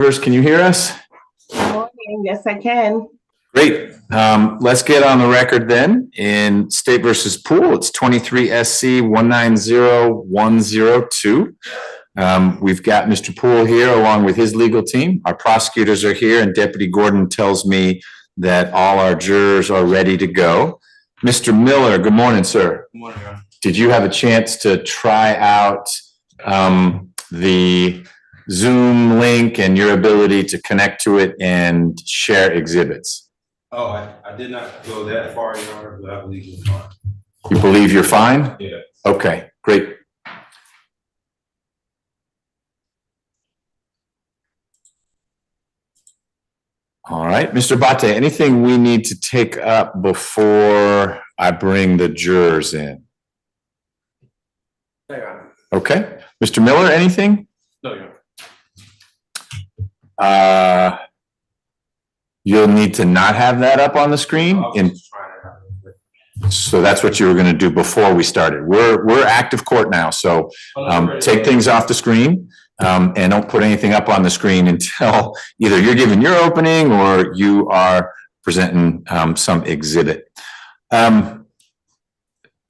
First, can you hear us? Good morning. Yes, I can. Great. Let's get on the record then. In State versus Poole, it's 23 SC 190102. We've got Mr. Poole here along with his legal team. Our prosecutors are here, and Deputy Gordon tells me that all our jurors are ready to go. Mr. Miller, good morning, sir. Good morning, Your Honor. Did you have a chance to try out the Zoom link and your ability to connect to it and share exhibits? Oh, I did not go that far, Your Honor, but I believe you're fine. You believe you're fine? Yeah. Okay, great. All right, Mr. Bate, anything we need to take up before I bring the jurors in? No, Your Honor. Okay, Mr. Miller, anything? No, Your Honor. You'll need to not have that up on the screen. I was just trying it out real quick. So that's what you were going to do before we started. We're active court now, so take things off the screen and don't put anything up on the screen until either you're giving your opening or you are presenting some exhibit.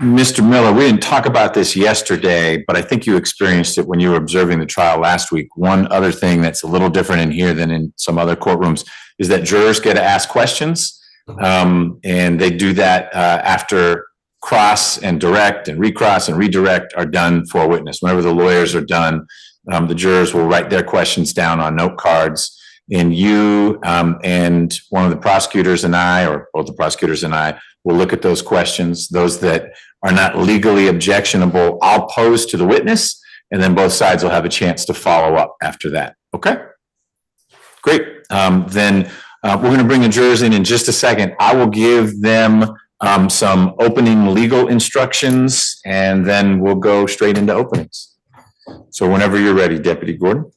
Mr. Miller, we didn't talk about this yesterday, but I think you experienced it when you were observing the trial last week. One other thing that's a little different in here than in some other courtrooms is that jurors get to ask questions, and they do that after cross and direct and recross and redirect are done for a witness. Whenever the lawyers are done, the jurors will write their questions down on note cards, and you and one of the prosecutors and I, or both the prosecutors and I, will look at those questions. Those that are not legally objectionable, I'll pose to the witness, and then both sides will have a chance to follow up after that. Okay? Great. Then we're going to bring the jurors in just a second. I will give them some opening legal instructions, and then we'll go straight into openings. So whenever you're ready, Deputy Gordon.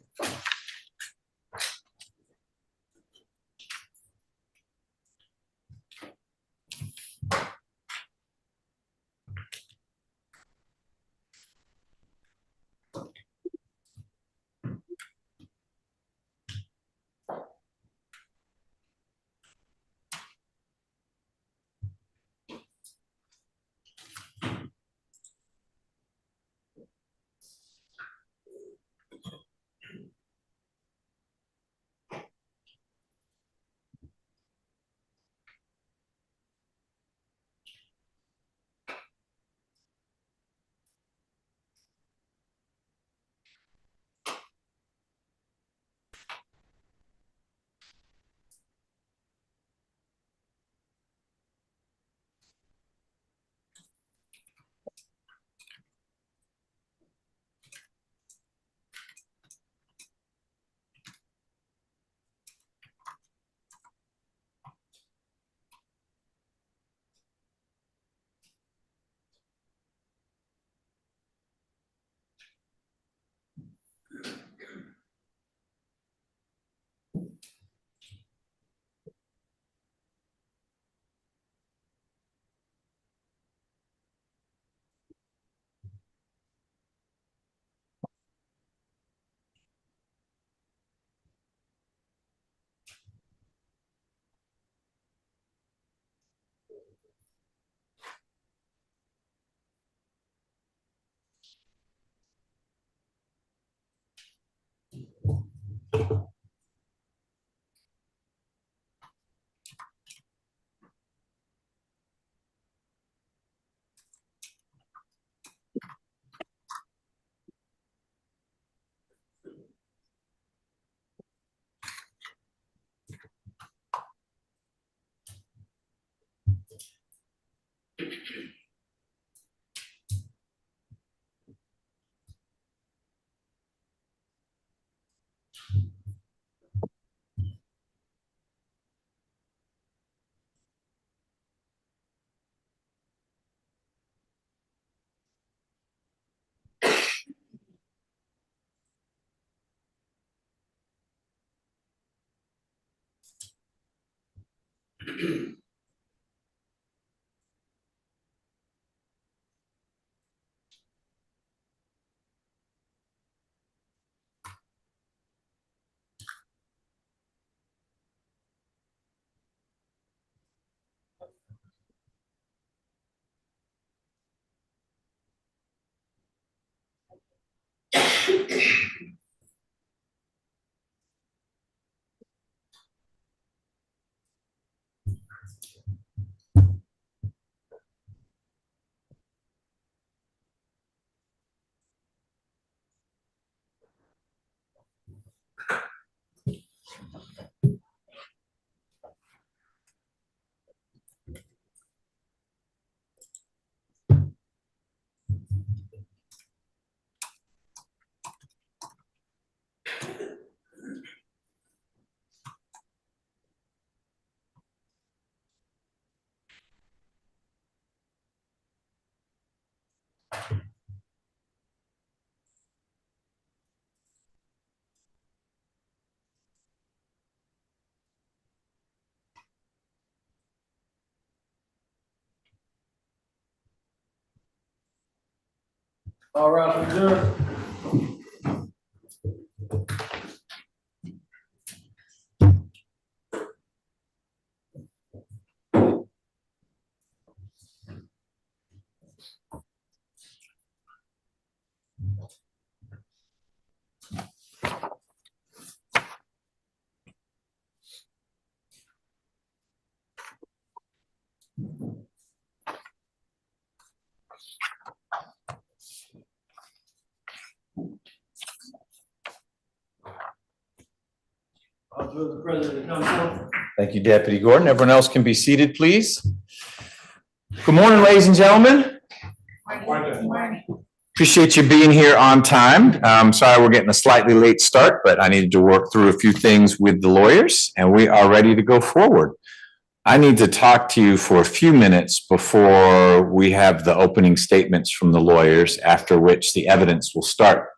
All right, adjourned. The president comes forward. Thank you, Deputy Gordon. Everyone else can be seated, please. Good morning, ladies and gentlemen. Appreciate you being here on time. Sorry we're getting a slightly late start, but I needed to work through a few things with the lawyers, and we are ready to go forward. I need to talk to you for a few minutes before we have the opening statements from the lawyers, after which the evidence will start.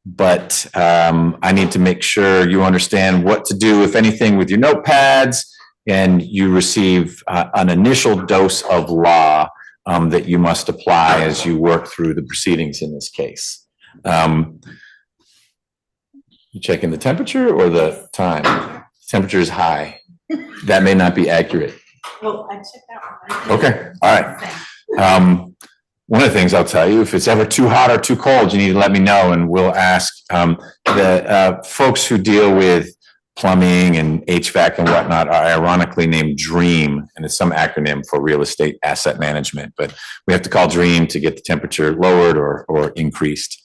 But I need to make sure you understand what to do, if anything, with your notepads, and you receive an initial dose of law that you must apply as you work through the proceedings in this case. You checking the temperature or the time? Temperature is high. That may not be accurate. Well, I checked that one. Okay, all right. One of the things I'll tell you, if it's ever too hot or too cold, you need to let me know, and we'll ask the folks who deal with plumbing and HVAC and whatnot are ironically named DREAM, and it's some acronym for real estate asset management, but we have to call DREAM to get the temperature lowered or increased.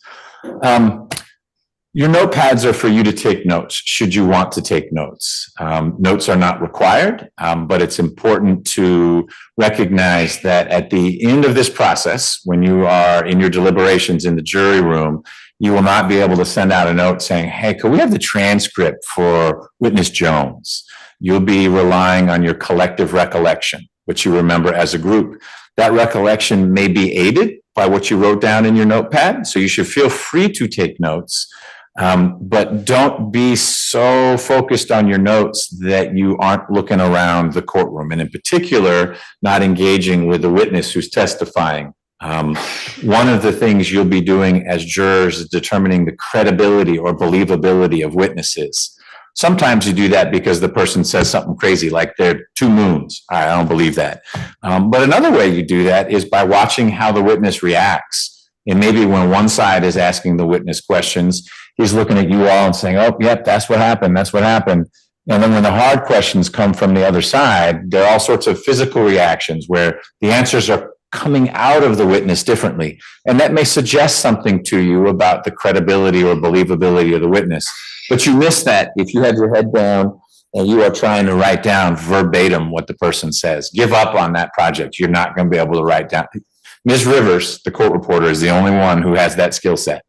Your notepads are for you to take notes, should you want to take notes. Notes are not required, but it's important to recognize that at the end of this process, when you are in your deliberations in the jury room, you will not be able to send out a note saying, hey, could we have the transcript for witness Jones? You'll be relying on your collective recollection, what you remember as a group. That recollection may be aided by what you wrote down in your notepad, so you should feel free to take notes. But don't be so focused on your notes that you aren't looking around the courtroom, and in particular, not engaging with the witness who's testifying. One of the things you'll be doing as jurors is determining the credibility or believability of witnesses. Sometimes you do that because the person says something crazy, like they're two moons. I don't believe that. But another way you do that is by watching how the witness reacts. And maybe when one side is asking the witness questions, he's looking at you all and saying, oh, yep, that's what happened. That's what happened. And then when the hard questions come from the other side, there are all sorts of physical reactions where the answers are coming out of the witness differently. And that may suggest something to you about the credibility or believability of the witness. But you miss that if you have your head down and you are trying to write down verbatim what the person says. Give up on that project. You're not going to be able to write down. Ms. Rivers, the court reporter, is the only one who has that skill set.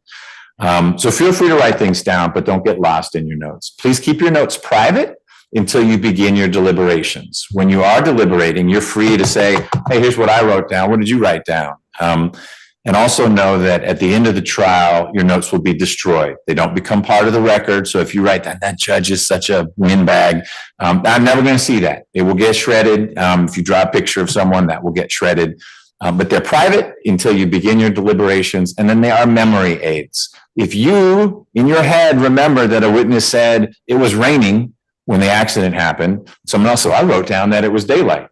So feel free to write things down, but don't get lost in your notes. Please keep your notes private until you begin your deliberations. When you are deliberating, you're free to say, hey, here's what I wrote down. What did you write down? And also know that at the end of the trial, your notes will be destroyed. They don't become part of the record. So if you write that judge is such a windbag, I'm never going to see that. It will get shredded. If you draw a picture of someone, that will get shredded. But they're private until you begin your deliberations, and then they are memory aids. If you, in your head, remember that a witness said it was raining when the accident happened, someone else said, I wrote down that it was daylight.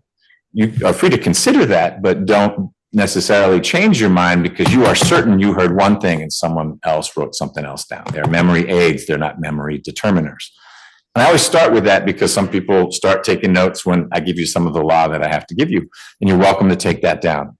You are free to consider that, but don't necessarily change your mind because you are certain you heard one thing and someone else wrote something else down. They're memory aids, they're not memory determiners. And I always start with that because some people start taking notes when I give you some of the law that I have to give you, and you're welcome to take that down.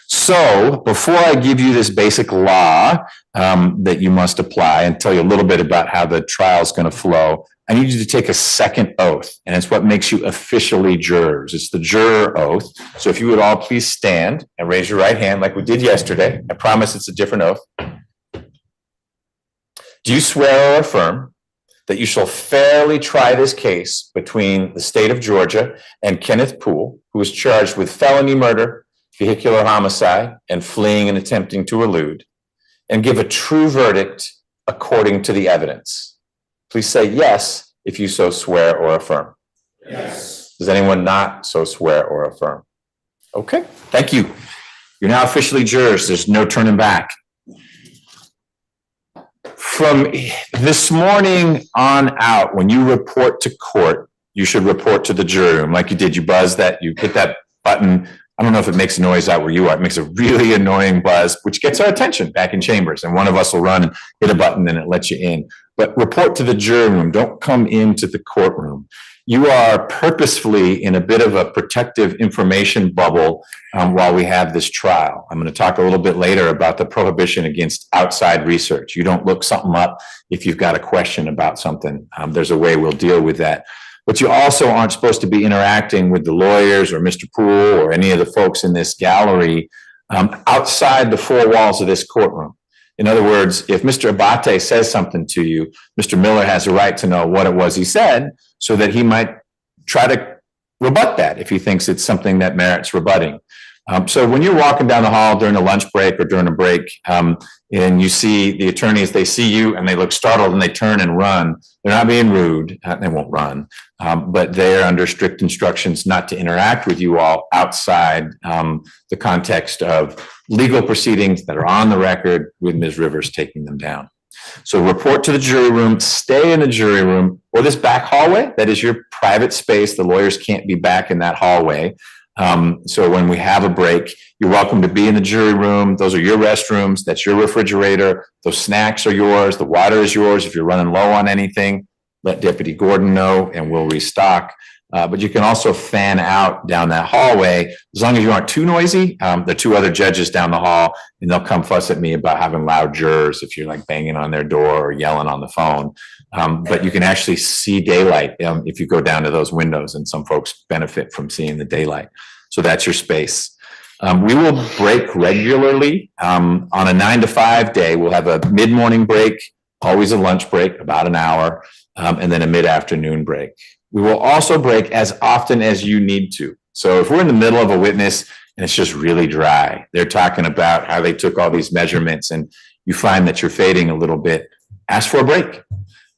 So before I give you this basic law that you must apply and tell you a little bit about how the trial is going to flow, I need you to take a second oath, and it's what makes you officially jurors. It's the juror oath. So if you would all please stand and raise your right hand like we did yesterday. I promise it's a different oath. Do you swear or affirm that you shall fairly try this case between the state of Georgia and Kenneth Poole, who is charged with felony murder, vehicular homicide, and fleeing and attempting to elude, and give a true verdict according to the evidence? Please say yes if you so swear or affirm. Yes. Does anyone not so swear or affirm? Okay, thank you. You're now officially jurors. There's no turning back. From this morning on out, when you report to court, you should report to the jury room like you did. You buzz that, you hit that button. I don't know if it makes a noise out where you are. It makes a really annoying buzz, which gets our attention back in chambers. And one of us will run and hit a button and it lets you in. But report to the jury room. Don't come into the courtroom. You are purposefully in a bit of a protective information bubble while we have this trial. I'm going to talk a little bit later about the prohibition against outside research. You don't look something up if you've got a question about something. There's a way we'll deal with that. But you also aren't supposed to be interacting with the lawyers or Mr. Poole or any of the folks in this gallery outside the four walls of this courtroom. In other words, if Mr. Abate says something to you, Mr. Miller has a right to know what it was he said so that he might try to rebut that if he thinks it's something that merits rebutting. So when you're walking down the hall during a lunch break or during a break and you see the attorneys, they see you and they look startled and they turn and run. They're not being rude. They won't run, but they're under strict instructions not to interact with you all outside the context of legal proceedings that are on the record with Ms. Rivers taking them down. So report to the jury room, stay in the jury room or this back hallway. That is your private space. The lawyers can't be back in that hallway. So when we have a break, you're welcome to be in the jury room. Those are your restrooms. That's your refrigerator. Those snacks are yours. The water is yours. If you're running low on anything, let Deputy Gordon know and we'll restock. But you can also fan out down that hallway as long as you aren't too noisy. There are two other judges down the hall and they'll come fuss at me about having loud jurors if you're like banging on their door or yelling on the phone. But you can actually see daylight if you go down to those windows, and some folks benefit from seeing the daylight. So that's your space. We will break regularly on a 9 to 5 day. We'll have a mid-morning break, always a lunch break, about an hour, and then a mid-afternoon break. We will also break as often as you need to. So if we're in the middle of a witness and it's just really dry, they're talking about how they took all these measurements and you find that you're fading a little bit, ask for a break.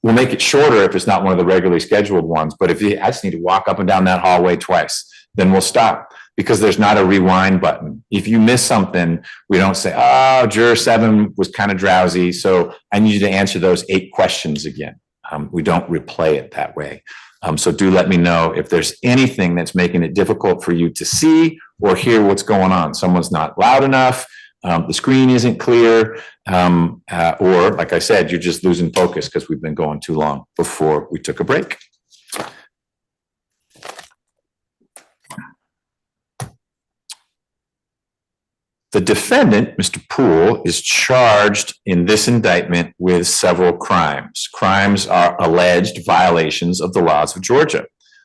We'll make it shorter if it's not one of the regularly scheduled ones. But if you, I just need to walk up and down that hallway twice, then we'll stop because there's not a rewind button. If you miss something, we don't say, oh, juror 7 was kind of drowsy, so I need you to answer those 8 questions again. We don't replay it that way. So do let me know if there's anything that's making it difficult for you to see or hear what's going on. Someone's not loud enough, the screen isn't clear, or like I said, you're just losing focus because we've been going too long before we took a break. The defendant, Mr. Poole, is charged in this indictment with several crimes. Crimes are alleged violations of the laws of Georgia.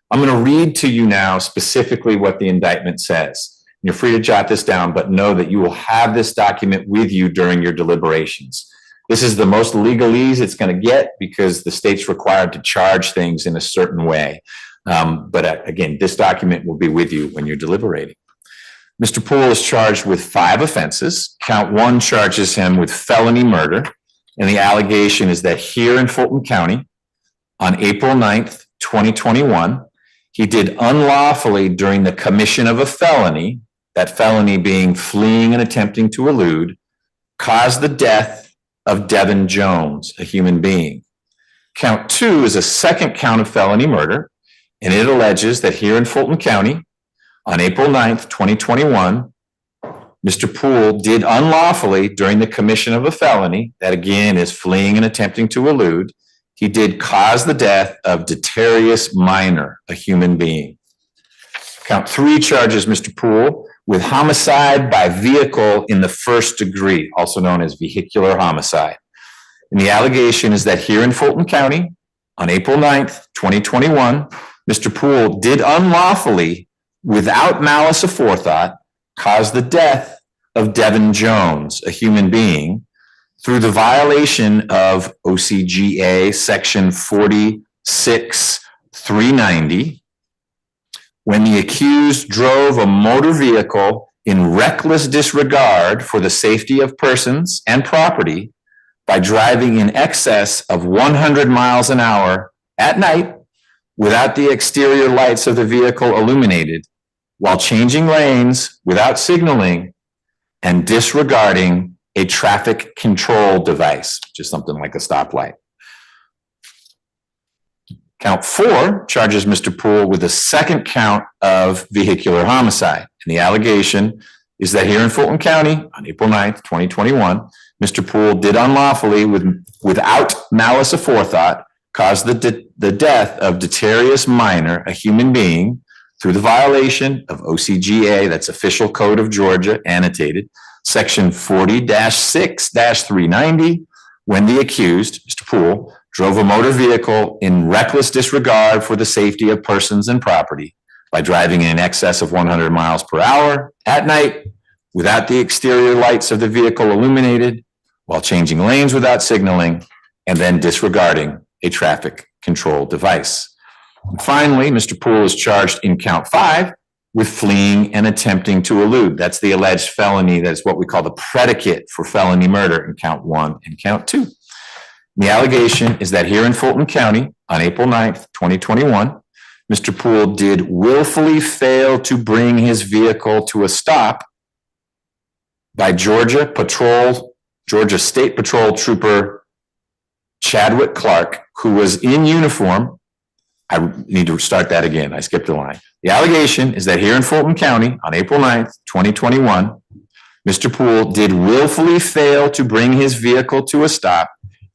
I'm going to read to you now specifically what the indictment says. You're free to jot this down, but know that you will have this document with you during your deliberations. This is the most legalese it's going to get because the state's required to charge things in a certain way. But again, this document will be with you when you're deliberating. Mr. Poole is charged with 5 offenses. Count 1 charges him with felony murder. And the allegation is that here in Fulton County, on April 9th, 2021, he did unlawfully during the commission of a felony, that felony being fleeing and attempting to elude, caused the death of Devin Jones, a human being. Count 2 is a second count of felony murder, and it alleges that here in Fulton County, on April 9th, 2021, Mr. Poole did unlawfully during the commission of a felony, that again is fleeing and attempting to elude, he did cause the death of Detarius Minor, a human being. Count 3 charges Mr. Poole with homicide by vehicle in the first degree, also known as vehicular homicide. And the allegation is that here in Fulton County, on April 9th, 2021, Mr. Poole did unlawfully, without malice aforethought, cause the death of Devin Jones, a human being, through the violation of OCGA section 46-390, when the accused drove a motor vehicle in reckless disregard for the safety of persons and property by driving in excess of 100 miles an hour at night without the exterior lights of the vehicle illuminated, while changing lanes without signaling, and disregarding a traffic control device, just something like a stoplight. Count 4 charges Mr. Poole with a second count of vehicular homicide. And the allegation is that here in Fulton County on April 9th, 2021, Mr. Poole did unlawfully, without malice aforethought, cause the death of Deterius Minor, a human being, through the violation of OCGA, that's Official Code of Georgia, annotated, Section 40-6-390, when the accused, Mr. Poole, drove a motor vehicle in reckless disregard for the safety of persons and property by driving in excess of 100 miles per hour at night without the exterior lights of the vehicle illuminated, while changing lanes without signaling, and then disregarding a traffic control device. And finally, Mr. Poole is charged in count 5 with fleeing and attempting to elude. That's the alleged felony. That's what we call the predicate for felony murder in count 1 and count 2. The allegation is that here in Fulton County on April 9th, 2021, Mr. Poole did willfully fail to bring his vehicle to a stop by Georgia State Patrol Trooper Chadwick Clark, who was in uniform. I need to start that again. I skipped a line. The allegation is that here in Fulton County on April 9th, 2021, Mr. Poole did willfully fail to bring his vehicle to a stop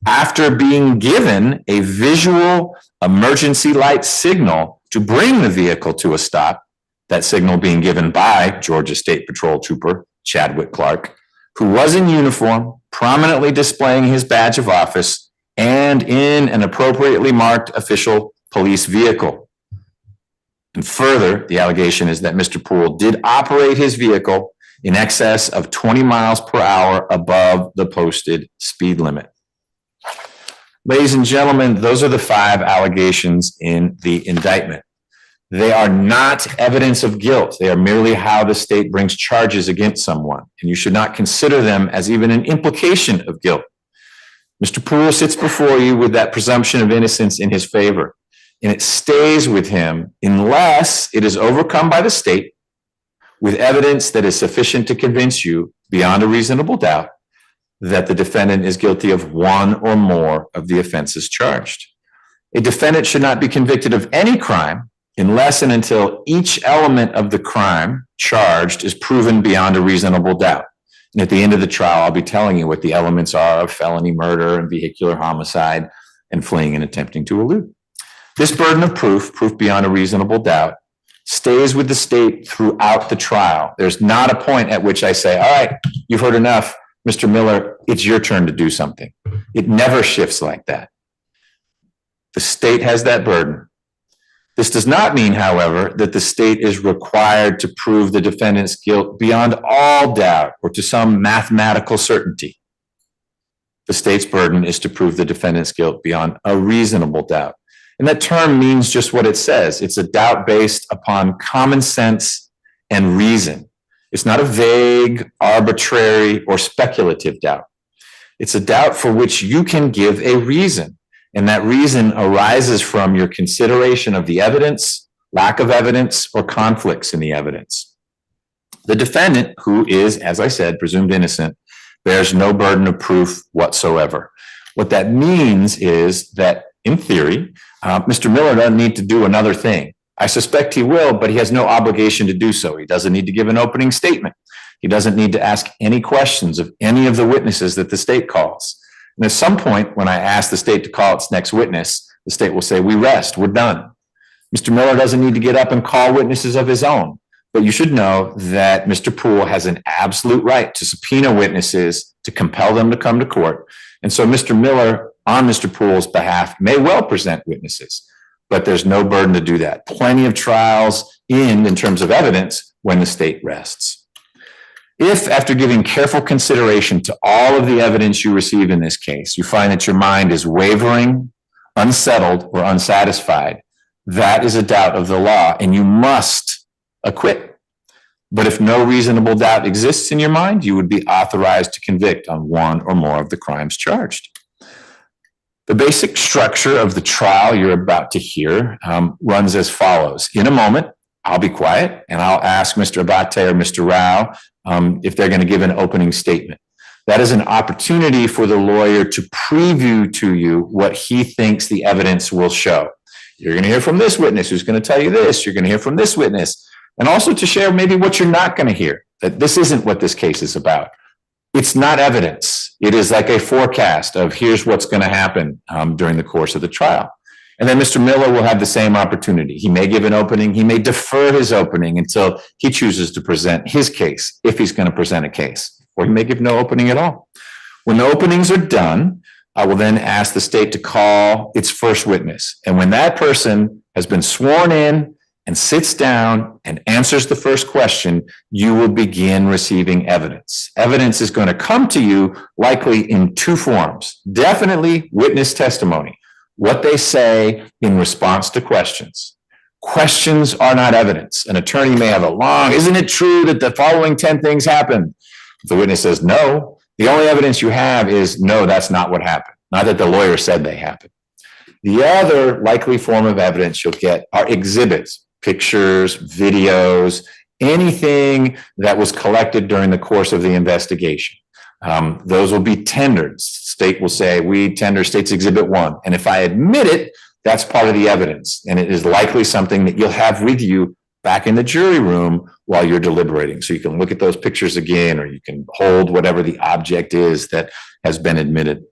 after being given a visual emergency light signal to bring the vehicle to a stop, that signal being given by Georgia State Patrol Trooper Chadwick Clark, who was in uniform, prominently displaying his badge of office and in an appropriately marked official police vehicle. And further, the allegation is that Mr. Poole did operate his vehicle in excess of 20 miles per hour above the posted speed limit. Ladies and gentlemen, those are the 5 allegations in the indictment. They are not evidence of guilt. They are merely how the state brings charges against someone, and you should not consider them as even an implication of guilt. Mr. Poole sits before you with that presumption of innocence in his favor, and it stays with him unless it is overcome by the state with evidence that is sufficient to convince you beyond a reasonable doubt that the defendant is guilty of one or more of the offenses charged. A defendant should not be convicted of any crime unless and until each element of the crime charged is proven beyond a reasonable doubt. And at the end of the trial, I'll be telling you what the elements are of felony murder and vehicular homicide and fleeing and attempting to elude. This burden of proof beyond a reasonable doubt, stays with the state throughout the trial. There's not a point at which I say, all right, you've heard enough, Mr. Miller, it's your turn to do something. It never shifts like that. The state has that burden. This does not mean, however, that the state is required to prove the defendant's guilt beyond all doubt or to some mathematical certainty. The state's burden is to prove the defendant's guilt beyond a reasonable doubt. And that term means just what it says. It's a doubt based upon common sense and reason. It's not a vague, arbitrary, or speculative doubt. It's a doubt for which you can give a reason. And that reason arises from your consideration of the evidence, lack of evidence, or conflicts in the evidence. The defendant, who is, as I said, presumed innocent, bears no burden of proof whatsoever. What that means is that, in theory, Mr. Miller doesn't need to do another thing. I suspect he will, but he has no obligation to do so. He doesn't need to give an opening statement. He doesn't need to ask any questions of any of the witnesses that the state calls. And at some point, when I ask the state to call its next witness, the state will say, we rest, we're done. Mr. Miller doesn't need to get up and call witnesses of his own. But you should know that Mr. Poole has an absolute right to subpoena witnesses, to compel them to come to court. And so Mr. Miller, on Mr. Poole's behalf, may well present witnesses, but there's no burden to do that. Plenty of trials in terms of evidence when the state rests. If, after giving careful consideration to all of the evidence you receive in this case, you find that your mind is wavering, unsettled, or unsatisfied, that is a doubt of the law, and you must acquit. But if no reasonable doubt exists in your mind, you would be authorized to convict on one or more of the crimes charged. The basic structure of the trial you're about to hear runs as follows. In a moment, I'll be quiet and I'll ask Mr. Abate or Mr. Rao if they're going to give an opening statement. That is an opportunity for the lawyer to preview to you what he thinks the evidence will show. You're going to hear from this witness who's going to tell you this. You're going to hear from this witness. And also to share maybe what you're not going to hear, that this isn't what this case is about. It's not evidence. It is like a forecast of here's what's going to happen during the course of the trial. And then Mr. Miller will have the same opportunity. He may give an opening. He may defer his opening until he chooses to present his case, if he's going to present a case. Or he may give no opening at all. When the openings are done, I will then ask the state to call its first witness. And when that person has been sworn in and sits down and answers the first question, you will begin receiving evidence. Evidence is going to come to you likely in two forms. Definitely witness testimony, what they say in response to questions. Questions are not evidence. An attorney may have a long, isn't it true that the following 10 things happened? If the witness says no, the only evidence you have is no, that's not what happened. Not that the lawyer said they happened. The other likely form of evidence you'll get are exhibits, pictures, videos, anything that was collected during the course of the investigation. Those will be tendered. State will say, we tender State's Exhibit 1. And if I admit it, that's part of the evidence. And it is likely something that you'll have with you back in the jury room while you're deliberating. So you can look at those pictures again, or you can hold whatever the object is that has been admitted.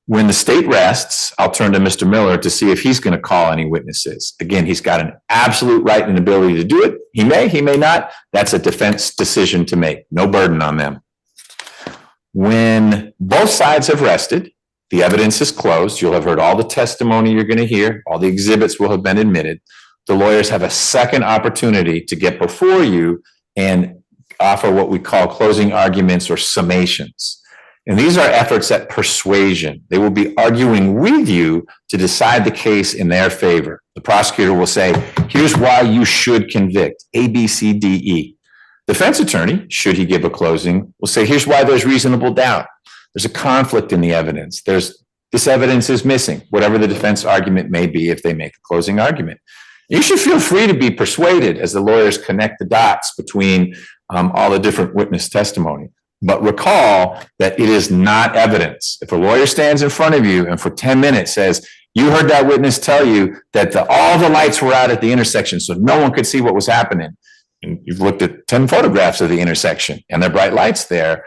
When the state rests, I'll turn to Mr. Miller to see if he's going to call any witnesses. Again, he's got an absolute right and ability to do it. He may not. That's a defense decision to make. No burden on them. When both sides have rested, the evidence is closed. You'll have heard all the testimony you're going to hear. All the exhibits will have been admitted. The lawyers have a second opportunity to get before you and offer what we call closing arguments or summations. And these are efforts at persuasion. They will be arguing with you to decide the case in their favor. The prosecutor will say, here's why you should convict, A, B, C, D, E. Defense attorney, should he give a closing, will say, here's why there's reasonable doubt. There's a conflict in the evidence. This evidence is missing, whatever the defense argument may be if they make a closing argument. You should feel free to be persuaded as the lawyers connect the dots between all the different witness testimony. But recall that it is not evidence. If a lawyer stands in front of you and for 10 minutes says, you heard that witness tell you that all the lights were out at the intersection so no one could see what was happening, and you've looked at 10 photographs of the intersection and there are bright lights there,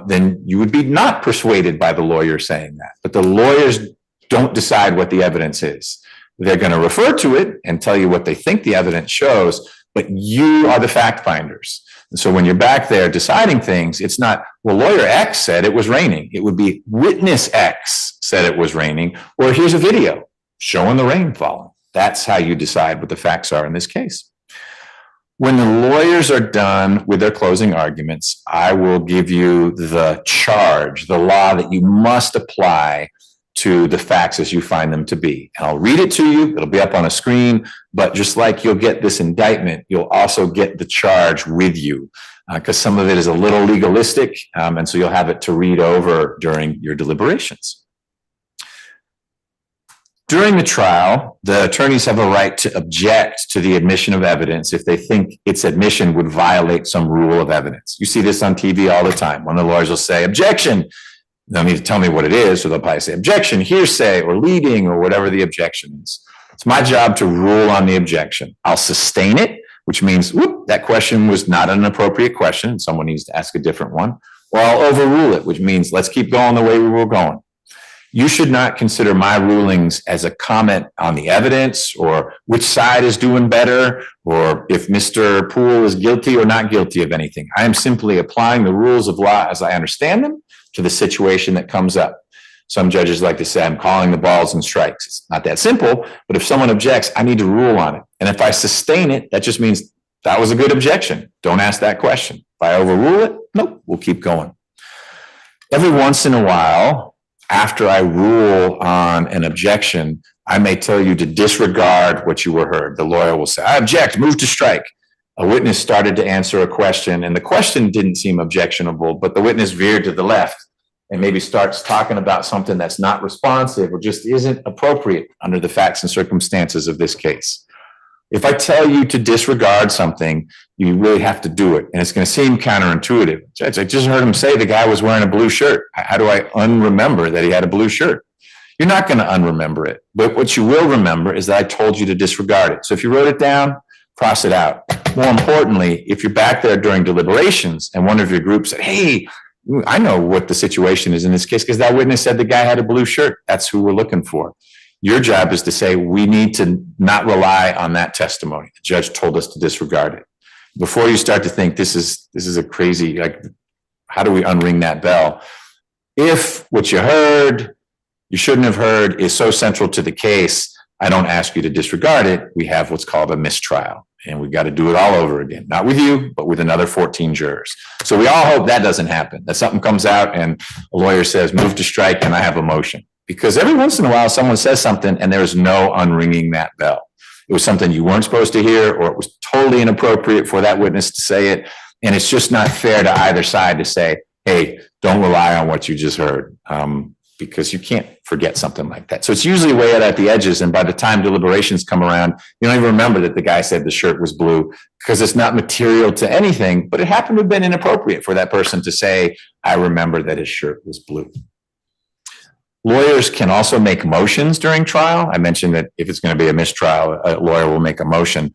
then you would be not persuaded by the lawyer saying that. But the lawyers don't decide what the evidence is. They're going to refer to it and tell you what they think the evidence shows, but you are the fact finders. And so when you're back there deciding things, it's not, well, lawyer X said it was raining. It would be witness X said it was raining, or here's a video showing the rain falling. That's how you decide what the facts are in this case. When the lawyers are done with their closing arguments, I will give you the charge, the law that you must apply to the facts as you find them to be. And I'll read it to you. It'll be up on a screen, but just like you'll get this indictment, you'll also get the charge with you because some of it is a little legalistic. And so you'll have it to read over during your deliberations. During the trial, the attorneys have a right to object to the admission of evidence if they think its admission would violate some rule of evidence. You see this on TV all the time. One of the lawyers will say, objection. They'll need to tell me what it is, or they'll probably say objection, hearsay, or leading, or whatever the objection is. It's my job to rule on the objection. I'll sustain it, which means, whoop, that question was not an appropriate question. Someone needs to ask a different one. Or I'll overrule it, which means let's keep going the way we were going. You should not consider my rulings as a comment on the evidence or which side is doing better or if Mr. Poole is guilty or not guilty of anything. I am simply applying the rules of law as I understand them to the situation that comes up. Some judges like to say, I'm calling the balls and strikes. It's not that simple, but if someone objects, I need to rule on it. And if I sustain it, that just means that was a good objection. Don't ask that question. If I overrule it, nope, we'll keep going. Every once in a while, after I rule on an objection, I may tell you to disregard what you were heard. The lawyer will say, I object, move to strike. A witness started to answer a question, and the question didn't seem objectionable, but the witness veered to the left and maybe starts talking about something that's not responsive or just isn't appropriate under the facts and circumstances of this case. If I tell you to disregard something, you really have to do it. And it's going to seem counterintuitive. Judge, I just heard him say the guy was wearing a blue shirt. How do I unremember that he had a blue shirt? You're not going to unremember it. But what you will remember is that I told you to disregard it. So if you wrote it down, cross it out. More importantly, if you're back there during deliberations and one of your groups said, hey, I know what the situation is in this case because that witness said the guy had a blue shirt. That's who we're looking for. Your job is to say, we need to not rely on that testimony. The judge told us to disregard it. Before you start to think this is a crazy, like, how do we unring that bell? If what you heard, you shouldn't have heard is so central to the case, I don't ask you to disregard it. We have what's called a mistrial, and we've got to do it all over again. Not with you, but with another 14 jurors. So we all hope that doesn't happen, that something comes out and a lawyer says, move to strike, and I have a motion. Because every once in a while, someone says something and there's no unringing that bell. It was something you weren't supposed to hear, or it was totally inappropriate for that witness to say it. And it's just not fair to either side to say, hey, don't rely on what you just heard, because you can't forget something like that. So it's usually way out at the edges. And by the time deliberations come around, you don't even remember that the guy said the shirt was blue because it's not material to anything, but it happened to have been inappropriate for that person to say, I remember that his shirt was blue. Lawyers can also make motions during trial. I mentioned that if it's going to be a mistrial, a lawyer will make a motion.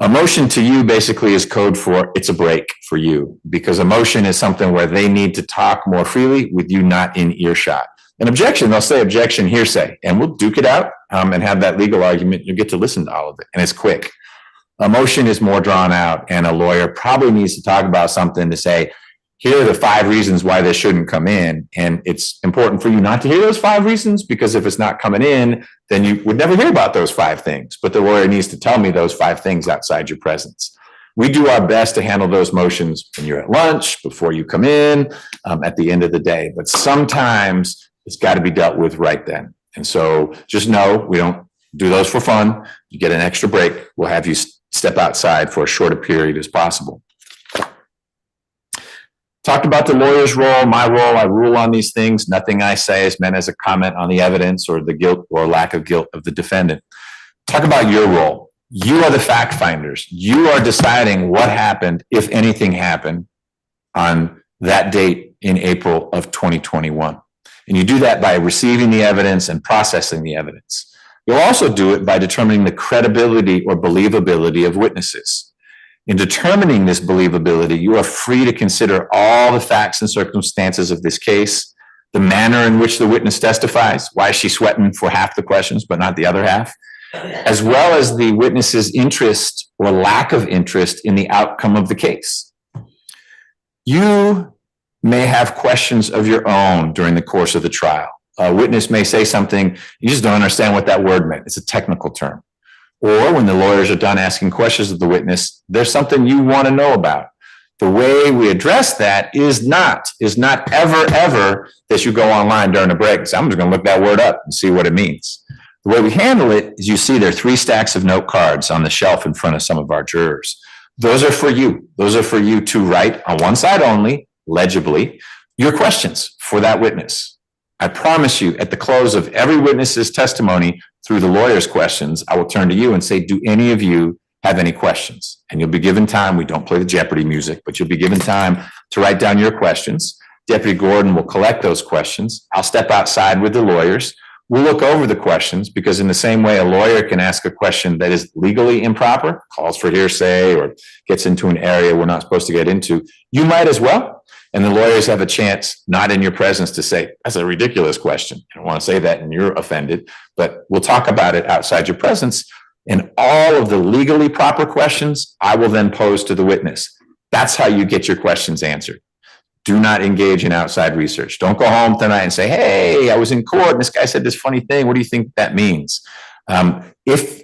A motion to you basically is code for it's a break for you, because a motion is something where they need to talk more freely with you not in earshot. An objection, they'll say objection, hearsay, and we'll duke it out and have that legal argument. You'll get to listen to all of it, and it's quick. A motion is more drawn out, and a lawyer probably needs to talk about something to say, here are the 5 reasons why this shouldn't come in. And it's important for you not to hear those 5 reasons, because if it's not coming in, then you would never hear about those 5 things. But the lawyer needs to tell me those 5 things outside your presence. We do our best to handle those motions when you're at lunch, before you come in, at the end of the day. But sometimes it's got to be dealt with right then. And so just know we don't do those for fun. You get an extra break. We'll have you step outside for as short a period as possible. Talked about the lawyer's role, my role. I rule on these things. Nothing I say is meant as a comment on the evidence or the guilt or lack of guilt of the defendant. Talk about your role. You are the fact finders. You are deciding what happened, if anything happened, on that date in April of 2021. And you do that by receiving the evidence and processing the evidence. You'll also do it by determining the credibility or believability of witnesses. In determining this believability, you are free to consider all the facts and circumstances of this case, the manner in which the witness testifies, why is she sweating for half the questions but not the other half, as well as the witness's interest or lack of interest in the outcome of the case. You may have questions of your own during the course of the trial. A witness may say something, you just don't understand what that word meant. It's a technical term. Or when the lawyers are done asking questions of the witness, there's something you want to know about. The way we address that is not ever that you go online during a break and say, I'm just going to look that word up and see what it means. The way we handle it is you see there are 3 stacks of note cards on the shelf in front of some of our jurors. Those are for you. Those are for you to write on one side only, legibly, your questions for that witness. I promise you, at the close of every witness's testimony through the lawyer's questions, I will turn to you and say, do any of you have any questions? And you'll be given time. We don't play the Jeopardy music, but you'll be given time to write down your questions. Deputy Gordon will collect those questions. I'll step outside with the lawyers. We'll look over the questions, because in the same way a lawyer can ask a question that is legally improper, calls for hearsay, or gets into an area we're not supposed to get into, you might as well. And the lawyers have a chance, not in your presence, to say, that's a ridiculous question. I don't want to say that and you're offended, but we'll talk about it outside your presence. And all of the legally proper questions, I will then pose to the witness. That's how you get your questions answered. Do not engage in outside research. Don't go home tonight and say, hey, I was in court and this guy said this funny thing. What do you think that means? If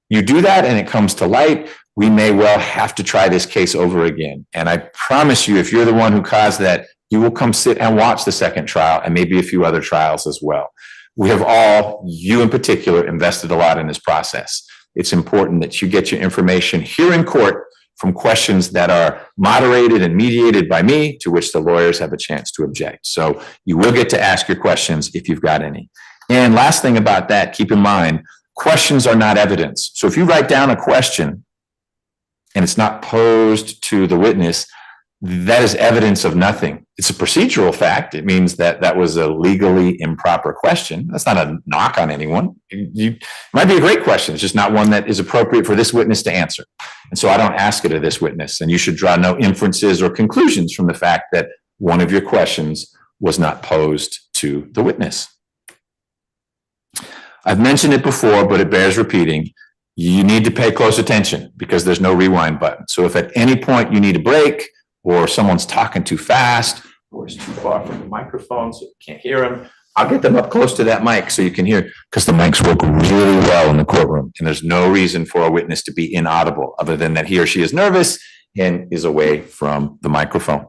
you do that and it comes to light, we may well have to try this case over again. And I promise you, if you're the one who caused that, you will come sit and watch the second trial and maybe a few other trials as well. We have all, you in particular, invested a lot in this process. It's important that you get your information here in court from questions that are moderated and mediated by me, to which the lawyers have a chance to object. So you will get to ask your questions if you've got any. And last thing about that, keep in mind, questions are not evidence. So if you write down a question and it's not posed to the witness, that is evidence of nothing. It's a procedural fact. It means that that was a legally improper question. That's not a knock on anyone. It might be a great question. It's just not one that is appropriate for this witness to answer. And so I don't ask it of this witness. And you should draw no inferences or conclusions from the fact that one of your questions was not posed to the witness. I've mentioned it before, but it bears repeating. You need to pay close attention because there's no rewind button. So if at any point you need a break, or someone's talking too fast, or is too far from the microphone so you can't hear them, I'll get them up close to that mic so you can hear, because the mics work really well in the courtroom, and there's no reason for a witness to be inaudible other than that he or she is nervous and is away from the microphone.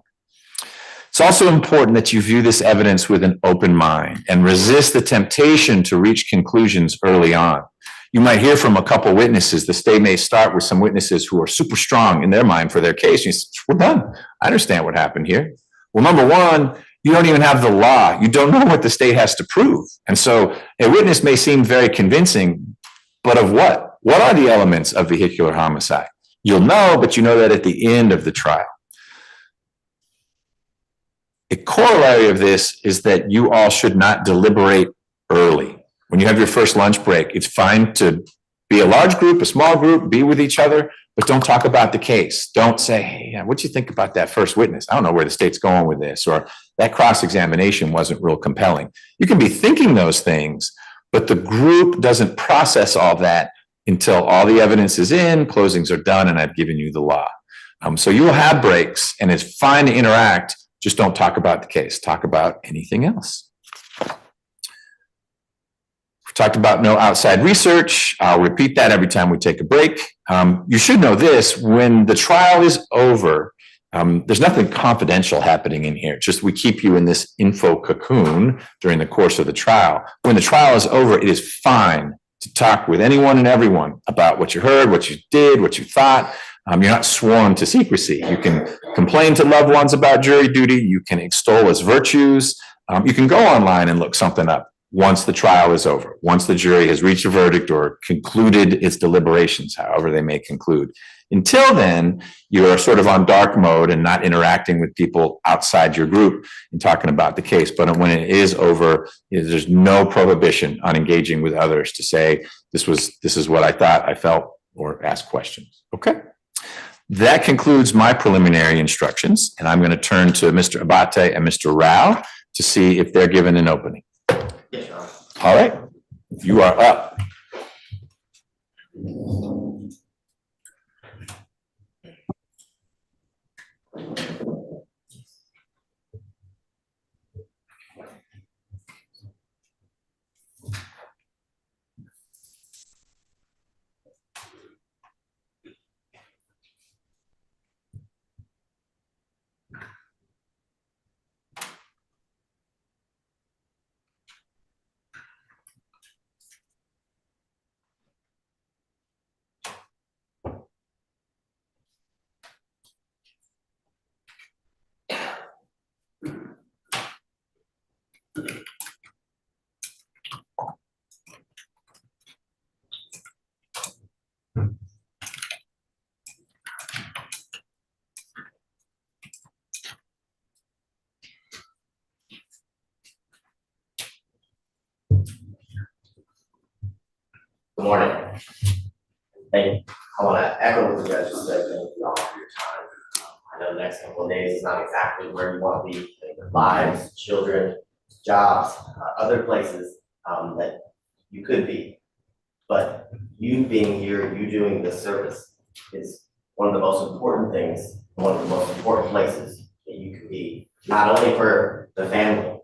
It's also important that you view this evidence with an open mind and resist the temptation to reach conclusions early on. You might hear from a couple witnesses. The state may start with some witnesses who are super strong in their mind for their case. You say, we're done. I understand what happened here. Well, number one, you don't even have the law. You don't know what the state has to prove. And so a witness may seem very convincing, but of what? What are the elements of vehicular homicide? You'll know, but you know that at the end of the trial. A corollary of this is that you all should not deliberate early. When you have your first lunch break, it's fine to be a large group, a small group, be with each other, but don't talk about the case. Don't say, hey, what'd you think about that first witness? I don't know where the state's going with this, or that cross-examination wasn't real compelling. You can be thinking those things, but the group doesn't process all that until all the evidence is in, closings are done, and I've given you the law. So you'll have breaks, and it's fine to interact, just don't talk about the case. Talk about anything else. Talked about no outside research. I'll repeat that every time we take a break. You should know this, when the trial is over, there's nothing confidential happening in here. Just we keep you in this info cocoon during the course of the trial. When the trial is over, it is fine to talk with anyone and everyone about what you heard, what you did, what you thought. You're not sworn to secrecy. You can complain to loved ones about jury duty. You can extol its virtues. You can go online and look something up once the trial is over, once the jury has reached a verdict or concluded its deliberations, however they may conclude. Until then, you are sort of on dark mode and not interacting with people outside your group and talking about the case. But when it is over, there's no prohibition on engaging with others to say, this is what I thought, I felt, or ask questions. Okay. That concludes my preliminary instructions, and I'm going to turn to Mr. Abate and Mr. Rao to see if they're given an opening. Yes, Your Honor. All right, you are up. Good morning. Hey, I want to echo what the judge said. Thank you all for your time. I know the next couple of days is not exactly where you want to be in your lives, children, jobs, other places that you could be. But you being here, you doing this service is one of the most important things, one of the most important places that you could be, not only for the family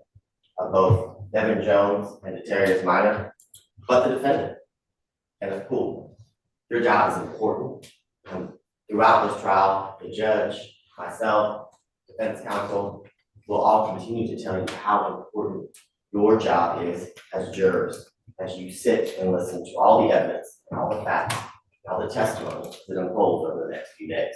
of both Devin Jones and Detarius Minor, but the defendant and of Poole. Your job is important. Throughout this trial, the judge, myself, defense counsel will all continue to tell you how important your job is as jurors, as you sit and listen to all the evidence and all the facts, and all the testimony that unfolds over the next few days.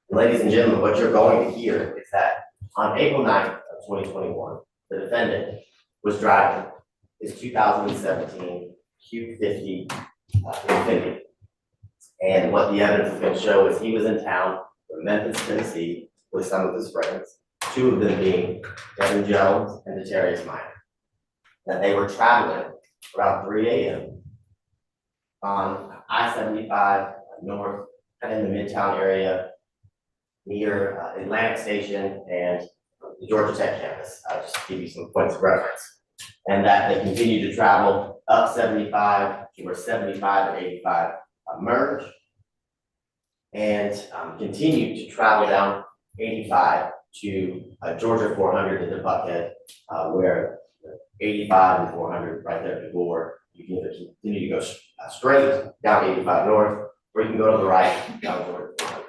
And ladies and gentlemen, what you're going to hear is that on April 9th of 2021, the defendant was driving his 2017 Q50 Infiniti. And what the evidence is going to show is he was in town from Memphis, Tennessee, with some of his friends, two of them being Devin Jones and Detarius Minor. That they were traveling around 3 a.m. on I-75 north, kind of in the Midtown area, near Atlantic Station and the Georgia Tech campus. I'll just give you some points of reference. And that they continue to travel up 75 to where 75 and 85 merge, and continue to travel down 85 to Georgia 400 into Buckhead, where 85 and 400 right there at the door. You can either continue to go straight down 85 north, or you can go to the right down Georgia 400.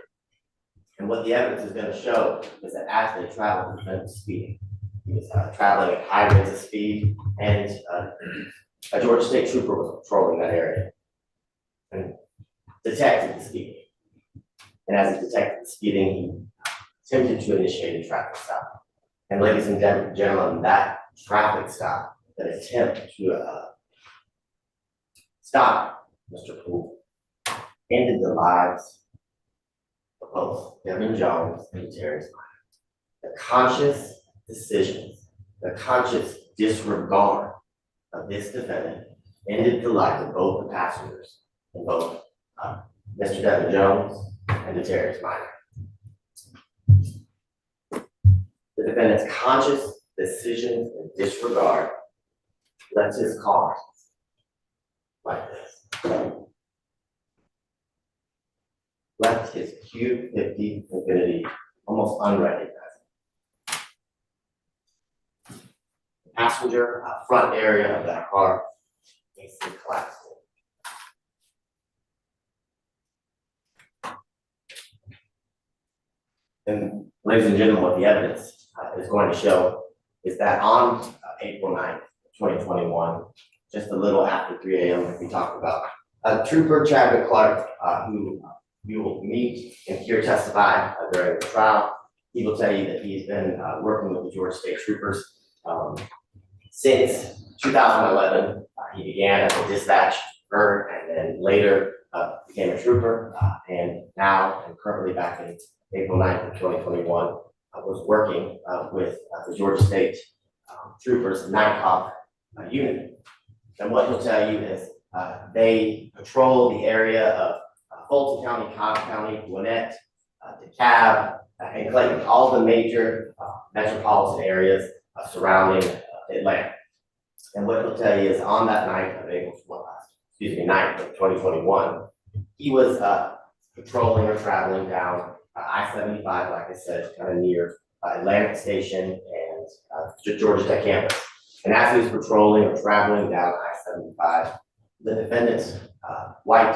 And what the evidence is going to show is that as they travel, the defendant was speeding. He was traveling at high rates of speed, and a Georgia State trooper was patrolling that area and detected the speeding. And as he detected the speeding, he attempted to initiate a traffic stop. And ladies and gentlemen, that traffic stop, that attempt to stop Mr. Poole, ended the lives of both Devin Jones and Detarius Minor. The conscious decisions, the conscious disregard of this defendant ended the lives of both the passengers and both Mr. Devin Jones and Detarius Minor. The defendant's conscious decisions and disregard left his car like this. Left his Q50 Infiniti almost unrecognizable. The passenger front area of that car instantly collapsed. And ladies and gentlemen, what the evidence is going to show is that on April 9th, 2021, just a little after 3 a.m. like we talked about, Trooper Chadwick Clark, who you will meet and hear testify during the trial, he will tell you that he's been working with the Georgia State Troopers since 2011. He began as a dispatcher and then later became a trooper, and now and currently back in April 9th of 2021, was working with the Georgia State Troopers 9 Cop unit. And what he'll tell you is they patrol the area of Fulton County, Cobb County, Gwinnett, DeKalb, and Clayton, all the major metropolitan areas surrounding Atlanta. And what he'll tell you is on that night of April 9th of 2021, he was patrolling or traveling down I-75, like I said, kind of near Atlantic Station and Georgia Tech campus. And as he was patrolling or traveling down I-75, the defendant's white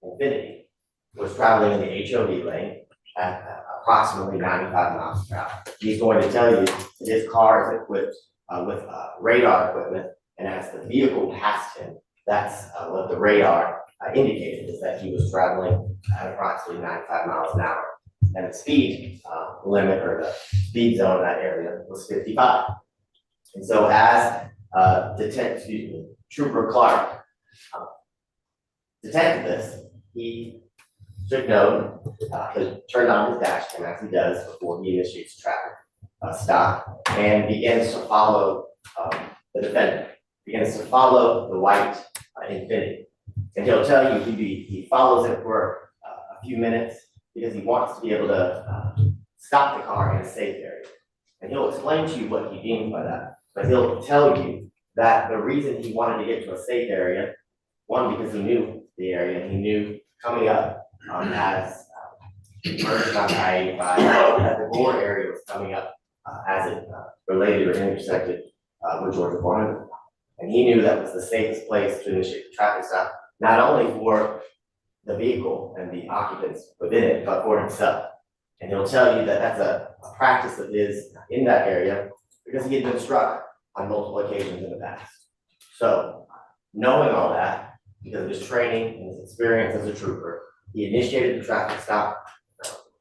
Infiniti was traveling in the HOV lane at approximately 95 miles per hour. He's going to tell you that his car is equipped with radar equipment, and as the vehicle passed him, that's what the radar indicated, is that he was traveling at approximately 95 miles an hour. And the speed limit, or the speed zone in that area, was 55. And so as Trooper Clark detected this, he took note, turned on his dash cam, as he does before he initiates a traffic stop, and begins to follow the defendant, begins to follow the white Infiniti. And he'll tell you he follows it for a few minutes because he wants to be able to stop the car in a safe area. And he'll explain to you what he means by that. But he'll tell you that the reason he wanted to get to a safe area, one, because he knew the area, and he knew coming up as merged on I-85, that the Gore area was coming up as it related or intersected with Georgia 400. And he knew that was the safest place to initiate the traffic stop, not only for the vehicle and the occupants within it, but for himself. And he'll tell you that that's a practice of his in that area because he had been struck on multiple occasions in the past. So knowing all that, because of his training and his experience as a trooper, he initiated the traffic stop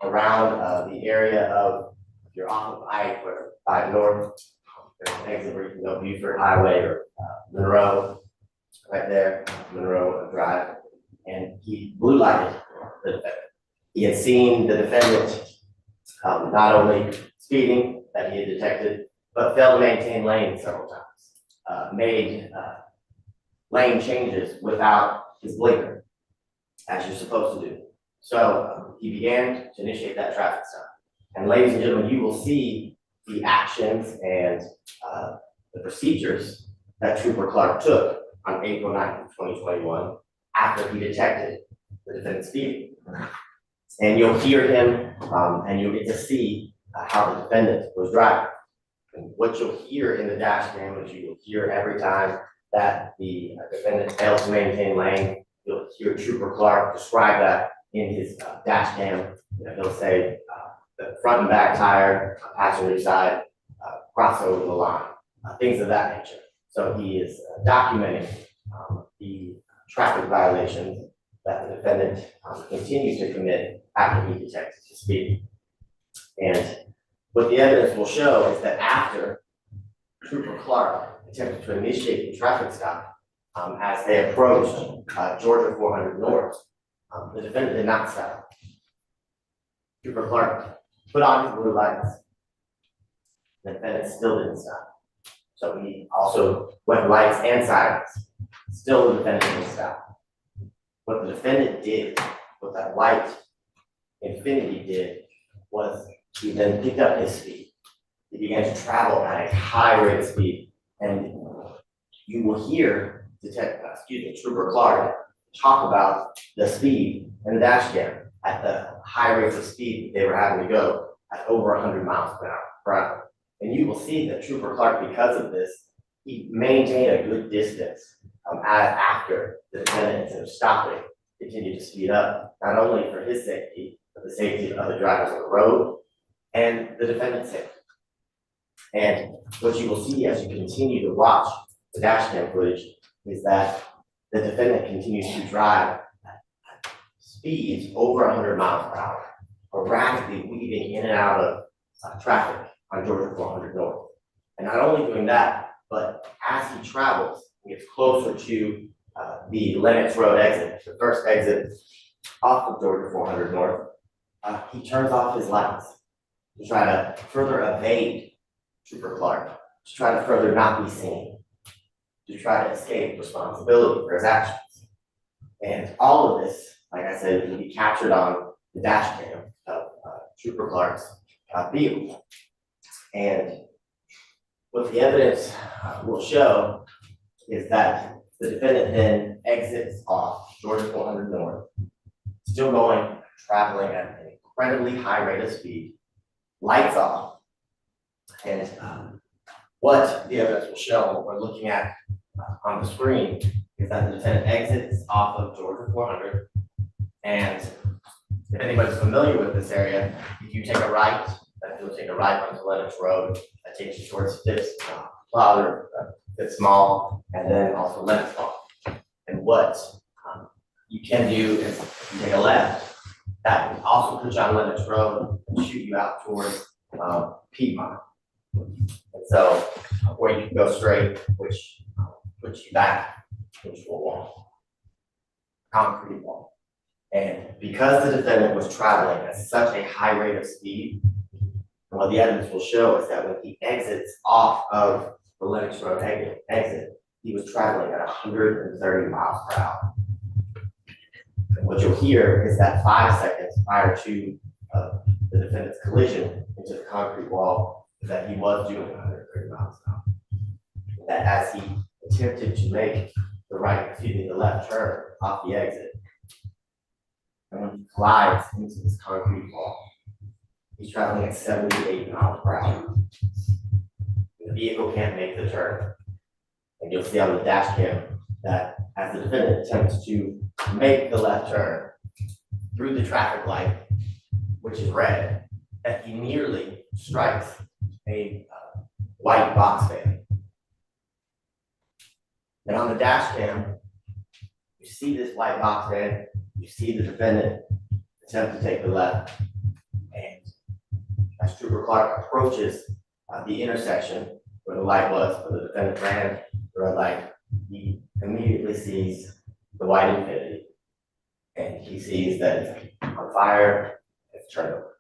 around the area of, if you're off of I-5 North, there's an exit where you can go Buford Highway or Monroe, right there, Monroe Drive, and he blue lighted the defendant. He had seen the defendant not only speeding that he had detected, but failed to maintain lane several times, made lane changes without his blinker, as you're supposed to do. So he began to initiate that traffic stop. And ladies and gentlemen, you will see the actions and the procedures that Trooper Clark took on April 9th, 2021, after he detected the defendant speeding. And you'll hear him and you'll get to see how the defendant was driving. And what you'll hear in the dash cam, which you will hear every time that the defendant fails to maintain lane, you'll hear Trooper Clark describe that in his dash cam. He'll say the front and back tire, passenger side, cross over the line, things of that nature. So he is documenting the traffic violations that the defendant continues to commit after he detects his speeding. And what the evidence will show is that after Trooper Clark attempted to initiate the traffic stop, as they approached Georgia 400 North, the defendant did not stop. Trooper Clark put on his blue lights. The defendant still didn't stop. So he also went lights and sirens. Still the defendant didn't stop. What the defendant did, what that white Infinity did, was he then picked up his speed. He began to travel at a high rate of speed. And you will hear Trooper Clark talk about the speed in the dash cam at the high rates of speed that they were having to go at over 100 miles per hour. And you will see that Trooper Clark, because of this, he maintained a good distance after the defendant, instead of stopping, continued to speed up, not only for his safety, but the safety of other drivers on the road and the defendant's safety. And what you will see as you continue to watch the dash cam footage is that the defendant continues to drive at speeds over 100 miles per hour, erratically weaving in and out of traffic on Georgia 400 North. And not only doing that, but as he travels, he gets closer to the Lennox Road exit, the first exit off of Georgia 400 North, he turns off his lights to try to further evade Trooper Clark, to try to further not be seen, to try to escape responsibility for his actions. And all of this, like I said, will be captured on the dash cam of Trooper Clark's vehicle. And what the evidence will show is that the defendant then exits off Georgia 400 North, still going, traveling at an incredibly high rate of speed, lights off. And what the evidence will show, what we're looking at on the screen, is that the defendant exits off of Georgia 400. And if anybody's familiar with this area, if you take a right, you'll take a right onto Lennox Road, that takes you towards Fifth Mall, and then also Lennox Mall. And what you can do is you take a left, that can also put you on Lennox Road and shoot you out towards Piedmont. And so, or you can go straight, which puts you back into a wall, concrete wall. And because the defendant was traveling at such a high rate of speed, what the evidence will show is that when he exits off of the Lennox Road exit, he was traveling at 130 miles per hour. And what you'll hear is that 5 seconds prior to the defendant's collision into the concrete wall, that he was doing 130 miles an hour. That as he attempted to make the left turn off the exit, and when he collides into this concrete wall, he's traveling at 78 miles per hour. The vehicle can't make the turn. And you'll see on the dash cam that as the defendant attempts to make the left turn through the traffic light, which is red, that he nearly strikes a white box van. And on the dash cam, you see this white box van, you see the defendant attempt to take the left. And as Trooper Clark approaches the intersection where the light was, where the defendant ran the red light, he immediately sees the white Infinity, and he sees that it's on fire, it's turned over.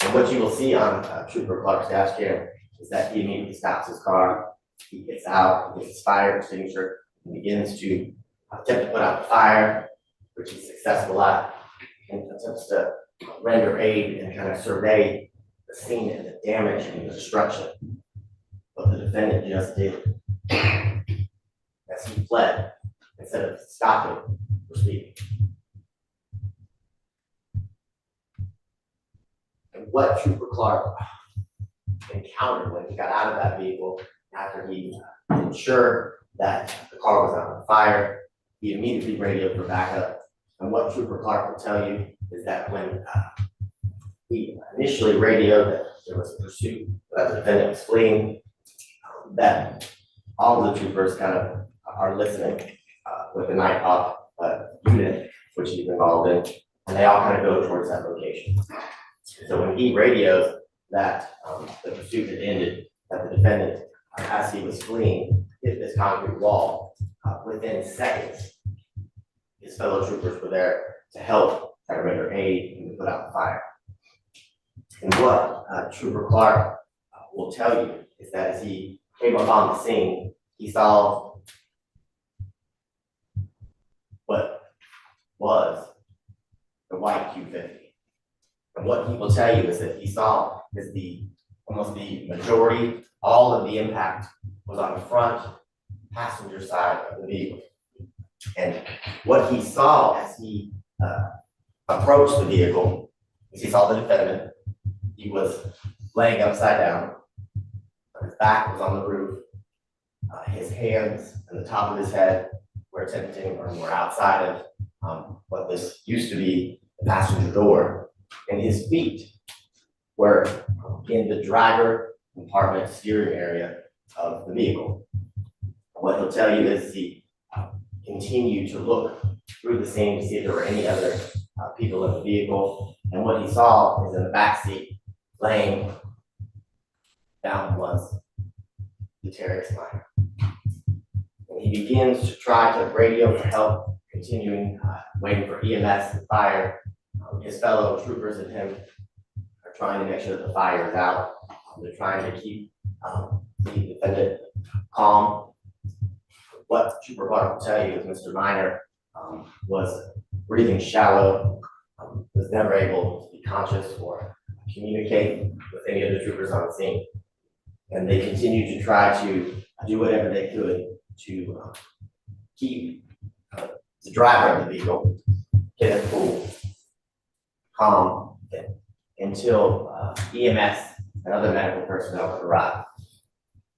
And what you will see on Trooper Clark's dash cam is that he immediately stops his car, he gets out, he gets his fire extinguisher, and begins to attempt to put out the fire, which he's successful at, and attempts to render aid and kind of survey the scene and the damage and the destruction. What the defendant just did as he fled instead of stopping for speeding. And what Trooper Clark encountered when he got out of that vehicle after he ensured that the car was not on fire, he immediately radioed for backup. And what Trooper Clark will tell you is that when he initially radioed that there was a pursuit, that the defendant was fleeing, that all of the troopers kind of are listening with the Nighthawk unit, which he's involved in, and they all kind of go towards that location. So when he radios that the pursuit had ended, that the defendant, as he was fleeing, hit this concrete wall, within seconds, his fellow troopers were there to help try to render aid and to put out the fire. And what Trooper Clark will tell you is that as he came up on the scene, he saw what was the white Q50. And what he will tell you is that he saw is almost the majority, all of the impact was on the front passenger side of the vehicle. And what he saw as he approached the vehicle is he saw the defendant. He was laying upside down. His back was on the roof. His hands and the top of his head were attempting or were outside of what this used to be the passenger door. And his feet were in the driver compartment steering area of the vehicle. What he'll tell you is he continued to look through the scene to see if there were any other people in the vehicle. And what he saw is in the back seat, laying down was the Terrence Minor. And he begins to try to radio for help, continuing, waiting for EMS and fire. His fellow troopers and him are trying to make sure that the fire is out. They're trying to keep the defendant calm. What Trooper Clark will tell you is Mr. Minor was breathing shallow, was never able to be conscious or communicate with any of the troopers on the scene. And they continued to try to do whatever they could to keep the driver of the vehicle, Kenneth Poole, calm until EMS and other medical personnel would arrive.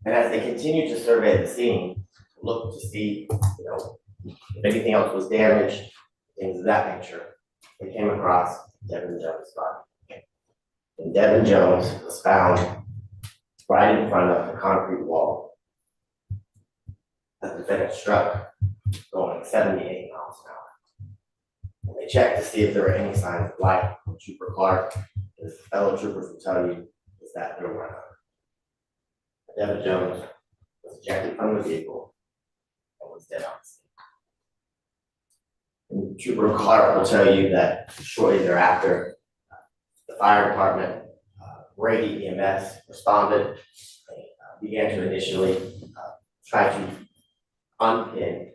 And as they continued to survey the scene, look to see, if anything else was damaged, things of that nature, they came across Devin Jones' body. And Devin Jones was found right in front of the concrete wall that the defendant struck, going 78 miles an hour. And they checked to see if there were any signs of life. Trooper Clark, his fellow troopers will tell you, is that there were none. Devin Jones was ejected from the vehicle and was dead on the scene. And Trooper Clark will tell you that shortly thereafter, the fire department, Brady EMS responded. They began to initially try to unpin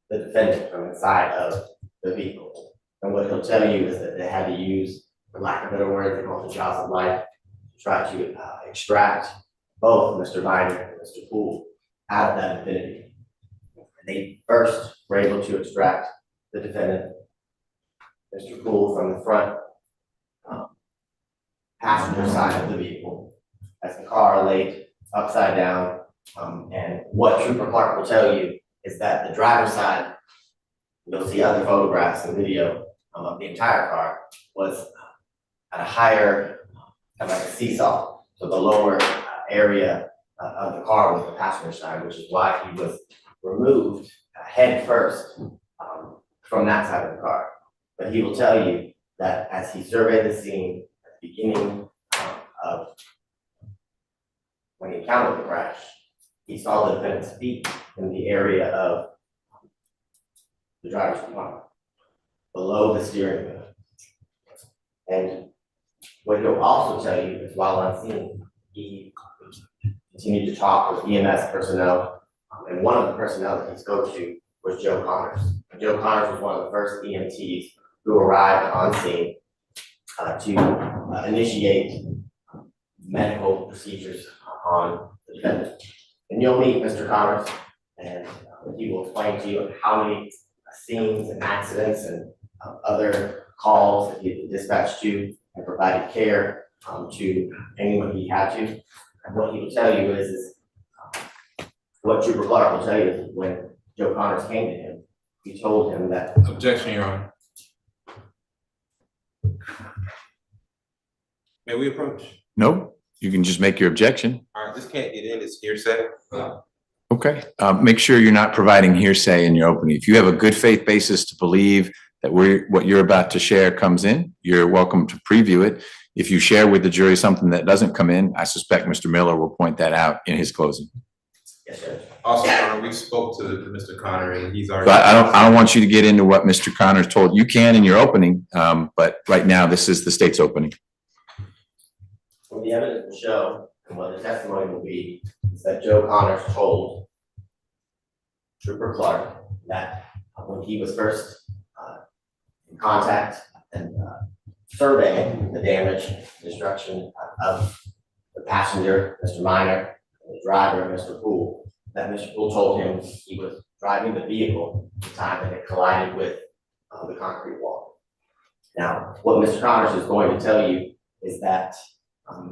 the defendant from inside of the vehicle. And what he'll tell you is that they had to use, for lack of a better word, they call it the jaws of life, to try to extract both Mr. Minor and Mr. Poole out of that Infinity. And they first were able to extract the defendant, Mr. Poole, from the front passenger side of the vehicle as the car laid upside down. And what Trooper Clark will tell you is that the driver's side, you'll see other photographs and video of the entire car, was at a higher, kind of like a seesaw. So the lower area of the car was the passenger side, which is why he was removed head first from that side of the car. But he will tell you that as he surveyed the scene at the beginning of when he encountered the crash, he saw the defendant's feet in the area of the driver's compartment, below the steering wheel. And what he'll also tell you is while on scene, he continued to talk with EMS personnel, and one of the personnel that he spoke to was Joe Connors. And Joe Connors was one of the first EMTs who arrived on scene to initiate medical procedures on the defendant. And you'll meet Mr. Connors, and he will explain to you how many scenes and accidents and other calls that he dispatched to and provided care to anyone he had to. And what he will tell you is what Trooper Clark will tell you is when Joe Connors came to him, he told him that. Objection, Your Honor. May we approach? No, you can just make your objection. All right, this can't get in, it's hearsay. Okay, make sure you're not providing hearsay in your opening. If you have a good faith basis to believe that what you're about to share comes in, you're welcome to preview it. If you share with the jury something that doesn't come in, I suspect Mr. Miller will point that out in his closing. Yes, sir. Also, Your Honor, we spoke to Mr. Connor and he's already. But I don't want you to get into what Mr. Connors told. You can in your opening, but right now this is the state's opening. What the evidence will show and what the testimony will be is that Joe Connors told Trooper Clark that when he was first in contact and surveying the damage, destruction of the passenger, Mr. Minor, and the driver, Mr. Poole, that Mr. Poole told him he was driving the vehicle at the time that it collided with the concrete wall. Now, what Mr. Connors is going to tell you is that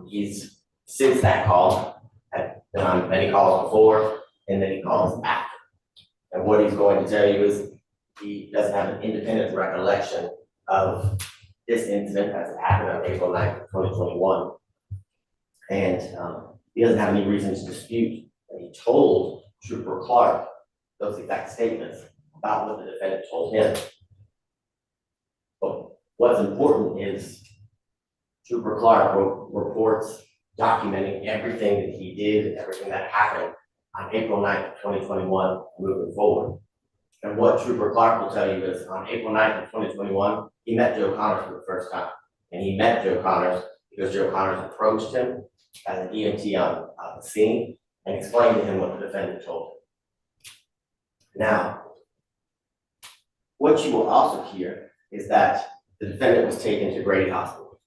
he's, since that call, had been on many calls before, and then he calls after. And what he's going to tell you is he doesn't have an independent recollection of this incident as it happened on April 9th, 2021. And he doesn't have any reason to dispute that he told Trooper Clark those exact statements about what the defendant told him. But what's important is Trooper Clark wrote reports documenting everything that he did and everything that happened on April 9th, 2021, moving forward. And what Trooper Clark will tell you is on April 9th of 2021, he met Joe Connors for the first time. And he met Joe Connors because Joe Connors approached him as an EMT on the scene and explained to him what the defendant told him. Now, what you will also hear is that the defendant was taken to Grady Hospital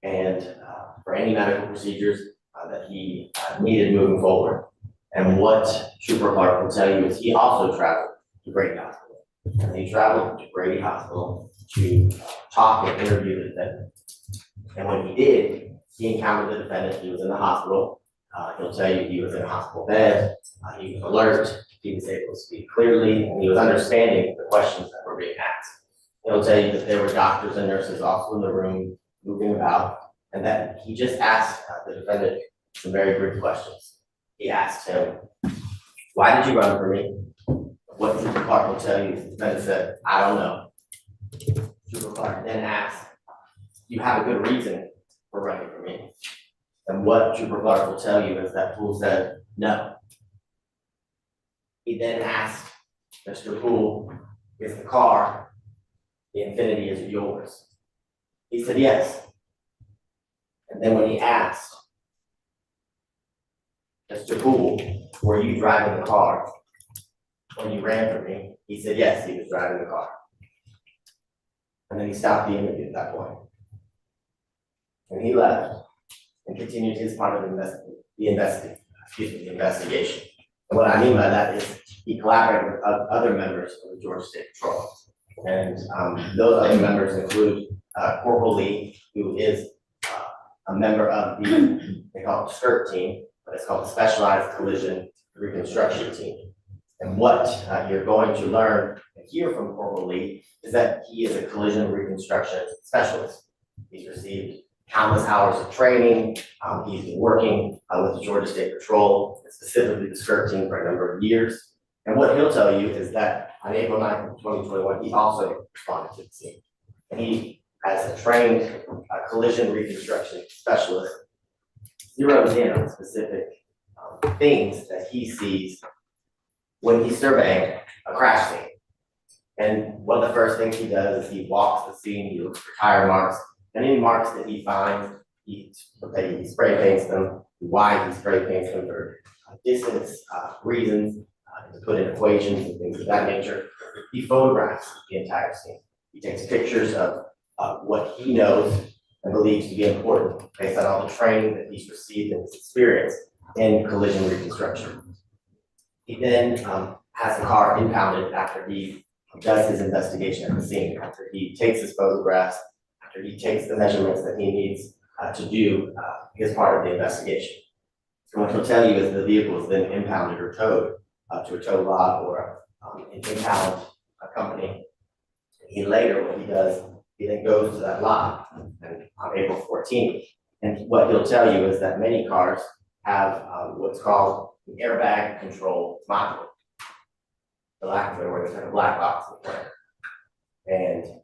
and for any medical procedures that he needed moving forward. And what Trooper Clark will tell you is he also traveled to Grady Hospital. And he traveled to Grady Hospital to talk and interview the defendant. And when he did, he encountered the defendant. He was in the hospital. He'll tell you he was in a hospital bed. He was alert. He was able to speak clearly, and he was understanding the questions that were being asked. He'll tell you that there were doctors and nurses also in the room moving about, and that he just asked the defendant some very brief questions. He asked him, "Why did you run for me?" What Trooper Clark will tell you is the defendant said, "I don't know." Trooper Clark then asked, "You have a good reason for running for me?" And what Trooper Clark will tell you is that Poole said, "No." He then asked Mr. Poole, "Is the car, the Infiniti, is it yours?" He said, "Yes." And then when he asked Mr. Poole, "Were you driving the car when you ran for me?" He said, "Yes, he was driving the car." And then he stopped the interview at that point. And he left and continued his part of the investigation. And what I mean by that is he collaborated with other members of the Georgia State Patrol. And those other members include Corporal Lee, who is a member of they call it the SCIRT team, but it's called the Specialized Collision Reconstruction Team. And what you're going to learn and hear from Corporal Lee is that he is a collision reconstruction specialist. He's received countless hours of training. He's been working with the Georgia State Patrol, specifically the SCIRT team, for a number of years. And what he'll tell you is that on April 9th of 2021, he also responded to the scene. And he, as a trained collision reconstruction specialist, zeroes in on specific things that he sees when he's surveying a crash scene. And one of the first things he does is he walks the scene, he looks for tire marks, and any marks that he finds, he spray paints them, why he spray paints them for distance reasons, to put in equations and things of that nature. He photographs the entire scene. He takes pictures of what he knows and believes to be important based on all the training that he's received and his experience in collision reconstruction. He then has the car impounded after he does his investigation at the scene, after he takes his photographs, after he takes the measurements that he needs to do his part of the investigation. And what he'll tell you is the vehicle is then impounded or towed to a tow lot or an impound company. He later, what he does, he then goes to that lot on April 14th. And what he'll tell you is that many cars have what's called an airbag control module. The lack of it, where there's like a black box in the front. And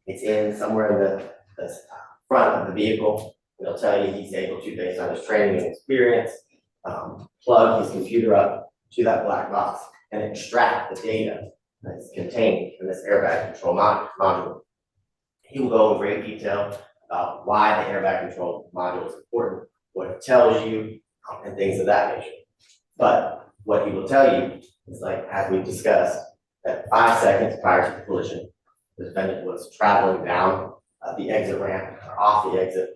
it's in somewhere in the front of the vehicle. And he'll tell you he's able to, based on his training and experience, plug his computer up to that black box and extract the data that's contained in this airbag control module. He will go in great detail about why the airbag control module is important, what it tells you, and things of that nature. But what he will tell you is, like, as we've discussed, that 5 seconds prior to the collision, the defendant was traveling down the exit ramp or off the exit,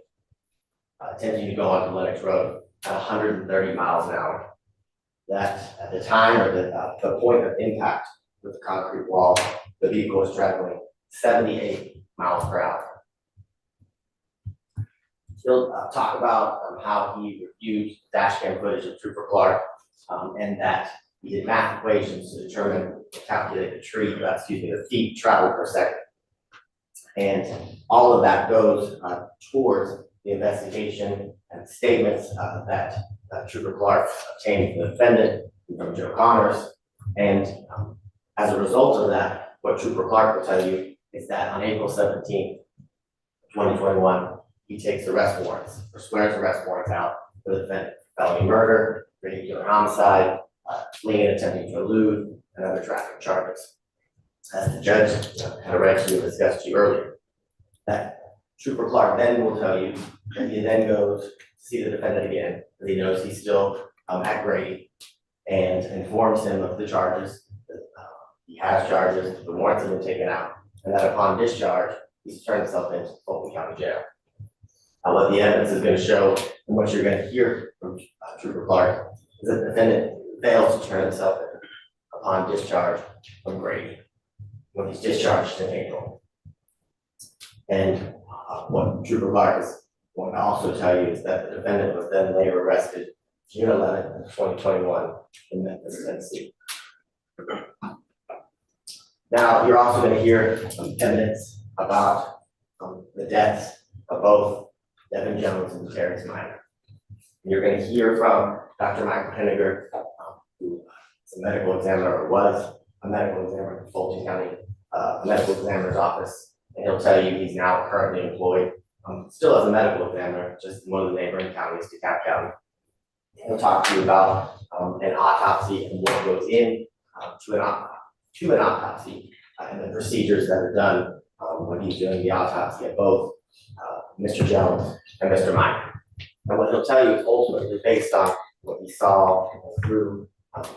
attempting to go onto Lennox Road at 130 miles an hour. That at the time or the point of impact with the concrete wall, the vehicle was traveling 78 miles per hour. He'll talk about how he reviewed dash cam footage of Trooper Clark and that he did math equations to determine, calculate the feet traveled per second. And all of that goes towards the investigation and statements that Trooper Clark obtained from the defendant and from Joe Connors. And as a result of that, what Trooper Clark will tell you is that on April 17th, 2021, he takes arrest warrants, or swears arrest warrants out for the defendant: felony murder, vehicular homicide, fleeing and attempting to elude, and other traffic charges. As the judge had already discussed to you earlier, that Trooper Clark then will tell you that he then goes to see the defendant again, because he knows he's still at Grady, and informs him of the charges. He has charges, the warrants have been taken out, and that upon discharge, he's turned himself into Fulton County Jail. What the evidence is going to show, and what you're going to hear from Trooper Clark, is that the defendant fails to turn himself in upon discharge from Grady, when he's discharged in April. And what Trooper Clark is going to also tell you is that the defendant was then later arrested June 11th, 2021 in Memphis, Tennessee. Now, you're also going to hear evidence about the deaths of both Devin Jones and Terrence Minor. You're going to hear from Dr. Michael Heninger, who is a medical examiner, or was a medical examiner in Fulton County Medical Examiner's Office. And he'll tell you he's now currently employed, still as a medical examiner, just in one of the neighboring counties, DeKalb County. He'll talk to you about an autopsy and what goes in to an autopsy and the procedures that are done when he's doing the autopsy of both Mr. Jones and Mr. Minor. And what he'll tell you is ultimately based on what he saw through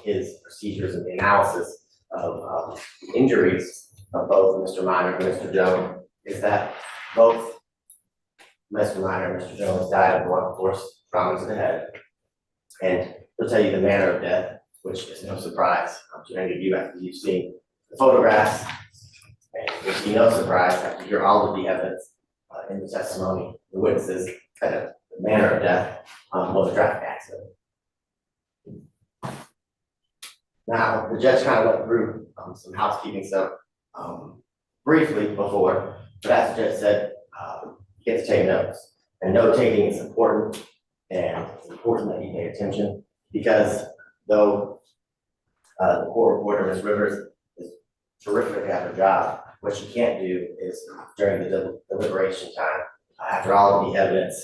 his procedures and the analysis of the injuries of both Mr. Minor and Mr. Jones, is that both Mr. Minor and Mr. Jones died of blunt force trauma to the head. And he'll tell you the manner of death, which is no surprise to any of you after you've seen the photographs. And it will be no surprise after you hear all of the evidence in the testimony, the witnesses, that the manner of death was a traffic accident. Now, the judge kind of went through some housekeeping stuff briefly before, but as the judge said, you get to take notes. And note taking is important, and it's important that you pay attention, because though the court reporter, Ms. Rivers, is terrific at her job, what she can't do is during the deliberation time, after all of the evidence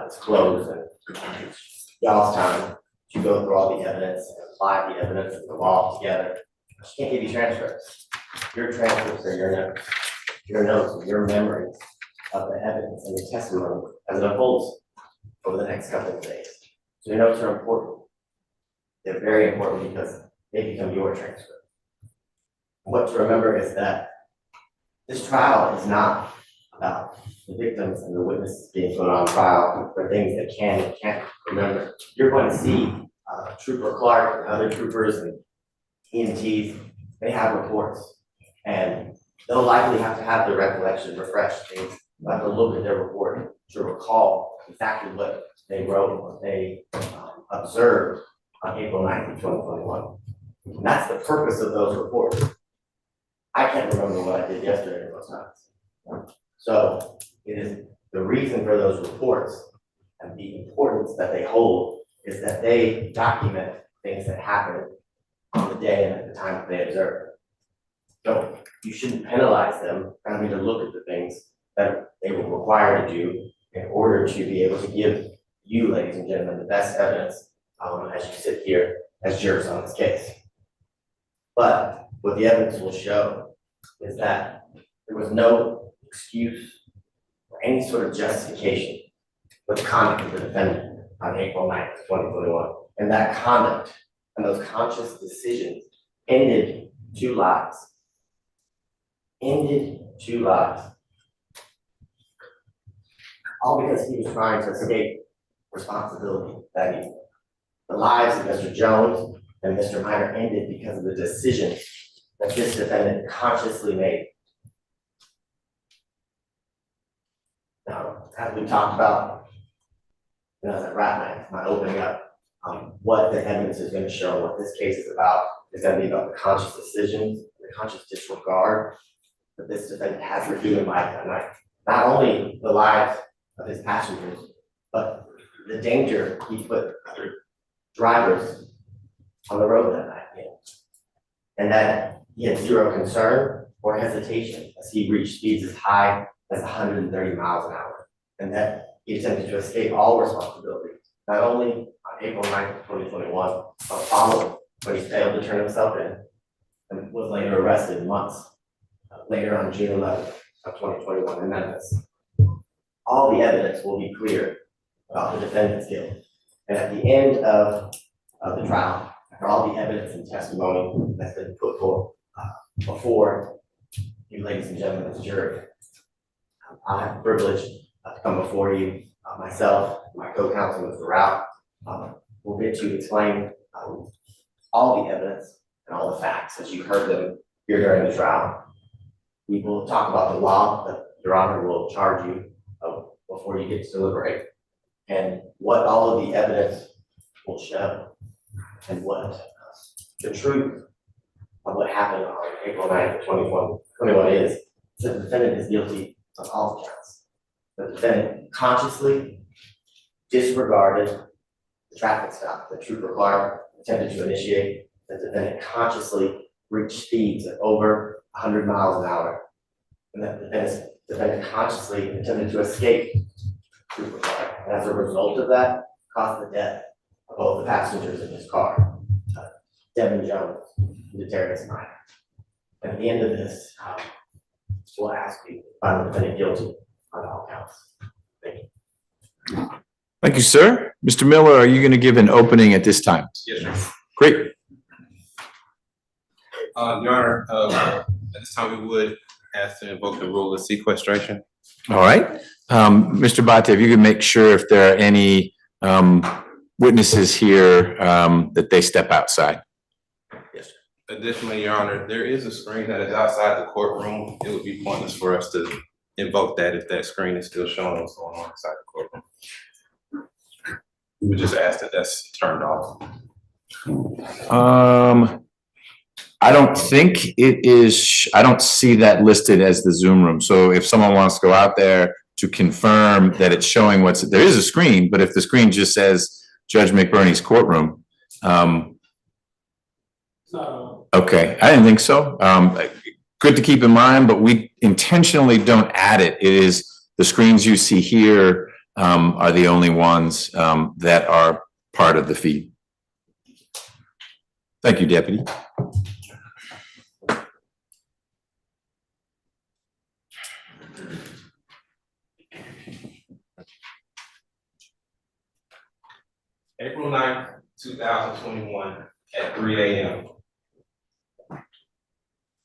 is closed and y'all's time, to go through all the evidence and apply the evidence of the law together. She can't give you transcripts. Your transcripts are your notes, and your memories of the evidence and the testimony as it unfolds over the next couple of days. So your notes are important. They're very important because they become your transcript. What to remember is that this trial is not about the victims and the witnesses being put on trial for things that can and can't remember. You're going to see Trooper Clark and other troopers and EMTs, they have reports, and they'll likely have to have their recollection refreshed. They'll have to look at their report to recall exactly what they wrote, what they observed on April 9th, 2021. And that's the purpose of those reports. I can't remember what I did yesterday most times. So it is the reason for those reports and the importance that they hold is that they document things that happened on the day and at the time that they observed. So you shouldn't penalize them for having to look at the things that they were required to do in order to be able to give you, ladies and gentlemen, the best evidence as you sit here as jurors on this case. But what the evidence will show is that there was no excuse or any sort of justification for the conduct of the defendant on April 9th, 2021. And that conduct and those conscious decisions ended two lives. Ended two lives. All because he was trying to escape responsibility that evening. The lives of Mr. Jones and Mr. Minor ended because of the decisions that this defendant consciously made. Now, as we talked about, as I wrap my opening up, what the evidence is going to show, what this case is about, is going to be about the conscious decisions, the conscious disregard that this defendant has for human life that night. Not only the lives of his passengers, but the danger he put other drivers on the road that night in. And that he had zero concern or hesitation as he reached speeds as high as 130 miles an hour. And that he attempted to escape all responsibility, not only on April 9th, 2021, but following when he failed to turn himself in and was later arrested months later on June 11th of 2021 in Memphis. All the evidence will be clear about the defendant's guilt. And at the end of the trial, after all the evidence and testimony that's been put forth before you, ladies and gentlemen, as jury, I have the privilege to come before you, myself, my co-counsel, Mr. Rao. We'll get to explain all the evidence and all the facts as you heard them here during the trial. We will talk about the law that Your Honor will charge you before you get to deliberate, and what all of the evidence will show, and what the truth of what happened on April 9th, 2021 is. The defendant is guilty of all counts. The defendant consciously disregarded the traffic stop that Trooper Clark attempted to initiate. The defendant consciously reached speeds of over 100 miles an hour. And the defendant consciously attempted to escape Trooper Clark. And as a result of that, caused the death of both the passengers in his car, Devin Jones and Darius Minor. And at the end of this, we'll ask you to find the defendant guilty on all counts. Thank you. Thank you, sir. Mr. Miller, are you going to give an opening at this time? Yes, sir. Great. Your Honor, at this time we would ask to invoke the rule of sequestration. All right. Mr. Bate, if you could make sure if there are any witnesses here that they step outside. Yes, sir. Additionally, Your Honor, there is a screen that is outside the courtroom. It would be pointless for us to invoke that if that screen is still showing what's going on inside the courtroom. We would just ask that that's turned off. I don't think it is, I don't see that listed as the Zoom room. So if someone wants to go out there to confirm that it's showing there is a screen, but if the screen just says Judge McBurney's courtroom. Okay, I didn't think so. Good to keep in mind, but we intentionally don't add it. It is the screens you see here are the only ones that are part of the feed. Thank you, Deputy. April 9th, 2021 at 3 a.m.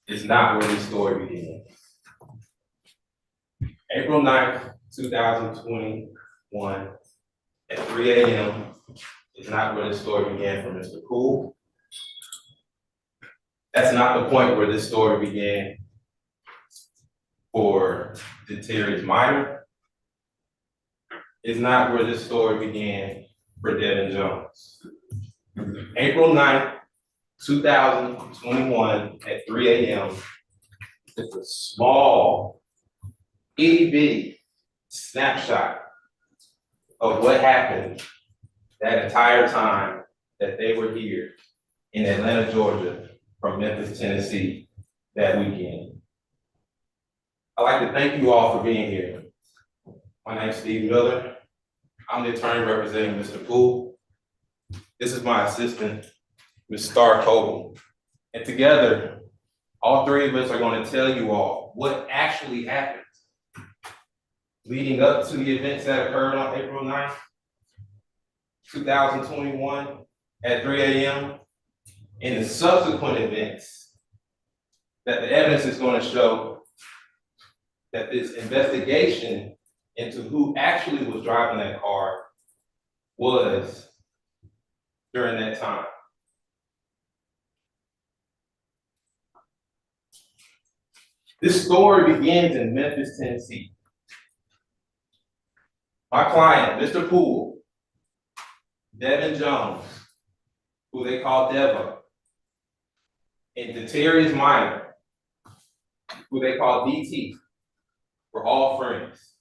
is not where this story begins. April 9th, 2021 at 3 a.m. is not where this story began for Mr. Poole. That's not the point where this story began for Deterius Minor. It's not where this story began for Devin Jones. April 9th, 2021 at 3 a.m. is a small, itty-bitty snapshot of what happened that entire time that they were here in Atlanta, Georgia, from Memphis, Tennessee that weekend. I'd like to thank you all for being here. My name's Steve Miller. I'm the attorney representing Mr. Poole. This is my assistant, Ms. Star Coble. And together, all three of us are going to tell you all what actually happened leading up to the events that occurred on April 9th, 2021 at 3 a.m. and the subsequent events that the evidence is going to show that this investigation into who actually was driving that car was during that time. This story begins in Memphis, Tennessee. My client, Mr. Poole, Devin Jones, who they call Devo, and Deterius Minor, who they call DT, were all friends.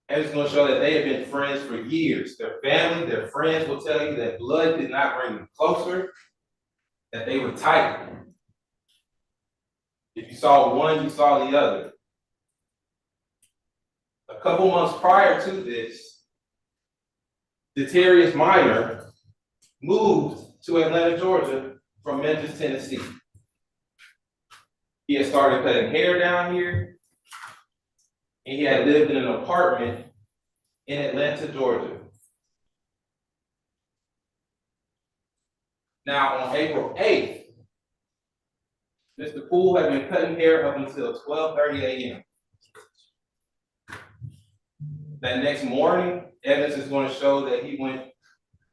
And it's going to show that they have been friends for years. Their family, their friends will tell you that blood did not bring them closer, that they were tight. If you saw one, you saw the other. A couple months prior to this, Deterius Minor moved to Atlanta, Georgia from Memphis, Tennessee. He had started cutting hair down here, and he had lived in an apartment in Atlanta, Georgia. Now, on April 8th, Mr. Poole had been cutting hair up until 12:30 a.m. That next morning, evidence is going to show that he went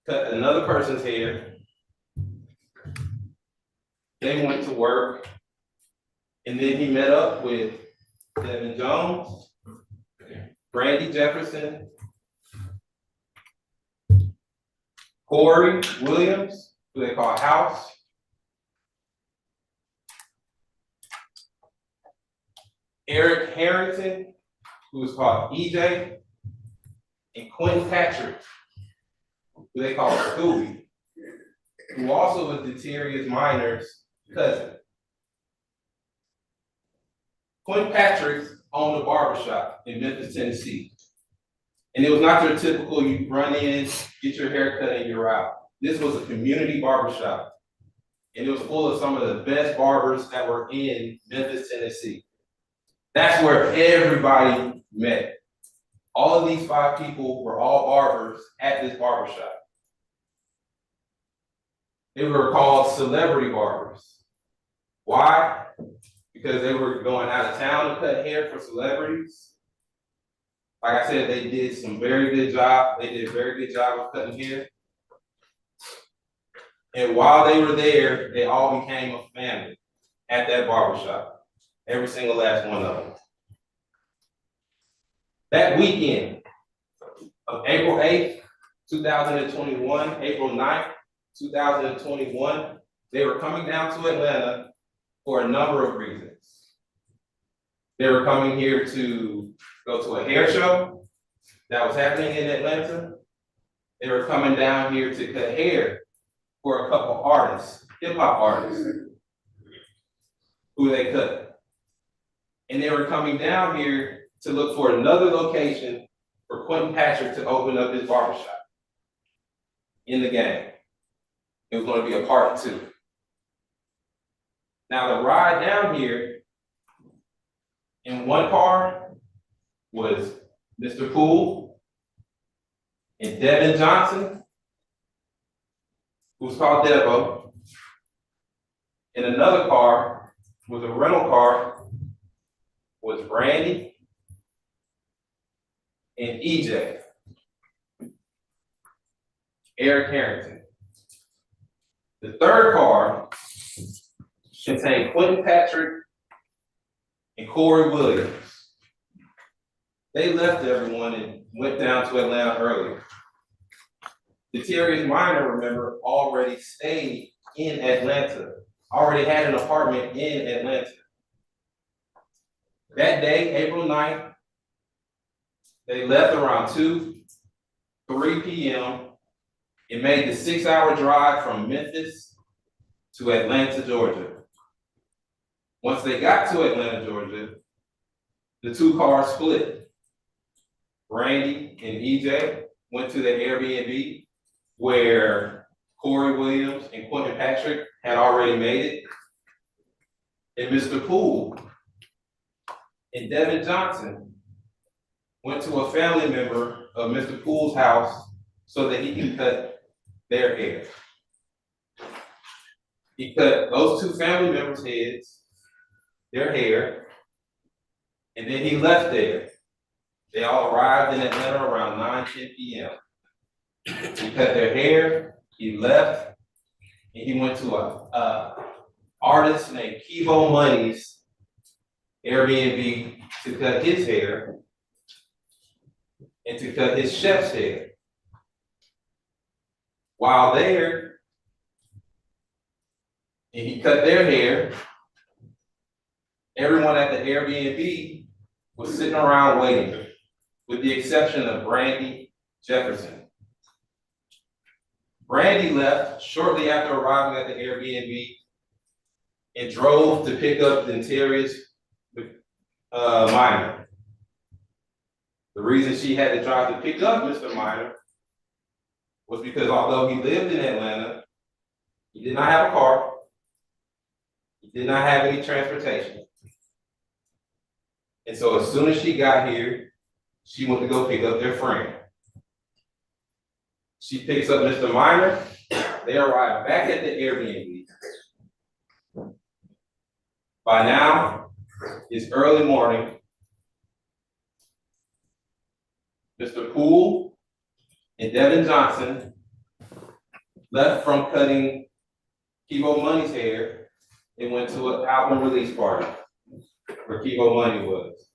cut another person's hair. They went to work, and then he met up with Devin Jones, Brandy Jefferson, Corey Williams, who they call House, Eric Harrington, who is called EJ, and Quentin Patrick, who they call Scooby, who also was Deterius Minor's cousin. Quentin Patrick owned a barbershop in Memphis, Tennessee. And it was not your typical, you run in, get your hair cut, and you're out. This was a community barbershop. And it was full of some of the best barbers that were in Memphis, Tennessee. That's where everybody met. All of these 5 people were all barbers at this barbershop. They were called celebrity barbers. Why? Because they were going out of town to cut hair for celebrities. Like I said, they did some very good job. They did a very good job of cutting hair. And while they were there, they all became a family at that barbershop. Every single last one of them. That weekend of April 8th, 2021, April 9th, 2021, they were coming down to Atlanta for a number of reasons. They were coming here to go to a hair show that was happening in Atlanta. They were coming down here to cut hair for a couple artists, hip hop artists, who they cut. And they were coming down here to look for another location for Quentin Patrick to open up his barbershop in the game. It was gonna be a part 2. Now, the ride down here, in one car was Mr. Poole and Devin Johnson, who's called Devo. In another car was a rental car, was Brandy and EJ, Eric Harrington. The third car contained Quentin Patrick and Corey Williams. They left everyone and went down to Atlanta earlier. Detarius Minor, remember, already stayed in Atlanta, already had an apartment in Atlanta. That day, April 9th, they left around 3 p.m. and made the 6-hour drive from Memphis to Atlanta, Georgia. Once they got to Atlanta, Georgia, the 2 cars split. Brandy and EJ went to the Airbnb where Corey Williams and Quentin Patrick had already made it. And Mr. Poole and Devin Johnson went to a family member of Mr. Poole's house so that he can cut their hair. He cut those 2 family members' heads, their hair, and then he left there. They all arrived in Atlanta around 9:10 p.m. He cut their hair, he left, and he went to a artist named Kivo Money's Airbnb to cut his hair and to cut his chef's hair. While there, and he cut their hair, everyone at the Airbnb was sitting around waiting, with the exception of Brandy Jefferson. Brandy left shortly after arriving at the Airbnb and drove to pick up Detarius Minor. The reason she had to drive to pick up Mr. Minor was because although he lived in Atlanta, he did not have a car, he did not have any transportation. And so as soon as she got here, she went to go pick up their friend. She picks up Mr. Minor, they arrive back at the Airbnb. By now, it's early morning. Mr. Poole and Devin Johnson left from cutting Kivo Money's hair and went to an album release party where Kivo Money was.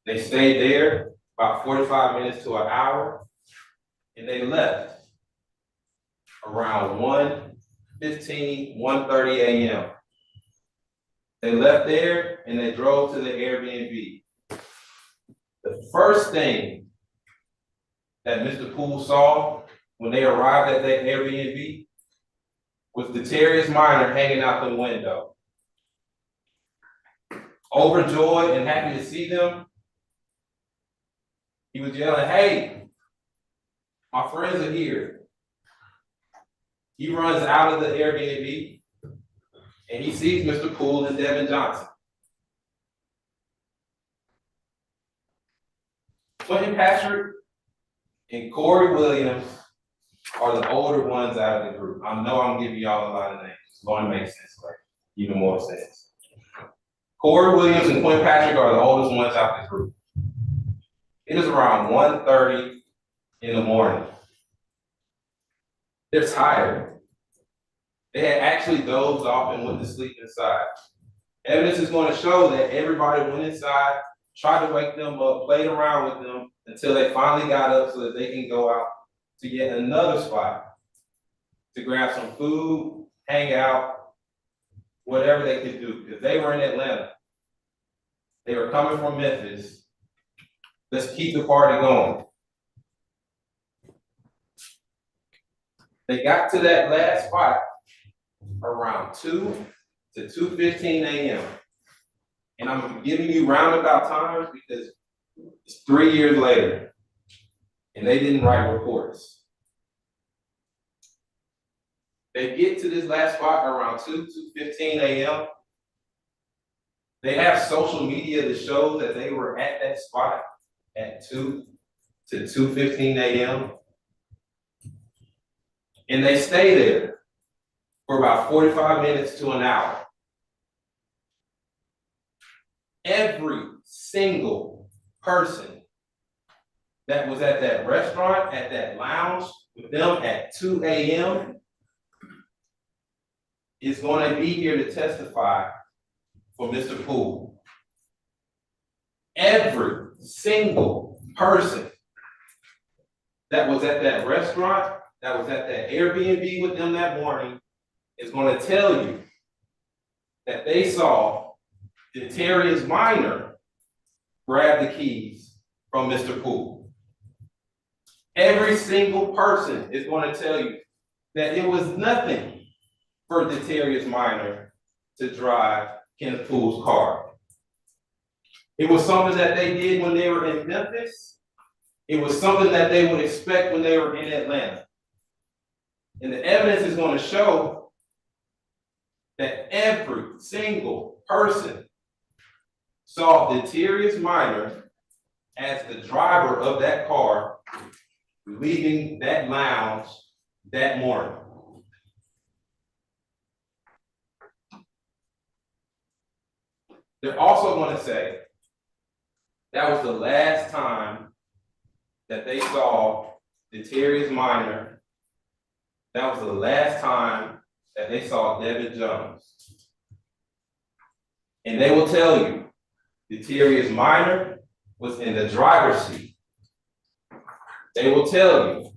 They stayed there about 45 minutes to an hour, and they left around 1:15, 1:30 a.m. They left there and they drove to the Airbnb. The first thing that Mr. Poole saw when they arrived at that Airbnb was Detarius Minor hanging out the window. Overjoyed and happy to see them, he was yelling, "Hey, my friends are here." He runs out of the Airbnb and he sees Mr. Poole and Devin Johnson. Quentin Patrick and Corey Williams are the older ones out of the group. I know I'm giving y'all a lot of names. It's going to make sense, like even more sense. Corey Williams and Quentin Patrick are the oldest ones out of the group. It is around 1:30 in the morning. They're tired. They had actually dozed off and went to sleep inside. Evidence is going to show that everybody went inside, tried to wake them up, played around with them until they finally got up so that they can go out to yet another spot to grab some food, hang out, whatever they could do, because they were in Atlanta. They were coming from Memphis. Let's keep the party going. They got to that last spot around 2 to 2:15 a.m. And I'm giving you roundabout times because it's 3 years later and they didn't write reports. They get to this last spot around 2:15 a.m. They have social media to show that they were at that spot at 2 to 2:15 a.m. And they stay there for about 45 minutes to an hour. Every single person that was at that restaurant, at that lounge with them at 2 a.m. is going to be here to testify for Mr. Poole. Every single person that was at that restaurant, that was at that Airbnb with them that morning, is going to tell you that they saw Detarius Minor grab the keys from Mr. Poole. Every single person is going to tell you that it was nothing for Detarius Minor to drive Kenneth Poole's car. It was something that they did when they were in Memphis. It was something that they would expect when they were in Atlanta. And the evidence is going to show that every single person saw Detarius Minor as the driver of that car leaving that lounge that morning. They're also going to say that was the last time that they saw Detarius Minor. That was the last time that they saw Devin Jones. And they will tell you Detarius Minor was in the driver's seat. They will tell you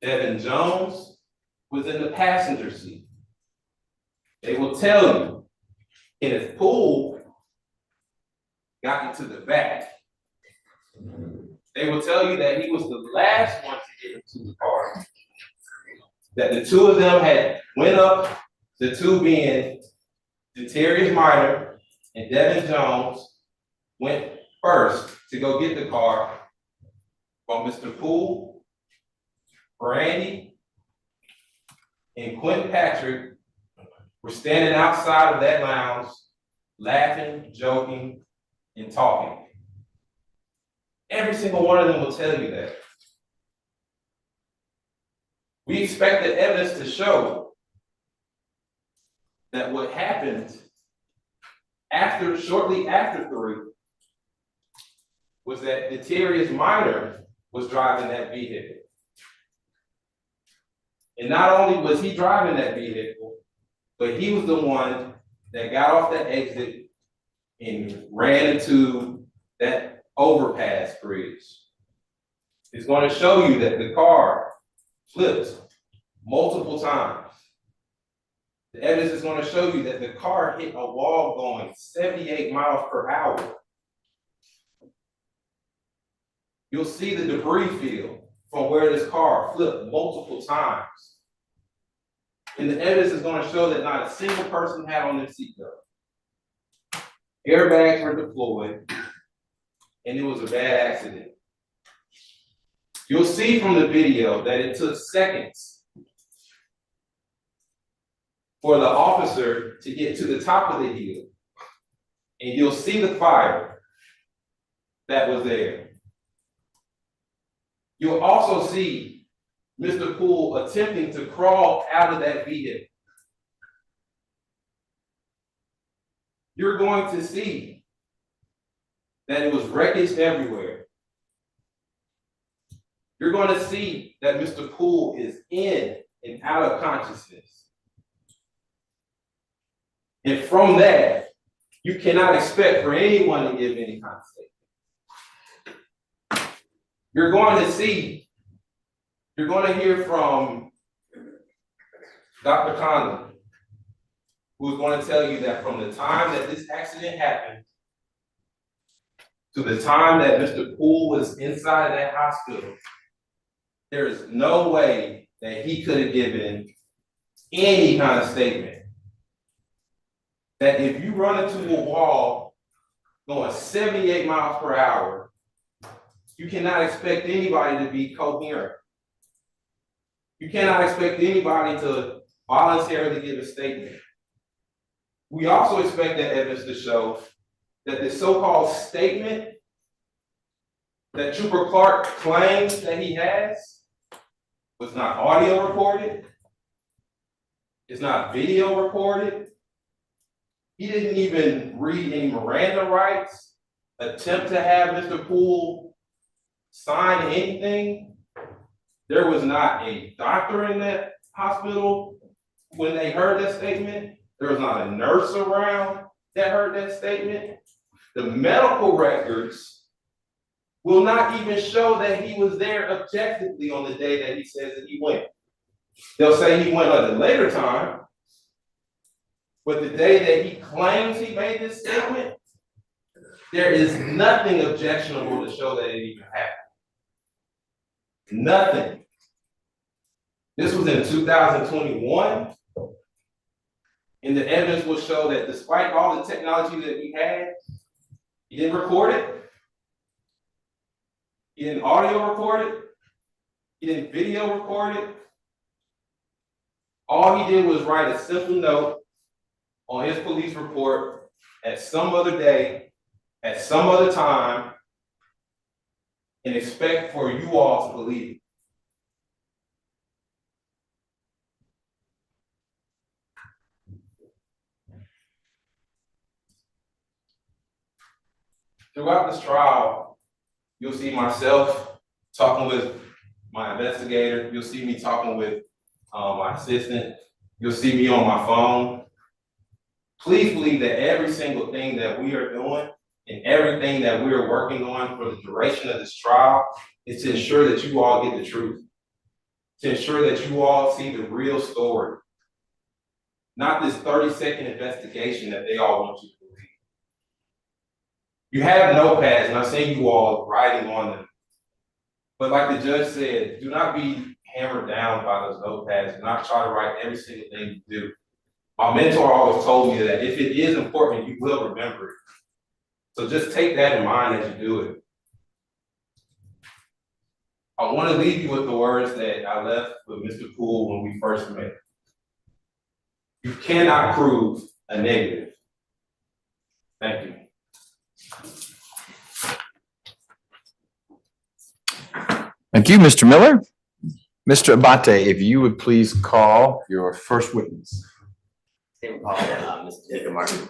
Devin Jones was in the passenger seat. They will tell you Kenneth Poole got into the back. They will tell you that he was the last one to get into the car. That the two of them had went up, the two being Detarius Minor and Devin Jones went first to go get the car from Mr. Poole, Brandy, and Quentin Patrick were standing outside of that lounge, laughing, joking, and talking. Every single one of them will tell you that. We expect the evidence to show that what happened shortly after 3 was that Detarius Minor was driving that vehicle. And not only was he driving that vehicle, but he was the one that got off that exit and ran into that overpass bridge. It's going to show you that the car flipped multiple times. The evidence is going to show you that the car hit a wall going 78 miles per hour. You'll see the debris field from where this car flipped multiple times. And the evidence is going to show that not a single person had on their seatbelt. Airbags were deployed, and it was a bad accident. You'll see from the video that it took seconds for the officer to get to the top of the hill. And you'll see the fire that was there. You'll also see Mr. Poole attempting to crawl out of that vehicle. You're going to see that it was wreckage everywhere. You're going to see that Mr. Poole is in and out of consciousness. And from that, you cannot expect for anyone to give any kind of statement. You're going to hear from Dr. Conlon, who's going to tell you that from the time that this accident happened to the time that Mr. Poole was inside of that hospital, there is no way that he could have given any kind of statement. That if you run into a wall going 78 miles per hour, you cannot expect anybody to be coherent. You cannot expect anybody to voluntarily give a statement. We also expect that evidence to show that the so-called statement that Trooper Clark claims that he has was not audio recorded, it's not video recorded. He didn't even read any Miranda rights, attempt to have Mr. Poole sign anything. There was not a doctor in that hospital when they heard that statement. There was not a nurse around that heard that statement. The medical records will not even show that he was there objectively on the day that he says that he went. They'll say he went at a later time, but the day that he claims he made this statement, there is nothing objectionable to show that it even happened. Nothing. This was in 2021, and the evidence will show that despite all the technology that we had, he didn't record it, he didn't audio record it, he didn't video record it. All he did was write a simple note on his police report at some other day, at some other time, and expect for you all to believe it. Throughout this trial, you'll see myself talking with my investigator. You'll see me talking with my assistant. You'll see me on my phone. Please believe that every single thing that we are doing and everything that we are working on for the duration of this trial is to ensure that you all get the truth, to ensure that you all see the real story, not this 30-second investigation that they all want you to believe. You have notepads, and I've seen you all writing on them. But like the judge said, do not be hammered down by those notepads. Do not try to write every single thing you do. My mentor always told me that if it is important, you will remember it. So just take that in mind as you do it. I want to leave you with the words that I left with Mr. Poole when we first met. You cannot prove a negative. Thank you. Thank you, Mr. Miller. Mr. Abate, if you would please call your first witness. Same call, Mr. Jacob Martin.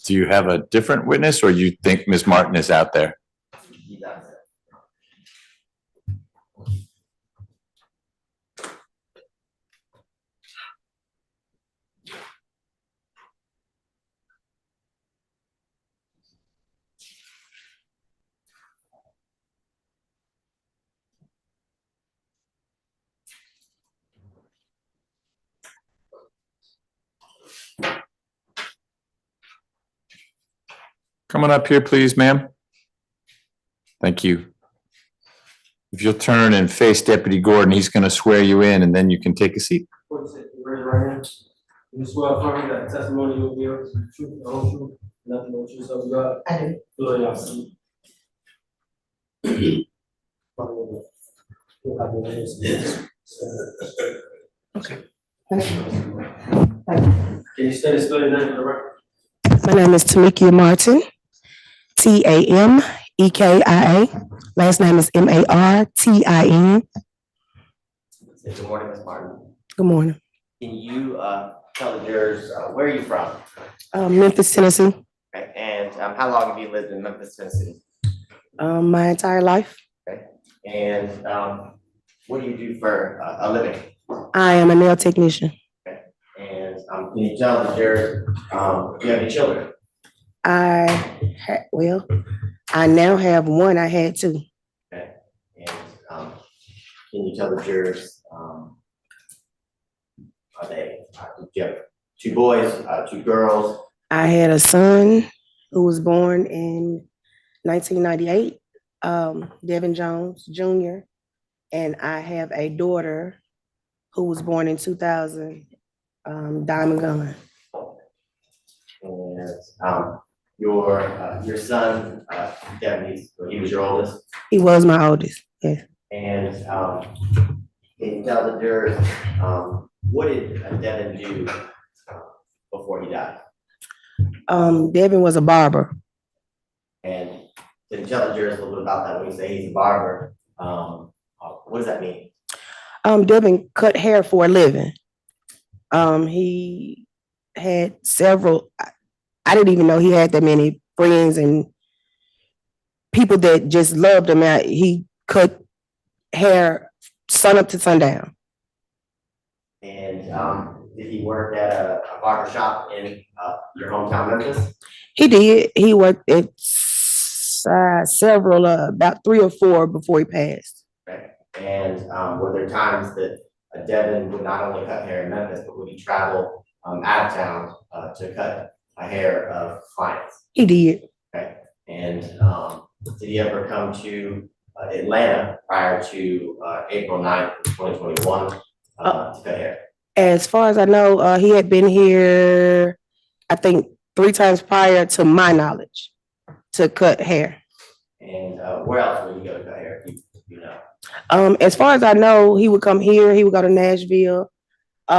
Do you have a different witness, or you think Ms. Martin is out there? He does it. Coming up here, please, ma'am. Thank you. If you'll turn and face Deputy Gordon, he's going to swear you in, and then you can take a seat. Raise your right hand. You swear affirm that testimony you will be able to the truth, the whole truth, nothing but truth of God. I do. Lord, y'all see. Okay. Can you state and spell your name for the record? My name is Tamikia Martin, Tamekia. Last name is Martin. Good morning, Ms. Martin. Good morning. Can you tell the jurors where are you from? Memphis, Tennessee. Okay. And how long have you lived in Memphis, Tennessee? My entire life. Okay. And what do you do for a living? I am a nail technician. Okay. And can you tell the jurors do you have any children? I now have one. I had two. Okay. And can you tell the jurors do you have two boys, two girls? I had a son who was born in 1998, Devin Jones Jr., and I have a daughter who was born in 2000, Diamond Gun. And your son, Devin, he was your oldest? He was my oldest, yes. And can you tell the jurors what did Devin do before he died? Devin was a barber. And can you tell the jurors a little bit about that when you say he's a barber? What does that mean? Devin cut hair for a living. He had several, I didn't even know he had that many friends and people that just loved him. He cut hair sun up to sundown. And did he work at a barber shop in your hometown, Memphis? He did. He worked at several, about 3 or 4 before he passed. Okay. And were there times that Devin would not only cut hair in Memphis, but would he travel out of town to cut a hair of clients? He did. Okay. And did he ever come to Atlanta prior to April 9th, 2021 to cut hair? As far as I know, he had been here, I think 3 times prior to my knowledge to cut hair. And where else would he go to cut hair? If you know. As far as I know, he would come here, he would go to Nashville. He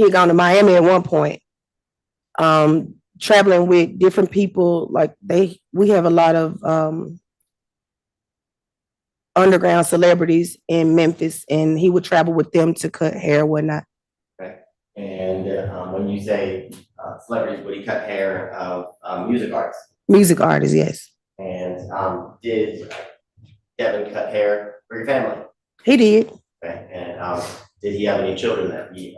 had gone to Miami at one point. Traveling with different people, like we have a lot of underground celebrities in Memphis, and he would travel with them to cut hair and whatnot. Okay. And when you say celebrities, would he cut hair of music artists? Music artists, yes. And did Devin cut hair for your family? He did. Okay. And did he have any children that he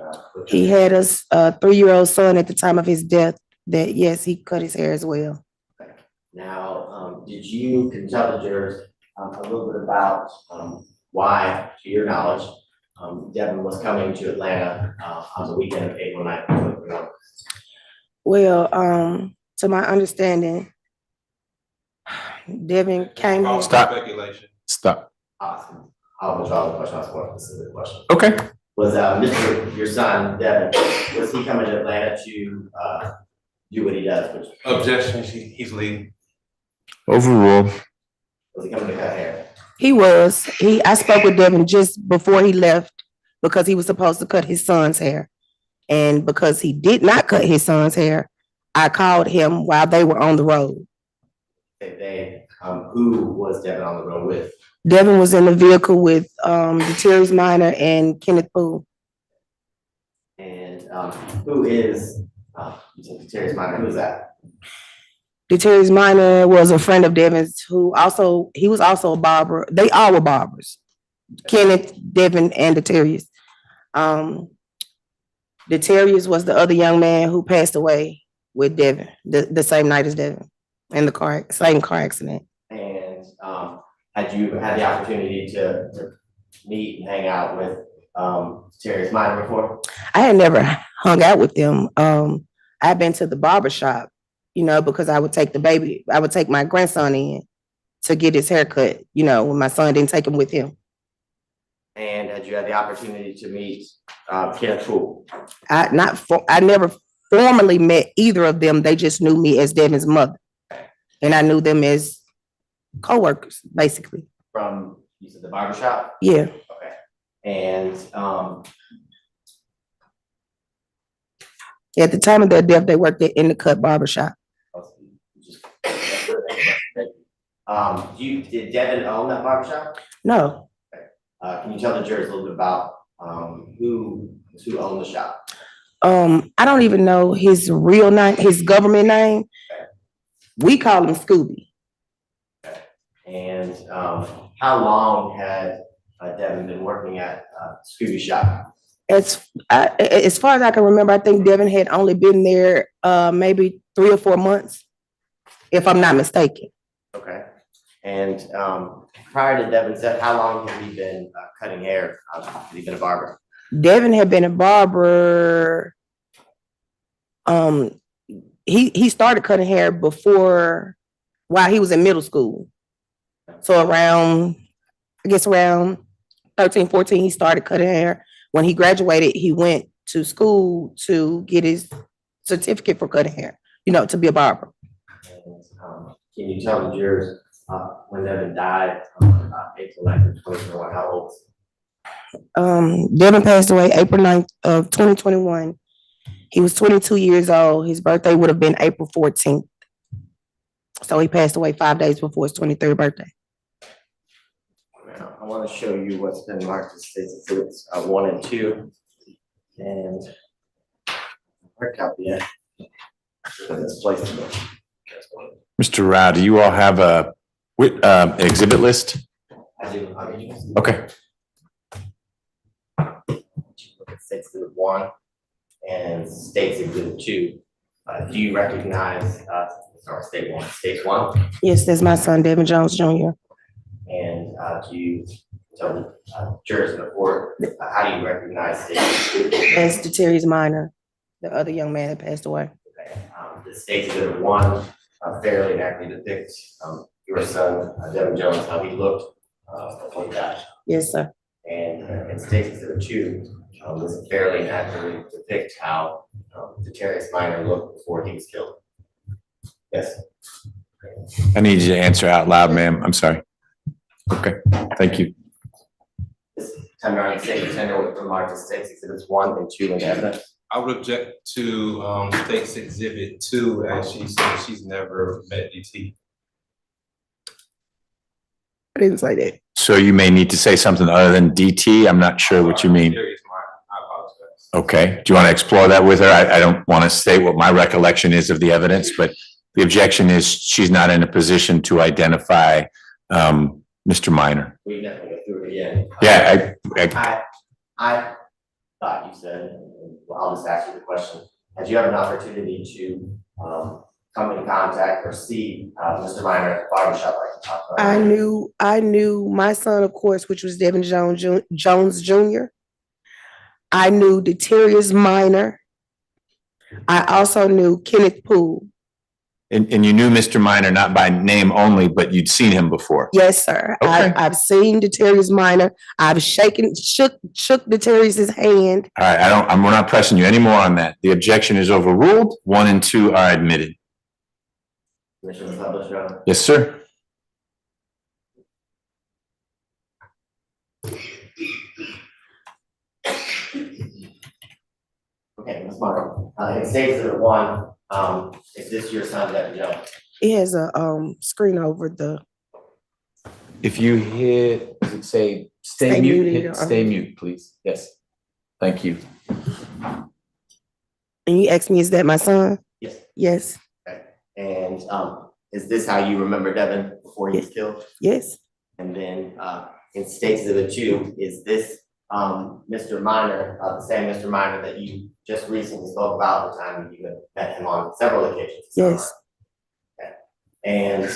had a 3-year-old son at the time of his death that, yes, he cut his hair as well. Okay. Now, can you tell the jurors a little bit about why, to your knowledge, Devin was coming to Atlanta on the weekend of April 9th, 2021? Well, to my understanding, Devin came here. Stop. Speculation. Stop. Awesome. I'll withdraw the question. I'll ask more specific question. Okay. Was your son, Devin, was he coming to Atlanta to do what he does? Which Objections, he's leaving. Overrule. was he coming to cut hair? He was. I spoke with Devin just before he left because he was supposed to cut his son's hair. And because he did not cut his son's hair, I called him while they were on the road. Who was Devin on the road with? Devin was in the vehicle with Terry's Minor and Kenneth Poole. And who is Terry's Minor? Who's that? Terry's Minor was a friend of Devin's he was also a barber. They all were barbers. Kenneth, Devin, and Deterius. Deterius was the other young man who passed away with Devin the same night as Devin in the same car accident. And had you had the opportunity to meet and hang out with Terry's Minor before? I had never hung out with them. I've been to the barber shop, because I would take my grandson in to get his haircut, when my son didn't take him with him. And had you had the opportunity to meet Kenneth Poole? I never formally met either of them. They just knew me as Devin's mother. And I knew them as coworkers, basically. From, you said the barber shop? Yeah. Okay. And, At the time of their death, they worked in the cut barber shop. Did Devin own that barber shop? No, Can you tell the jurors a little bit about, who owned the shop? I don't even know his real name, his government name. We call him Scooby. And, how long had Devin been working at Scooby shop? As far as I can remember, I think Devin had only been there maybe 3 or 4 months, if I'm not mistaken. Okay. And prior to Devin's death, how long had he been cutting hair? Had he been a barber? Devin had been a barber. He started cutting hair while he was in middle school. So around 13, 14, he started cutting hair. When he graduated, he went to school to get his certificate for cutting hair, to be a barber. And, can you tell the jurors when Devin died, April 9th, 2021, how old? Devin passed away April 9th of 2021. He was 22 years old. His birthday would have been April 14th. So he passed away 5 days before his 23rd birthday. Now, I want to show you what's been marked as State's Exhibits 1 and 2. And hard copy, yeah. This place. Mr. Rao, do you all have a exhibit list? I do. Okay. Look at State's Exhibit 1 and State's Exhibit 2. Do you recognize, State 1, State 1? Yes, that's my son, Devin Jones Jr. And do you tell jurors in the court, how do you recognize State 2? That's Deterius Minor, the other young man that passed away. Okay. The State's Exhibit 1 fairly and accurately depicts your son, Devin Jones, how he looked before he died. Yes, sir. And in State's Exhibit 2, does it fairly and accurately depict how Deterius Minor looked before he was killed? Yes. I need you to answer out loud, ma'am. I'm sorry. Okay, thank you. This time around, State Contender with remark to State's Exhibits 1 and 2 in the evidence. I would object to State's Exhibit 2, as she said she's never met DT. I didn't say that. So you may need to say something other than DT. I'm not sure what you mean. Serious mind. I apologize. Okay, do you want to explore that with her? I don't want to state what my recollection is of the evidence, but the objection is she's not in a position to identify Mr. Minor. We definitely go through it again. Yeah, I thought you said, and I'll just ask you the question. Had you had an opportunity to come in contact or see Mr. Minor at the barbershop like you talked about? I knew my son, of course, which was Devin Jones Jr. I knew Deterius Minor. I also knew Kenneth Poole. and you knew Mr. Minor not by name only, but you'd seen him before. Yes, sir. Okay. I've seen Deterius Minor. I've shook Deterius's hand. All right, we're not pressing you anymore on that. The objection is overruled. 1 and 2 are admitted. Commissioner Publisher. Yes, sir. Okay, Ms. Minor. In State Exhibit 1, is this your son, Devin Jones? It has a screen over the. If you hit, does it say stay Stay mute? muted Hit or- stay mute, please. Yes. Thank you. And you asked me, is that my son? Yes. Yes. And is this how you remember Devin before he was killed? Yes. And then in State Exhibit 2, is this Mr. Minor, the same Mr. Minor that you just recently spoke about the time you had met him on several occasions? Yes. Okay. And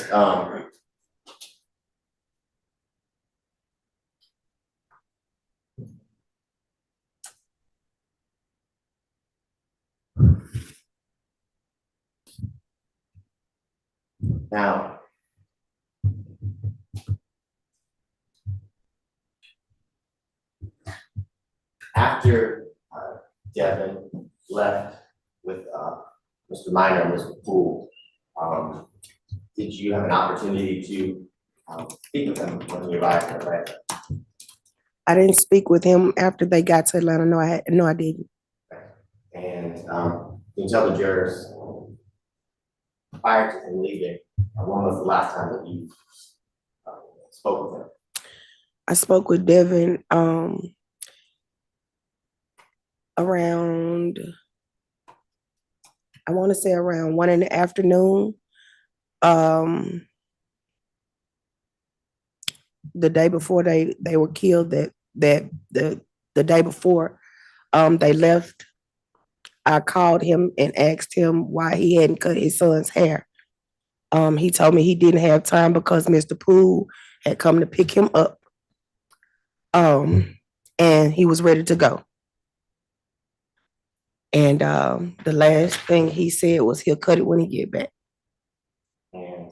now, after Devin left with Mr. Minor and Mr. Poole, did you have an opportunity to speak with him when he arrived in Atlanta? I didn't speak with him after they got to Atlanta. No, I didn't. And can you tell the jurors, prior to him leaving, when was the last time that you spoke with him? I spoke with Devin around, I want to say around 1 in the afternoon. The day before they were killed, the day before they left, I called him and asked him why he hadn't cut his son's hair. He told me he didn't have time because Mr. Poole had come to pick him up. And he was ready to go. And the last thing he said was he'll cut it when he get back. And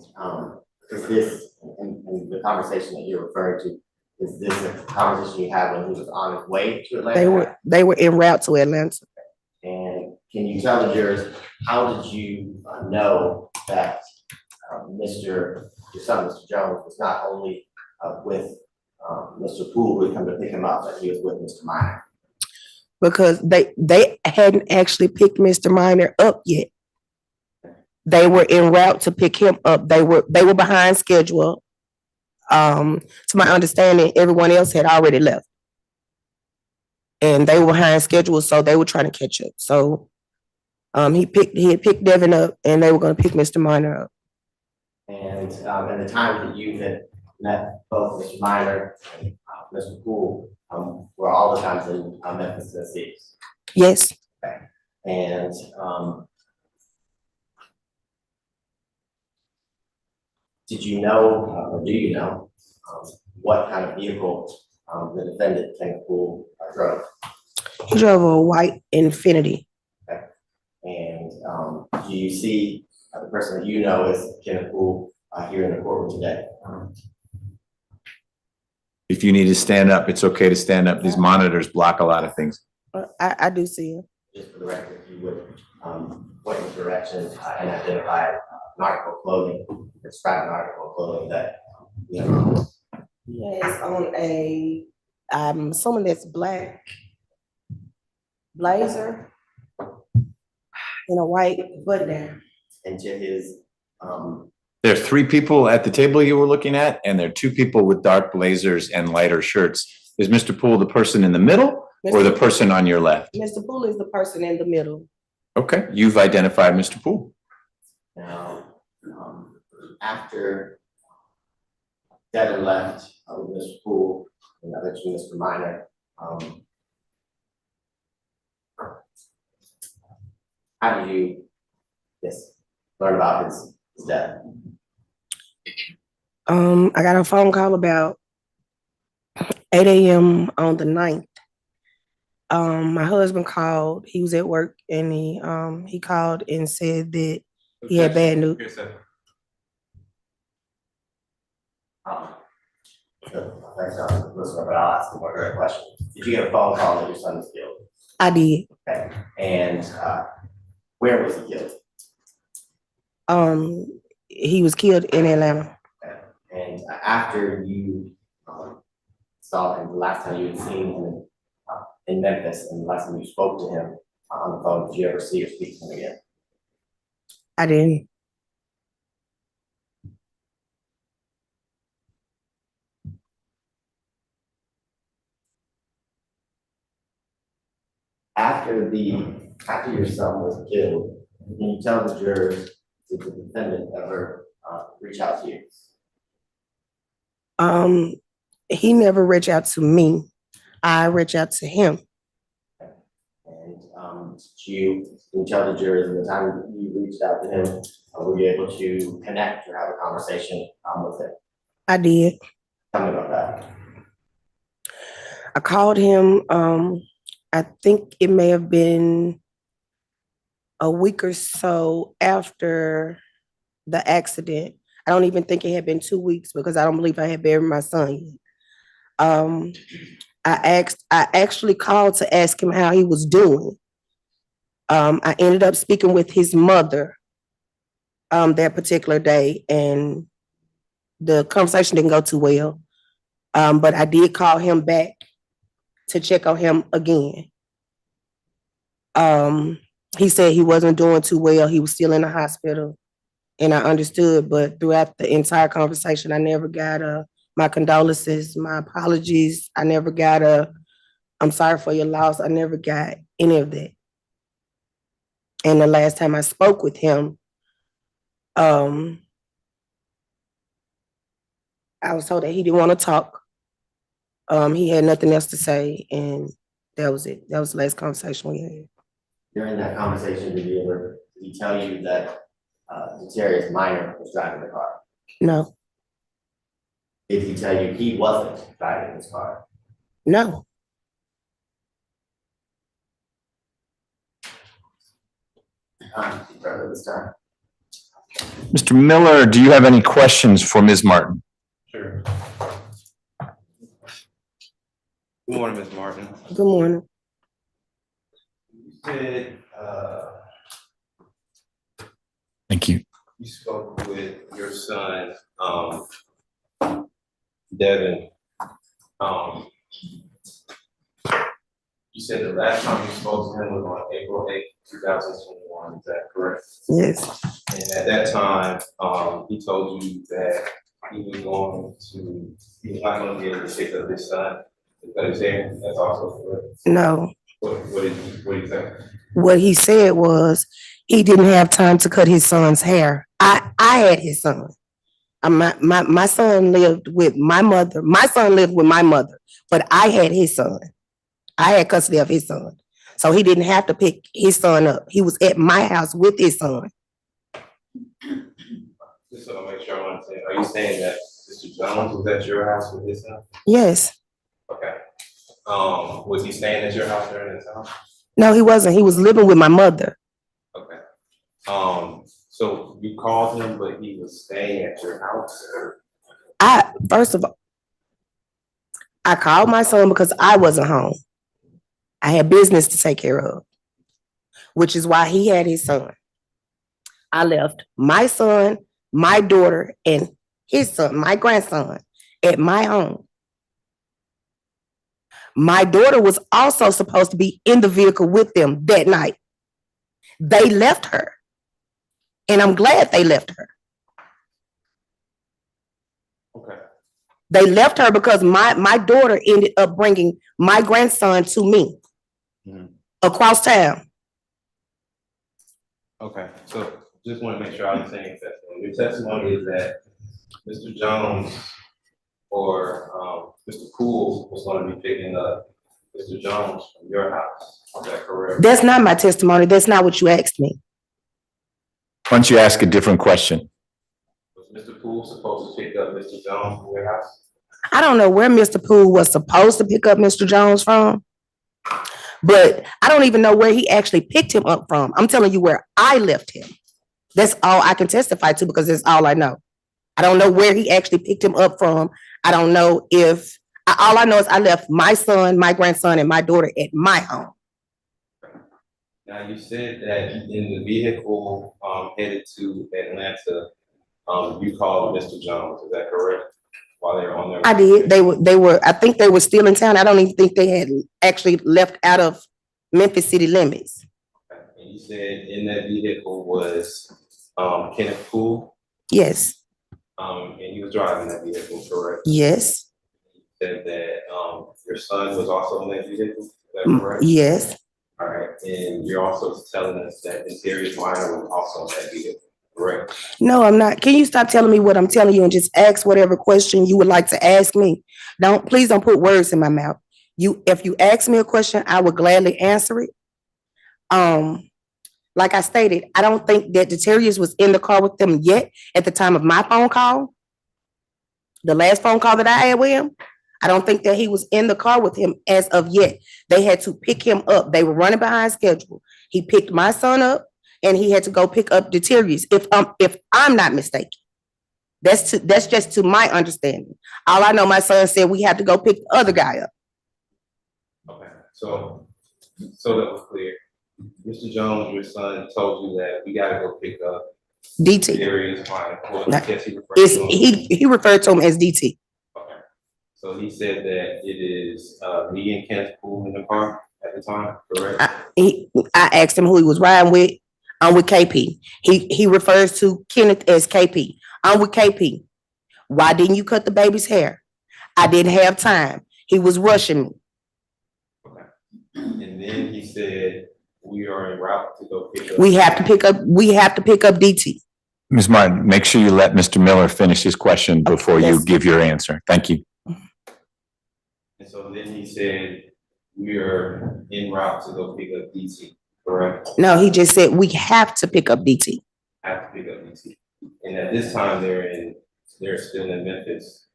is this, in the conversation that you're referring to, is this a conversation you had when he was on his way to Atlanta? They were en route to Atlanta. And can you tell the jurors, how did you know that your son, Mr. Jones, was not only with Mr. Poole, who had come to pick him up, but he was with Mr. Minor? Because they hadn't actually picked Mr. Minor up yet. They were en route to pick him up. They were behind schedule. To my understanding, everyone else had already left. And they were behind schedule, so they were trying to catch up. So he had picked Devin up and they were gonna pick Mr. Minor up. And at the time that you had met both Mr. Minor and Mr. Poole, were all the times in Memphis, Tennessee? Yes. Okay. And did you know, or do you know, what kind of vehicle the defendant, Kenneth Poole, drove? He drove a white Infinity. Okay. And do you see the person that you know is Kenneth Poole here in the courtroom today? If you need to stand up, it's okay to stand up. These monitors block a lot of things. I do see him. Just for the record, if you would point in the direction and identify an article of clothing, describe an article of clothing that you know. Yes, on I'm assuming that's black blazer and a white button down. Into his There are 3 people at the table you were looking at, and there are 2 people with dark blazers and lighter shirts. Is Mr. Poole the person in the middle or the person on your left? Mr. Poole is the person in the middle. Okay, you've identified Mr. Poole. now after Devin left with Mr. Poole and eventually Mr. Minor, how did you learn about his death? I got a phone call about 8 a.m. on the 9th. My husband called. He was at work and he called and said that he had bad news. Thanks, listener, but I'll ask a more direct question. Did you get a phone call that your son was killed? I did. Okay. And where was he killed? He was killed in Atlanta. Okay. And after you saw him, the last time you had seen him in Memphis, and the last time you spoke to him on the phone, did you ever see or speak to him again? I didn't. After your son was killed, can you tell the jurors, did the defendant ever reach out to you? He never reached out to me. I reached out to him. And can you tell the jurors at the time that you reached out to him, were you able to connect or have a conversation with him? I did. Tell me about that. I called him, I think it may have been a week or so after the accident. I don't even think it had been 2 weeks because I don't believe I had buried my son yet. I actually called to ask him how he was doing. I ended up speaking with his mother that particular day, and the conversation didn't go too well. But I did call him back to check on him again. He said he wasn't doing too well. He was still in the hospital. And I understood, but throughout the entire conversation, I never got my condolences, my apologies. I never got I'm sorry for your loss. I never got any of that. And the last time I spoke with him, I was told that he didn't want to talk. He had nothing else to say, and that was it. That was the last conversation we had. During that conversation, did he tell you that Detarius Minor was driving the car? No, Did he tell you he wasn't driving his car? no. Further this time. Mr. Miller, do you have any questions for Ms. Martin? Sure. Good morning, Ms. Martin. Good morning. You said, Thank you. you spoke with your son, Devin. You said the last time you spoke to him was on April 8th, 2021, is that correct? Yes, And at that time, he told you that he was not going to be able to pick up his son. Is that his saying? That's also correct. no. What did he say? What he said was he didn't have time to cut his son's hair. I had his son. My son lived with my mother. My son lived with my mother, but I had his son. I had custody of his son. So he didn't have to pick his son up. He was at my house with his son. Just so I make sure I understand, are you saying that Mr. Jones was at your house with his son? Yes. Okay. Was he staying at your house during that time? No, he wasn't. He was living with my mother. Okay. So you called him, but he was staying at your house? First of all, I called my son because I wasn't home. I had business to take care of, which is why he had his son. I left my son, my daughter, and his son, my grandson, at my home. My daughter was also supposed to be in the vehicle with them that night. They left her, and I'm glad they left her. Okay. They left her because my daughter ended up bringing my grandson to me across town. Okay, so just want to make sure I understand your testimony. Your testimony is that Mr. Jones or Mr. Poole was going to be picking up Mr. Jones from your house. Is that correct? That's not my testimony. That's not what you asked me. Why don't you ask a different question? Was Mr. Poole supposed to pick up Mr. Jones from your house? I don't know where Mr. Poole was supposed to pick up Mr. Jones from, but I don't even know where he actually picked him up from. I'm telling you where I left him. That's all I can testify to because that's all I know. I don't know where he actually picked him up from. I don't know if, all I know is I left my son, my grandson, and my daughter at my home. Now, you said that in the vehicle headed to Atlanta, you called Mr. Jones. Is that correct? While they were on their way? I did. They were, I think they were still in town. I don't even think they had actually left out of Memphis city limits. Okay. And you said in that vehicle was Kenneth Poole? Yes, And he was driving that vehicle, correct? yes, You said that your son was also in that vehicle, is that correct? yes. All right, and you're also telling us that Detarius Minor was also in that vehicle, correct? No, I'm not. Can you stop telling me what I'm telling you and just ask whatever question you would like to ask me? Please don't put words in my mouth. If you ask me a question, I will gladly answer it. Like I stated, I don't think that Detarius was in the car with them yet at the time of my phone call. The last phone call that I had with him, I don't think that he was in the car with him as of yet. They had to pick him up. They were running behind schedule. He picked my son up and he had to go pick up Detarius, if I'm not mistaken. That's just to my understanding. All I know, my son said we have to go pick the other guy up. Okay, so that was clear. Mr. Jones, your son, told you that we gotta go pick up DT. area is fine. Well, No, I guess he referred It's, to him. he referred to him as DT. Okay. So he said that it is, me and Kenneth Poole in the car at the time, correct? I asked him who he was riding with. I'm with KP. He refers to Kenneth as KP. I'm with KP. Why didn't you cut the baby's hair? I didn't have time. He was rushing me. Okay. And then he said, we are en route to go pick up. We have to pick up DT. Ms. Martin, make sure you let Mr. Miller finish his question before you Yes. give your answer. Thank you. And so then he said, we are en route to go pick up DT, correct? No, he just said we have to pick up DT. Have to pick up DT. And at this time, they're still in Memphis,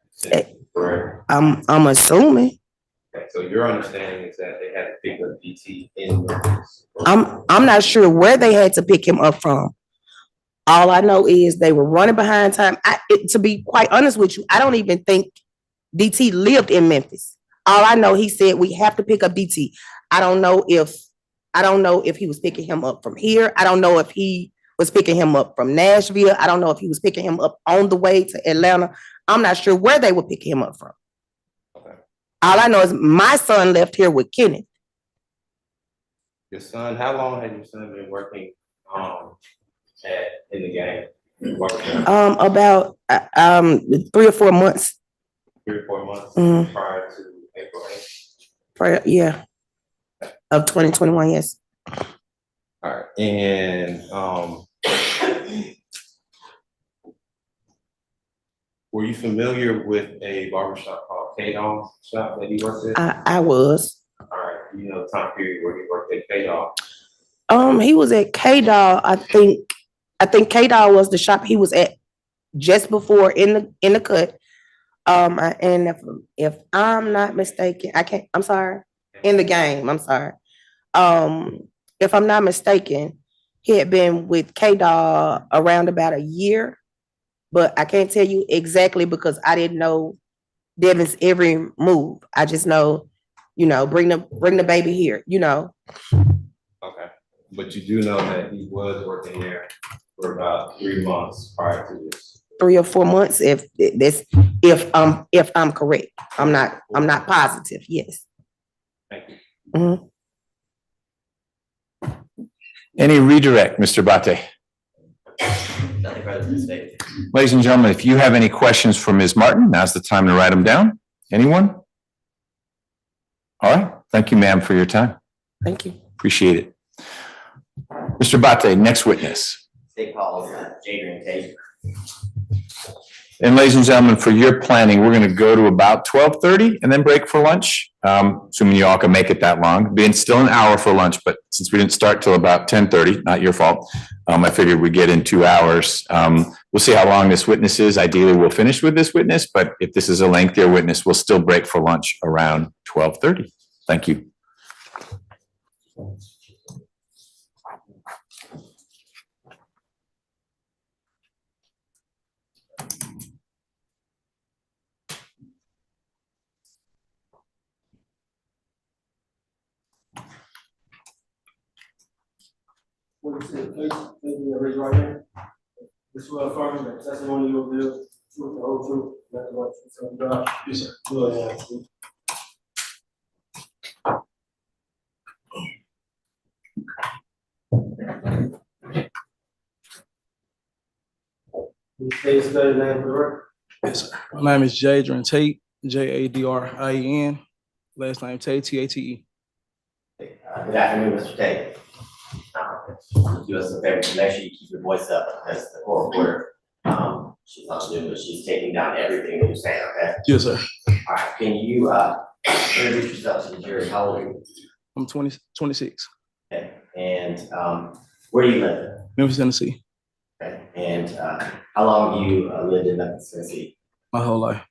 correct? I'm assuming. Okay, so your understanding is that they had to pick up DT in Memphis? I'm not sure where they had to pick him up from. All I know is they were running behind time. To be quite honest with you, I don't even think DT lived in Memphis. All I know, he said we have to pick up DT. I don't know if he was picking him up from here. I don't know if he was picking him up from Nashville. I don't know if he was picking him up on the way to Atlanta. I'm not sure where they were picking him up from. Okay. All I know is my son left here with Kenneth. Your son, how long has your son been working, in the game? Working About 3 or 4 months. 3 or 4 months Mhm. prior to April 8th? Yeah. Of 2021, yes. All right, and, were you familiar with a barbershop called K-Dog shop that he worked at? I was. All right, you know, the time period where he worked at K-Dog. He was at K-Dog. I think K-Dog was the shop he was at just before in the cut. And if I'm not mistaken, I'm sorry, in the game, I'm sorry. If I'm not mistaken, he had been with K-Dog around about a year, but I can't tell you exactly because I didn't know Devin's every move. I just know, bring the baby here, Okay, but you do know that he was working there for about 3 months prior to this. 3 or 4 months, if I'm correct. I'm not positive, yes. Thank you. Mhm. Any redirect, Mr. Bate? Nothing further to say. Ladies and gentlemen, if you have any questions for Ms. Martin, now's the time to write them down. Anyone? All right. Thank you, ma'am, for your time. Thank you. Appreciate it. Mr. Bate, next witness. State calls Jadrian Tate. And ladies and gentlemen, for your planning, we're going to go to about 12:30 and then break for lunch. Assuming you all can make it that long. Being still an hour for lunch, but since we didn't start till about 10:30, not your fault. I figured we'd get in 2 hours. We'll see how long this witness is. Ideally, we'll finish with this witness, but if this is a lengthier witness, we'll still break for lunch around 12:30. Thank you. What you said, please, raise your right hand. This will affirm that testimony you will give, truth, the whole truth, nothing but the truth, so help you God. Yes, sir. Good, yeah. You say spell your name for the record? Yes, sir. My name is Jadrian Tate, Jadrien. Last name Tate, Tate. Good afternoon, Mr. Tate. Do us a favor, make sure you keep your voice up because the court reporter, she's not new, but she's taking down everything that you're saying, okay? Yes, sir. All right, can you, introduce yourself to the jury? How old are you? I'm 26, Okay, and, where do you live? Memphis, Tennessee, Okay, and, how long have you lived in Memphis, Tennessee? my whole life.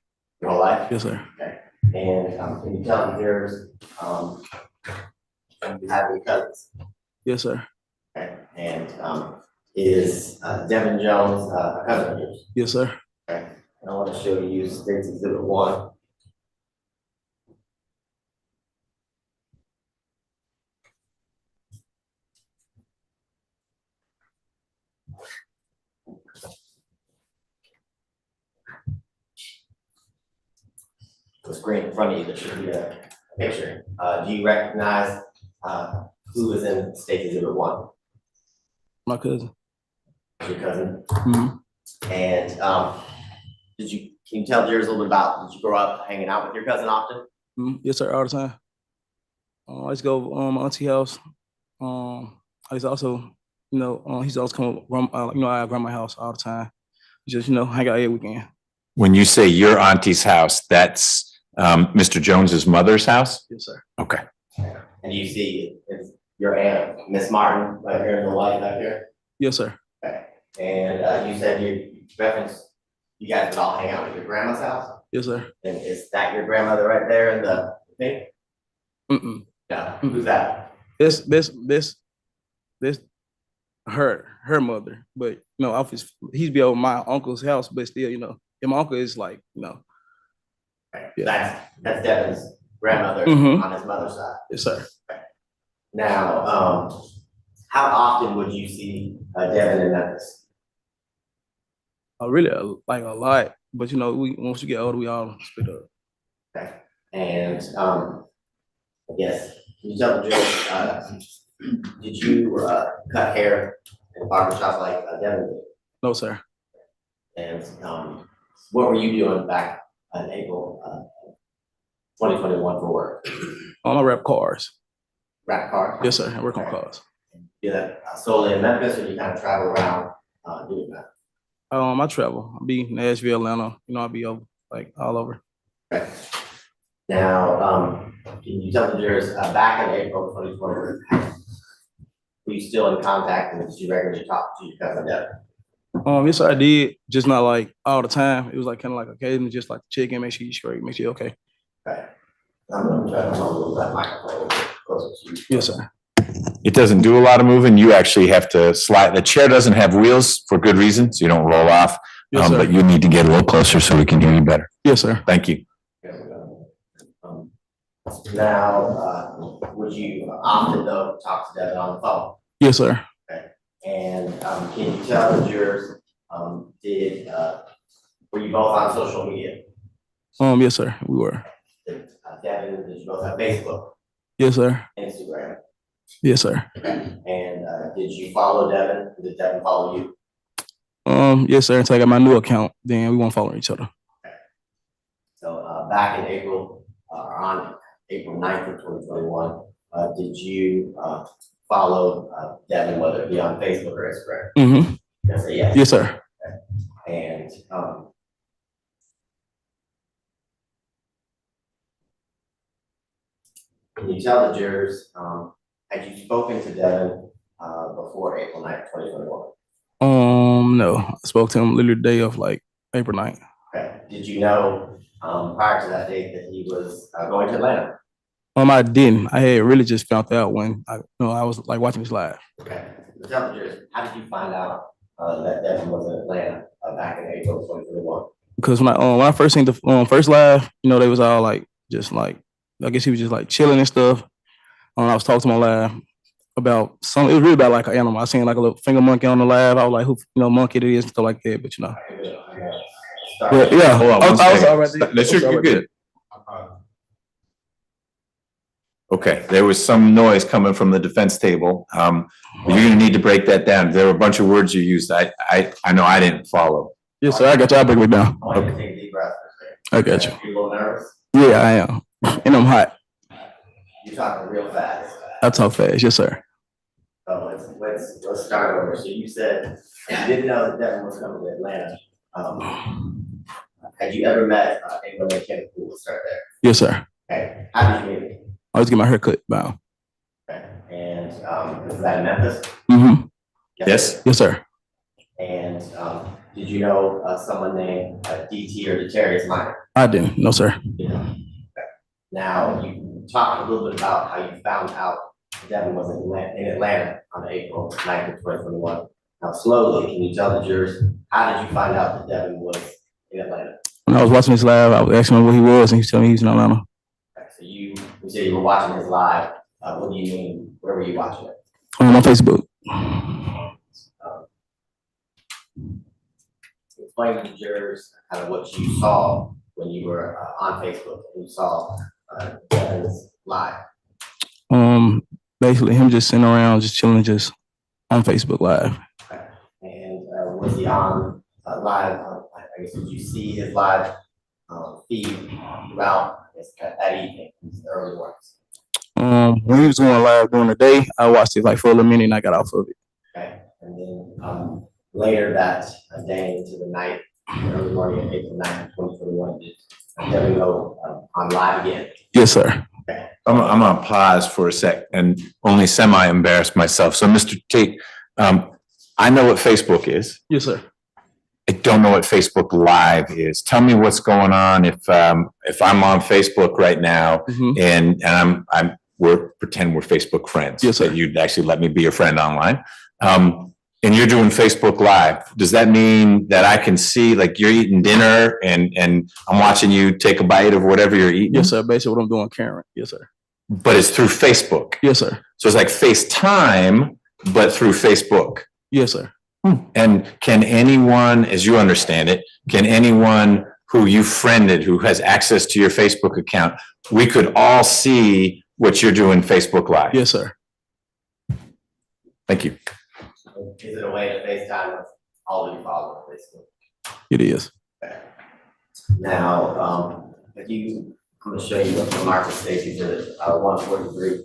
Your whole life? Yes, sir. Okay, and, can you tell me yours, do you have any cousins? Yes, sir. Okay, and, is, Devin Jones, a cousin of yours? Yes, sir. Okay, and I want to show you State's Exhibit 1. screen in front of you, there should be a picture. Do you recognize, who is in State Exhibit 1? My cousin. Your cousin? Mhm. And, can you tell jurors a little bit about, did you grow up hanging out with your cousin often? Yes, sir, all the time. I used to go my auntie house. I used to also, he used to always come at grandma's house all the time. Just, hang out every weekend. When you say your auntie's house, that's Mr. Jones's mother's house? Yes, sir. Okay. And you see, it's your aunt, Miss Martin, right here in the white back here. Yes, sir. Okay. And you said you referenced, you guys would all hang out at your grandma's house? Yes, sir. And is that your grandmother right there in the pink? Mm-mm. No, who's that? This her mother, but he'd be over my uncle's house, but still, and my uncle is like, Okay. Yeah. That's Devin's grandmother Mhm. on his mother's side. yes, sir. Now, how often would you see Devin in Memphis? Really like a lot, but once you get older, we all split up. Okay. And I guess, can you tell the judge, did you cut hair in barbershops like Devin did? No, sir. And what were you doing back in April 2021 for work? I rap cars. Rap car? Yes, sir. I work on cars. Do that solely in Memphis, or you kind of travel around doing that? I travel. I'll be in Nashville, Atlanta. I'll be over all over. Okay. Now, can you tell the jurors, back in April 2020, were you still in contact and did you regularly talk to your cousin Devin? Yes, sir, I did. Just not all the time. It was kind of occasionally, just to check in, make sure you're straight, make sure you're okay. Okay. I'm gonna try to move that microphone a little bit closer to you. Yes, sir. It doesn't do a lot of moving. You actually have to slide. The chair doesn't have wheels for good reason, so you don't roll off. Yes, sir. But you need to get a little closer so we can hear you better. Yes, sir. Thank you. Now, would you often though talk to Devin on the phone? Yes, sir. And can you tell the jurors, were you both on social media? Yes, sir. We were. Devin, did you both have Facebook, Yes, sir. Instagram? Yes, sir. And did you follow Devin? Did Devin follow you? Yes, sir. Until I got my new account, then we won't follow each other. So back in April, on April 9th of 2021, did you follow Devin, whether it be on Facebook or Instagram? Mm-hmm. Yes, yes. Yes, sir. And can you tell the jurors, had you spoken to Devin before April 9th, 2021? No. I spoke to him literally the day of April 9th. Okay. Did you know prior to that date that he was going to Atlanta? I didn't. I had really just found out when I was watching this live. Okay. So tell the jurors, how did you find out that Devin was in Atlanta back in April 2021? Because when I first seen the first live, they was all I guess he was just chilling and stuff. I was talking to my live about it was really about an animal. I seen a little finger monkey on the live. I was like, who monkey it is and stuff like that, but yeah. Hold on I one was second. all right there. That's you're I was all right good. Okay, there was some noise coming from the defense table. You're gonna need to break that down. There were a bunch of words you used. I know I didn't follow. Yes, sir. I got you. I'll break it down. I want you to take a deep breath for a I got you. second. You're a little nervous? Yeah, I am. And I'm hot. You're talking real fast. I talk fast. Yes, sir. So let's start over. So you said you didn't know that Devin was coming to Atlanta. Had you ever met anyone named Kenneth Poole? Let's start there. Yes, sir. Okay. How did you meet him? I was getting my hair cut now. Okay. And was that in Memphis? Mm-hmm. Yes. Yes, sir. And did you know someone named DT or Detarius Minor? I didn't. No, sir. Okay. Now you talked a little bit about how you found out Devin was in Atlanta on April 9th of 2021. Now slowly, can you tell the jurors, how did you find out that Devin was in Atlanta? When I was watching this live, I was asking him where he was, and he was telling me he's in Atlanta. Okay, so you said you were watching his live. What do you mean? Where were you watching it? On Facebook. Explain to the jurors kind of what you saw when you were on Facebook and you saw Devin's live? Basically him just sitting around, just chilling, just on Facebook Live. Okay. And was he on live? I guess, did you see his live feed throughout, I guess, that evening, these early mornings? When he was going live during the day, I watched it like for a little minute and I got off of it. Okay. And then later that day into the night, early morning of April 9th, 2021, did Devin go on live again? Yes, sir. Okay. I'm gonna pause for a sec and only semi-embarrass myself. So, Mr. Tate, I know what Facebook is. Yes, sir. I don't know what Facebook Live is. Tell me what's going on if I'm on Facebook right now Mhm. and we're pretend we're Facebook friends. Yes, sir. That you'd actually let me be your friend online. And you're doing Facebook Live. Does that mean that I can see, like, you're eating dinner and I'm watching you take a bite of whatever you're eating? Yes, sir. Basically what I'm doing, Karen. Yes, sir. But it's through Facebook. Yes, sir. So it's like FaceTime, but through Facebook. Yes, sir. And can anyone, as you understand it, can anyone who you friended, who has access to your Facebook account, we could all see what you're doing Facebook Live? Yes, sir. Thank you. Is it a way to FaceTime with all of your followers, basically? It is. Now, I'm going to show you what the market states you did at 143,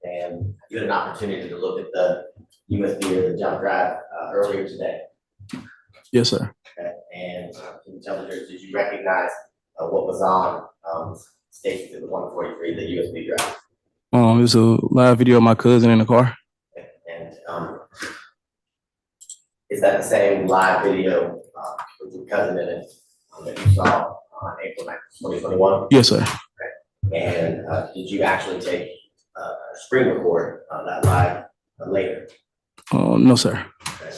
and you had an opportunity to look at the USB or the jump drive earlier today. Yes, sir. Okay. And can you tell the jurors, did you recognize what was on station to the 143, the USB drive? It was a live video of my cousin in the car. Okay. And is that the same live video with your cousin in it that you saw on April 9th, 2021? Yes, sir. And did you actually take a screen record on that live later? No, sir. Okay.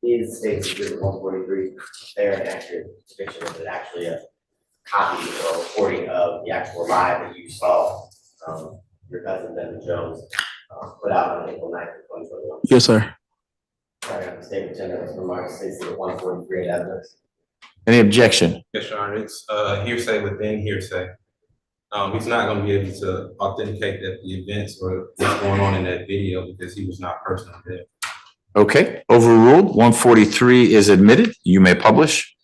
These states of Exhibit 143, they're an accurate depiction of it, actually a copy or recording of the actual live that you saw your cousin Devin Jones put out on April 9th, 2021. Yes, sir. Sorry, I'm statement 10 minutes from Mark 60 to 143 in evidence. Any objection? Yes, Your Honor, it's hearsay within hearsay. He's not gonna be able to authenticate that the events or what's going on in that video because he was not personally there. Okay, overruled. 143 is admitted. You may publish.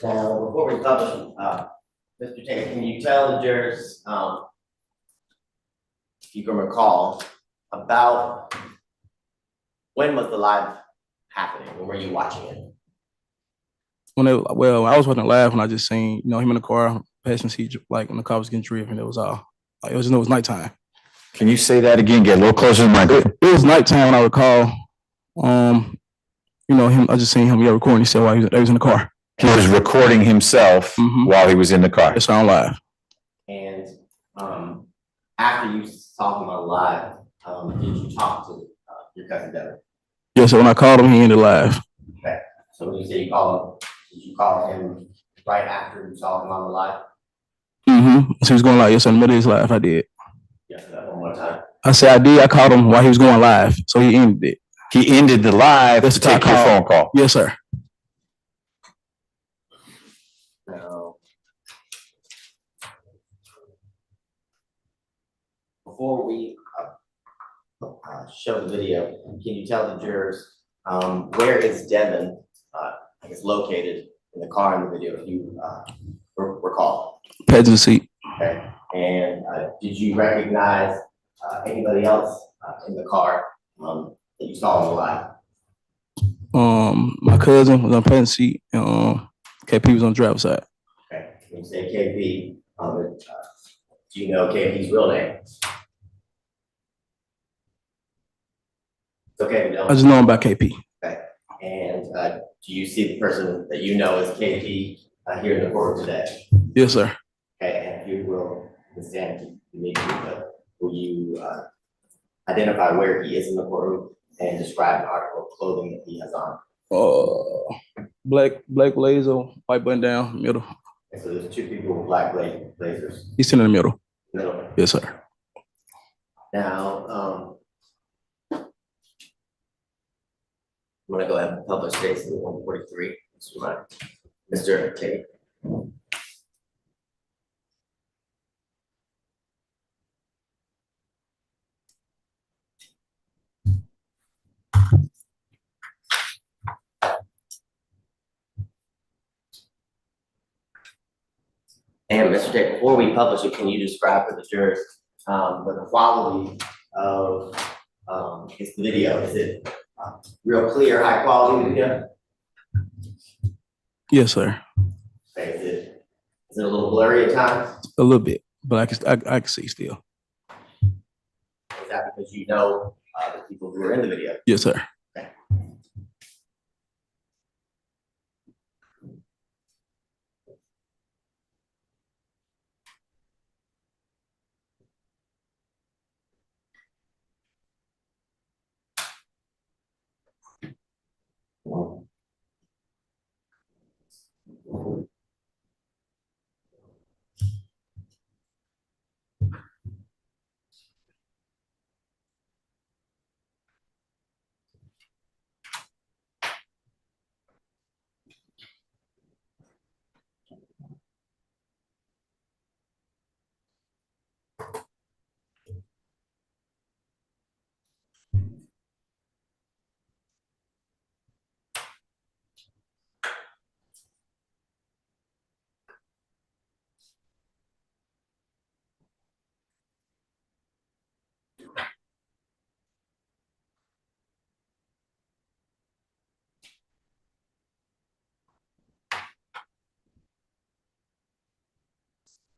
Now, before we publish, Mr. Tate, can you tell the jurors, if you can recall, about when was the live happening? When were you watching it? I was watching live when I just seen, him in the car, passenger seat, like when the car was getting driven. It was all, like, it was nighttime. Can you say that again? Get a little closer to the microphone. It was nighttime when I recall. Him. I just seen him. Recording. He said while he was in the car. He was recording himself while he was in the car. It's on live. And after you saw him on live, did you talk to your cousin Devin? Yeah. So when I called him, he ended live. Okay. So when you say you called him, did you call him right after you saw him on the live? So he was going live. Yes, in the middle of his live, I did. Yes, that one more time. I said I did. I called him while he was going live, so he ended it. He ended the live That's to take your phone call. Yes, sir. Now, before we show the video, can you tell the jurors where is Devin, located in the car in the video, if you recall? Passenger seat. Okay. And did you recognize anybody else in the car that you saw on the live? My cousin was on passenger seat, and KP was on the driver's side. Okay. When you say KP, do you know KP's real name? It's okay if you don't. I just know him by KP. Okay. And do you see the person that you know as KP here in the courtroom today? Yes, sir. Okay, and if you will stand immediately, but will you identify where he is in the courtroom and describe an article of clothing that he has on? Black blazer, white button down, middle. Okay, so there's two people with black blazers. He's sitting in the middle. Middle. Yes, sir. Now, gonna go ahead and publish case in 143. Mr. Tate. And Mr. Tate, before we publish it, can you describe for the jurors the quality of his video? Is it real clear, high quality video? Yes, sir. Okay, is it a little blurry at times? A little bit, but I can see still. Is that because you know the people who are in the video? Yes, sir.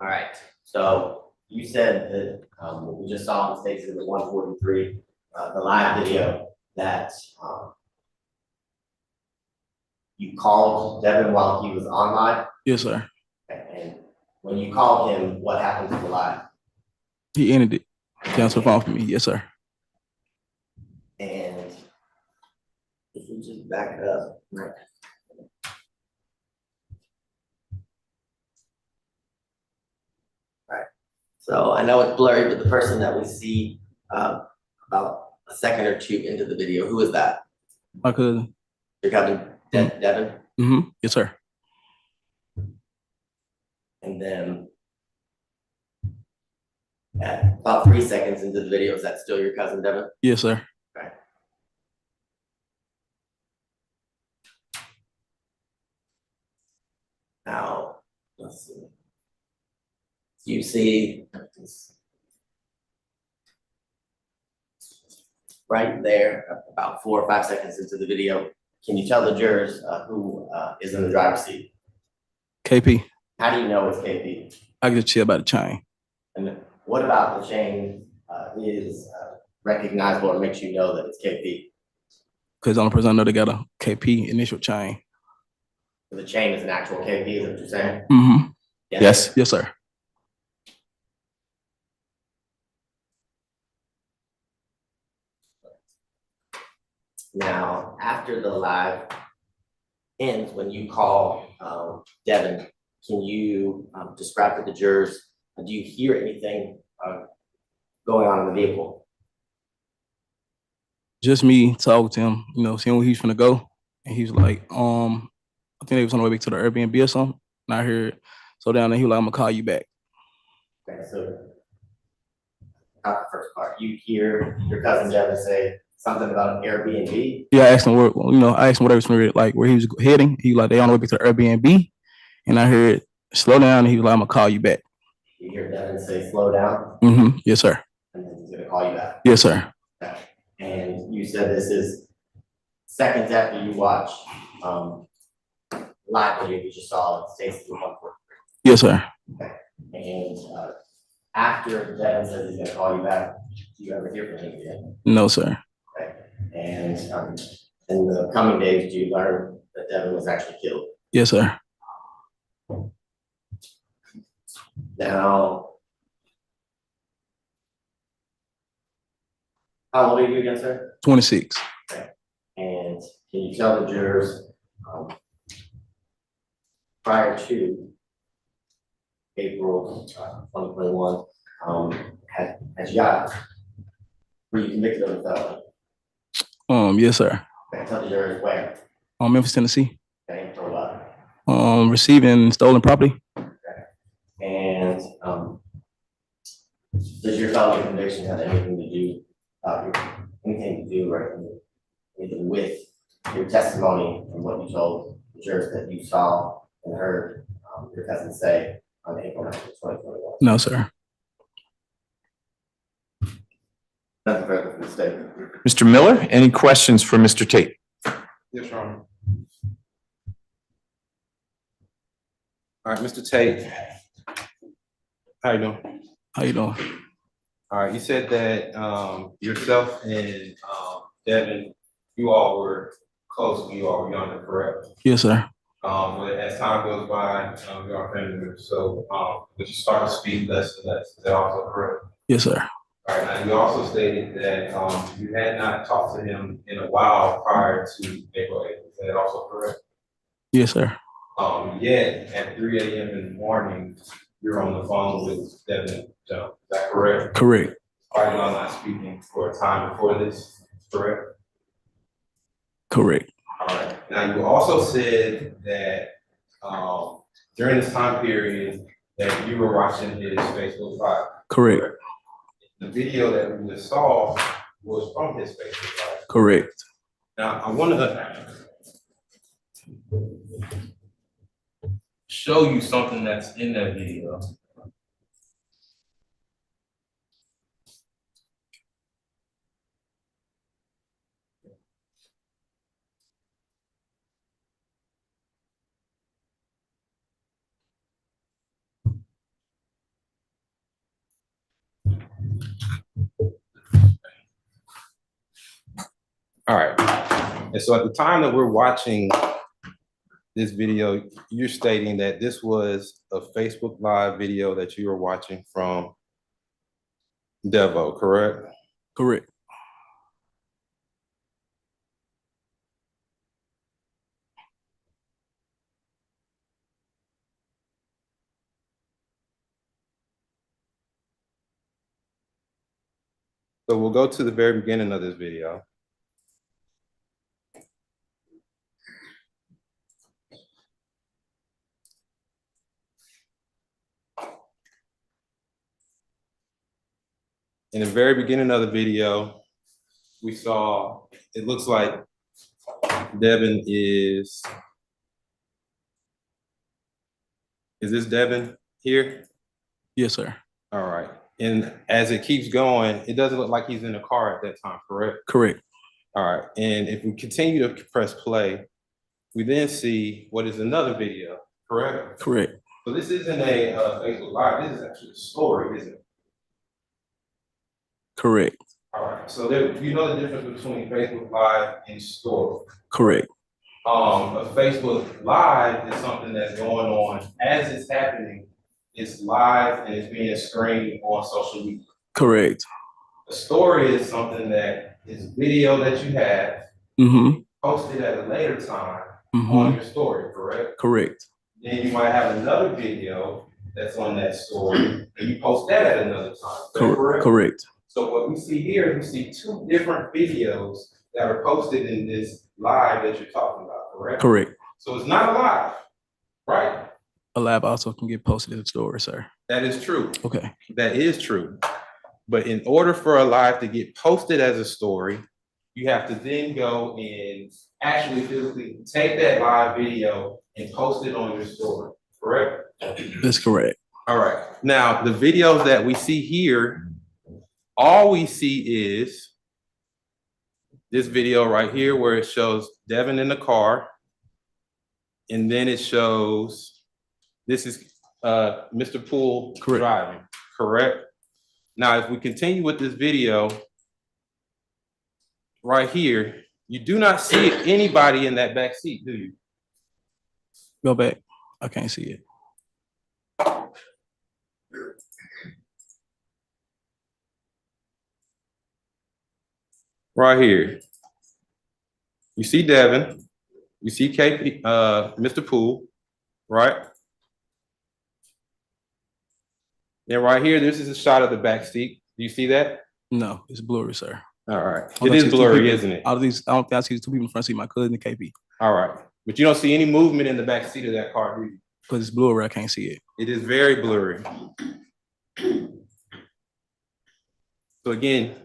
All right, so you said that what we just saw in States in the 143, the live video, that you called Devin while he was online. Yes, sir. And when you called him, what happened to the live? He ended it. Cancel the phone for me. Yes, sir. And if we just back it up, right? So I know it's blurry, but the person that we see about a second or two into the video, who is that? My cousin. Your cousin, Devin? Mm-hmm. Yes, sir. And then at about 3 seconds into the video, is that still your cousin, Devin? Yes, sir. Right. Now, let's see. You see right there, about 4 or 5 seconds into the video, can you tell the jurors who is in the driver's seat? KP. How do you know it's KP? I can just chill about the chain. And what about the chain is recognizable or makes you know that it's KP? Because the only person I know that got a KP initial chain. So the chain is an actual KP, is that what you're saying? Mm-hmm. Yes. Yes, sir. Now, after the live ends, when you call Devin, can you describe to the jurors, do you hear anything going on in the vehicle? Just me talking to him, you know, seeing where he's gonna go. And he was like, I think they was on the way back to the Airbnb or something. And I heard, so down there, he was like, I'm gonna call you back. Okay, so not the first part. You hear your cousin Devin say something about an Airbnb? Yeah, I asked him where, you know, I asked him whatever, like where he was heading. He was like, they on the way back to the Airbnb. And I heard, slow down. And he was like, I'm gonna call you back. You hear Devin say, slow down? Mm-hmm. Yes, sir. And then he's gonna call you back. Yes, sir. Okay. And you said this is seconds after you watch live video you just saw, it states the 143. Yes, sir. And after Devin says he's gonna call you back, do you ever hear from him again? No, sir. Okay. And in the coming days, do you learn that Devin was actually killed? Yes, sir. Now, how old are you again, sir? 26. And can you tell the jurors prior to April 2021, were you convicted of a felony? Yes, sir. Okay, tell the jurors where, Memphis, Tennessee. okay, for what? Receiving stolen property. And, does your felony conviction have anything to do, or anything with your testimony and what you told the jurors that you saw and heard, your cousin say on April 9th, 2021? No, sir. Nothing further from the statement. Mr. Miller, any questions for Mr. Tate? Yes, Your Honor. All right, Mr. Tate. How you doing? How you doing? All right, you said that yourself and Devin, you all were close when you all were younger, correct? Yes, sir. But as time goes by, you are family members, so but you start to speak less and less. Is that also correct? Yes, sir. All right, now you also stated that you had not talked to him in a while prior to April 8th. Is that also correct? Yes, sir. Yet at 3 a.m. in the morning, you're on the phone with Devin Jones. Is that correct? Correct. Are you not speaking for a time before this? Correct? Correct. All right. Now you also said that during this time period that you were watching his Facebook Live. Correct. The video that we just saw was from his Facebook Live. Correct. Now I want to show you something that's in that video. All right. And so at the time that we're watching this video, you're stating that this was a Facebook Live video that you were watching from Devo, correct? Correct. So we'll go to the very beginning of this video. In the very beginning of the video, we saw, it looks like Devin is this Devin here? Yes, sir. All right. And as it keeps going, it doesn't look like he's in a car at that time, correct? Correct. All right. And if we continue to press play, we then see what is another video, correct? Correct. So this isn't a Facebook Live. This is actually a story, isn't it? Correct. All right. So there, you know the difference between Facebook Live and story. Correct. A Facebook Live is something that's going on as it's happening. It's live and it's being streamed on social media. Correct. A story is something that is video that you have posted at a later time on your story, correct? Correct. Then you might have another video that's on that story and you post that at another time. Correct? Correct. So what we see here, we see two different videos that are posted in this live that you're talking about, correct? Correct. So it's not a live, right? A live also can get posted in the story, sir. That is true. Okay. That is true. But in order for a live to get posted as a story, you have to then go and actually physically take that live video and post it on your story, correct? That's correct. All right. Now, the videos that we see here, all we see is this video right here where it shows Devin in the car. And then it shows, this is Mr. Poole driving, correct? Now, if we continue with this video right here, you do not see anybody in that back seat, do you? Go back. I can't see it. Right here. You see Devin, you see KP, Mr. Poole, right? And right here, this is a shot of the back seat. Do you see that? No, it's blurry, sir. All right. I don't It see is two blurry, people. isn't it? Out of these, I don't think I see two people in the front seat, my cousin and KP. All right. But you don't see any movement in the back seat of that car, do you? Because it's blurry, I can't see it. It is very blurry. So again,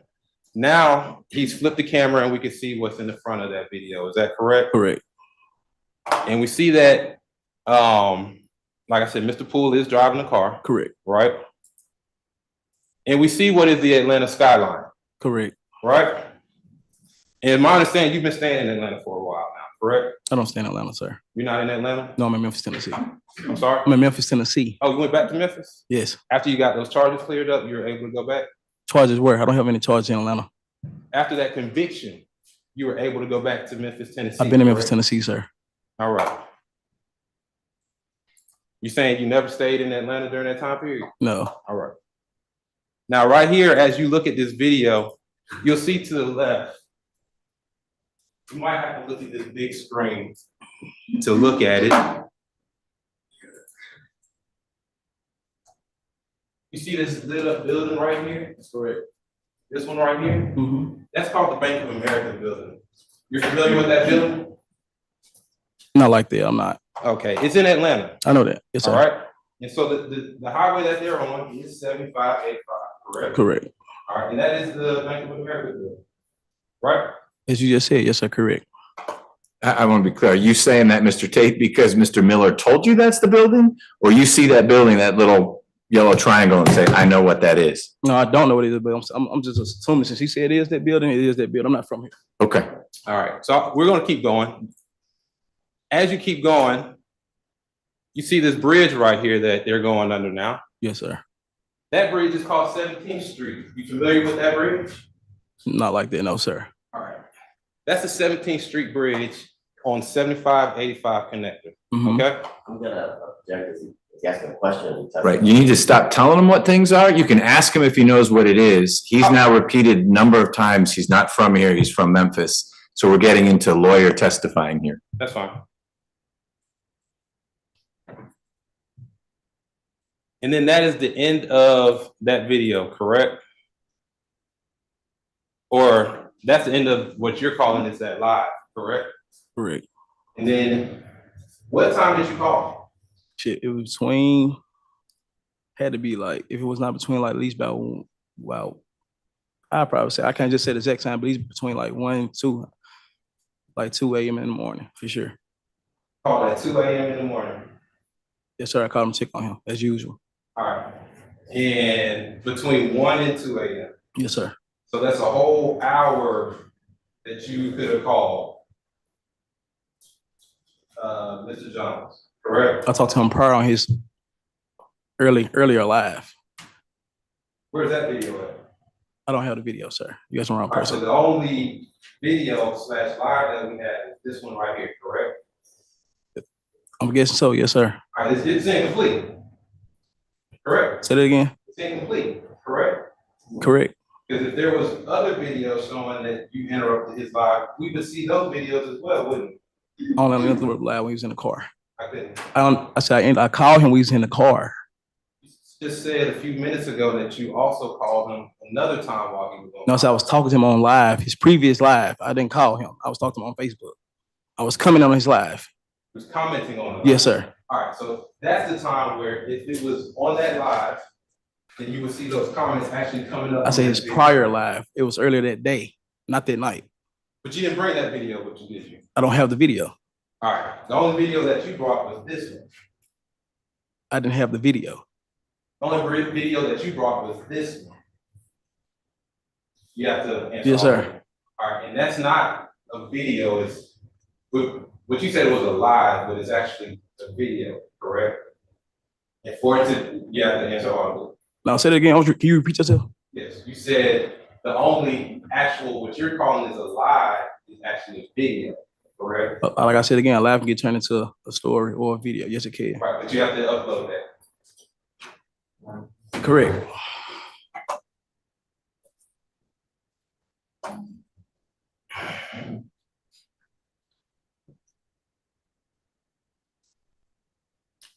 now he's flipped the camera and we can see what's in the front of that video. Is that correct? Correct. And we see that, like I said, Mr. Poole is driving the car, Correct. right? And we see what is the Atlanta skyline, Correct. right? And my understanding, you've been staying in Atlanta for a while now, correct? I don't stay in Atlanta, sir. You're not in Atlanta? No, I'm in Memphis, Tennessee. I'm sorry? I'm in Memphis, Tennessee. Oh, you went back to Memphis? Yes. After you got those charges cleared up, you were able to go back? Charges where? I don't have any charges in Atlanta. After that conviction, you were able to go back to Memphis, Tennessee? I've been in Memphis, correct? Tennessee, sir. All right. You saying you never stayed in Atlanta during that time period? No. All right. Now, right here, as you look at this video, you'll see to the left, you might have to look at this big screen to look at it. You see this lit up building right here? That's correct. This one right here? Mm-hmm. That's called the Bank of America building. You're familiar with that building? Not like that, I'm not. Okay, it's in Atlanta. I know that. Yes, sir. All right. And so the highway that they're on is 7585, correct? Correct. All right, and that is the Bank of America building, right? As you just said, yes, sir, correct. I want to be clear. Are you saying that, Mr. Tate, because Mr. Miller told you that's the building? Or you see that building, that little yellow triangle, and say, I know what that is? No, I don't know what it is, but I'm just assuming since he said it is that building, it is that building. I'm not from here. Okay. All right, so we're gonna keep going. As you keep going, you see this bridge right here that they're going under now. Yes, sir. That bridge is called 17th Street. You familiar with that bridge? Not like that, no, sir. All right. That's the 17th Street Bridge on 7585 connector, Mhm. okay? I'm gonna object if he's asking a question. Right. You need to stop telling him what things are. You can ask him if he knows what it is. He's now repeated a number of times. He's not from here. He's from Memphis. So we're getting into lawyer testifying here. That's fine. And then that is the end of that video, correct? Or that's the end of what you're calling is that live, correct? Correct. And then what time did you call? Shit, it was between, had to be like, if it was not between like at least about, well, I'd probably say, I can't just say the exact time, but he's between like 1 and 2, like 2 a.m. in the morning, for sure. Called at 2 a.m. in the morning. Yes, sir, I called him to check on him, as usual. All right. And between 1 and 2 a.m. Yes, sir. So that's a whole hour that you could have called Mr. Jones, correct? I talked to him prior on his earlier live. Where's that video at? I don't have the video, sir. You guys are the wrong All right, so person. the only video / live that we have is this one right here, correct? I'm guessing so, yes, sir. All right, it's incomplete. Correct? Say that again. It's incomplete, correct? Correct. Because if there was other videos showing that you interrupted his live, we would see those videos as well, wouldn't we? I only interrupted live when he was in the car. I couldn't. I called him when he was in the car. You just said a few minutes ago that you also called him another time while he was on. No, so I was talking to him on live, his previous live. I didn't call him. I was talking to him on Facebook. I was coming on his live. He was commenting on it. Yes, sir. All right, so that's the time where if it was on that live, then you would see those comments actually coming up. I said his prior live. It was earlier that day, not that night. But you didn't bring that video with you, did you? I don't have the video. All right, the only video that you brought was this one. I didn't have the video. The only video that you brought was this one. You have to answer. Yes, all sir. of them. All right, and that's not a video, it's, what you said was a live, but it's actually a video, correct? And for it to, you have to answer all of them. Now say it again. Can you repeat yourself? Yes, you said the only actual, what you're calling is a live is actually a video, correct? Like I said again, a live can get turned into a story or a video. Yes, it can. Right, but you have to upload that. Correct.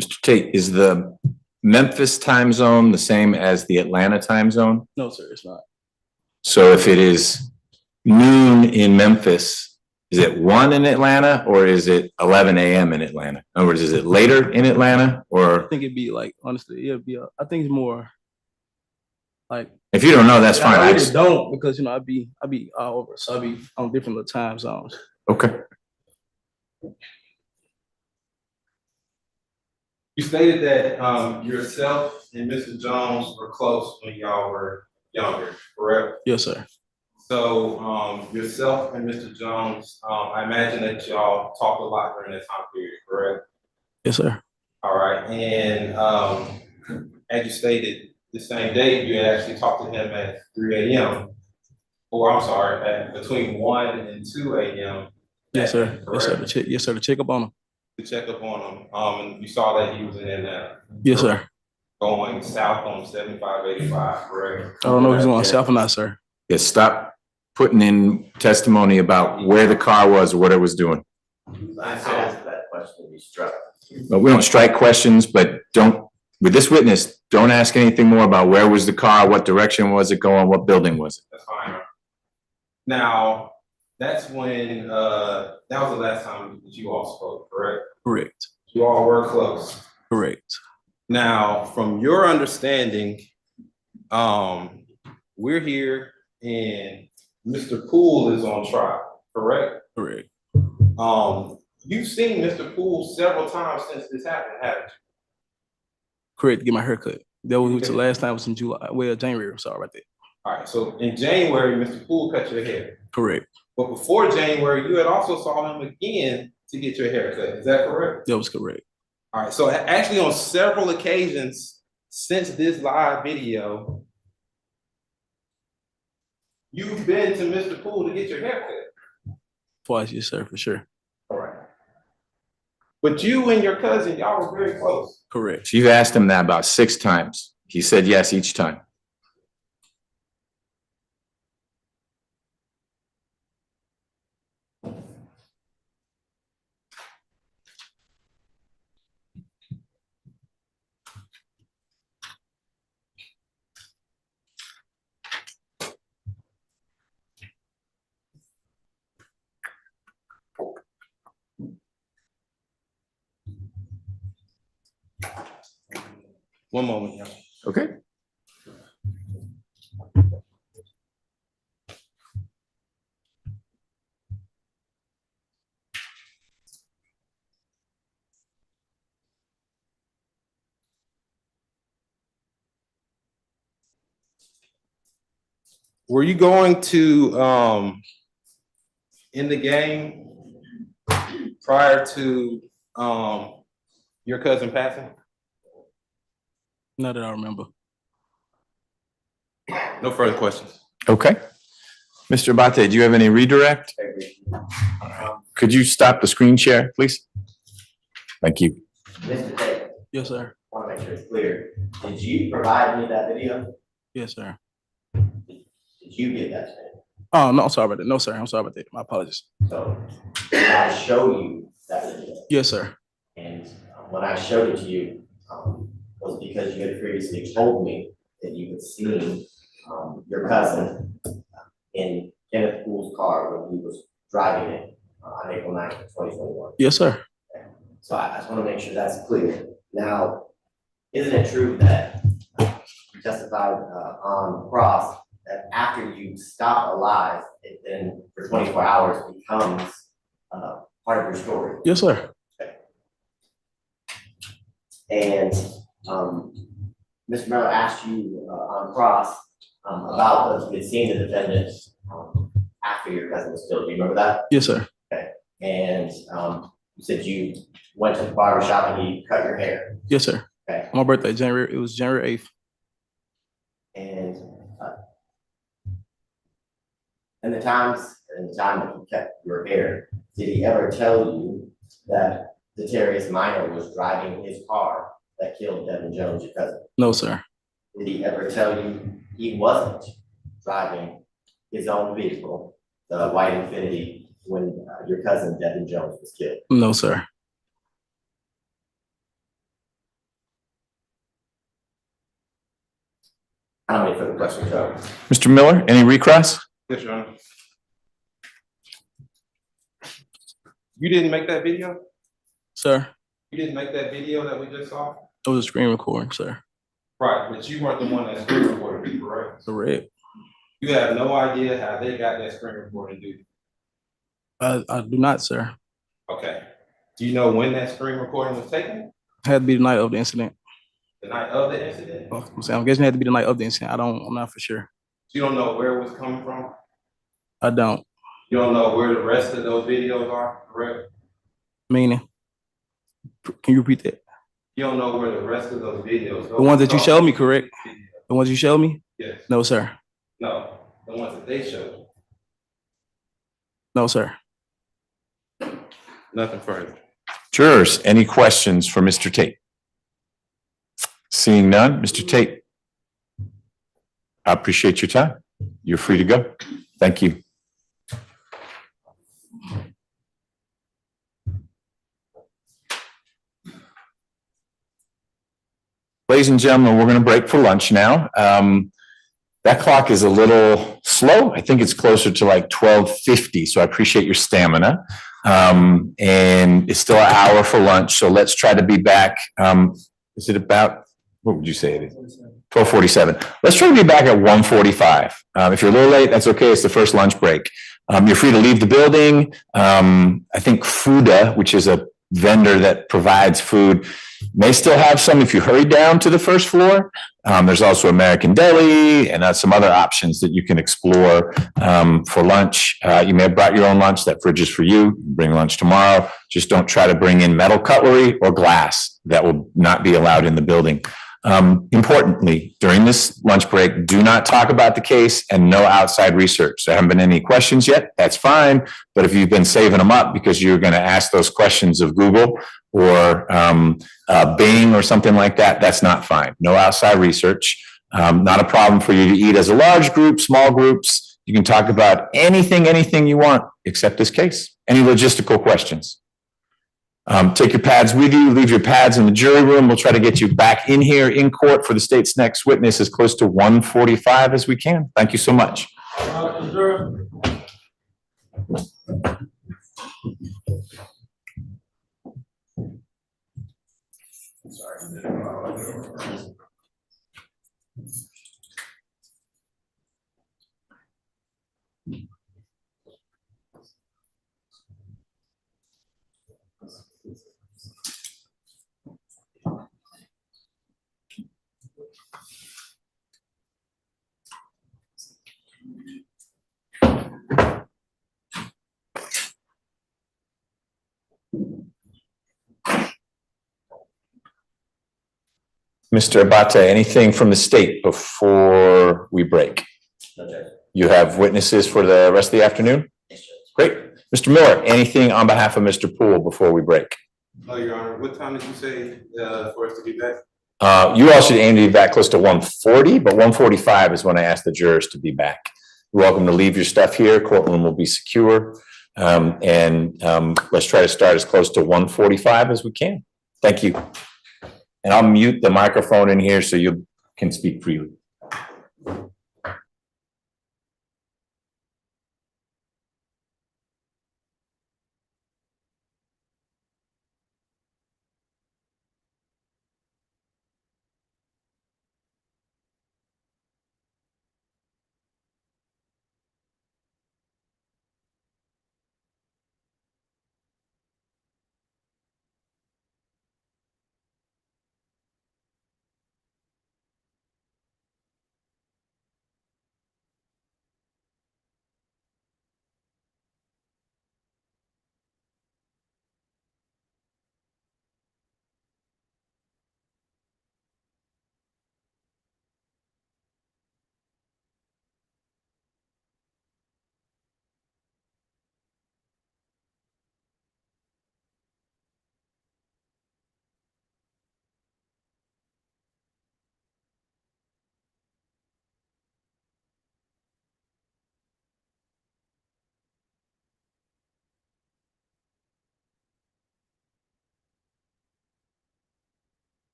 Mr. Tate, is the Memphis time zone the same as the Atlanta time zone? No, sir, it's not. So if it is noon in Memphis, is it 1 in Atlanta or is it 11 a.m. in Atlanta? In other words, is it later in Atlanta I or think it'd be like, honestly, it'd be, I think it's more like. if you don't know, that's fine. I I really just, don't, because, you know, I'd be all over, so I'd be on different little time zones. okay. You stated that yourself and Mr. Jones were close when y'all were younger, correct? Yes, sir. So yourself and Mr. Jones, I imagine that y'all talked a lot during that time period, correct? Yes, sir. All right, and as you stated, the same day you had actually talked to him at 3 a.m. Or I'm sorry, at between 1 and 2 a.m. Yes, sir. Yes, sir. Yes, sir. To check up on him. To check up on him, and you saw that he was in Atlanta. Yes, sir. Going south on 7585, correct? I don't know if he's going south or not, sir. Yeah, stop putting in testimony about where the car was or what it was doing. I asked that question, you struck. But we don't strike questions, but don't, with this witness, don't ask anything more about where was the car, what direction was it going, what building was it? That's fine. Now, that's when, that was the last time that you all spoke, correct? Correct. You all were close. Correct. Now, from your understanding, we're here and Mr. Poole is on trial, correct? Correct. You've seen Mr. Poole several times since this happened, haven't you? Correct. To get my hair cut. That was the last time was in July. Well, January. I'm sorry about that. All right, so in January, Mr. Poole cut your hair. Correct. But before January, you had also saw him again to get your hair cut. Is that correct? That was correct. All right, so actually on several occasions since this live video, you've been to Mr. Poole to get your hair cut. Twice, yes, sir, for sure. All right. But you and your cousin, y'all were very close. Correct. You've asked him that about 6 times. He said yes each time. One moment, y'all. Okay. Were you going to in the game prior to your cousin passing? Not that I remember. No further questions. Okay. Mr. Abate, do you have any redirect? Could you stop the screen share, please? Thank you. Mr. Tate, Yes, sir. I want to make sure it's clear. Did you provide me that video? Yes, sir. Did you get that to me? Oh, no, I'm sorry about that. No, sir. I'm sorry about that. My apologies. So did I show you that video? Yes, sir. And when I showed it to you, was because you had previously told me that you had seen your cousin in Kenneth Poole's car when he was driving it on April 9th, 2021. Yes, sir. So I just want to make sure that's clear. Now, isn't it true that you testified on cross that after you stop alive, it then for 24 hours becomes part of your story? Yes, sir. And Mr. Miller asked you on cross about what you had seen the defendant after your cousin was killed. Do you remember that? Yes, sir. Okay. And you said you went to the barber shop and he cut your hair. Yes, sir. Okay. My birthday, it was January 8th. And in the time that he kept your hair, did he ever tell you that Tate Minor was driving his car that killed Devin Jones, your cousin? No, sir. Did he ever tell you he wasn't driving his own vehicle, the white Infiniti, when your cousin Devin Jones was killed? No, sir. I don't have any further questions, Joe. Mr. Miller, any recross? Yes, Your Honor. You didn't make that video? Sir, You didn't make that video that we just saw? it was a screen recording, sir. Right, but you weren't the one that screen recorded me, correct? Correct. You have no idea how they got that screen recording, do you? I do not, sir. Okay. Do you know when that screen recording was taken? It had to be the night of the incident. The night of the incident? I'm guessing it had to be the night of the incident. I'm not for sure. You don't know where it was coming from? I don't. You don't know where the rest of those videos are, correct? Meaning, can you repeat that? You don't know where the rest of those videos. The ones that you showed me, correct? The ones you showed me? Yes. No, sir. No, the ones that they showed. No, sir. Nothing further. Jurors, any questions for Mr. Tate? Seeing none, Mr. Tate. I appreciate your time. You're free to go. Thank you. Ladies and gentlemen, we're going to break for lunch now. That clock is a little slow. I think it's closer to like 12:50, so I appreciate your stamina. And it's still an hour for lunch, so let's try to be back. Is it about, what would you say it is? 12:47. Let's try to be back at 1:45. If you're a little late, that's okay. It's the first lunch break. You're free to leave the building. I think Fuda, which is a vendor that provides food, may still have some if you hurry down to the first floor. There's also American Deli and some other options that you can explore for lunch. You may have brought your own lunch. That fridge is for you. Bring lunch tomorrow. Just don't try to bring in metal cutlery or glass. That will not be allowed in the building. Importantly, during this lunch break, do not talk about the case and no outside research. There haven't been any questions yet. That's fine. But if you've been saving them up because you're going to ask those questions of Google or Bing or something like that, that's not fine. No outside research. Not a problem for you to eat as a large group, small groups. You can talk about anything you want except this case. Any logistical questions? Take your pads with you, leave your pads in the jury room. We'll try to get you back in here in court for the state's next witness as close to 1:45 as we can. Thank you so much. Mr. Abate, anything from the state before we break? No, Judge. You have witnesses for the rest of the afternoon? Yes, Judge. Great. Mr. Miller, anything on behalf of Mr. Poole before we break? Oh, Your Honor, what time did you say for us to be back? You all should aim to be back close to 1:40, but 1:45 is when I ask the jurors to be back. You're welcome to leave your stuff here. Courtroom will be secure. Let's try to start as close to 1:45 as we can. Thank you. And I'll mute the microphone in here so you can speak freely.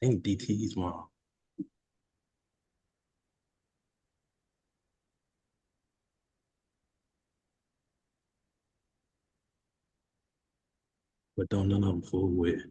think DT's mom. But don't none of them fool with.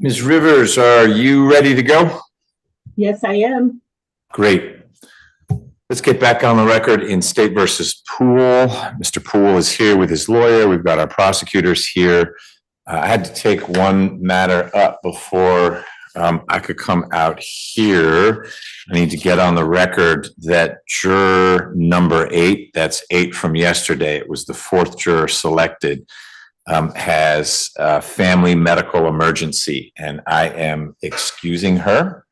Ms. Rivers, are you ready to go? Yes, I am. Great. Let's get back on the record in State versus Poole. Mr. Poole is here with his lawyer. We've got our prosecutors here. I had to take one matter up before I could come out here. I need to get on the record that juror number 8, that's 8 from yesterday, it was the 4th juror selected, has a family medical emergency, and I am excusing her.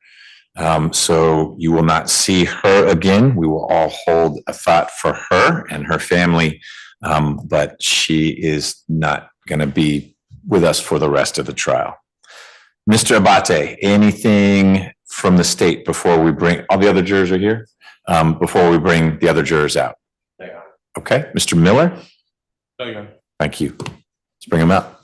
So you will not see her again. We will all hold a thought for her and her family, but she is not going to be with us for the rest of the trial. Mr. Abate, anything from the state before we bring, all the other jurors are here, before we bring the other jurors out? Okay, Mr. Miller? Thank you. Let's bring him up.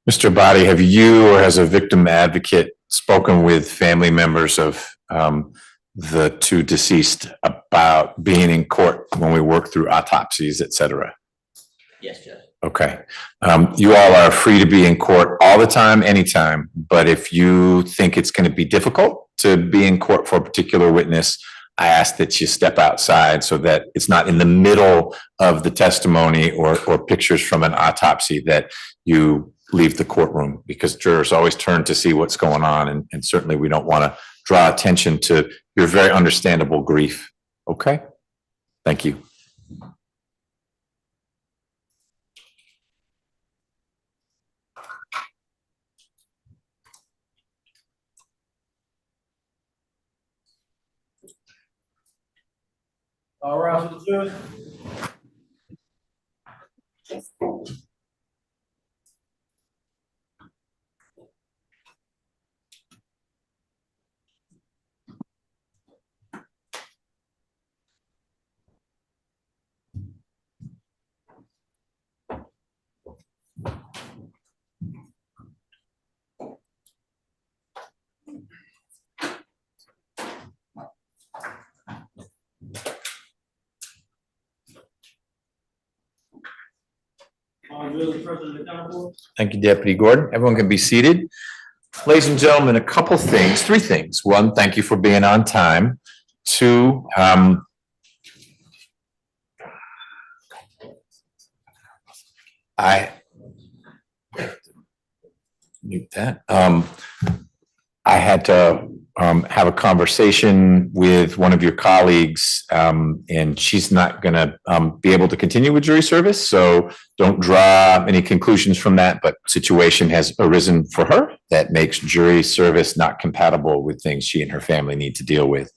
Mr. Abate, have you or as a victim advocate spoken with family members of the 2 deceased about being in court when we work through autopsies, et cetera? Yes, Judge. Okay. You all are free to be in court all the time, anytime, but if you think it's going to be difficult to be in court for a particular witness, I ask that you step outside so that it's not in the middle of the testimony or pictures from an autopsy that you leave the courtroom, because jurors always turn to see what's going on, and certainly we don't want to draw attention to your very understandable grief. Okay? Thank you. All right, for the judge. Thank you, Deputy Gordon. Everyone can be seated. Ladies and gentlemen, a couple things, 3 things. 1, thank you for being on time. 2, I mute that. I had to have a conversation with one of your colleagues, and she's not going to be able to continue with jury service. So don't draw any conclusions from that, but situation has arisen for her that makes jury service not compatible with things she and her family need to deal with.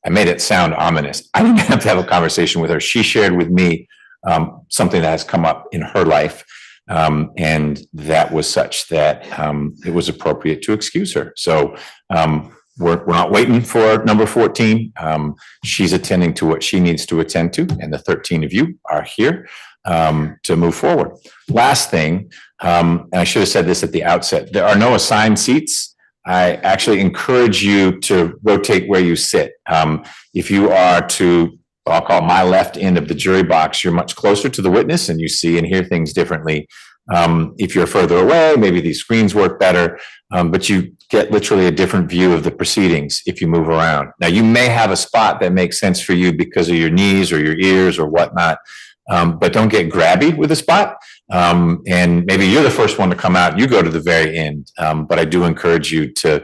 I made it sound ominous. I didn't have to have a conversation with her. She shared with me something that has come up in her life. And that was such that it was appropriate to excuse her. So we're not waiting for number 14. She's attending to what she needs to attend to, and the 13 of you are here to move forward. Last thing, and I should have said this at the outset, there are no assigned seats. I actually encourage you to rotate where you sit. If you are to, I'll call my left end of the jury box, you're much closer to the witness and you see and hear things differently. If you're further away, maybe these screens work better, but you get literally a different view of the proceedings if you move around. Now, you may have a spot that makes sense for you because of your knees or your ears or whatnot, but don't get grabby with a spot. And maybe you're the first one to come out, you go to the very end. But I do encourage you to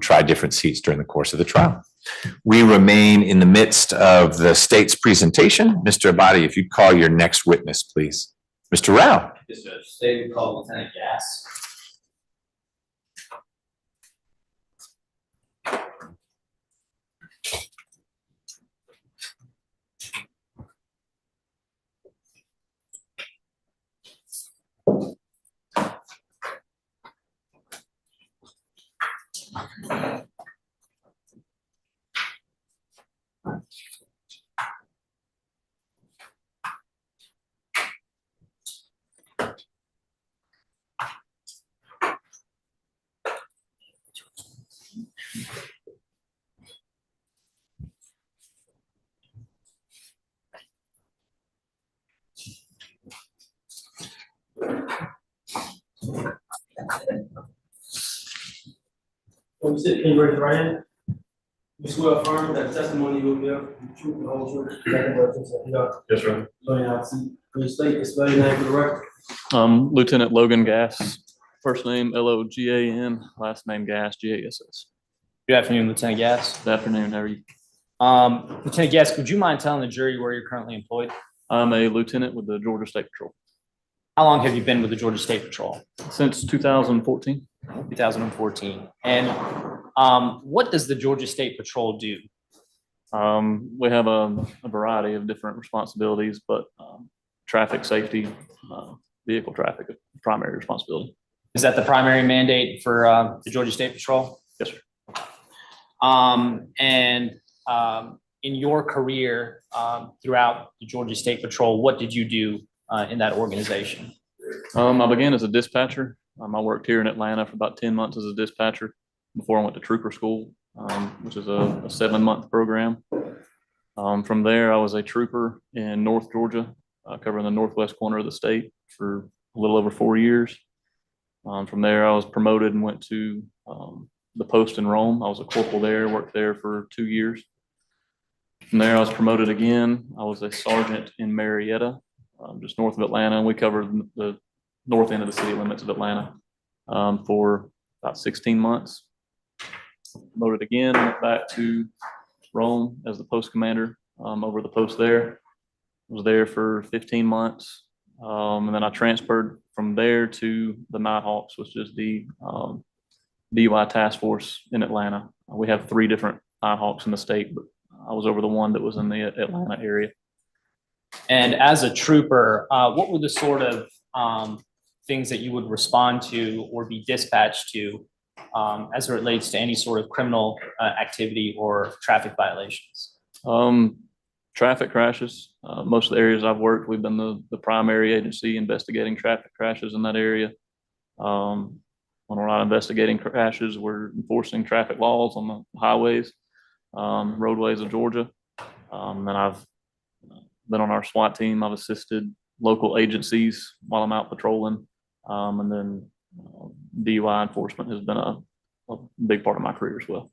try different seats during the course of the trial. We remain in the midst of the state's presentation. Mr. Abadi, if you'd call your next witness, please. Mr. Rao. Yes, Judge. State would call Lieutenant Gas. When you sit, can you raise your right hand? You swear or affirm that the testimony you will give, the truth, and the whole truth, nothing but the truth, so help you God. Yes, sir. So, yeah, I see. Can you state, spell your name for the record? Lieutenant Logan Gas, first name Logan, last name Gas, Gass. Good afternoon, Lieutenant Gas. Good afternoon, how are you? Lieutenant Gas, would you mind telling the jury where you're currently employed? I'm a lieutenant with the Georgia State Patrol How long have you been with the Georgia State Patrol? since 2014. 2014. And what does the Georgia State Patrol do? We have a variety of different responsibilities, but traffic safety, vehicle traffic, is primary responsibility. Is that the primary mandate for the Georgia State Patrol? Yes, sir. In your career throughout the Georgia State Patrol, what did you do in that organization? I began as a dispatcher. I worked here in Atlanta for about 10 months as a dispatcher before I went to trooper school, which is a 7-month program. From there, I was a trooper in North Georgia, covering the northwest corner of the state for a little over 4 years. From there, I was promoted and went to the post in Rome. I was a corporal there, worked there for 2 years. From there, I was promoted again. I was a sergeant in Marietta, just north of Atlanta. And we covered the north end of the city limits of Atlanta for about 16 months. Promoted again, went back to Rome as the post commander over the post there. Was there for 15 months. And then I transferred from there to the Nighthawks, which is the DUI task force in Atlanta. We have 3 different Nighthawks in the state, but I was over the one that was in the Atlanta area. And as a trooper, what were the sort of things that you would respond to or be dispatched to as it relates to any sort of criminal activity or traffic violations? Traffic crashes. Most of the areas I've worked, we've been the primary agency investigating traffic crashes in that area. When we're not investigating crashes, we're enforcing traffic laws on the highways, roadways of Georgia. And I've been on our SWAT team. I've assisted local agencies while I'm out patrolling. And then DUI enforcement has been a big part of my career as well.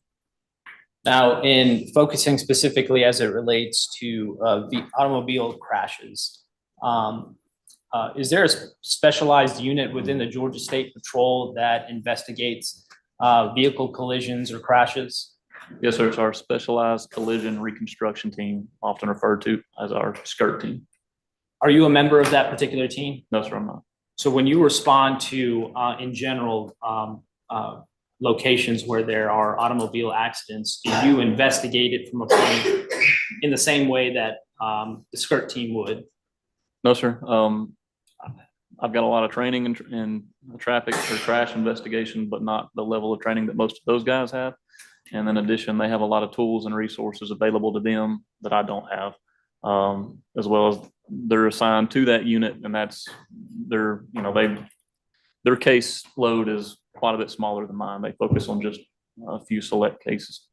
Now, in focusing specifically as it relates to the automobile crashes, is there a specialized unit within the Georgia State Patrol that investigates vehicle collisions or crashes? Yes, sir. It's our specialized collision reconstruction team, often referred to as our SCIRT team. Are you a member of that particular team? No, sir, I'm not. So when you respond to, in general, locations where there are automobile accidents, do you investigate it from a point in the same way that the SCIRT team would? No, sir. I've got a lot of training in traffic or crash investigation, but not the level of training that most of those guys have. And in addition, they have a lot of tools and resources available to them that I don't have, as well as they're assigned to that unit, and that's their case load is quite a bit smaller than mine. They focus on just a few select cases.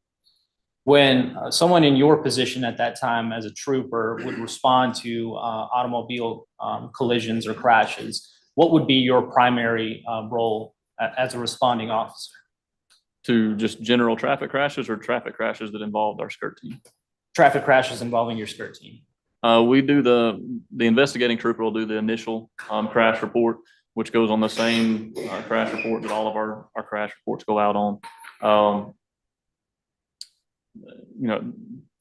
When someone in your position at that time as a trooper would respond to automobile collisions or crashes, what would be your primary role as a responding officer? To just general traffic crashes or traffic crashes that involved our SCIRT team? Traffic crashes involving your SCIRT team. We do the investigating trooper will do the initial crash report, which goes on the same crash report that all of our crash reports go out on.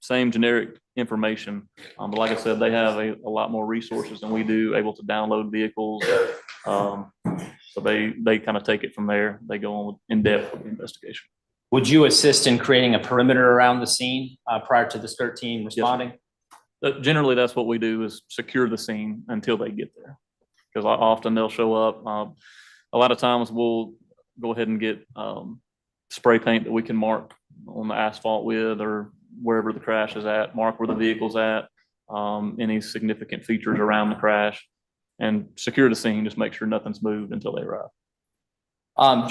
Same generic information. But like I said, they have a lot more resources than we do, able to download vehicles. So they kind of take it from there. They go on in depth with the investigation. Would you assist in creating a perimeter around the scene prior to the skirt team responding? Generally, that's what we do, is secure the scene until they get there. Because often they'll show up. A lot of times we'll go ahead and get spray paint that we can mark on the asphalt with, or wherever the crash is at, mark where the vehicle's at, any significant features around the crash, and secure the scene, just make sure nothing's moved until they arrive.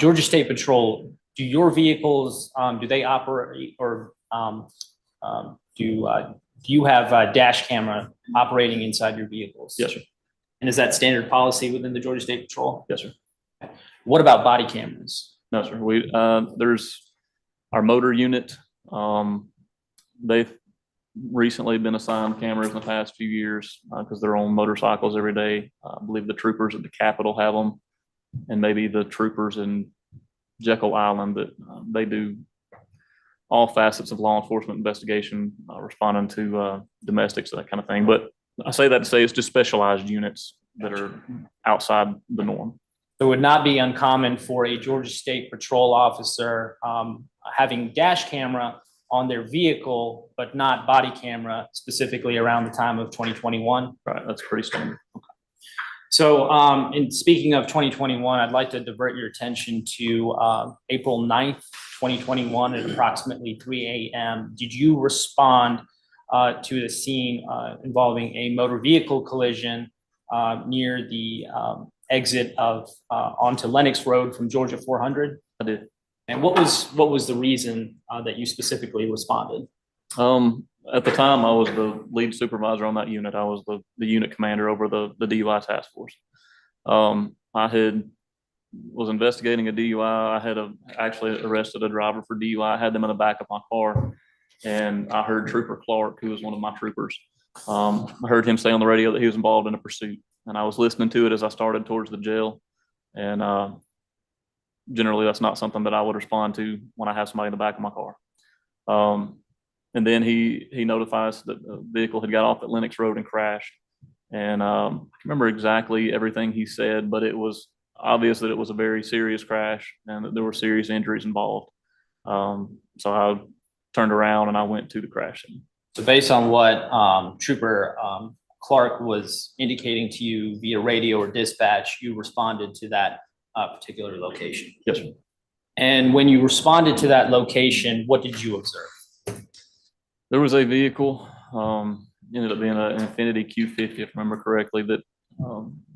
Georgia State Patrol, do your vehicles, do they operate, or do you have a dash camera operating inside your vehicles? Yes, sir. And is that standard policy within the Georgia State Patrol? Yes, sir. What about body cameras? No, sir. There's our motor unit. They've recently been assigned cameras in the past few years because they're on motorcycles every day. I believe the troopers at the Capitol have them, and maybe the troopers in Jekyll Island, that they do all facets of law enforcement investigation, responding to domestics, that kind of thing. But I say that to say it's just specialized units that are outside the norm. It would not be uncommon for a Georgia State Patrol officer having dash camera on their vehicle, but not body camera, specifically around the time of 2021. Right, that's pretty standard. Okay. So in speaking of 2021, I'd like to divert your attention to April 9th, 2021 at approximately 3 a.m. Did you respond to the scene involving a motor vehicle collision near the exit of onto Lenox Road from Georgia 400? I did. And what was the reason that you specifically responded? At the time, I was the lead supervisor on that unit. I was the unit commander over the DUI task force. I was investigating a DUI. I had actually arrested a driver for DUI. I had them in the back of my car, and I heard Trooper Clark, who was one of my troopers. I heard him say on the radio that he was involved in a pursuit, and I was listening to it as I started towards the jail. And generally, that's not something that I would respond to when I have somebody in the back of my car. And then he notifies that the vehicle had got off at Lenox Road and crashed. And I can't remember exactly everything he said, but it was obvious that it was a very serious crash and that there were serious injuries involved. So I turned around and I went to the crash scene. So based on what Trooper Clark was indicating to you via radio or dispatch, you responded to that particular location? Yes, sir. And when you responded to that location, what did you observe? There was a vehicle, ended up being an Infiniti Q50, if I remember correctly, that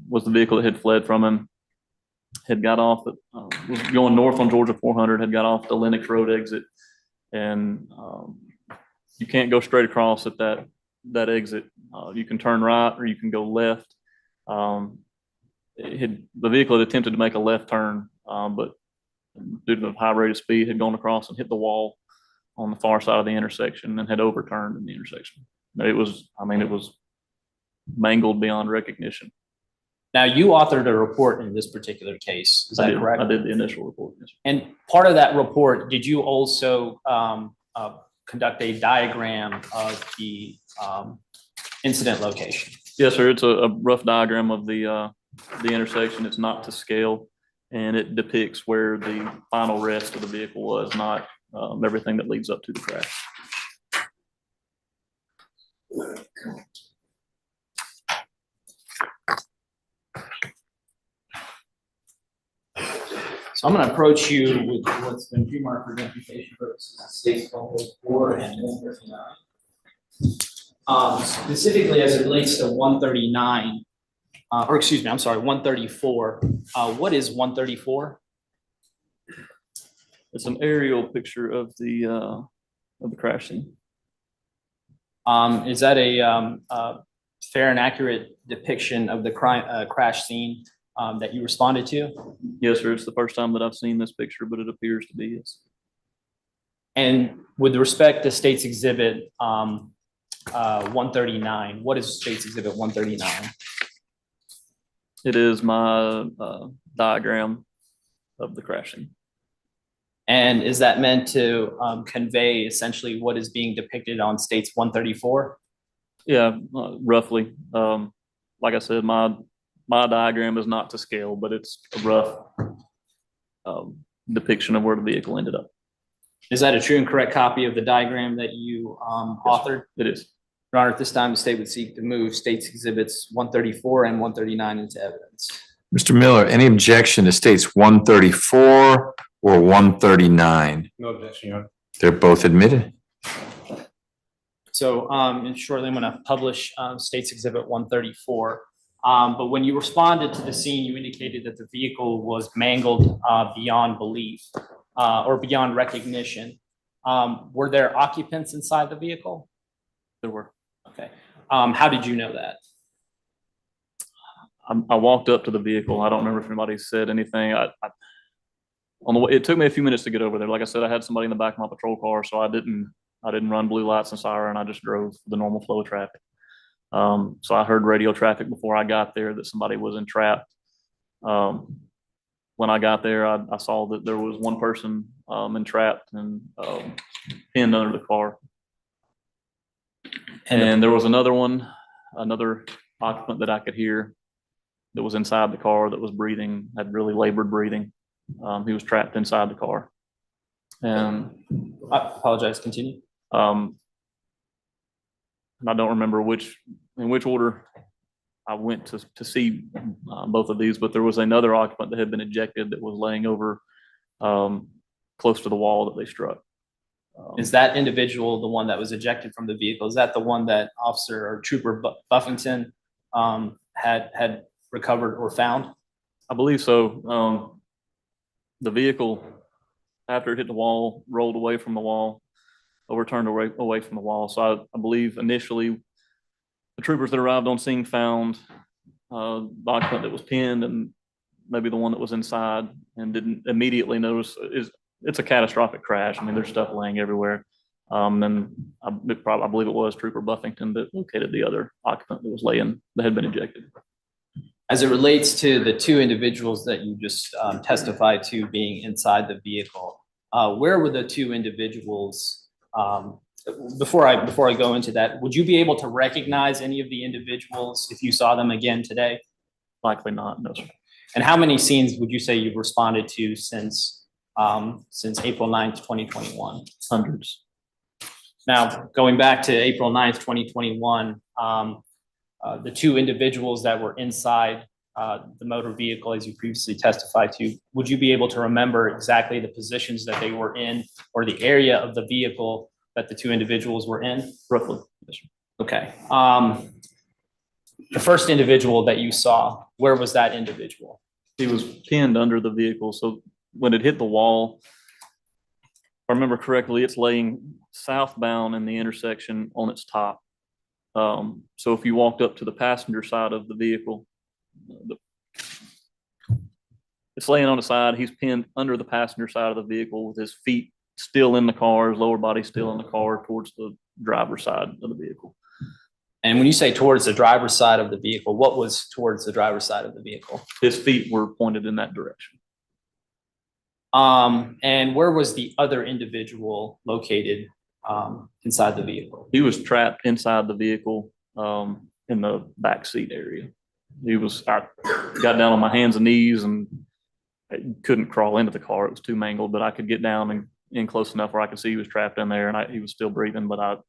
was the vehicle that had fled from him, had got off, was going north on Georgia 400, had got off the Lenox Road exit. And you can't go straight across at that exit. You can turn right or you can go left. The vehicle had attempted to make a left turn, but due to the high rate of speed, had gone across and hit the wall on the far side of the intersection and had overturned in the intersection. It was mangled beyond recognition. Now, you authored a report in this particular case, is that correct? I did the initial report, yes. And part of that report, did you also conduct a diagram of the incident location? Yes, sir. It's a rough diagram of the intersection. It's not to scale, and it depicts where the final rest of the vehicle was, not everything that leads up to the crash. So I'm going to approach you with what's been pre-marked for identification purposes, states code 4 and 139. Specifically as it relates to 139, or excuse me, I'm sorry, 134. What is 134? It's an aerial picture of the crash scene. Is that a fair and accurate depiction of the crash scene that you responded to? Yes, sir. It's the first time that I've seen this picture, but it appears to be, yes. And with respect to State's Exhibit 139. What is State's Exhibit 139? It is my diagram of the crashing. And is that meant to convey essentially what is being depicted on State's 134? Yeah, roughly. Like I said, my diagram is not to scale, but it's a rough depiction of where the vehicle ended up. Is that a true and correct copy of the diagram that you authored? It is. Your Honor, at this time, the state would seek to move State's Exhibits 134 and 139 into evidence. Mr. Miller, any objection to states 134 or 139? No objection, Your Honor. They're both admitted. So shortly, I'm going to publish State's Exhibit 134. But when you responded to the scene, you indicated that the vehicle was mangled beyond belief or beyond recognition. Were there occupants inside the vehicle? There were. Okay. How did you know that? I walked up to the vehicle. I don't remember if anybody said anything. On the way, it took me a few minutes to get over there. Like I said, I had somebody in the back of my patrol car, so I didn't run blue lights and siren. I just drove the normal flow of traffic. So I heard radio traffic before I got there that somebody was entrapped. When I got there, I saw that there was one person entrapped and pinned under the car. And there was another occupant that I could hear that was inside the car that was breathing, had really labored breathing. He was trapped inside the car. And I apologize, continue. and I don't remember in which order I went to see both of these, but there was another occupant that had been ejected that was laying over close to the wall that they struck. Is that individual the one that was ejected from the vehicle? Is that the one that Officer or Trooper Buffington had recovered or found? I believe so. The vehicle, after it hit the wall, rolled away from the wall, overturned away from the wall. So I believe initially the troopers that arrived on scene found the occupant that was pinned and maybe the one that was inside, and didn't immediately notice it's a catastrophic crash. I mean, there's stuff laying everywhere. And I believe it was Trooper Buffington that located the other occupant that had been ejected. As it relates to the two individuals that you just testified to being inside the vehicle, where were the two individuals? Before I go into that, would you be able to recognize any of the individuals if you saw them again today? Likely not, no, sir. And how many scenes would you say you've responded to since April 9th, 2021? Hundreds. Now, going back to April 9th, 2021, the two individuals that were inside the motor vehicle, as you previously testified to, would you be able to remember exactly the positions that they were in or the area of the vehicle that the two individuals were in? Roughly. Yes, sir. Okay. The first individual that you saw, where was that individual? He was pinned under the vehicle. So when it hit the wall, if I remember correctly, it's laying southbound in the intersection on its top. So if you walked up to the passenger side of the vehicle, it's laying on the side. He's pinned under the passenger side of the vehicle with his feet still in the car, his lower body still in the car towards the driver's side of the vehicle. And when you say towards the driver's side of the vehicle, what was towards the driver's side of the vehicle? His feet were pointed in that direction. And where was the other individual located inside the vehicle? He was trapped inside the vehicle in the back seat area. I got down on my hands and knees and I couldn't crawl into the car. It was too mangled, but I could get down and in close enough where I could see he was trapped in there, and he was still breathing, but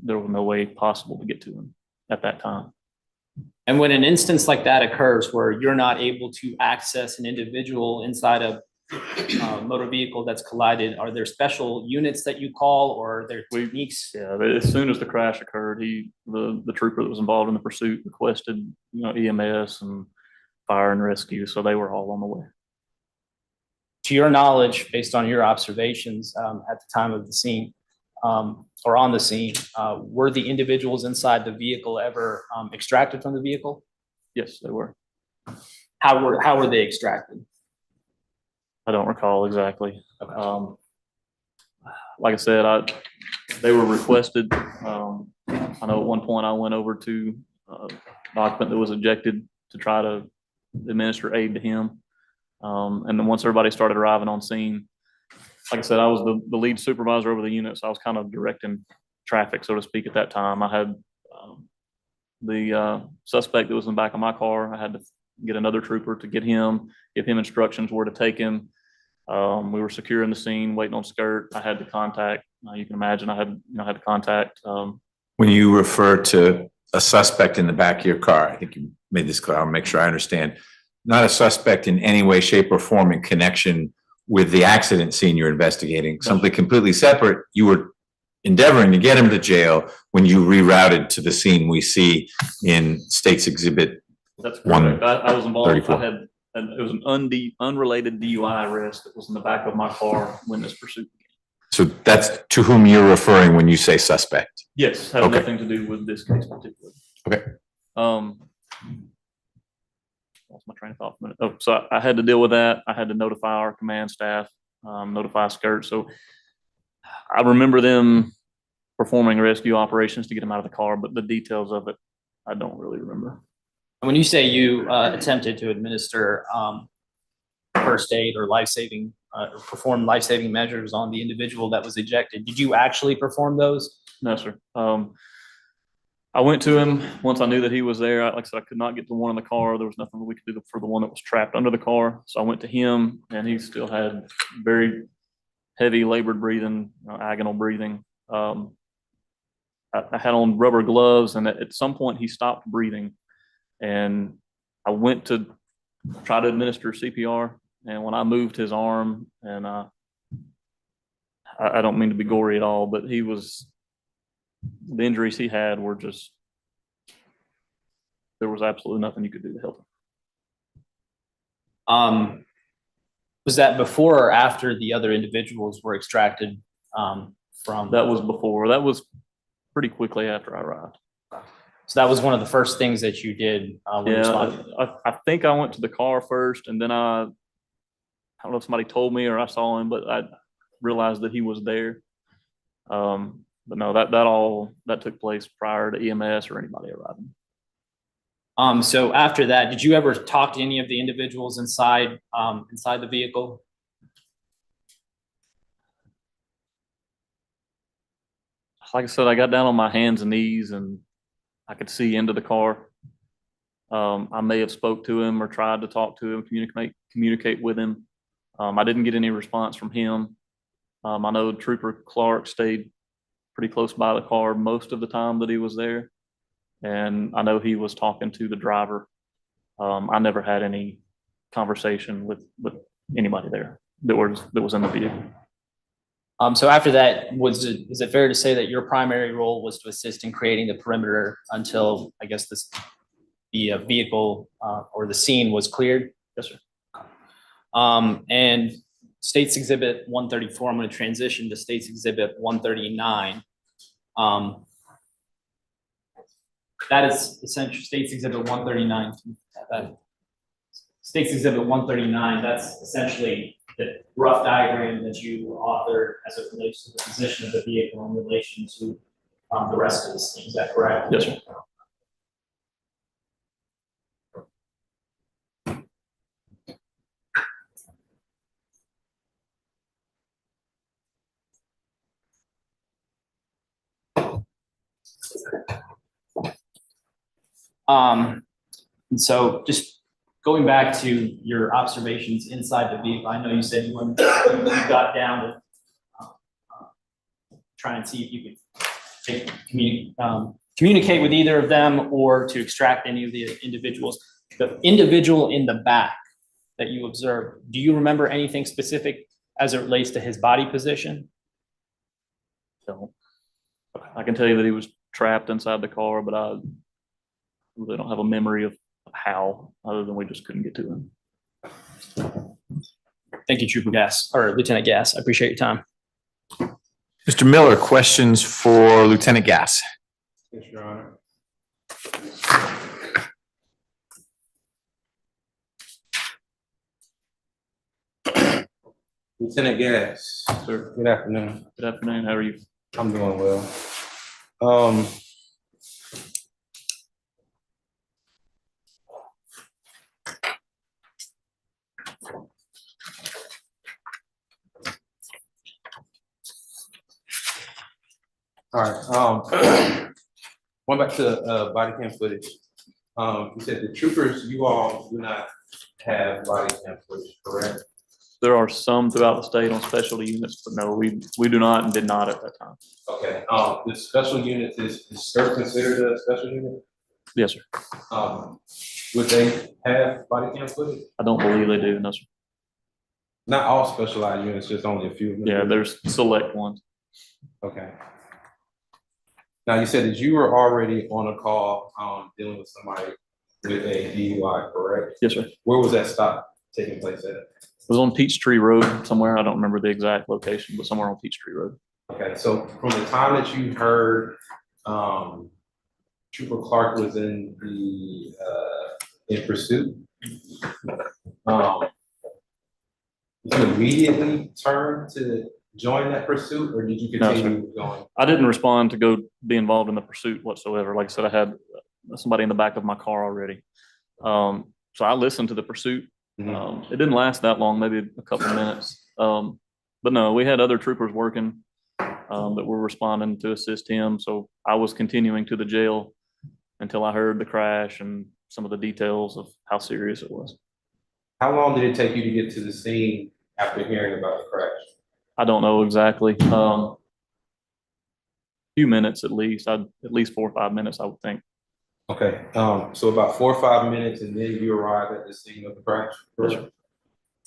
there was no way possible to get to him at that time. And when an instance like that occurs where you're not able to access an individual inside a motor vehicle that's collided, are there special units that you call, or are there techniques? Yeah, as soon as the crash occurred, the trooper that was involved in the pursuit requested, EMS and fire and rescue, so they were all on the way. To your knowledge, based on your observations at the time of the scene or on the scene, were the individuals inside the vehicle ever extracted from the vehicle? Yes, they were. How were they extracted? I don't recall exactly. Okay. Like I said, they were requested I know at one point I went over to the occupant that was ejected to try to administer aid to him. And then once everybody started arriving on scene, like I said, I was the lead supervisor over the unit, so I was kind of directing traffic, so to speak, at that time. I had the suspect that was in the back of my car. I had to get another trooper to get him, give him instructions where to take him. We were securing the scene, waiting on skirt. I had to contact, you can imagine, I had to contact. When you refer to a suspect in the back of your car, I think you made this clear. I'll make sure I understand. Not a suspect in any way, shape, or form in connection with the accident scene you're investigating, something completely separate. You were endeavoring to get him to jail when you rerouted to the scene we see in State's Exhibit. That's correct. I was involved. 34. It was an unrelated DUI arrest that was in the back of my car when this pursuit began. So that's to whom you're referring when you say suspect? Yes, had Okay. nothing to do with this case particularly. Okay. Lost my train of thought for a minute. Oh, so I had to deal with that. I had to notify our command staff, notify skirt. So I remember them performing rescue operations to get him out of the car, but the details of it, I don't really remember. When you say you attempted to administer first aid or life-saving, or perform life-saving measures on the individual that was ejected, did you actually perform those? No, sir. I went to him once I knew that he was there. Like I said, I could not get the one in the car. There was nothing that we could do for the one that was trapped under the car. So I went to him, and he still had very heavy labored breathing, agonal breathing. I had on rubber gloves, and at some point he stopped breathing. And I went to try to administer CPR. And when I moved his arm, and I don't mean to be gory at all, but the injuries he had were just, there was absolutely nothing you could do to help him. Was that before or after the other individuals were extracted from? That was before. That was pretty quickly after I arrived. So that was one of the first things that you did? Yeah, I think I went to the car first, and then I don't know if somebody told me or I saw him, but I realized that he was there. But no, that took place prior to EMS or anybody arriving. So after that, did you ever talk to any of the individuals inside the vehicle? Like I said, I got down on my hands and knees, and I could see into the car. I may have spoke to him or tried to talk to him, communicate with him. I didn't get any response from him. I know Trooper Clark stayed pretty close by the car most of the time that he was there. And I know he was talking to the driver. I never had any conversation with anybody there that was in the vehicle. So after that, is it fair to say that your primary role was to assist in creating the perimeter until, I guess, the vehicle or the scene was cleared? Yes, sir. And State's Exhibit 134, I'm going to transition to State's Exhibit 139. That is essentially State's Exhibit 139. State's Exhibit 139, that's essentially the rough diagram that you authored as it relates to the position of the vehicle in relation to the rest of the scene. Is that correct? Yes, sir. And so just going back to your observations inside the vehicle, I know you said you got down to try and see if you could communicate with either of them or to extract any of the individuals. The individual in the back that you observed, do you remember anything specific as it relates to his body position? So I can tell you that he was trapped inside the car, but I really don't have a memory of how, other than we just couldn't get to him. Thank you, Trooper Gas, or Lieutenant Gas. I appreciate your time. Mr. Miller, questions for Lieutenant Gas? Yes, Your Honor. Lieutenant Gas. Sir, Good afternoon. good afternoon. How are you? I'm doing well. All right, going back to, body cam footage. You said the troopers, you all do not have body cam footage, correct? There are some throughout the state on specialty units, but no, we do not and did not at that time. Okay, the special unit is SCIRF considered a special unit? Yes, sir. Would they have body cam footage? I don't believe they do, no, sir. Not all specialized units, just only a few of them? Yeah, there's select ones. Okay. Now, you said that you were already on a call, dealing with somebody with a DUI, correct? Yes, sir. It Where was that stop taking place at? was on Peachtree Road somewhere. I don't remember the exact location, but somewhere on Peachtree Road. Okay, so from the time that you heard, Trooper Clark was in pursuit, did you immediately turn to join that pursuit, or did you No, sir. continue going? I didn't respond to go be involved in the pursuit whatsoever. Like I said, I had somebody in the back of my car already. So I listened to the pursuit. It didn't last that long, maybe a couple of minutes. But no, we had other troopers working that were responding to assist him. So I was continuing to the jail until I heard the crash and some of the details of how serious it was. How long did it take you to get to the scene after hearing about the crash? I don't know exactly. Few minutes at least. At least 4 or 5 minutes, I would think. Okay, so about 4 or 5 minutes, and then you arrive at the scene of the crash. Yes, sir.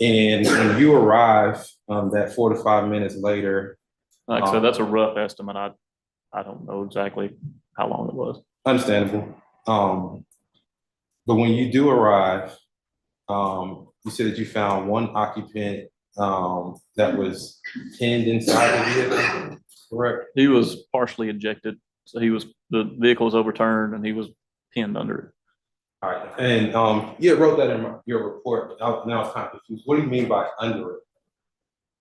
And when you arrive, that 4 to 5 minutes later. Like I said, that's a rough estimate. I don't know exactly how long it was. Understandable. But when you do arrive, you said that you found one occupant that was pinned inside the vehicle, correct? He was partially ejected, so the vehicle was overturned and he was pinned under it. All right, and you wrote that in your report. Now it's kind of confused. What do you mean by under it?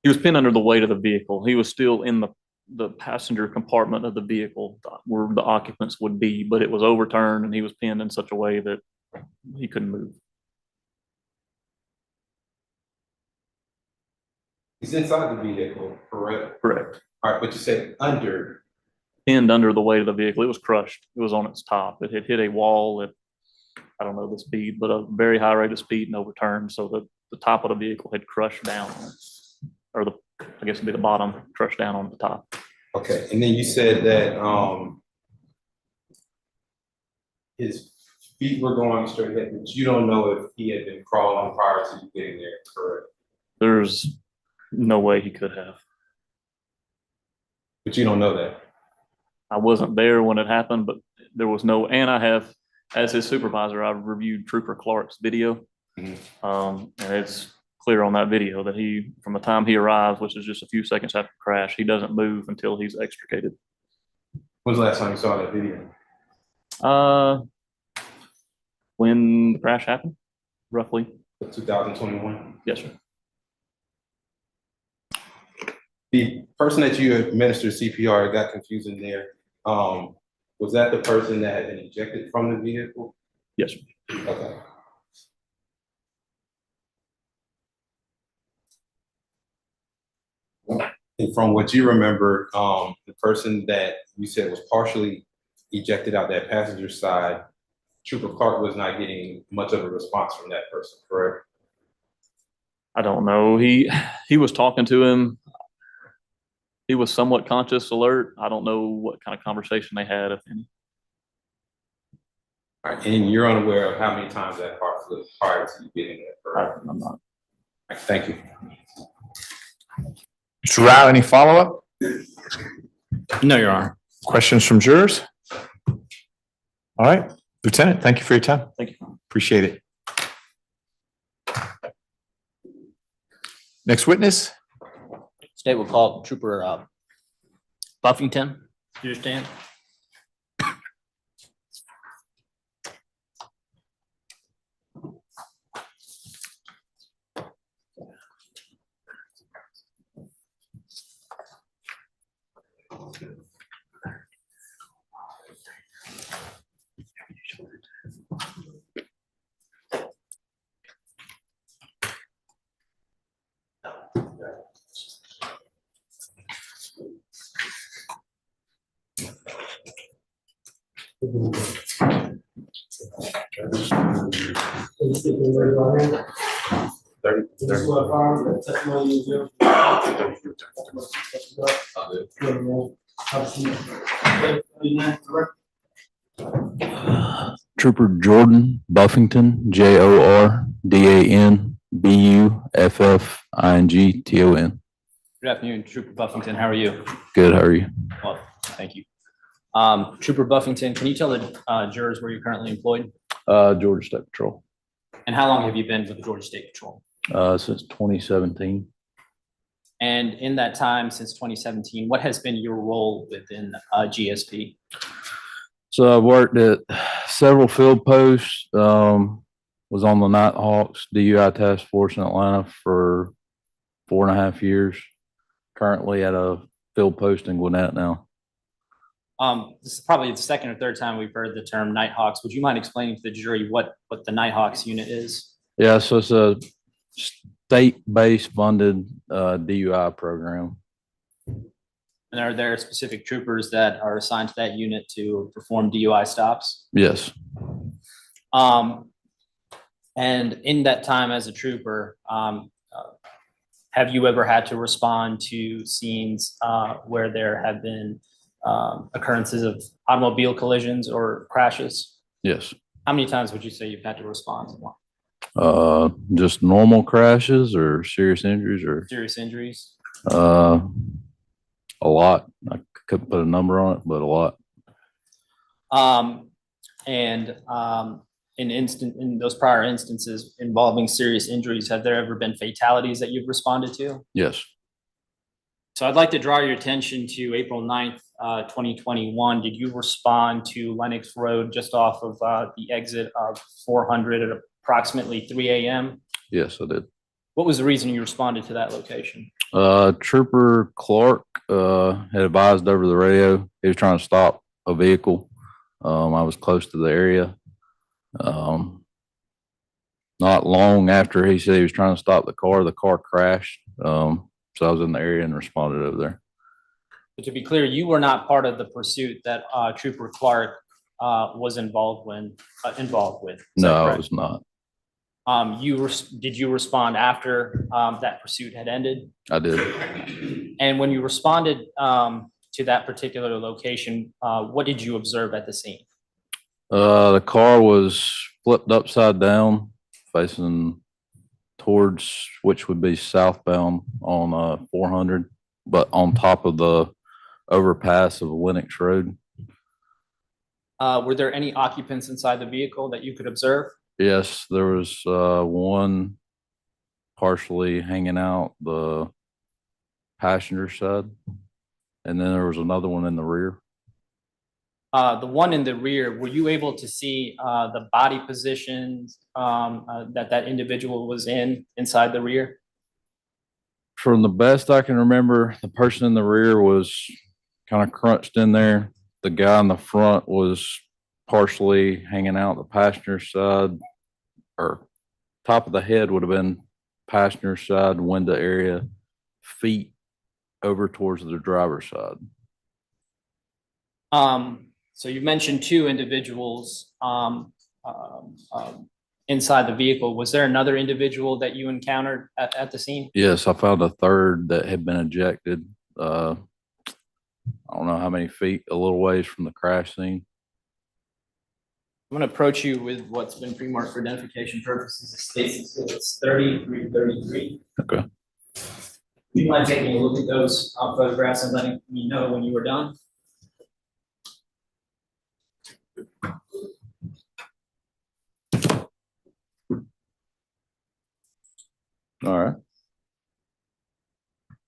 He was pinned under the weight of the vehicle. He was still in the passenger compartment of the vehicle where the occupants would be, but it was overturned and he was pinned in such a way that he couldn't move. He's inside the vehicle, correct? Correct. All right, but you said under. Pinned under the weight of the vehicle. It was crushed. It was on its top. It had hit a wall at, I don't know the speed, but a very high rate of speed and overturned. So the top of the vehicle had crushed down on it. Or I guess it'd be the bottom, crushed down on the top. Okay, and then you said that his feet were going straight ahead, but you don't know if he had been crawling prior to you getting there, correct? There's no way he could have. But you don't know that. I wasn't there when it happened, but there was no, and I have, as his supervisor, I've reviewed Trooper Clark's video. And it's clear on that video that from the time he arrives, which is just a few seconds after the crash, he doesn't move until he's extricated. When's the last time you saw that video? When the crash happened, roughly. 2021? Yes, sir. The person that you administered CPR, got confusing there. Was that the person that had been ejected from the vehicle? Yes, sir. Okay. And from what you remember, the person that you said was partially ejected out that passenger side, Trooper Clark was not getting much of a response from that person, correct? I don't know. He was talking to him. He was somewhat conscious, alert. I don't know what kind of conversation they had, if any. All right, and you're unaware of how many times that car flipped prior to you getting there, correct? I'm not. All right, thank you. Mr. Rao, any follow-up? No, Your Honor. Questions from jurors? All right, Lieutenant, thank you for your time. Thank you. Appreciate it. Next witness? State will call Trooper Buffington. You understand? Please state and raise your right hand. Do you swear affirm that testimony you give? Trooper Jordan Buffington, JordanBuffington. Good afternoon, Trooper Buffington. How are you? Good, how are you? Well, thank you. Trooper Buffington, can you tell the jurors where you're currently employed? Georgia State Patrol, And how long have you been with the Georgia State Patrol? since 2017. And in that time, since 2017, what has been your role within GSP? So I've worked at several field posts, was on the Nighthawks DUI task force in Atlanta for 4.5 years. Currently at a field post in Gwinnett now. This is probably the second or third time we've heard the term Nighthawks. Would you mind explaining to the jury what the Nighthawks unit is? Yeah, so it's a state-based funded DUI program. And are there specific troopers that are assigned to that unit to perform DUI stops? Yes. And in that time as a trooper, have you ever had to respond to scenes where there have been occurrences of automobile collisions or crashes? Yes. How many times would you say you've had to respond to one? Just normal crashes or serious injuries or Serious injuries? a lot. I couldn't put a number on it, but a lot. In those prior instances involving serious injuries, have there ever been fatalities that you've responded to? Yes. So I'd like to draw your attention to April 9th, 2021. Did you respond to Lennox Road just off of the exit of 400 at approximately 3 a.m.? Yes, I did. What was the reason you responded to that location? Trooper Clark had advised over the radio he was trying to stop a vehicle. I was close to the area. Not long after he said he was trying to stop the car crashed. So I was in the area and responded over there. But to be clear, you were not part of the pursuit that Trooper Clark was involved with. Is No, that I correct? was not. Did you respond after that pursuit had ended? I did. And when you responded to that particular location, what did you observe at the scene? The car was flipped upside down, facing towards which would be southbound on 400, but on top of the overpass of Lennox Road. Were there any occupants inside the vehicle that you could observe? Yes, there was one partially hanging out the passenger side, and then there was another one in the rear. The one in the rear, were you able to see the body positions that individual was inside the rear? From the best I can remember, the person in the rear was kind of crunched in there. The guy in the front was partially hanging out the passenger side, or top of the head would have been passenger side window area, feet over towards the driver's side. So you mentioned two individuals inside the vehicle. Was there another individual that you encountered at the scene? Yes, I found a third that had been ejected. I don't know how many feet, a little ways from the crash scene. I'm going to approach you with what's been pre-marked for identification purposes. It's 30 through 33. Okay. Do you mind taking a look at those photographs and letting me know when you were done? All right.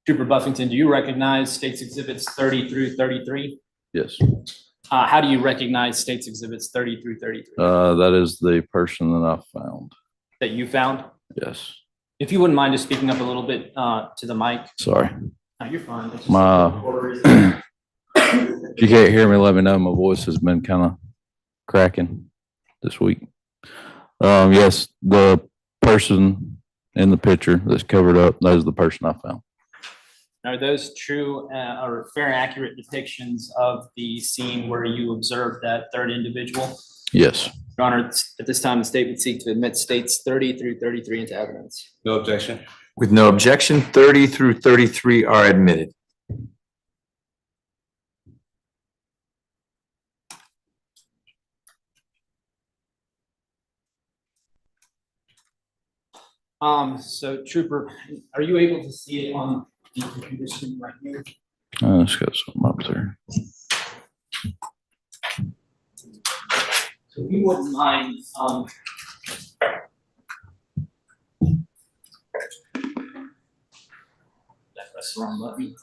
Trooper Buffington, do you recognize States Exhibits 30 through 33? Yes. How do you recognize States Exhibits 30 through 33? That is the person that I found. That you found? Yes. If you wouldn't mind just speaking up a little bit to the mic. Sorry. No, you're fine. It's just If you can't hear me, let me know. My voice has been kind of cracking this week. Yes, the person in the picture that's covered up, that is the person I found. Are those true or fair and accurate depictions of the scene where you observed that third individual? Yes. Your Honor, at this time, the state would seek to admit states 30 through 33 into evidence. No objection. With no objection, 30 through 33 are admitted. So Trooper, are you able to see it on the computer screen right here? It's got something up there. So if you wouldn't mind, that's the wrong button.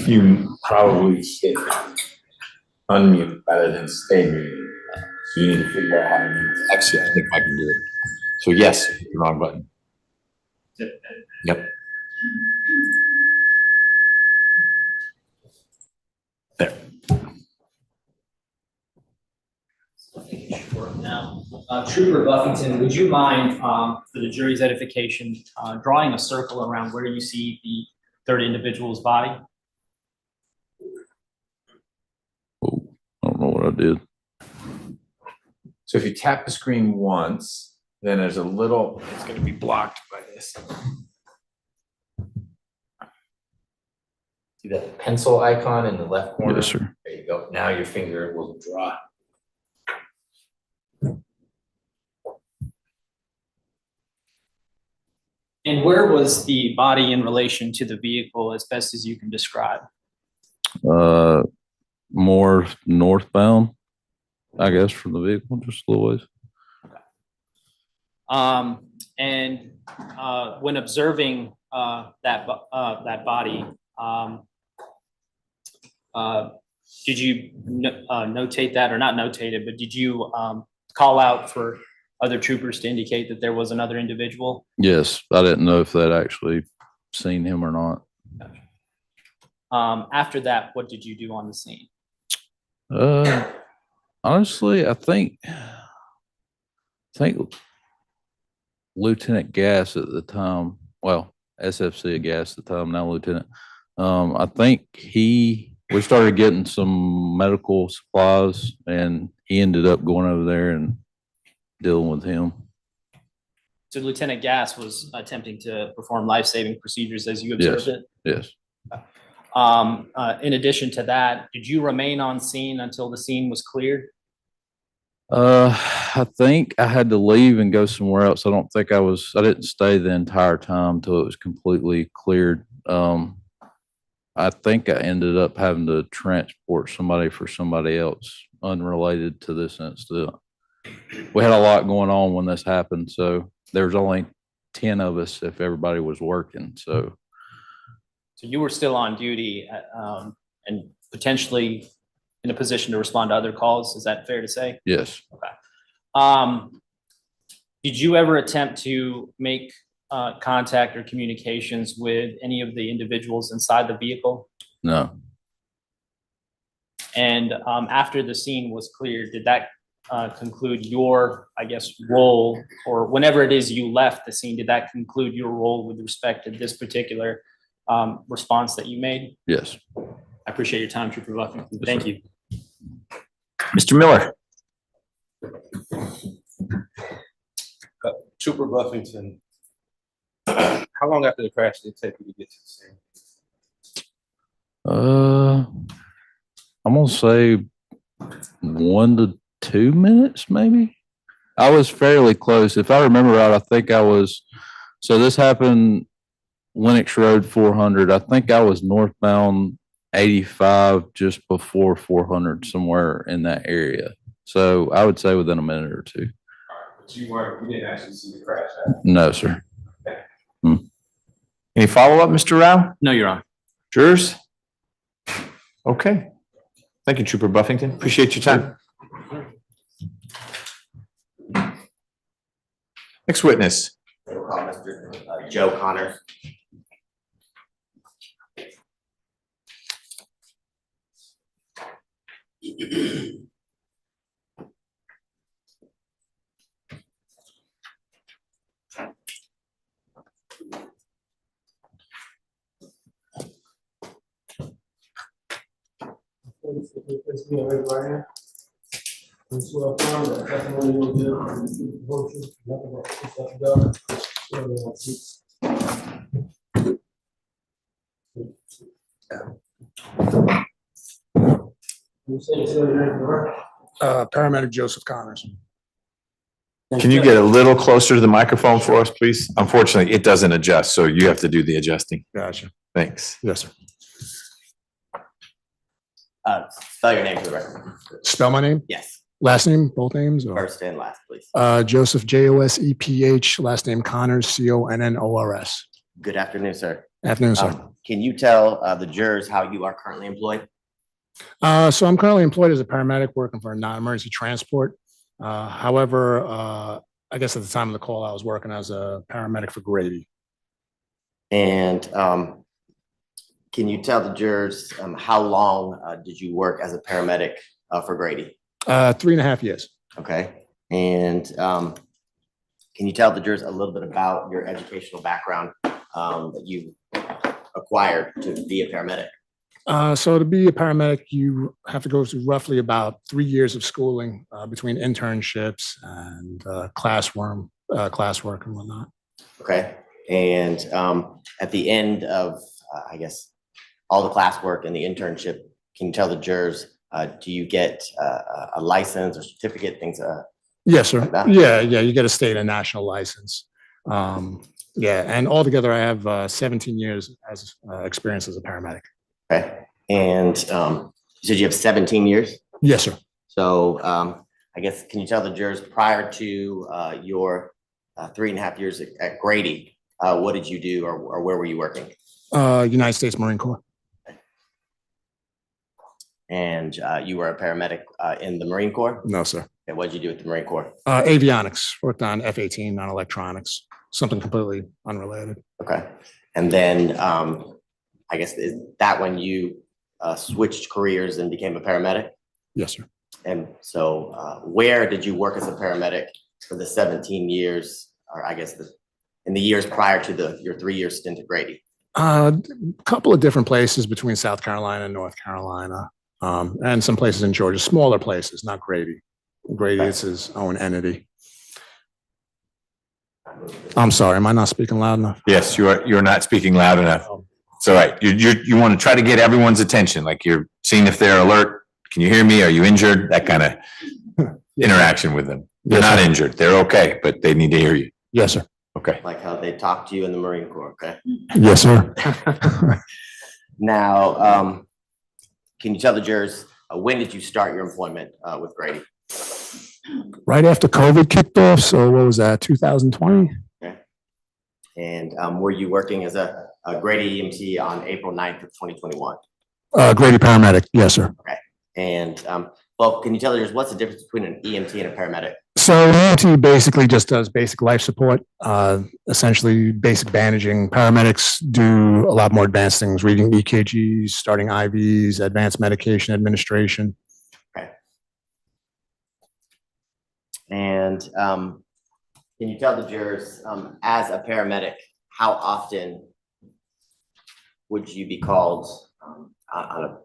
You probably hit unmute rather than stay muted. So you need to figure out how to mute. Actually, I think I can do it. So yes, hit the wrong button. Yep. There. Now, Trooper Buffington, would you mind, for the jury's edification, drawing a circle around where you see the third individual's body? Oh, I don't know what I did. So if you tap the screen once, then there's a little, it's going to be blocked by this. See that pencil icon in the left corner? Yes, sir. There you go. Now your finger will draw. And where was the body in relation to the vehicle as best as you can describe? More northbound, I guess, from the vehicle, just a little ways. And when observing that body, did you notate that, or not notate it, but did you call out for other troopers to indicate that there was another individual? Yes, I didn't know if they'd actually seen him or not. Gotcha. After that, what did you do on the scene? Honestly, I think Lieutenant Gas at the time, well, SFC Gas at the time, now Lieutenant. I think we started getting some medical supplies, and he ended up going over there and dealing with him. So Lieutenant Gas was attempting to perform life-saving procedures as you observed it? Yes. In addition to that, did you remain on scene until the scene was cleared? I think I had to leave and go somewhere else. I didn't stay the entire time till it was completely cleared. I think I ended up having to transport somebody for somebody else unrelated to this incident. We had a lot going on when this happened, so there was only 10 of us if everybody was working. So you were still on duty and potentially in a position to respond to other calls. Is that fair to say? yes. Okay. Did you ever attempt to make contact or communications with any of the individuals inside the vehicle? No. And after the scene was cleared, did that conclude your, I guess, role, or whenever it is you left the scene, did that conclude your role with respect to this particular response that you made? Yes. I appreciate your time, Trooper Buffington. Yes, Thank sir. you. Mr. Miller. Trooper Buffington, how long after the crash did it take you to get to the scene? I'm gonna say 1 to 2 minutes, maybe. I was fairly close. If I remember right, I think I was, so this happened Lennox Road 400. I think I was northbound 85 just before 400, somewhere in that area. So I would say within a minute or two. But you didn't actually see the crash happen? No, sir. Any follow-up, Mr. Rao? No, Your Honor. Jurors? Okay. Thank you, Trooper Buffington. Appreciate your time. Next witness. We'll call Mr. Joe Connor. Please be raised right hand. You swear affirm that the testimony you will give will be true, the whole truth, nothing but the truth, nothing but the truth. Swear to God, please. You say your name, correct? Paramedic Joseph Connors. Can you get a little closer to the microphone for us, please? Unfortunately, it doesn't adjust, so you have to do the adjusting. Gotcha. Thanks. Yes, sir. Spell your name for the record. Spell my name? Yes, Last name, both names? Or? first and last, please. Joseph, Joseph, last name Connors, Connors. Good afternoon, sir. Afternoon, sir. Can you tell the jurors how you are currently employed? So I'm currently employed as a paramedic working for a non-emergency transport. However, I guess at the time of the call, I was working as a paramedic for Grady. And can you tell the jurors how long did you work as a paramedic for Grady? 3.5 years. Okay. And can you tell the jurors a little bit about your educational background that you acquired to be a paramedic? So to be a paramedic, you have to go through roughly about 3 years of schooling between internships and classwork and whatnot. Okay. And at the end of, I guess, all the classwork and the internship, can you tell the jurors, do you get a license or certificate, things? Yes, sir. Like that? Yeah, you get a state and national license. Yeah, and altogether, I have 17 years as experience as a paramedic. Okay. And you said you have 17 years? Yes, sir. So I guess, can you tell the jurors prior to your 3.5 years at Grady, what did you do or where were you working? United States Marine Corps. And you were a paramedic in the Marine Corps? No, sir. Okay, what did you do with the Marine Corps? Avionics, worked on F-18, non-electronics, something completely unrelated. Okay. And then I guess, is that when you switched careers and became a paramedic? Yes, sir. And so where did you work as a paramedic for the 17 years, or I guess in the years prior to your 3-year stint at Grady? A couple of different places between South Carolina and North Carolina, and some places in Georgia, smaller places, not Grady. Grady is his own entity. I'm sorry, am I not speaking loud enough? Yes, you're not speaking loud enough. It's all right. You want to try to get everyone's attention, like you're seeing if they're alert. Can you hear me? Are you injured? That kind of interaction with them. They're not injured. They're okay, but they need to hear you. Yes, sir. Okay. Like how they talk to you in the Marine Corps, okay? Yes, sir. Now, can you tell the jurors, when did you start your employment with Grady? Right after COVID kicked off, so what was that, 2020? Okay. And were you working as a Grady EMT on April 9th of 2021? Grady paramedic, yes, sir. Okay. And well, can you tell the jurors what's the difference between an EMT and a paramedic? So an EMT basically just does basic life support, essentially basic bandaging. Paramedics do a lot more advanced things, reading EKGs, starting IVs, advanced medication administration. Okay. And can you tell the jurors, as a paramedic, how often would you be called I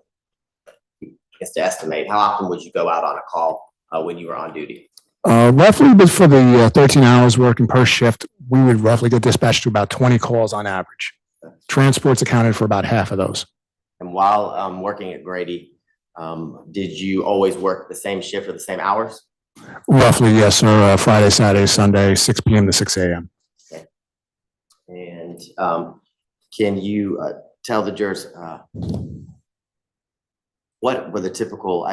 guess to estimate, how often would you go out on a call when you were on duty? Roughly, but for the 13 hours working per shift, we would roughly get dispatched to about 20 calls on average. Transports accounted for about half of those. And while working at Grady, did you always work the same shift or the same hours? Roughly, yes, sir. Friday, Saturday, Sunday, 6 p.m. to 6 a.m. Okay. And can you tell the jurors what were the typical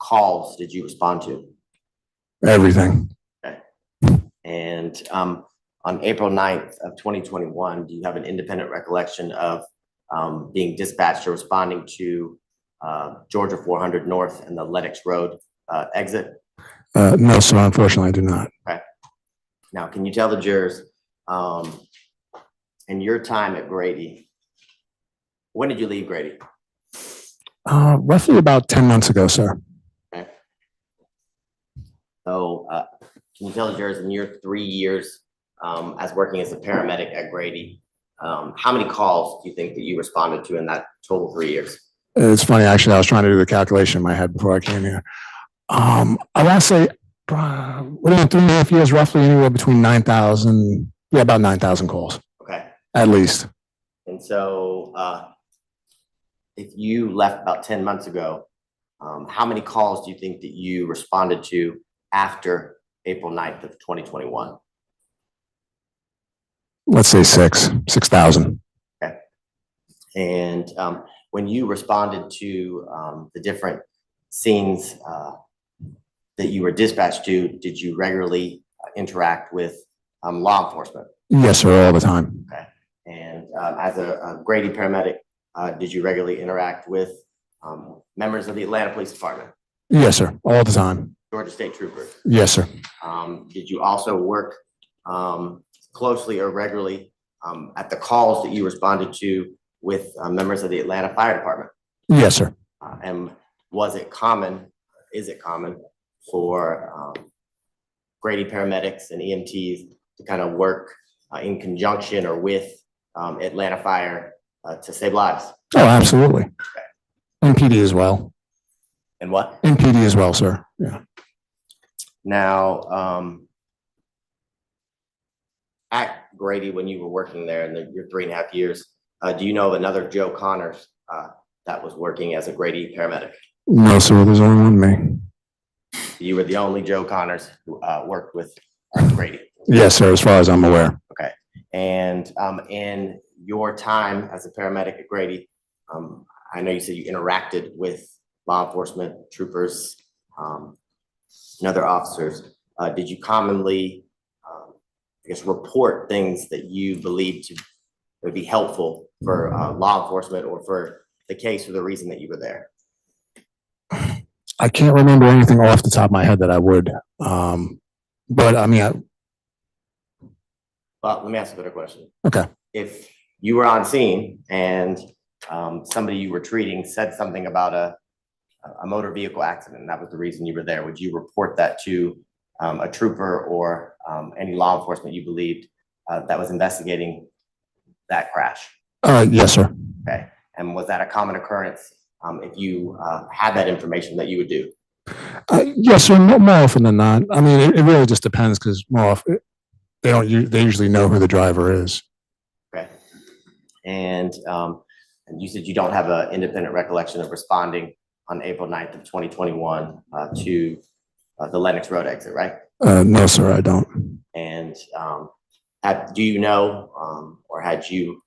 calls did you respond to? Everything. Okay. And on April 9th of 2021, do you have an independent recollection of being dispatched or responding to Georgia 400 North and the Lennox Road exit? No, sir, unfortunately, I do not. Okay. Now, can you tell the jurors, in your time at Grady, when did you leave Grady? Roughly about 10 months ago, sir. Okay. So can you tell the jurors in your 3 years as working as a paramedic at Grady, how many calls do you think that you responded to in that total 3 years? It's funny, actually, I was trying to do the calculation in my head before I came here. I want to say, within 3.5 years, roughly anywhere between 9,000, about 9,000 calls, Okay. at least. And so, if you left about 10 months ago, how many calls do you think that you responded to after April 9th of 2021? Let's say 6,000. Okay. And when you responded to the different scenes that you were dispatched to, did you regularly interact with law enforcement? Yes, sir, all the time. Okay. And as a Grady paramedic, did you regularly interact with members of the Atlanta Police Department, Yes, sir, all the time. Georgia State Troopers? Yes, sir. Did you also work closely or regularly at the calls that you responded to with members of the Atlanta Fire Department? Yes, sir. And is it common for Grady paramedics and EMTs to kind of work in conjunction or with Atlanta Fire to save lives? Oh, absolutely. And PD as well. And what? And PD as well, sir. Yeah. Now, at Grady, when you were working there in your 3.5 years, do you know of another Joe Connors that was working as a Grady paramedic? No, sir, there's only one me. You were the only Joe Connors who worked with Grady? Yes, sir, as far as I'm aware. Okay. And in your time as a paramedic at Grady, I know you said you interacted with law enforcement, troopers, and other officers. Did you commonly, report things that you believed would be helpful for law enforcement or for the case or the reason that you were there? I can't remember anything off the top of my head that I would. But I mean, Well, let me ask a better question. Okay. If you were on scene and somebody you were treating said something about a motor vehicle accident, and that was the reason you were there, would you report that to a trooper or any law enforcement you believed that was investigating that crash? Yes, sir. Okay. And was that a common occurrence if you had that information that you would do? Yes, sir. More often than not. I mean, it really just depends because more often they usually know who the driver is. Okay. And you said you don't have an independent recollection of responding on April 9th of 2021 to the Lenox Road exit, right? No, sir, I don't. And do you know or had you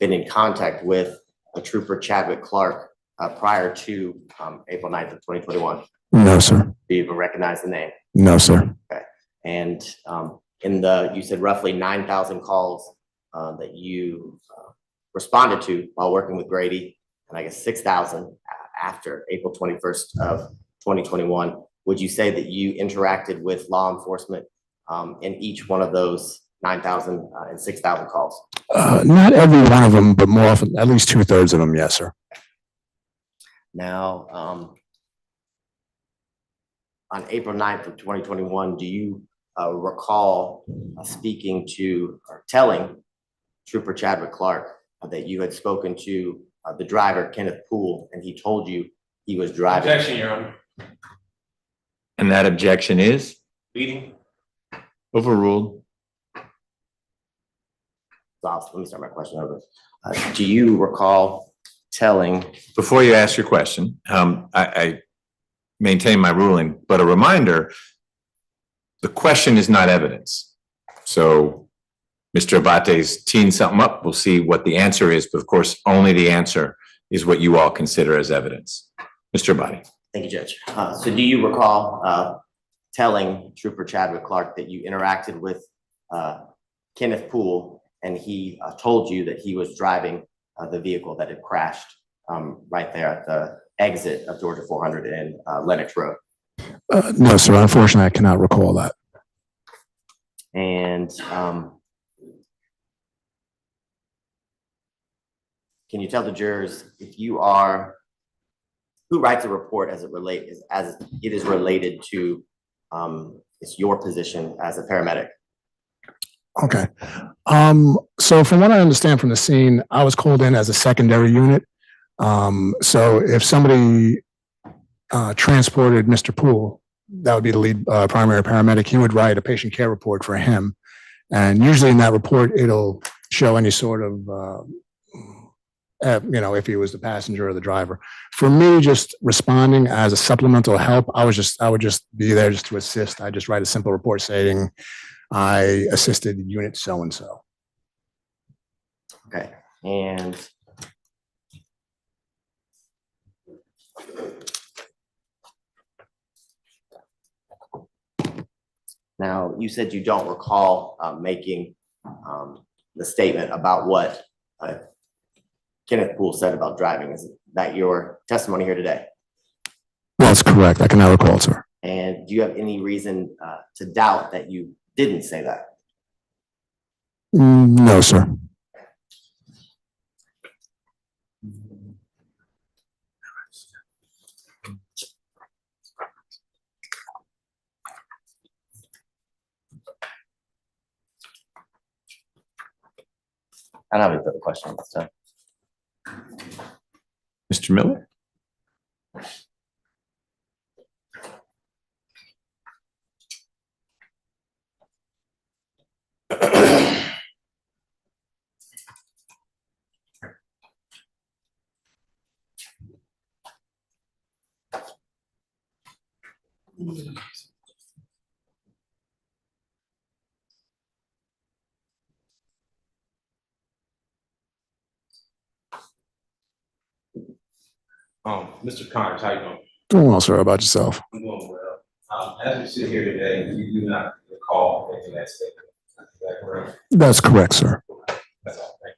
been in contact with a trooper, Chadwick Clark, prior to April 9th of 2021? No, sir. Do you even recognize the name? No, sir. Okay. And you said roughly 9,000 calls that you responded to while working with Grady, and I guess 6,000 after April 21st of 2021. Would you say that you interacted with law enforcement in each one of those 9,000 and 6,000 calls? Not every one of them, but more often, at least 2/3 of them. Yes, sir. Now, on April 9th of 2021, do you recall speaking to or telling Trooper Chadwick Clark that you had spoken to the driver, Kenneth Poole, and he told you he was driving? Objection, Your Honor. And that objection is Leading. overruled. Let me start my question over. Do you recall telling? Before you ask your question, I maintain my ruling, but a reminder, the question is not evidence. So Mr. Abate's teeing something up. We'll see what the answer is, but of course, only the answer is what you all consider as evidence. Mr. Abate. Thank you, Judge. So do you recall telling Trooper Chadwick Clark that you interacted with Kenneth Poole and he told you that he was driving the vehicle that had crashed right there at the exit of Georgia 400 and Lenox Road? No, sir. Unfortunately, I cannot recall that. And can you tell the jurors if you are, who writes a report as it is related to it's your position as a paramedic? Okay. So from what I understand from the scene, I was called in as a secondary unit. So if somebody transported Mr. Poole that would be the lead primary paramedic. He would write a patient care report for him. And usually in that report, it'll show any sort of, if he was the passenger or the driver. For me, just responding as a supplemental help, I would just be there just to assist. I just write a simple report saying I assisted unit so-and-so. Okay, and now you said you don't recall making the statement about what Kenneth Poole said about driving. Is that your testimony here today? That's correct. I cannot recall, sir. And do you have any reason to doubt that you didn't say that? No, sir. I don't have any further questions. So. Mr. Miller? Mr. Connors, how you doing? Doing well, sir. How about yourself? I'm doing well. As we sit here today, you do not recall making that statement. Is that correct? That's correct, sir. That's all. Thank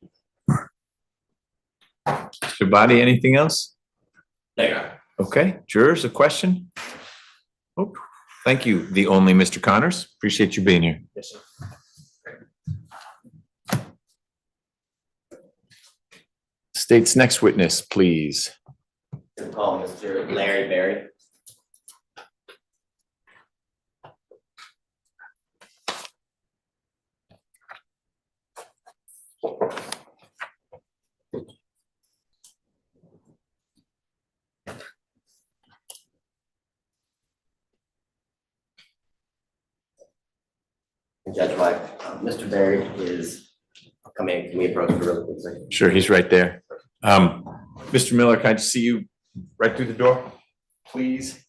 you. Mr. Body, anything else? There. Okay, jurors, a question? Oh, thank you. The only Mr. Connors. Appreciate you being here. Yes, sir. State's next witness, please. Call Mr. Larry Berry. And Judge White, Mr. Berry is coming. Can we approach the room, please? Sure, he's right there. Mr. Miller, can I just see you right through the door, please?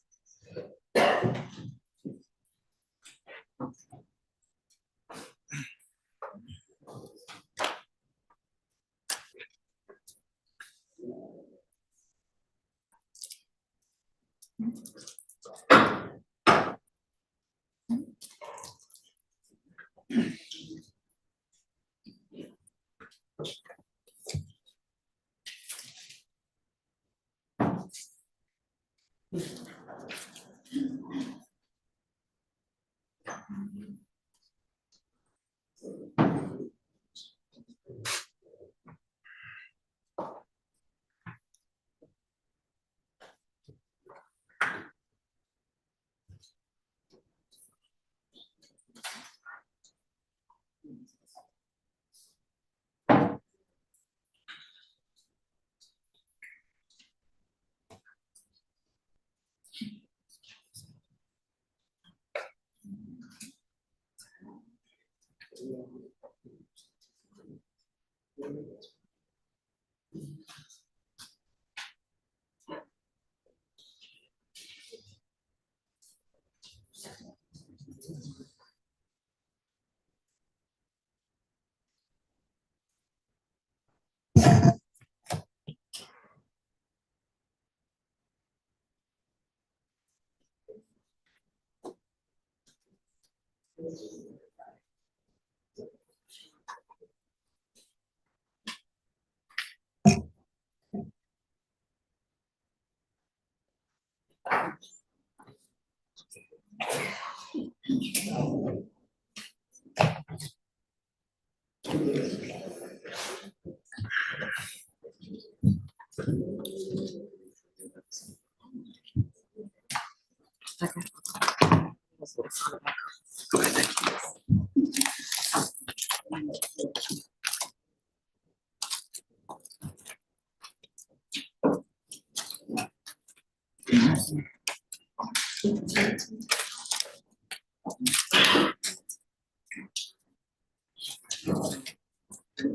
Go ahead.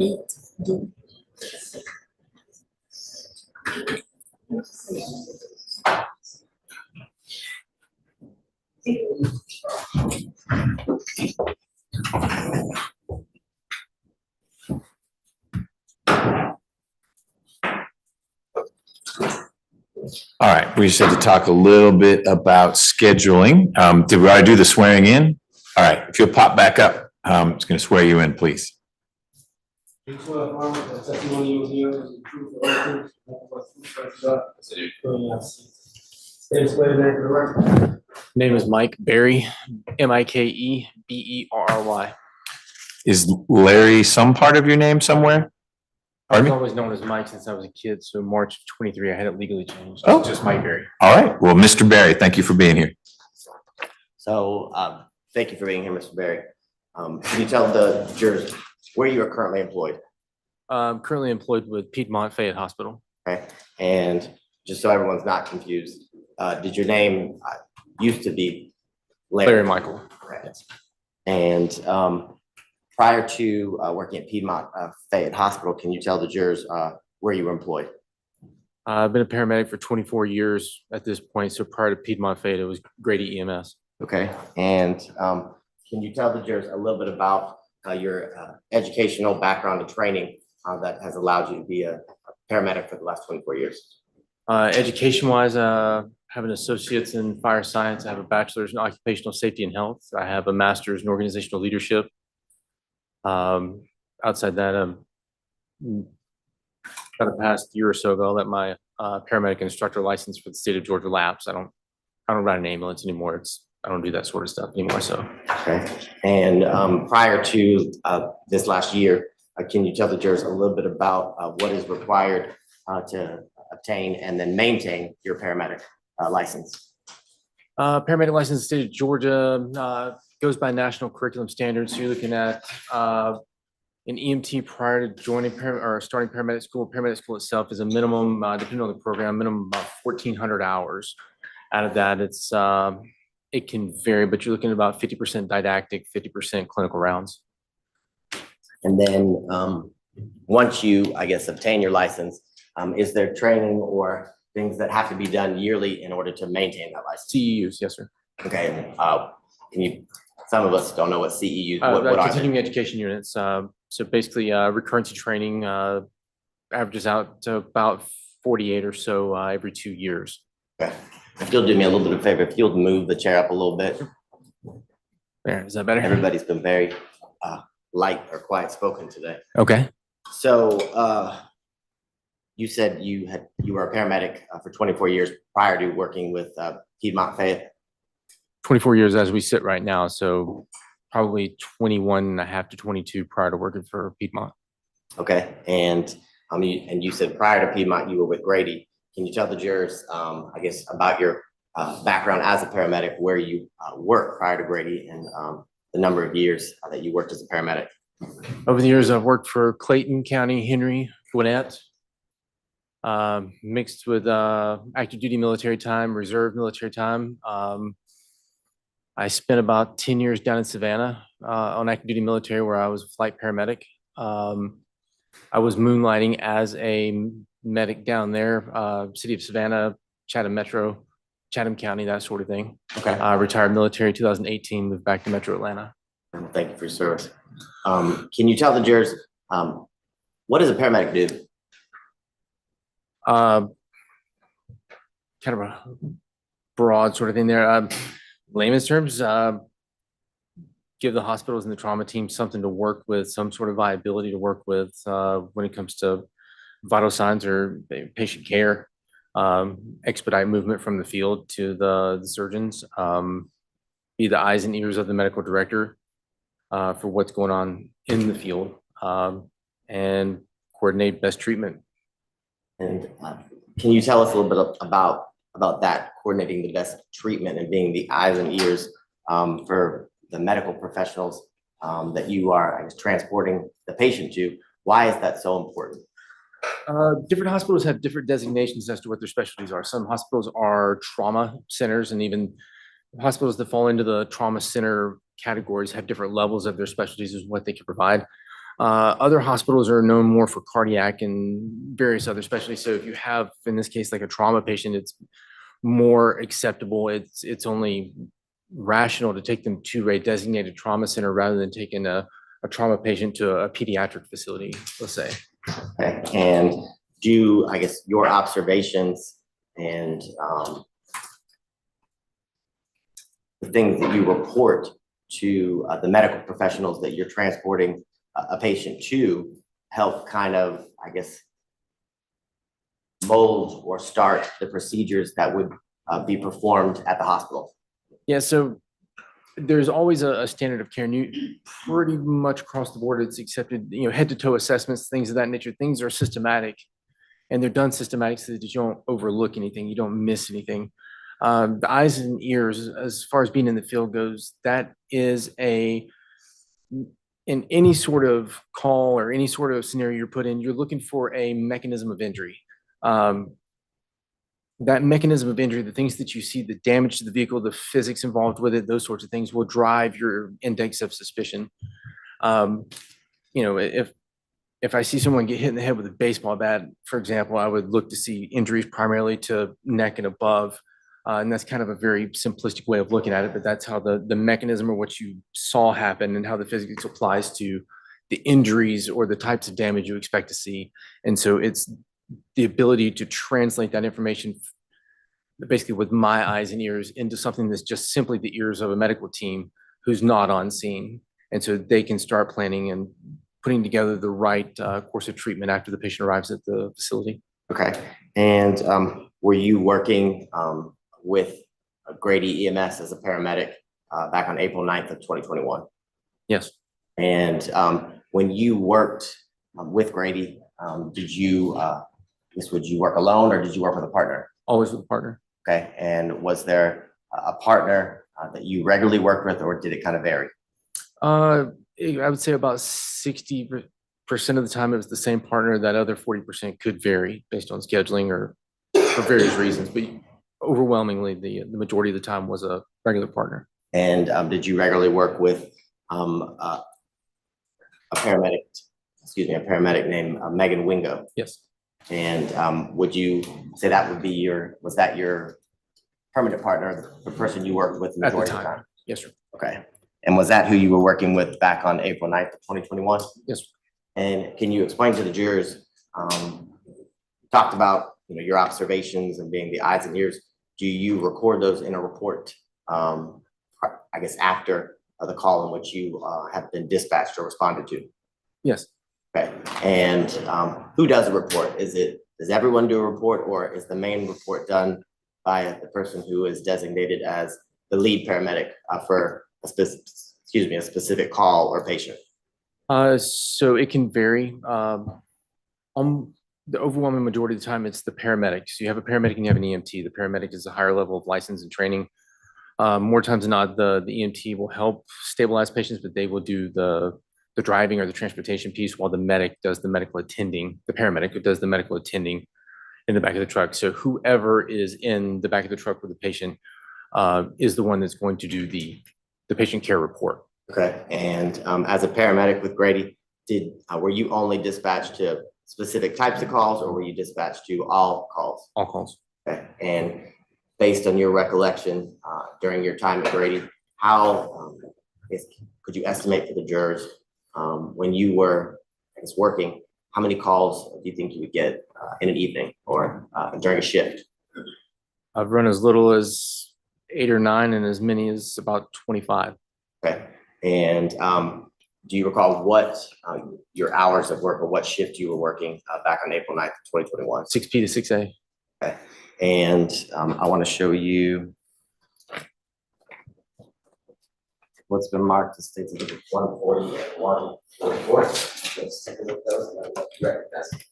All right, we just had to talk a little bit about scheduling. Did we already do the swearing in? All right, if you'll pop back up, I'm just gonna swear you in, please. You swear affirm that the testimony you will give is the truth, the whole truth, nothing but the truth, so help you God. State and swear your name for the record. Name is Mike Berry, Mikeberry. Is Larry some part of your name somewhere? I was Pardon me? always known as Mike since I was a kid, so March of 23, I had it legally changed. Oh. It's just Mike Berry. All right, well, Mr. Barry, thank you for being here. So, thank you for being here, Mr. Berry. Can you tell the jurors where you are currently employed? I'm currently employed with Piedmont Fayette Hospital. Okay, and just so everyone's not confused, did your name used to be Larry Michael. Correct. And prior to working at Piedmont Fayette Hospital, can you tell the jurors where you were employed? I've been a paramedic for 24 years at this point. So prior to Piedmont Fayette, it was Grady EMS. Okay, and can you tell the jurors a little bit about your educational background and training that has allowed you to be a paramedic for the last 24 years? Education-wise, I have an associate's in fire science. I have a bachelor's in occupational safety and health. I have a master's in organizational leadership. Outside that, about the past year or so ago, I let my paramedic instructor license for the state of Georgia lapse. I don't ride an ambulance anymore. I don't do that sort of stuff anymore. So. Okay, and prior to this last year, can you tell the jurors a little bit about what is required to obtain and then maintain your paramedic license? Paramedic license in the state of Georgia goes by national curriculum standards. So you're looking at an EMT prior to joining or starting paramedic school. Paramedic school itself is a minimum, depending on the program, minimum about 1,400 hours. Out of that, it can vary, but you're looking at about 50% didactic, 50% clinical rounds. And then once you, I guess, obtain your license, is there training or things that have to be done yearly in order to maintain that license? CEUs, yes, sir. Okay, some of us don't know what CEUs, what are Continuing they? education units. So basically, recurrency training averages out to about 48 or so every 2 years. Okay. If you'll do me a little bit of a favor, if you'll move the chair up a little bit. There, is that better? Everybody's been very light or quiet spoken today. Okay. So you said you were a paramedic for 24 years prior to working with Piedmont Fayette. 24 years as we sit right now. So probably 21 and a half to 22 prior to working for Piedmont. Okay, and you said prior to Piedmont, you were with Grady. Can you tell the jurors, I guess, about your background as a paramedic, where you worked prior to Grady, and the number of years that you worked as a paramedic? Over the years, I've worked for Clayton County, Henry, Gwinnett, mixed with active duty military time, reserve military time. I spent about 10 years down in Savannah on active duty military, where I was a flight paramedic. I was moonlighting as a medic down there, city of Savannah, Chatham Metro, Chatham County, that sort of thing. Okay. Retired military 2018, moved back to Metro Atlanta. Thank you for your service. Can you tell the jurors, what does a paramedic do? Kind of a broad sort of thing there. Layman's terms, give the hospitals and the trauma team something to work with, some sort of viability to work with when it comes to vital signs or patient care, expedite movement from the field to the surgeons, be the eyes and ears of the medical director for what's going on in the field, and coordinate best treatment. And can you tell us a little bit about that, coordinating the best treatment and being the eyes and ears for the medical professionals that you are, I guess, transporting the patient to? Why is that so important? Different hospitals have different designations as to what their specialties are. Some hospitals are trauma centers, and even hospitals that fall into the trauma center categories have different levels of their specialties as what they can provide. Other hospitals are known more for cardiac and various other specialties. So if you have, in this case, like a trauma patient, it's more acceptable. It's only rational to take them to a designated trauma center rather than taking a trauma patient to a pediatric facility, let's say. Okay, and do, I guess, your observations and the things that you report to the medical professionals that you're transporting a patient to help kind of, I guess, mold or start the procedures that would be performed at the hospital? Yeah, so there's always a standard of care, and you pretty much across the board, it's accepted, head to toe assessments, things of that nature. Things are systematic, and they're done systematic so that you don't overlook anything, you don't miss anything. The eyes and ears, as far as being in the field goes, that is in any sort of call or any sort of scenario you're put in, you're looking for a mechanism of injury. That mechanism of injury, the things that you see, the damage to the vehicle, the physics involved with it, those sorts of things will drive your index of suspicion. If I see someone get hit in the head with a baseball bat, for example, I would look to see injuries primarily to neck and above. And that's kind of a very simplistic way of looking at it, but that's how the mechanism or what you saw happen and how the physics applies to the injuries or the types of damage you expect to see. And so it's the ability to translate that information basically with my eyes and ears into something that's just simply the ears of a medical team who's not on scene. And so they can start planning and putting together the right course of treatment after the patient arrives at the facility. Okay, and were you working with Grady EMS as a paramedic back on April 9th of 2021? Yes. And when you worked with Grady, would you work alone or did you work with a partner? Always with a partner. Okay, and was there a partner that you regularly worked with, or did it kind of vary? I would say about 60% of the time it was the same partner. That other 40% could vary based on scheduling or for various reasons, but overwhelmingly the majority of the time was a regular partner. And did you regularly work with a paramedic named Megan Wingo? Yes. And would you say was that your permanent partner, the person you worked with the majority of the time? Yes, sir. Okay. And was that who you were working with back on April 9th of 2021? Yes, sir. And can you explain to the jurors, talked about your observations and being the eyes and ears, do you record those in a report, I guess, after the call in which you have been dispatched or responded to? Yes. Okay, and who does a report? Does everyone do a report, or is the main report done by the person who is designated as the lead paramedic for a specific call or patient? So it can vary. The overwhelming majority of the time, it's the paramedics. You have a paramedic and you have an EMT. The paramedic is a higher level of license and training. More times than not, the EMT will help stabilize patients, but they will do the driving or the transportation piece while the medic does the medical attending, the paramedic who does the medical attending in the back of the truck. So whoever is in the back of the truck with the patient is the one that's going to do the patient care report. Okay, and as a paramedic with Grady, were you only dispatched to specific types of calls, or were you dispatched to all calls? All calls. Okay, and based on your recollection during your time at Grady, could you estimate for the jurors when you were, I guess, working, how many calls do you think you would get in an evening or during a shift? I've run as little as 8 or 9 and as many as about 25. Okay, and do you recall what your hours of work or what shift you were working back on April 9th, 2021? 6P to 6A. Okay, and I want to show you what's been marked as states of 140 and 144. Let's take a look at those and then let's recognize it.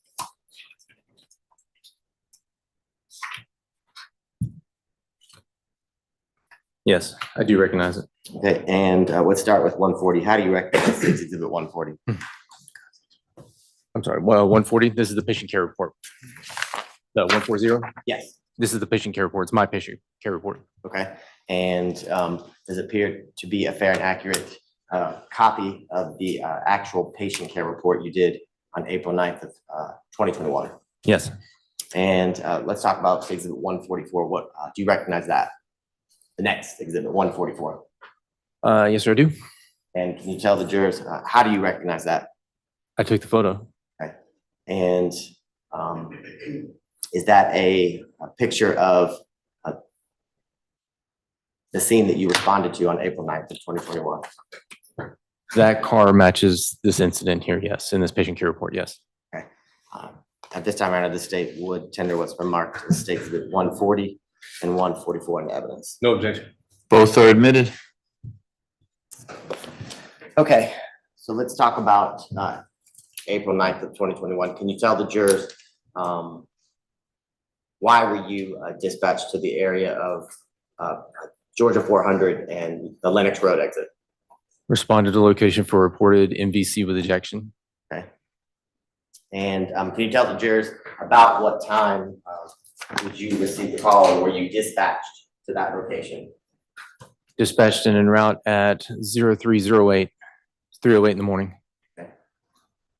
Yes, I do recognize it. Okay, and let's start with 140. How do you recognize State's Exhibit 140? I'm sorry, well, 140, this is the patient care report. The 140? Yes. This is the patient care report. It's my patient care report. Okay, and does it appear to be a fair and accurate a copy of the actual patient care report you did on April 9th of 2021. Yes. And let's talk about exhibit 144. What do you recognize that? The next exhibit 144. Yes, sir, I do. And can you tell the jurors how do you recognize that? I took the photo. And is that a picture of the scene that you responded to on April 9th of 2021? That car matches this incident here, yes, in this patient care report, yes. Okay. At this time, around the state would tender what's been marked as state exhibit 140 and 144 in the evidence. No objection. Both are admitted. Okay, so let's talk about April 9th of 2021. Can you tell the jurors why were you dispatched to the area of Georgia 400 and the Lenox Road exit? Responded to location for reported MVC with ejection. Okay. And can you tell the jurors about what time did you receive the call, or were you dispatched to that location? Dispatched in en route at 0308, 3:08 in the morning. Okay.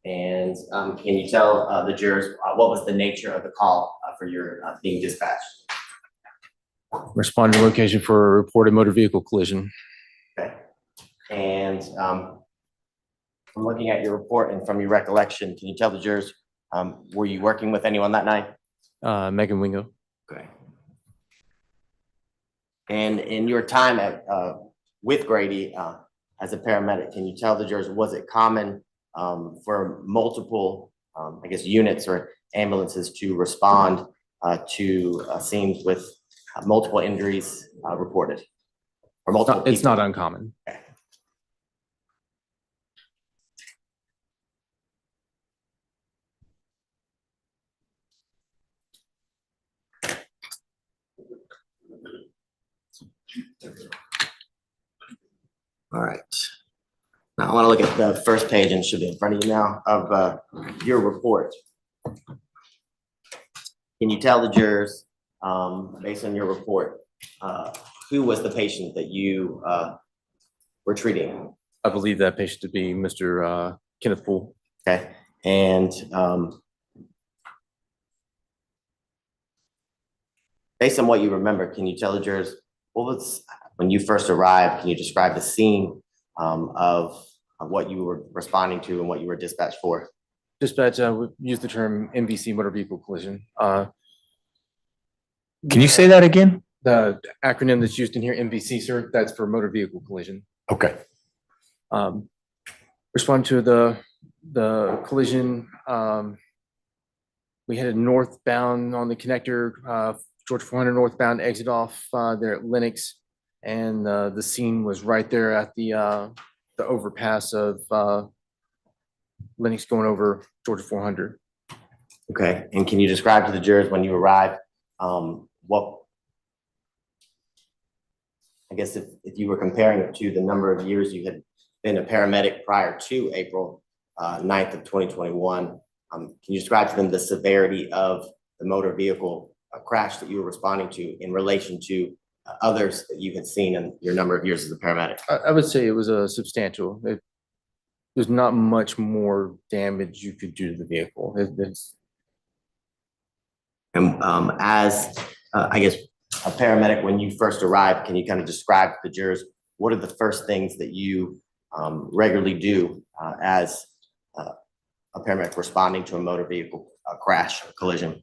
And can you tell the jurors what was the nature of the call for your being dispatched? Responded to location for a reported motor vehicle collision. Okay. And from looking at your report and from your recollection, can you tell the jurors, were you working with anyone that night? Megan Wingo. Okay. And in your time at with Grady as a paramedic, can you tell the jurors, was it common for multiple, I guess, units or ambulances to respond to scenes with multiple injuries reported? Or multiple It's people? not uncommon. Okay. All right. Now I want to look at the first page, and it should be in front of you now, of your report. Can you tell the jurors, based on your report, who was the patient that you were treating? I believe that patient to be Mr. Kenneth Poole. Okay. And based on what you remember, can you tell the jurors what was, when you first arrived, can you describe the scene of what you were responding to and what you were dispatched for? Dispatch, we use the term MVC, motor vehicle collision. Can you say that again? The acronym that's used in here, MVC, sir, that's for motor vehicle collision. Okay. Respond to the collision. We headed northbound on the connector, Georgia 400 northbound exit off there at Lenox. And the scene was right there at the overpass of Lenox going over Georgia 400. Okay. And can you describe to the jurors when you arrived, what, I guess if you were comparing it to the number of years you had been a paramedic prior to April 9th of 2021, can you describe to them the severity of the motor vehicle crash that you were responding to in relation to others that you had seen in your number of years as a paramedic? I would say it was a substantial. There's not much more damage you could do to the vehicle. And as, I guess, a paramedic, when you first arrived, can you kind of describe to the jurors, what are the first things that you regularly do as a paramedic responding to a motor vehicle crash or collision?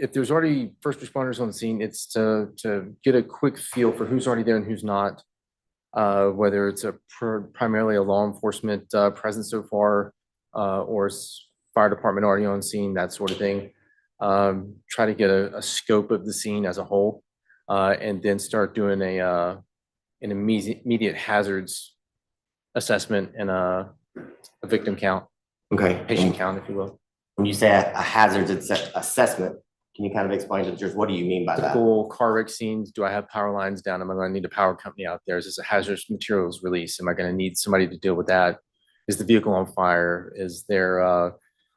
If there's already first responders on the scene, it's to get a quick feel for who's already there and who's not. Whether it's primarily a law enforcement presence so far, or fire department already on scene, that sort of thing. Try to get a scope of the scene as a whole, and then start doing an immediate hazards assessment and a victim count. Okay. Patient count, if you will. When you say a hazards assessment, can you kind of explain to the jurors, what do you mean by that? Typical car wreck scenes. Do I have power lines down? Am I going to need a power company out there? Is this a hazardous materials release? Am I going to need somebody to deal with that? Is the vehicle on fire? Is there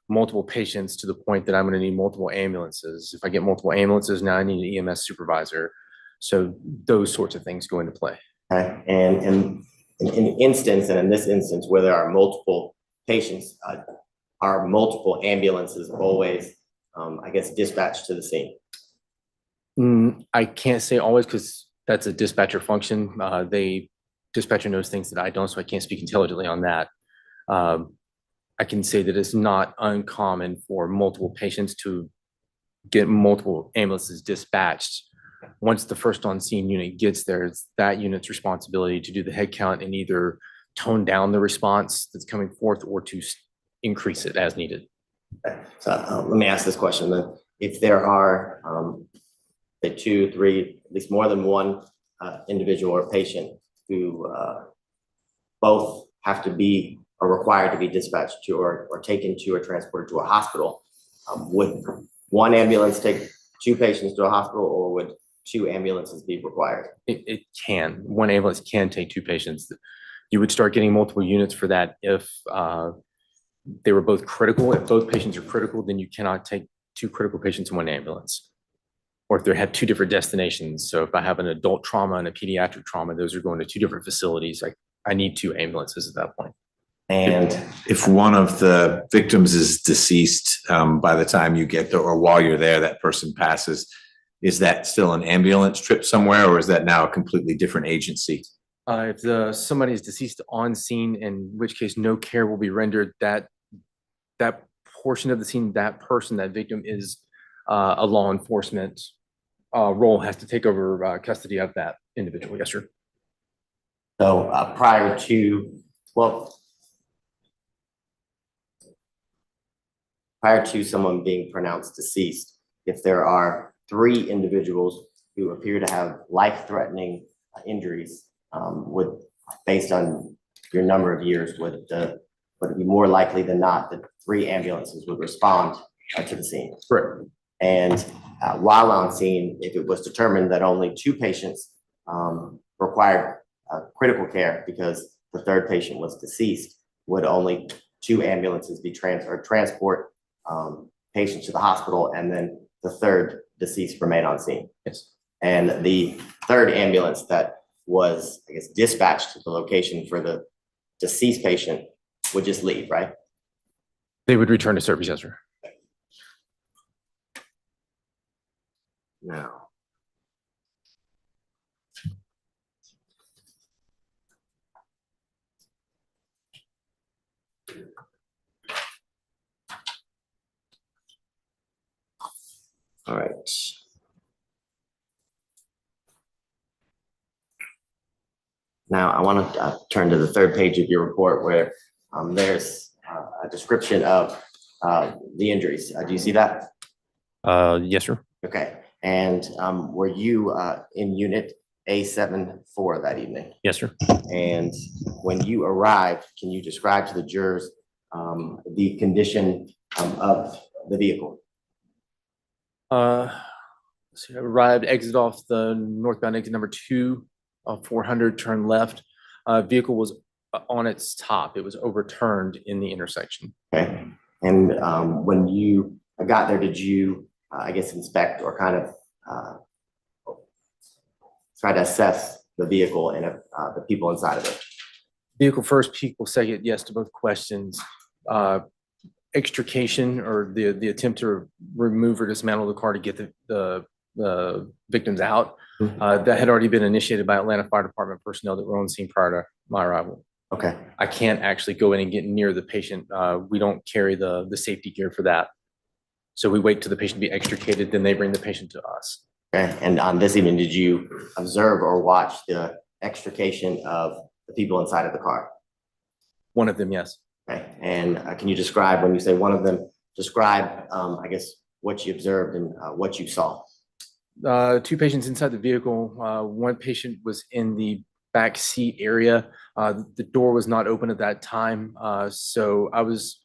multiple patients to the point that I'm going to need multiple ambulances? If I get multiple ambulances, now I need an EMS supervisor. So those sorts of things go into play. Okay. And in instance, and in this instance, where there are multiple patients, are multiple ambulances always, I guess, dispatched to the scene? I can't say always because that's a dispatcher function. Dispatcher knows things that I don't, so I can't speak intelligently on that. I can say that it's not uncommon for multiple patients to get multiple ambulances dispatched. Once the first on scene unit gets there, it's that unit's responsibility to do the head count and either tone down the response that's coming forth or to increase it as needed. So let me ask this question then. If there are say 2, 3, at least more than one individual or patient who both have to be or required to be dispatched to or taken to or transported to a hospital, would one ambulance take 2 patients to a hospital, or would 2 ambulances be required? It can. One ambulance can take 2 patients. You would start getting multiple units for that if they were both critical. If both patients are critical, then you cannot take 2 critical patients in one ambulance. Or if they have 2 different destinations. So if I have an adult trauma and a pediatric trauma, those are going to 2 different facilities. I need 2 ambulances at that point. And If one of the victims is deceased by the time you get there, or while you're there, that person passes, is that still an ambulance trip somewhere, or is that now a completely different agency? If somebody is deceased on scene, in which case no care will be rendered, that portion of the scene, that person, that victim is a law enforcement role, has to take over custody of that individual. Yes, sir. so prior to someone being pronounced deceased, if there are 3 individuals who appear to have life-threatening injuries, would, based on your number of years, would it be more likely than not that 3 ambulances would respond to the scene? Correct. And while on scene, if it was determined that only 2 patients required critical care because the 3rd patient was deceased, would only 2 ambulances be transport patients to the hospital, and then the 3rd deceased remain on scene? Yes. And the 3rd ambulance that was, I guess, dispatched to the location for the deceased patient would just leave, right? They would return to service. Yes, sir. No. All right. Now I want to turn to the 3rd page of your report where there's a description of the injuries. Do you see that? Yes, sir. Okay. And were you in unit A74 that evening? Yes, sir. And when you arrived, can you describe to the jurors the condition of the vehicle? So I arrived, exit off the northbound exit number 2, 400, turn left. Vehicle was on its top. It was overturned in the intersection. Okay. And when you got there, did you, I guess, inspect or kind of try to assess the vehicle and the people inside of it? Vehicle first, people second, yes to both questions. Extrication or the attempt to remove or dismantle the car to get the victims out. That had already been initiated by Atlanta Fire Department personnel that were on scene prior to my arrival. Okay. I can't actually go in and get near the patient. We don't carry the safety gear for that. So we wait till the patient be extricated, then they bring the patient to us. Okay. And on this evening, did you observe or watch the extrication of the people inside of the car? One of them, yes. Okay. And can you describe, when you say one of them, describe, I guess, what you observed and what you saw? 2 patients inside the vehicle. One patient was in the back seat area. The door was not open at that time. So I was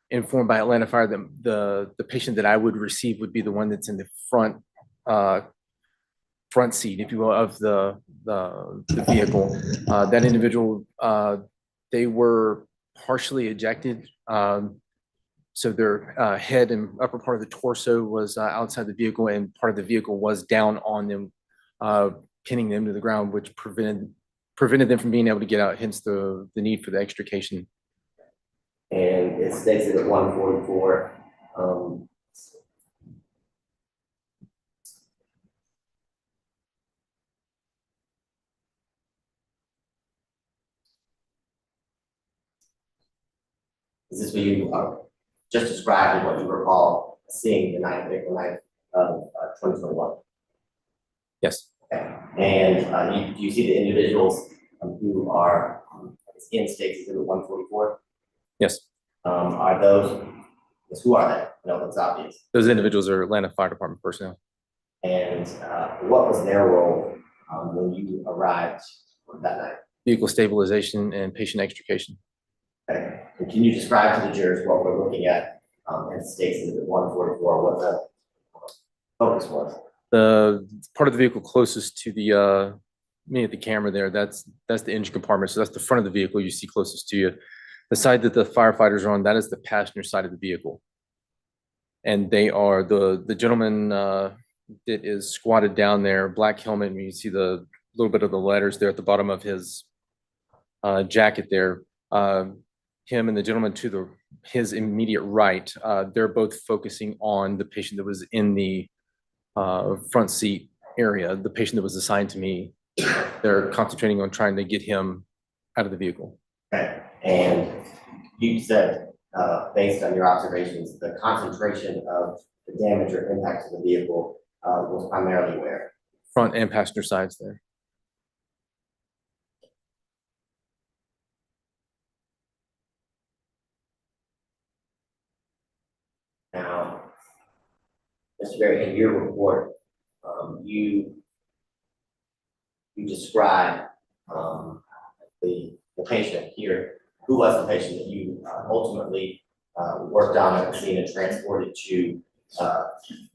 informed by Atlanta Fire that the patient that I would receive would be the one that's in the front seat, if you will, of the vehicle. That individual, they were partially ejected. So their head and upper part of the torso was outside the vehicle, and part of the vehicle was down on them, pinning them to the ground, which prevented prevented them from being able to get out, hence the need for the extrication. And it states it at 144. Is this what you just described what you recall seeing the night of April 9th of 2021? Yes. Okay. And do you see the individuals who are in States Exhibit 144? Yes. Are those, who are they? No, it's obvious. Those individuals are Atlanta Fire Department personnel. And what was their role when you arrived that night? Vehicle stabilization and patient extrication. Okay. And can you describe to the jurors what we're looking at in States Exhibit 144, what the focus was? The part of the vehicle closest to the me at the camera there, that's the engine compartment. So that's the front of the vehicle you see closest to you. The side that the firefighters are on, that is the passenger side of the vehicle. And they are the gentleman that is squatted down there, black helmet, and you see the little bit of the letters there at the bottom of his jacket there. Him and the gentleman to his immediate right, they're both focusing on the patient that was in the front seat area, the patient that was assigned to me. They're concentrating on trying to get him out of the vehicle. Okay. And you said, based on your observations, the concentration of the damage or impact to the vehicle was primarily where? Front and passenger sides there. Now, Mr. Berry, in your report, you described the patient here. Who was the patient that you ultimately worked on at the scene and transported to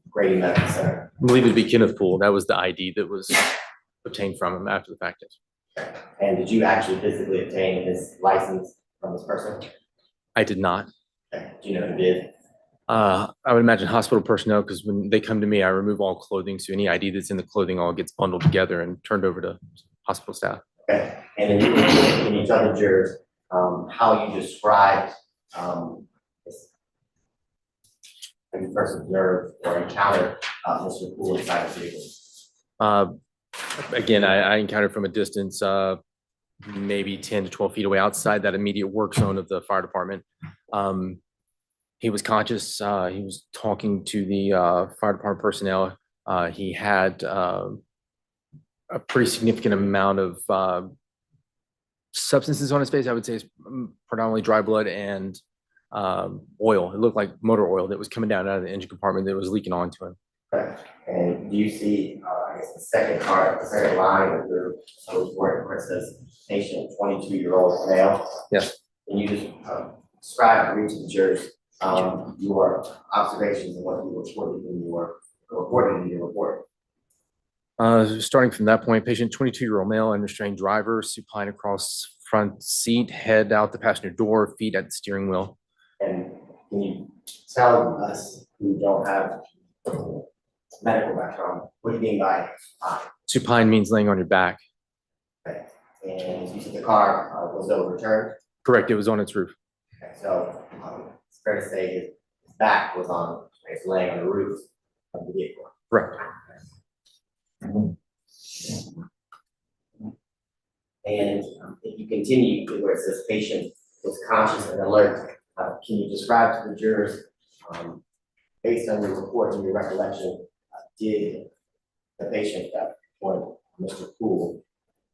Grady Medical Center? I believe it'd be Kenneth Poole. That was the ID that was obtained from him after the fact. And did you actually physically obtain his license from this person? I did not. Okay. Do you know who did? I would imagine hospital personnel, because when they come to me, I remove all clothing. So any ID that's in the clothing all gets bundled together and turned over to hospital staff. Okay. And then can you tell the jurors how you described this, have you first observed or encountered Mr. Poole inside the vehicle? Again, I encountered from a distance, maybe 10 to 12 feet away outside that immediate work zone of the fire department. He was conscious. He was talking to the fire department personnel. He had a pretty significant amount of substances on his face. I would say it's predominantly dry blood and oil. It looked like motor oil that was coming down out of the engine compartment that was leaking onto him. Okay. And do you see, I guess, the second part, the second line of your report where it says patient 22-year-old male? Yes. Can you just describe and read to the jurors your observations and what you reported in your report? Starting from that point, patient 22-year-old male, unrestrained driver, supine across front seat, head out the passenger door, feet at the steering wheel. And can you tell us who don't have medical background, what do you mean by Supine means laying on your back. okay. And you said the car was overturned? Correct, it was on its roof. Okay. So it's fair to say his back was on, it's laying on the roof of the vehicle. Correct. And if you continue to where it says patient was conscious and alert, can you describe to the jurors, based on your report and your recollection, did the patient at that point, Mr. Poole,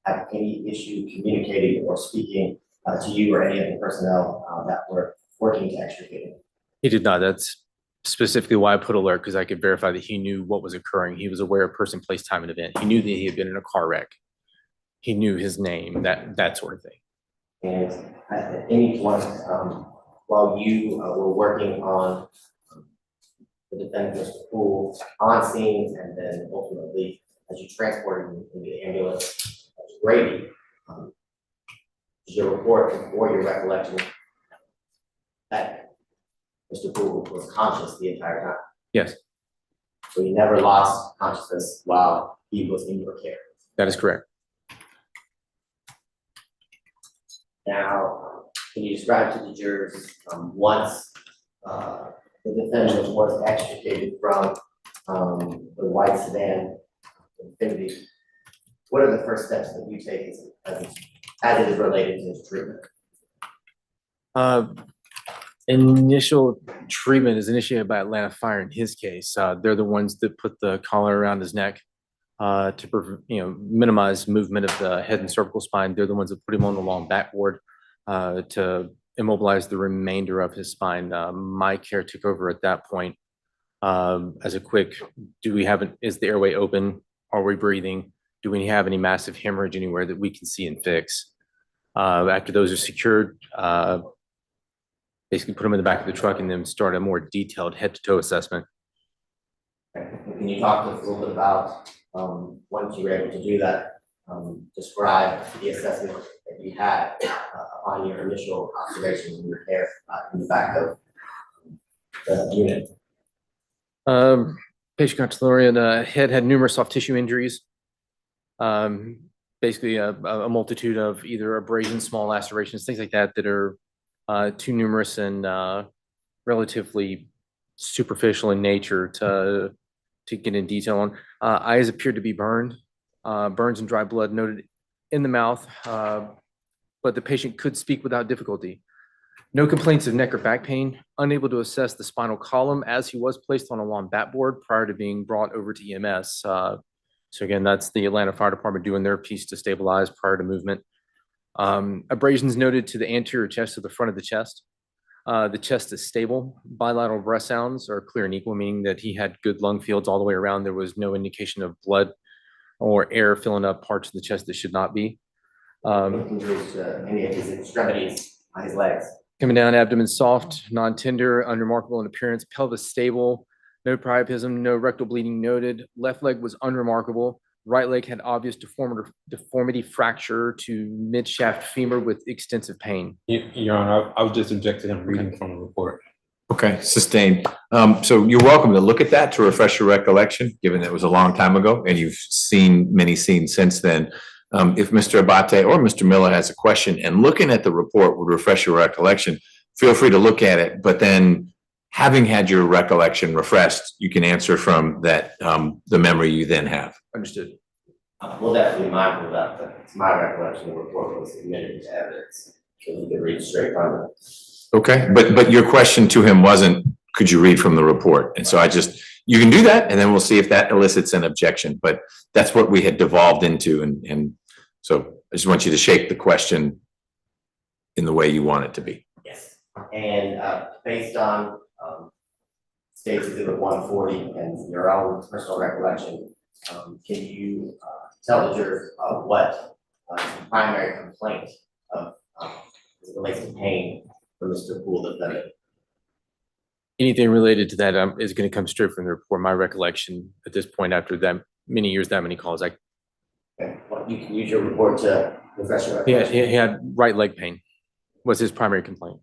have any issue communicating or speaking to you or any of the personnel that were working to extricate him? He did not. That's specifically why I put alert, because I could verify that he knew what was occurring. He was aware of person, place, time, and event. He knew that he had been in a car wreck. He knew his name, that sort of thing. And at any point, while you were working on the defendant, Mr. Poole, on scene, and then ultimately, as you transported him in the ambulance to Grady, is your report or your recollection that Mr. Poole was conscious the entire time? Yes, So he never lost consciousness while he was in your care? that is correct. Now, can you describe to the jurors, once, the defendant was extricated from, the white sedan, Infiniti, what are the first steps that you take as it is related to his treatment? Initial treatment is initiated by Atlanta Fire in his case. They're the ones that put the collar around his neck to minimize movement of the head and cervical spine. They're the ones that put him on the long backboard to immobilize the remainder of his spine. My care took over at that point. As a quick, is the airway open? Are we breathing? Do we have any massive hemorrhage anywhere that we can see and fix? After those are secured, basically put them in the back of the truck and then start a more detailed head to toe assessment. Can you talk to us a little bit about, once you were able to do that, describe the assessment that you had on your initial observations in your hair in the back of the unit? Patient Constellarian head had numerous soft tissue injuries. Basically a multitude of either abrasions, small lacerations, things like that that are too numerous and relatively superficial in nature to get in detail on. Eyes appeared to be burned, burns and dry blood noted in the mouth, but the patient could speak without difficulty. No complaints of neck or back pain, unable to assess the spinal column as he was placed on a long backboard prior to being brought over to EMS. So again, that's the Atlanta Fire Department doing their piece to stabilize prior to movement. Abrasions noted to the anterior chest to the front of the chest. The chest is stable. Bilateral breath sounds are clear and equal, meaning that he had good lung fields all the way around. There was no indication of blood or air filling up parts of the chest that should not be. Injuries to any of his extremities on his legs? Coming down, abdomen soft, non-tender, unremarkable in appearance, pelvis stable, no priapism, no rectal bleeding noted. Left leg was unremarkable. Right leg had obvious deformity fracture to mid-shaft femur with extensive pain. Your Honor, I would just object to him reading from the report. Okay, sustained. So you're welcome to look at that to refresh your recollection, given that it was a long time ago and you've seen many scenes since then. If Mr. Abate or Mr. Miller has a question and looking at the report would refresh your recollection, feel free to look at it, but then having had your recollection refreshed, you can answer from that, the memory you then have. Understood. We'll definitely be mindful of that, but it's my recollection the report was submitted to evidence, so you can read straight from it. Okay, but your question to him wasn't, could you read from the report? And so you can do that and then we'll see if that elicits an objection, but that's what we had devolved into. And so I just want you to shape the question in the way you want it to be. Yes, and based on State's Exhibit 140 and your own personal recollection, can you tell the jurors what the primary complaint of as it relates to pain for Mr. Poole defendant? Anything related to that is going to come straight from the report. My recollection at this point, after that many years, that many calls, Okay. Well, you can use your report to refresh your recollection. he had right leg pain was his primary complaint.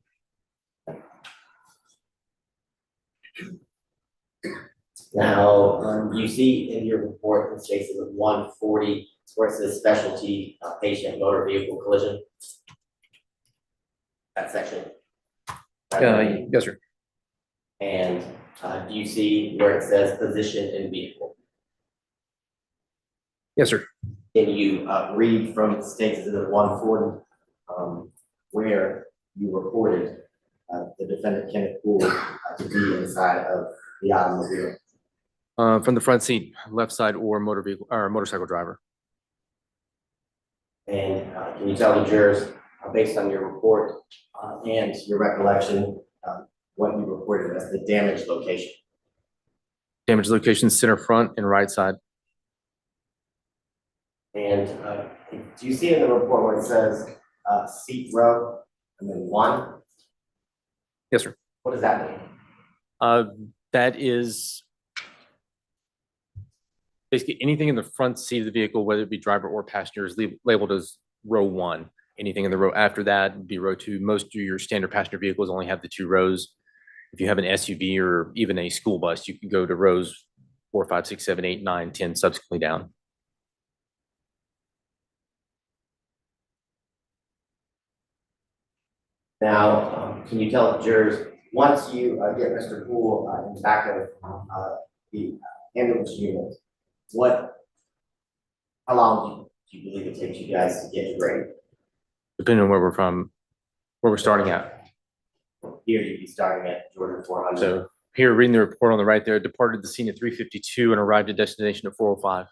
Now, you see in your report in State's Exhibit 140 where it says specialty patient motor vehicle collision. That section. Yes, sir. And do you see where it says position in vehicle? Yes, sir. Can you read from State's Exhibit 140 where you reported the defendant Kenneth Poole to be inside of the automobile? From the front seat, left side, or motor vehicle or motorcycle driver. And can you tell the jurors, based on your report and your recollection, what you reported as the damage location? Damage location, center front and right side. And do you see in the report where it says seat row and then 1? Yes, sir. What does that mean? That is basically anything in the front seat of the vehicle, whether it be driver or passenger, is labeled as row 1. Anything in the row after that would be row 2. Most of your standard passenger vehicles only have the 2 rows. If you have an SUV or even a school bus, you can go to rows 4, 5, 6, 7, 8, 9, 10, subsequently down. Now, can you tell the jurors, once you get Mr. Poole in the back of the ambulance unit, how long do you believe it takes you guys to get to Grady? Depending on where we're starting at. Here, you'd be starting at Jordan 400. So here, reading the report on the right there, departed the scene at 3:52 and arrived at destination at 4:05.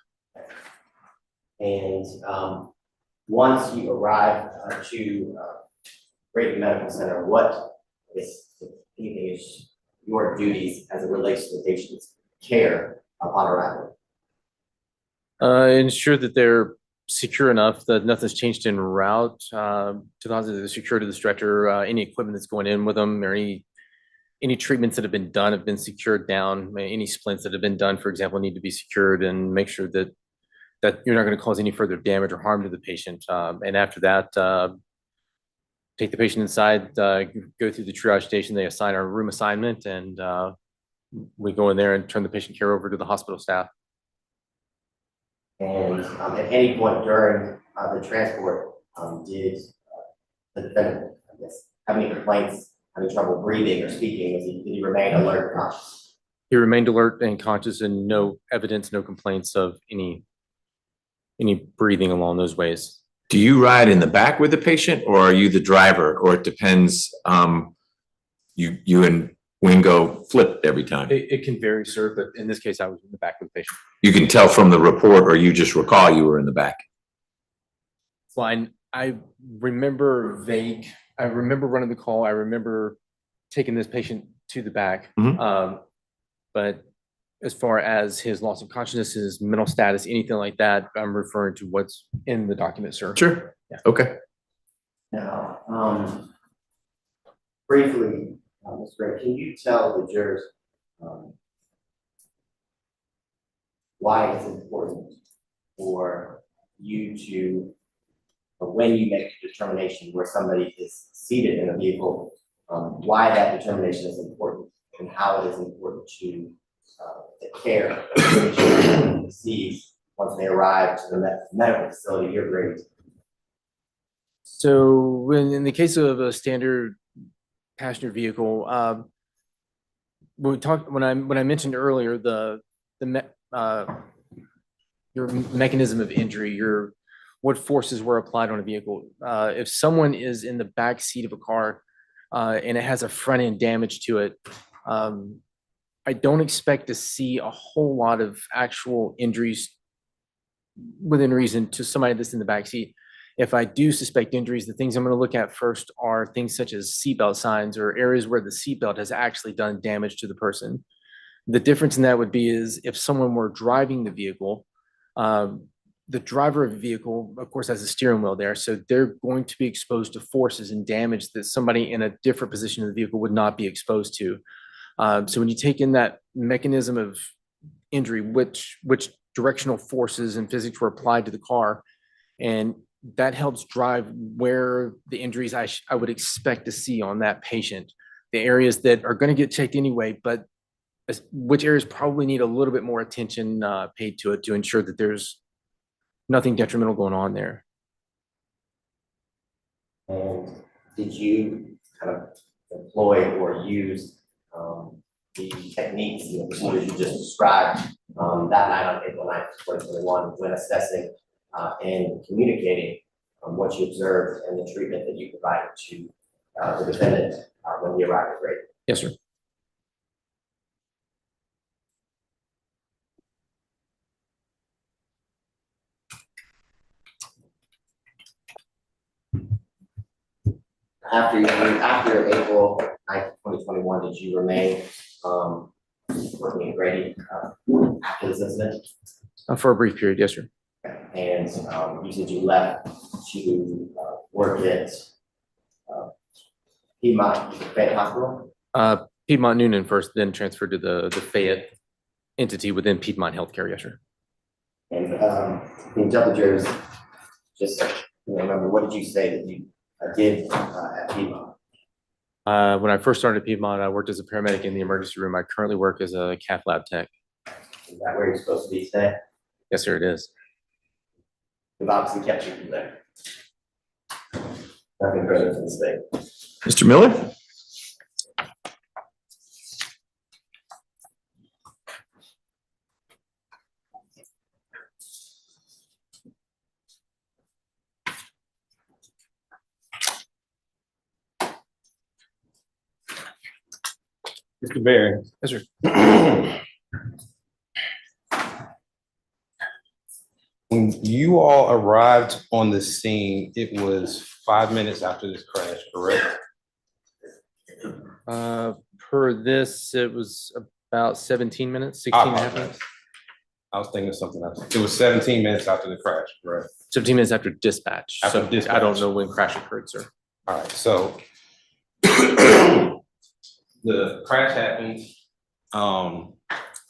And once you arrive to Grady Medical Center, what is anything is your duties as it relates to the patient's care upon arrival? Ensure that they're secure enough that nothing's changed in route to the hospital, the security of the stretcher, any equipment that's going in with them, or any treatments that have been done have been secured down. Any splints that have been done, for example, need to be secured, and make sure that you're not going to cause any further damage or harm to the patient. And after that, take the patient inside, go through the triage station. They assign our room assignment, and we go in there and turn the patient care over to the hospital staff. And at any point during the transport, did the defendant, I guess, have any complaints, any trouble breathing or speaking? Did he remain alert and conscious? He remained alert and conscious, and no evidence, no complaints of any breathing along those ways. Do you ride in the back with the patient, or are you the driver, or it depends? You and Wingo flip every time. It can vary, sir, but in this case, I was in the back with the patient. You can tell from the report, or you just recall you were in the back. Fine. I remember I remember running the call. I remember taking this patient to the back. But as far as his loss of consciousness, his mental status, anything like that, I'm referring to what's in the document, sir. Sure. Yeah. Okay. Now, briefly, Ms. Gray, can you tell the jurors why it's important for you to, when you make a determination where somebody is seated in a vehicle, why that determination is important and how it is important to the care that the patient receives once they arrive to the medical facility here at Grady? So in the case of a standard passenger vehicle, when I mentioned earlier your mechanism of injury, what forces were applied on a vehicle. If someone is in the back seat of a car and it has a front end damage to it, I don't expect to see a whole lot of actual injuries within reason to somebody that's in the back seat. If I do suspect injuries, the things I'm going to look at first are things such as seatbelt signs or areas where the seatbelt has actually done damage to the person. The difference in that would be is if someone were driving the vehicle, the driver of the vehicle, of course, has a steering wheel there. So they're going to be exposed to forces and damage that somebody in a different position of the vehicle would not be exposed to. So when you take in that mechanism of injury, which directional forces and physics were applied to the car, and that helps drive where the injuries I would expect to see on that patient, the areas that are going to get checked anyway, but which areas probably need a little bit more attention paid to it to ensure that there's nothing detrimental going on there. And did you kind of employ or use the techniques, the procedures you just described that night on April 9th, 2021, when assessing and communicating what you observed and the treatment that you provided to the defendant when he arrived at Grady? Yes, sir. After April 9th, 2021, did you remain working at Grady after this incident? For a brief period, yes, sir. And you said you left to work at Piedmont Hospital? Piedmont Noonan first, then transferred to the Fayette entity within Piedmont Healthcare, yes, sir. And can you tell the jurors, just remember, what did you say that you did at Piedmont? When I first started at Piedmont, I worked as a paramedic in the emergency room. I currently work as a cath lab tech. Is that where you're supposed to be today? Yes, sir, it is. We've obviously kept you from there. Nothing further from the state. Mr. Miller? Mr. Barry. Yes, sir. When you all arrived on the scene, it was 5 minutes after this crash, correct? Per this, it was about 17 minutes, 16 and a half minutes. I was thinking of something else. It was 17 minutes after the crash, correct? 17 minutes after dispatch. After So dispatch. I don't know when crash occurred, sir. All right, so the crash happened.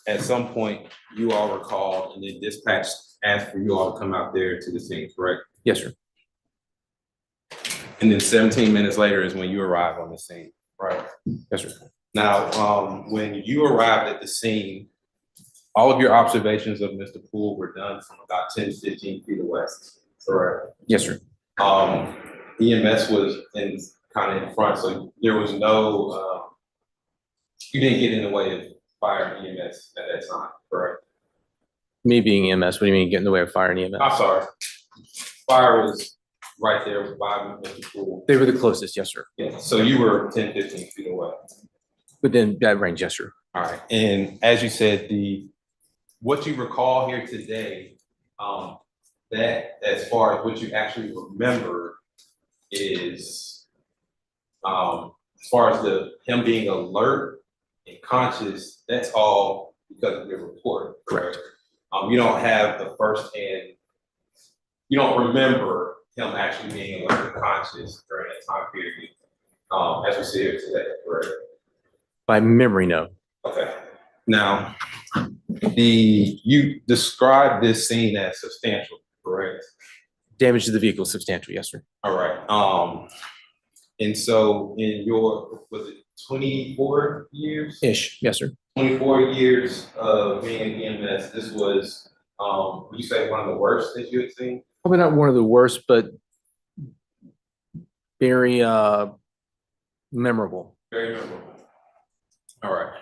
At some point, you all recalled and then dispatch asked for you all to come out there to the scene, correct? Yes, sir. And then 17 minutes later is when you arrived on the scene, right? Yes, sir. Now, when you arrived at the scene, all of your observations of Mr. Poole were done from about 10 to 15 feet away, correct? Yes, sir. EMS was kind of in front, so there was no, you didn't get in the way of fire and EMS at that time, correct? Me being EMS, what do you mean get in the way of fire and EMS? I'm sorry. Fire was right there by Mr. Poole. They were the closest, yes, sir. Yeah, so you were 10, 15 feet away. Within that range, yes, sir. All right, and as you said, what you recall here today, that as far as what you actually remember is, as far as him being alert and conscious, that's all because of your report, correct? You don't have the firsthand, you don't remember him actually being alert and conscious during that time period, as we see here today, correct? By memory, no. Okay. Now, you described this scene as substantial, correct? Damage to the vehicle is substantial, yes, sir. All right. And so in your, was it 24 years? Ish, yes, sir. 24 years of being in EMS, this was, would you say one of the worst that you had seen? Probably not one of the worst, but very memorable. Very memorable. All right.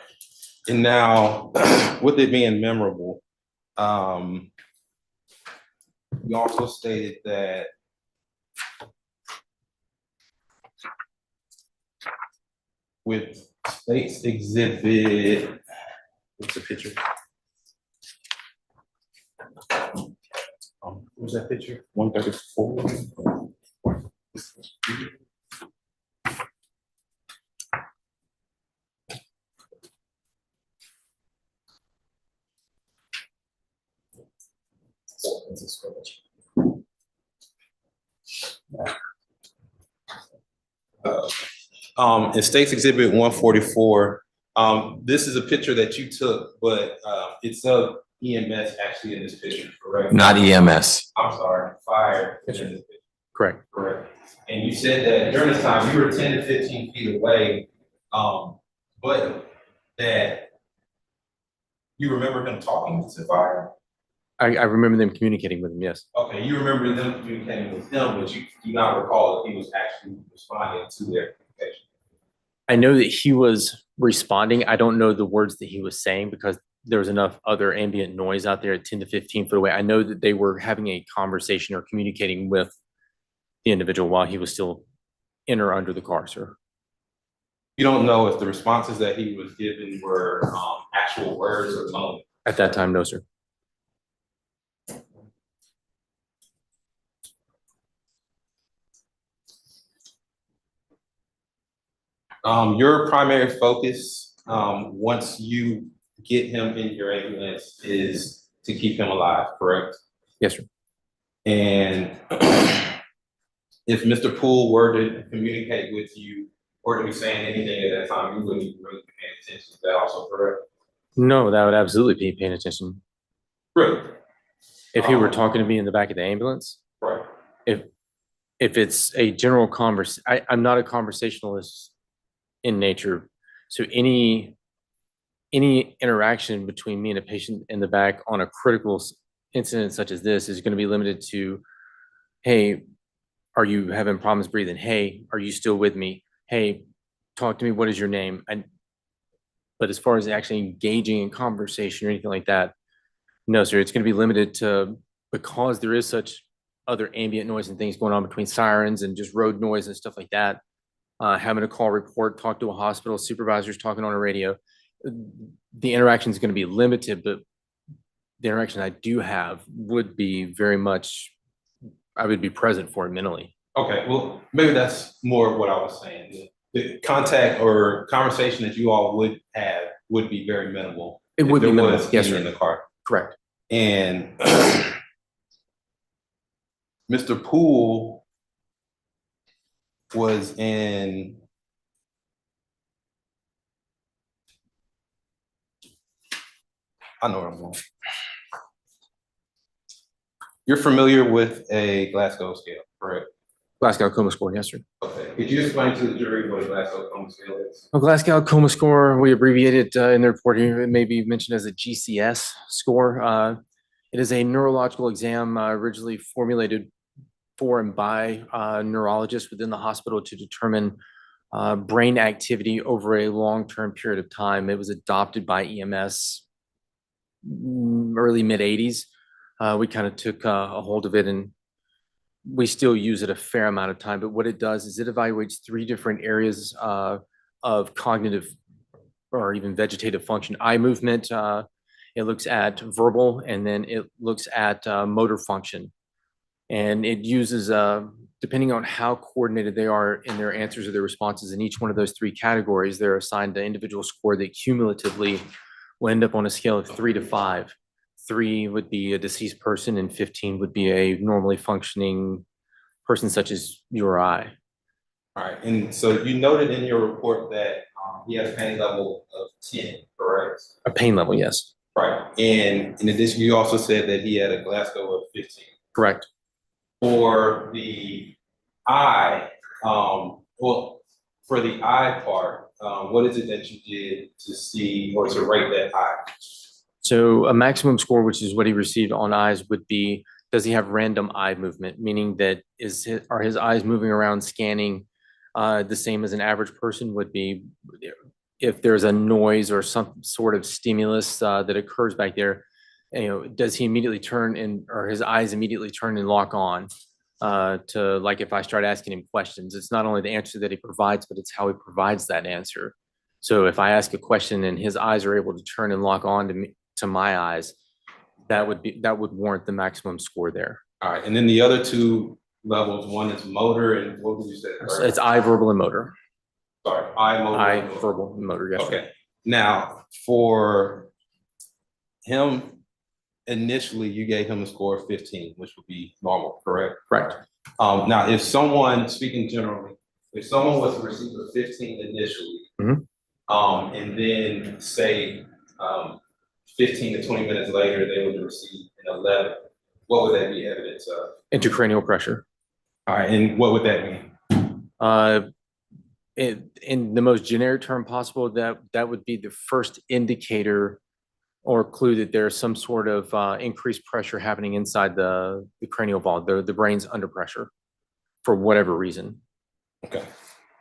And now, with it being memorable, you also stated that with State's Exhibit, what's the picture? What's that picture? 134. In State's Exhibit 144, this is a picture that you took, but it's of EMS actually in this picture, correct? Not EMS. I'm sorry, fire. Yes, sir. Correct. Correct. And you said that during this time, you were 10 to 15 feet away, but that you remember him talking to fire? I remember them communicating with him, yes. Okay, you remember them communicating with him, but you do not recall if he was actually responding to their communication. I know that he was responding. I don't know the words that he was saying because there was enough other ambient noise out there at 10 to 15 foot away. I know that they were having a conversation or communicating with the individual while he was still in or under the car, sir. You don't know if the responses that he was giving were actual words or moan? At that time, no, sir. Your primary focus, once you get him in your ambulance, is to keep him alive, correct? Yes, sir. And if Mr. Poole were to communicate with you or to be saying anything at that time, you wouldn't even really be paying attention. Is that also correct? No, that would absolutely be paying attention. Really? If he were talking to me in the back of the ambulance, Right. if it's a general I'm not a conversationalist in nature. So any interaction between me and a patient in the back on a critical incident such as this is going to be limited to, hey, are you having problems breathing? Hey, are you still with me? hey, talk to me, what is your name? But as far as actually engaging in conversation or anything like that, no, sir, it's going to be limited to, because there is such other ambient noise and things going on between sirens and just road noise and stuff like that. Having a call report, talk to a hospital, supervisors talking on a radio. The interaction is going to be limited, but the interaction I do have would be very much, I would be present for it mentally. Okay, well, maybe that's more of what I was saying. The contact or conversation that you all would have would be very minimal. It would be if there minimal, was yes, any sir. in the car. Correct. And Mr. Poole was in I know where I'm going. You're familiar with a Glasgow scale, correct? Glasgow coma score, yes, sir. Okay. Could you explain to the jury what a Glasgow coma scale is? A Glasgow coma score, we abbreviate it in the report here, it may be mentioned as a GCS score. It is a neurological exam originally formulated for and by neurologists within the hospital to determine brain activity over a long-term period of time. It was adopted by EMS early mid-'80s. We kind of took a hold of it, and we still use it a fair amount of time. But what it does is it evaluates 3 different areas of cognitive or even vegetative function. Eye movement, it looks at verbal, and then it looks at motor function. And it uses, depending on how coordinated they are in their answers or their responses in each one of those 3 categories, they're assigned an individual score that cumulatively will end up on a scale of 3 to 5. 3 would be a deceased person, and 15 would be a normally functioning person such as you or I. All right, and so you noted in your report that he has a pain level of 10, correct? A pain level, yes. Right, and in addition, you also said that he had a Glasgow of 15. Correct. For the eye, for the eye part, what is it that you did to see or to rate that eye? So a maximum score, which is what he received on eyes, would be, does he have random eye movement? Meaning that are his eyes moving around scanning the same as an average person would be? If there's a noise or some sort of stimulus that occurs back there, does he immediately or his eyes immediately turn and lock on to, like, if I start asking him questions? It's not only the answer that he provides, but it's how he provides that answer. So if I ask a question and his eyes are able to turn and lock on to my eyes, that would warrant the maximum score there. All right, and then the other 2 levels, one is motor, and what would you say? It's eye, verbal, and motor. Sorry, eye, motor. Eye, verbal, and motor, yes. Okay, now for him, initially you gave him a score of 15, which would be normal, correct? Correct. Now, if someone, speaking generally, if someone was to receive a 15 initially, and then say 15 to 20 minutes later, they would receive an 11, what would that be evidence of? Intracranial pressure. All right, and what would that mean? In the most generic term possible, that would be the first indicator or clue that there's some sort of increased pressure happening inside the cranial vault. The brain's under pressure for whatever reason. Okay.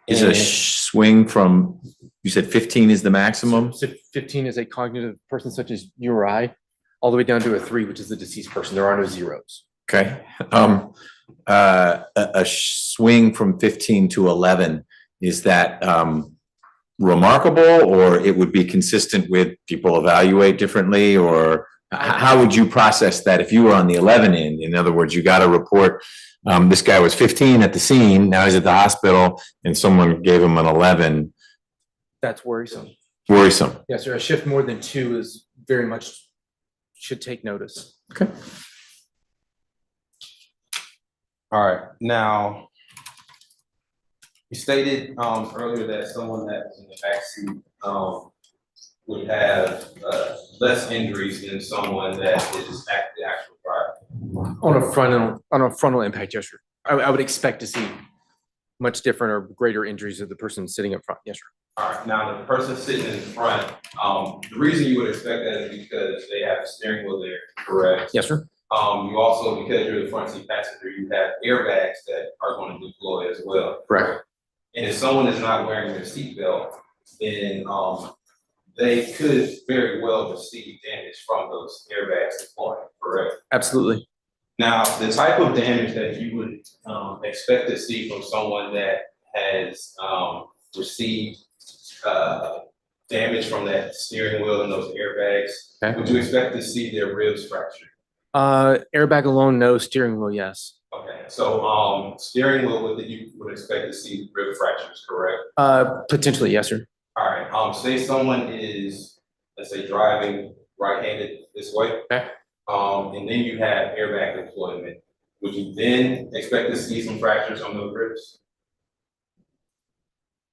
Is a swing from, you said 15 is the maximum? So 15 is a cognitive person such as you or I, all the way down to a 3, which is the deceased person. There are no zeros. Okay. A swing from 15 to 11, is that remarkable, or it would be consistent with people evaluate differently, or how would you process that if you were on the 11 end? In other words, you got a report, this guy was 15 at the scene, now he's at the hospital, and someone gave him an 11. That's worrisome. Worrisome. Yes, sir. A shift more than 2 is very much, should take notice. Okay. All right, now, you stated earlier that someone that was in the backseat would have less injuries than someone that is the actual driver. On a frontal impact, yes, sir. I would expect to see much different or greater injuries of the person sitting up front. Yes, sir. All right, now the person sitting in front, the reason you would expect that is because they have a steering wheel there, correct? Yes, sir. You also, because you're the front seat passenger, you have airbags that are going to deploy as well. Correct. And if someone is not wearing their seatbelt, then, they could very well receive damage from those airbags deploying, correct? Absolutely. Now, the type of damage that you would, expect to see from someone that has, received, damage from that steering wheel and those airbags, Okay. would you expect to see their ribs fractured? Airbag alone, no. Steering wheel, yes. Okay, so, steering wheel, you would expect to see rib fractures, correct? Potentially, yes, sir. All right, say someone is, let's say, driving right-handed this way. Okay. And then you have airbag deployment. Would you then expect to see some fractures on those ribs?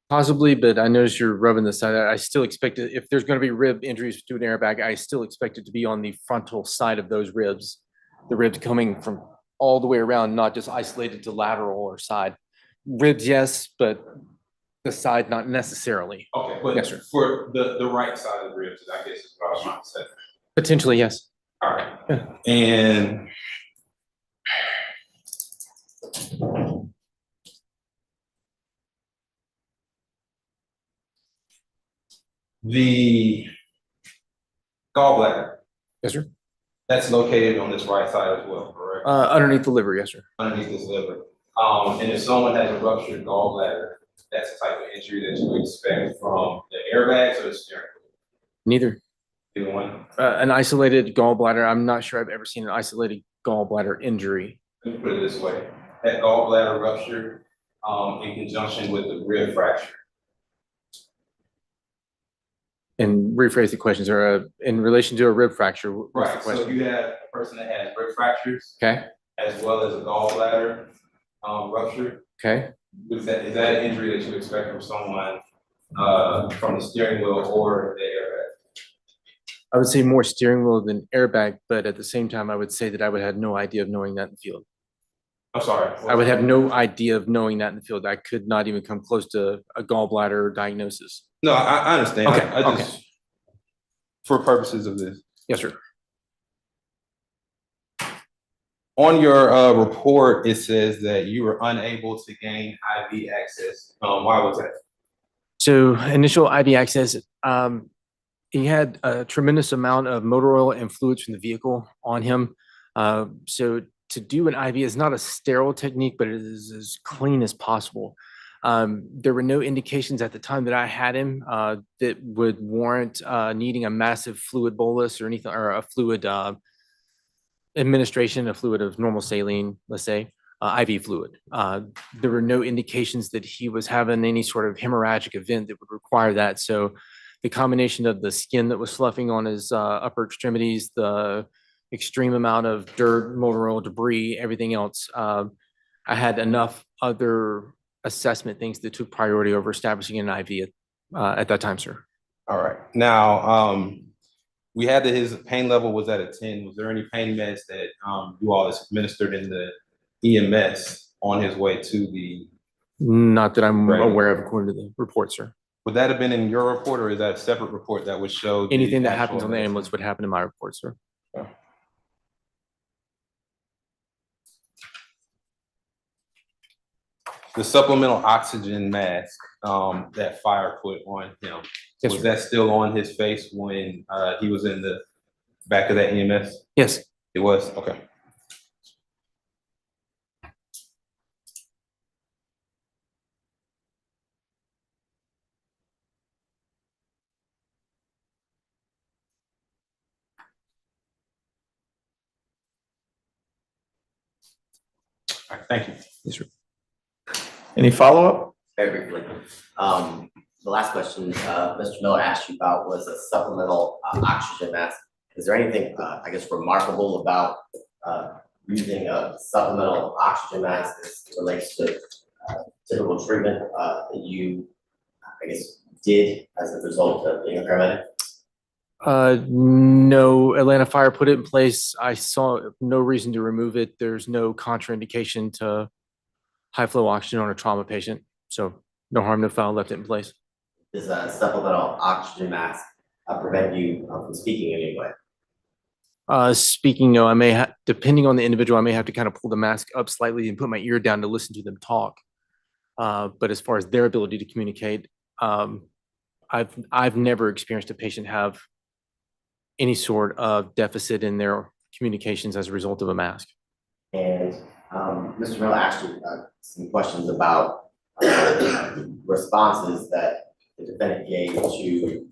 Possibly, but I noticed you're rubbing the side. I still expect it, if there's going to be rib injuries to an airbag, I still expect it to be on the frontal side of those ribs. The ribs coming from all the way around, not just isolated to lateral or side. Ribs, yes, but the side, not necessarily. Okay, but Yes, sir. for the right side of the ribs, I guess is what I was trying to say. Potentially, yes. All right, and the gallbladder, Yes, sir. that's located on this right side as well, correct? Underneath the liver, yes, sir. Underneath this liver. And if someone has a ruptured gallbladder, that's the type of injury that you would expect from the airbags or the steering wheel? Neither. Either one? An isolated gallbladder, I'm not sure I've ever seen an isolated gallbladder injury. Let me put it this way, that gallbladder ruptured, in conjunction with the rib fracture. And rephrase the question, sir. In relation to a rib fracture, what's the Right, so question? you have a person that has rib fractures Okay, as well as a gallbladder, rupture. okay. Is that an injury that you expect from someone, from the steering wheel or the airbag? I would say more steering wheel than airbag, but at the same time, I would say that I would have no idea of knowing that in the field. I'm sorry. I would have no idea of knowing that in the field. I could not even come close to a gallbladder diagnosis. No, I understand. Okay, I just, for purposes of this. Yes, sir. On your report, it says that you were unable to gain IV access. Why was that? So initial IV access, he had a tremendous amount of motor oil and fluids from the vehicle on him. So to do an IV is not a sterile technique, but it is as clean as possible. There were no indications at the time that I had him that would warrant needing a massive fluid bolus or anything, or a fluid administration, a fluid of normal saline, let's say, IV fluid. There were no indications that he was having any sort of hemorrhagic event that would require that. So the combination of the skin that was sloughing on his upper extremities, the extreme amount of dirt, motor oil, debris, everything else, I had enough other assessment things that took priority over establishing an IV at that time, sir. All right. Now, we had that his pain level was at a 10. Was there any pain meds that you all administered in the EMS on his way to the? Not that I'm Right. aware of according to the report, sir. Would that have been in your report or is that a separate report that would show? the Anything that actual happens on the meds? ambulance would happen in my report, sir. The supplemental oxygen mask that fire put on him, Yes, was sir. that still on his face when he was in the back of that EMS? Yes. It was, okay. All right, thank you. Yes, sir. Any follow-up? Very briefly. The last question, Mr. Miller asked you about was a supplemental oxygen mask. Is there anything, I guess, remarkable about using a supplemental oxygen mask as it relates to typical treatment that you, I guess, did as a result of being a paramedic? No, Atlanta Fire put it in place. I saw no reason to remove it. There's no contraindication to high flow oxygen on a trauma patient. So no harm, no foul, left it in place. Does a supplemental oxygen mask prevent you from speaking in any way? Speaking, no, I may have, depending on the individual, I may have to kind of pull the mask up slightly and put my ear down to listen to them talk. But as far as their ability to communicate, I've never experienced a patient have any sort of deficit in their communications as a result of a mask. And Mr. Miller asked you some questions about responses that the defendant gave to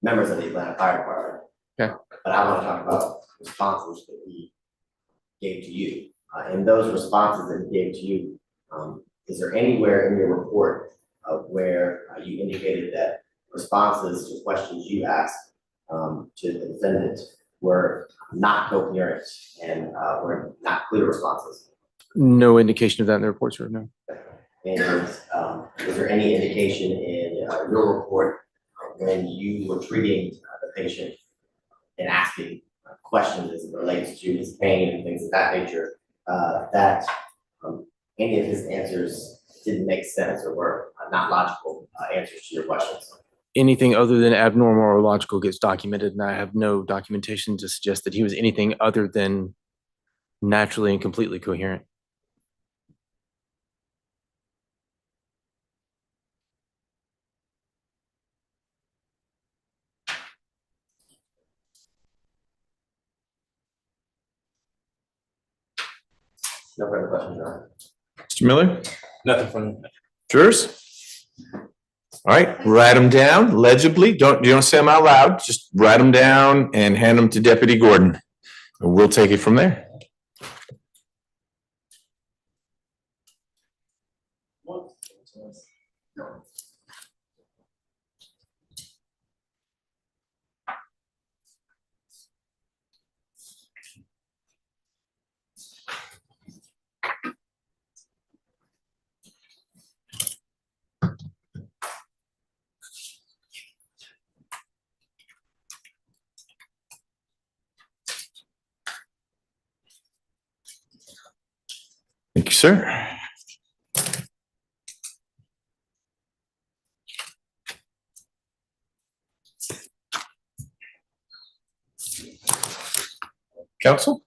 members of the Atlanta Fire Department. Okay. But I want to talk about responses that he gave to you. In those responses that he gave to you, is there anywhere in your report where you indicated that responses to questions you asked to the defendant were not coherent and were not clear responses? No indication of that in the report, sir, no. And is there any indication in your report when you were treating the patient and asking questions as it relates to his pain and things of that nature, that any of his answers didn't make sense or were not logical answers to your questions? Anything other than abnormal or illogical gets documented, and I have no documentation to suggest that he was anything other than naturally and completely coherent. No further questions, Your Honor. Mr. Miller? Nothing from me. Jurors? All right, write them down legibly. You don't say them out loud. Just write them down and hand them to Deputy Gordon. And we'll take it from there. Thank you, sir. Counsel?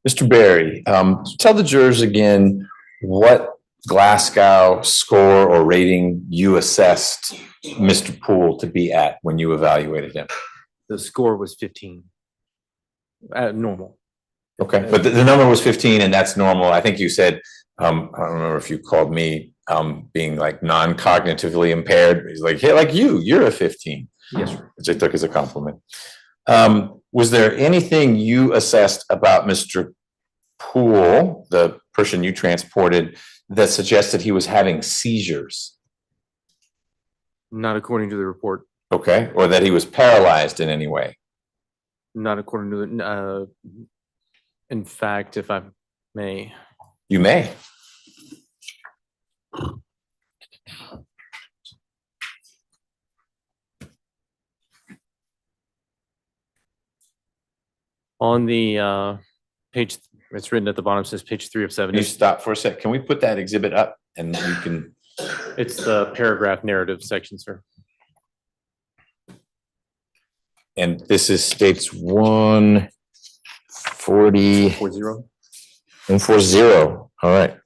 Mr. Barry, tell the jurors again what Glasgow score or rating you assessed Mr. Poole to be at when you evaluated him. The score was 15. Normal. Okay, but the number was 15 and that's normal. I think you said, I don't remember if you called me being like non-cognitively impaired. He's like, hey, like you're a 15. Yes, sir. Which I took as a compliment. Was there anything you assessed about Mr. Poole, the person you transported, that suggested he was having seizures? Not according to the report. Okay, or that he was paralyzed in any way? Not according to the, in fact, if I may. You may. On the page, it's written at the bottom, says page 3 of 7. Can you stop for a sec? Can we put that exhibit up and you can? It's the paragraph narrative section, sir. And this is states 140. 40. 140. All right.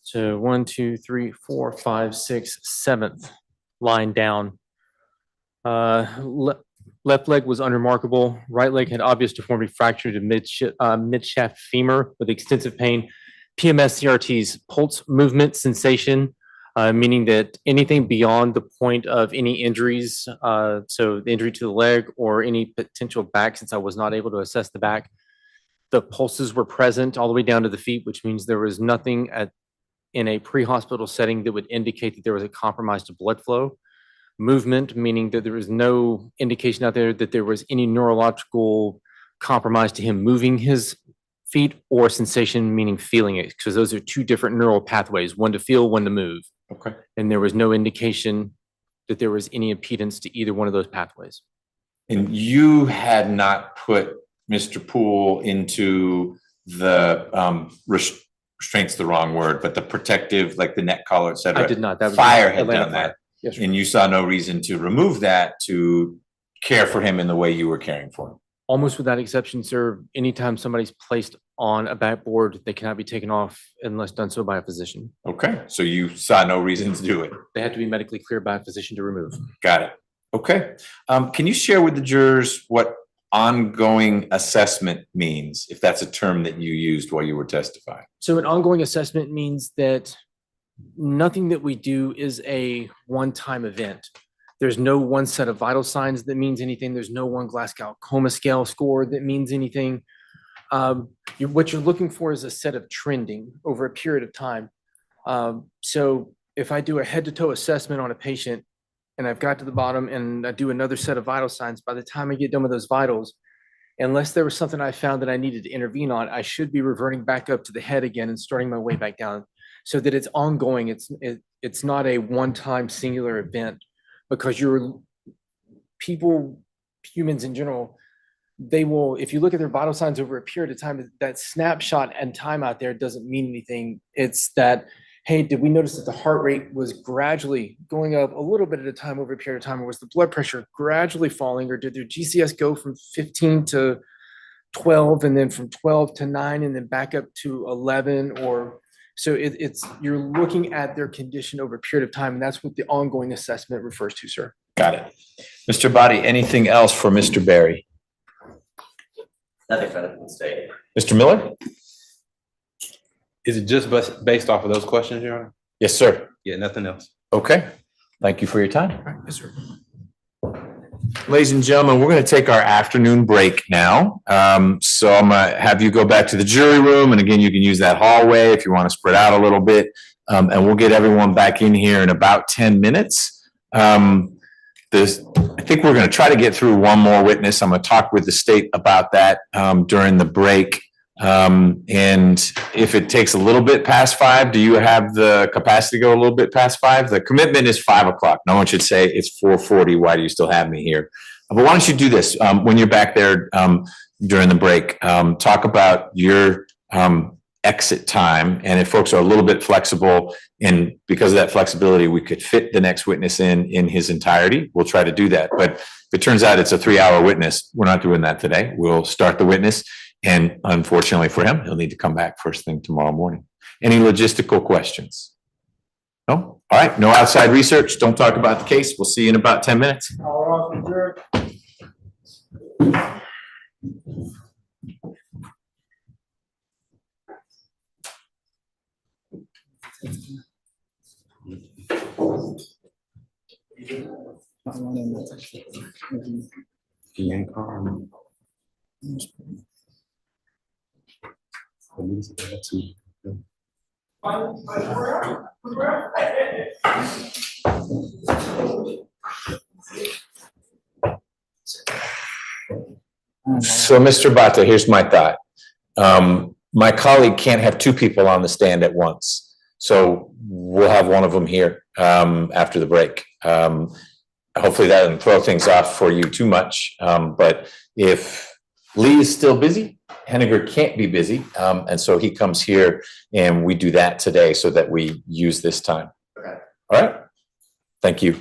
So 1, 2, 3, 4, 5, 6, 7th line down. Left leg was unremarkable. Right leg had obvious deformity, fracture to midshaft femur with extensive pain. PMS CRTs, pulse movement sensation, meaning that anything beyond the point of any injuries, so the injury to the leg or any potential back, since I was not able to assess the back, the pulses were present all the way down to the feet, which means there was nothing in a pre-hospital setting that would indicate that there was a compromise to blood flow. Movement, meaning that there was no indication out there that there was any neurological compromise to him moving his feet, or sensation, meaning feeling it, because those are two different neural pathways, one to feel, one to move. Okay. And there was no indication that there was any impedance to either one of those pathways. And you had not put Mr. Poole into the restraints, the wrong word, but the protective, like the neck collar, et cetera. I did not. That was Fire had Atlanta done that. Fire. Yes, sir. And you saw no reason to remove that to care for him in the way you were caring for him. Almost without exception, sir, anytime somebody's placed on a backboard, they cannot be taken off unless done so by a physician. Okay, so you saw no reason to do it. They have to be medically cleared by a physician to remove. Got it. Okay. Can you share with the jurors what ongoing assessment means, if that's a term that you used while you were testifying? So an ongoing assessment means that nothing that we do is a one-time event. There's no one set of vital signs that means anything. There's no one Glasgow coma scale score that means anything. What you're looking for is a set of trending over a period of time. So if I do a head-to-toe assessment on a patient and I've got to the bottom and I do another set of vital signs, by the time I get done with those vitals, unless there was something I found that I needed to intervene on, I should be reverting back up to the head again and starting my way back down, so that it's ongoing. It's not a one-time singular event, because humans in general, they will, if you look at their vital signs over a period of time, that snapshot and time out there doesn't mean anything. It's that, hey, did we notice that the heart rate was gradually going up a little bit at a time over a period of time, or was the blood pressure gradually falling, or did their GCS go from 15 to 12 and then from 12 to 9 and then back up to 11? Or so you're looking at their condition over a period of time, and that's what the ongoing assessment refers to, sir. Got it. Mr. Body, anything else for Mr. Barry? Nothing further from the state. Mr. Miller? Is it just based off of those questions, Your Honor? Yes, sir. Yeah, nothing else. Okay. Thank you for your time. Yes, sir. Ladies and gentlemen, we're going to take our afternoon break now. So I'm going to have you go back to the jury room. And again, you can use that hallway if you want to spread out a little bit. And we'll get everyone back in here in about 10 minutes. I think we're going to try to get through one more witness. I'm going to talk with the state about that during the break. And if it takes a little bit past 5, do you have the capacity to go a little bit past 5? The commitment is 5 o'clock. No one should say it's 4:40. Why do you still have me here? But why don't you do this when you're back there during the break? Talk about your exit time. And if folks are a little bit flexible, and because of that flexibility, we could fit the next witness in his entirety, we'll try to do that. But If it turns out it's a 3-hour witness, we're not doing that today. We'll start the witness. And unfortunately for him, he'll need to come back first thing tomorrow morning. Any logistical questions? No? All right, no outside research. Don't talk about the case. We'll see you in about 10 minutes. All right, adjourned. So, Mr. Bata, here's my thought. My colleague can't have two people on the stand at once. So we'll have one of them here after the break. Hopefully that doesn't throw things off for you too much. But if Lee is still busy, Heninger can't be busy. And so he comes here and we do that today so that we use this time. Okay. All right. Thank you.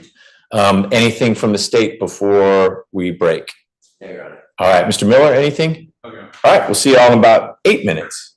Anything from the state before we break? Yeah, Your Honor. All right, Mr. Miller, anything? Okay. All right, we'll see you all in about 8 minutes.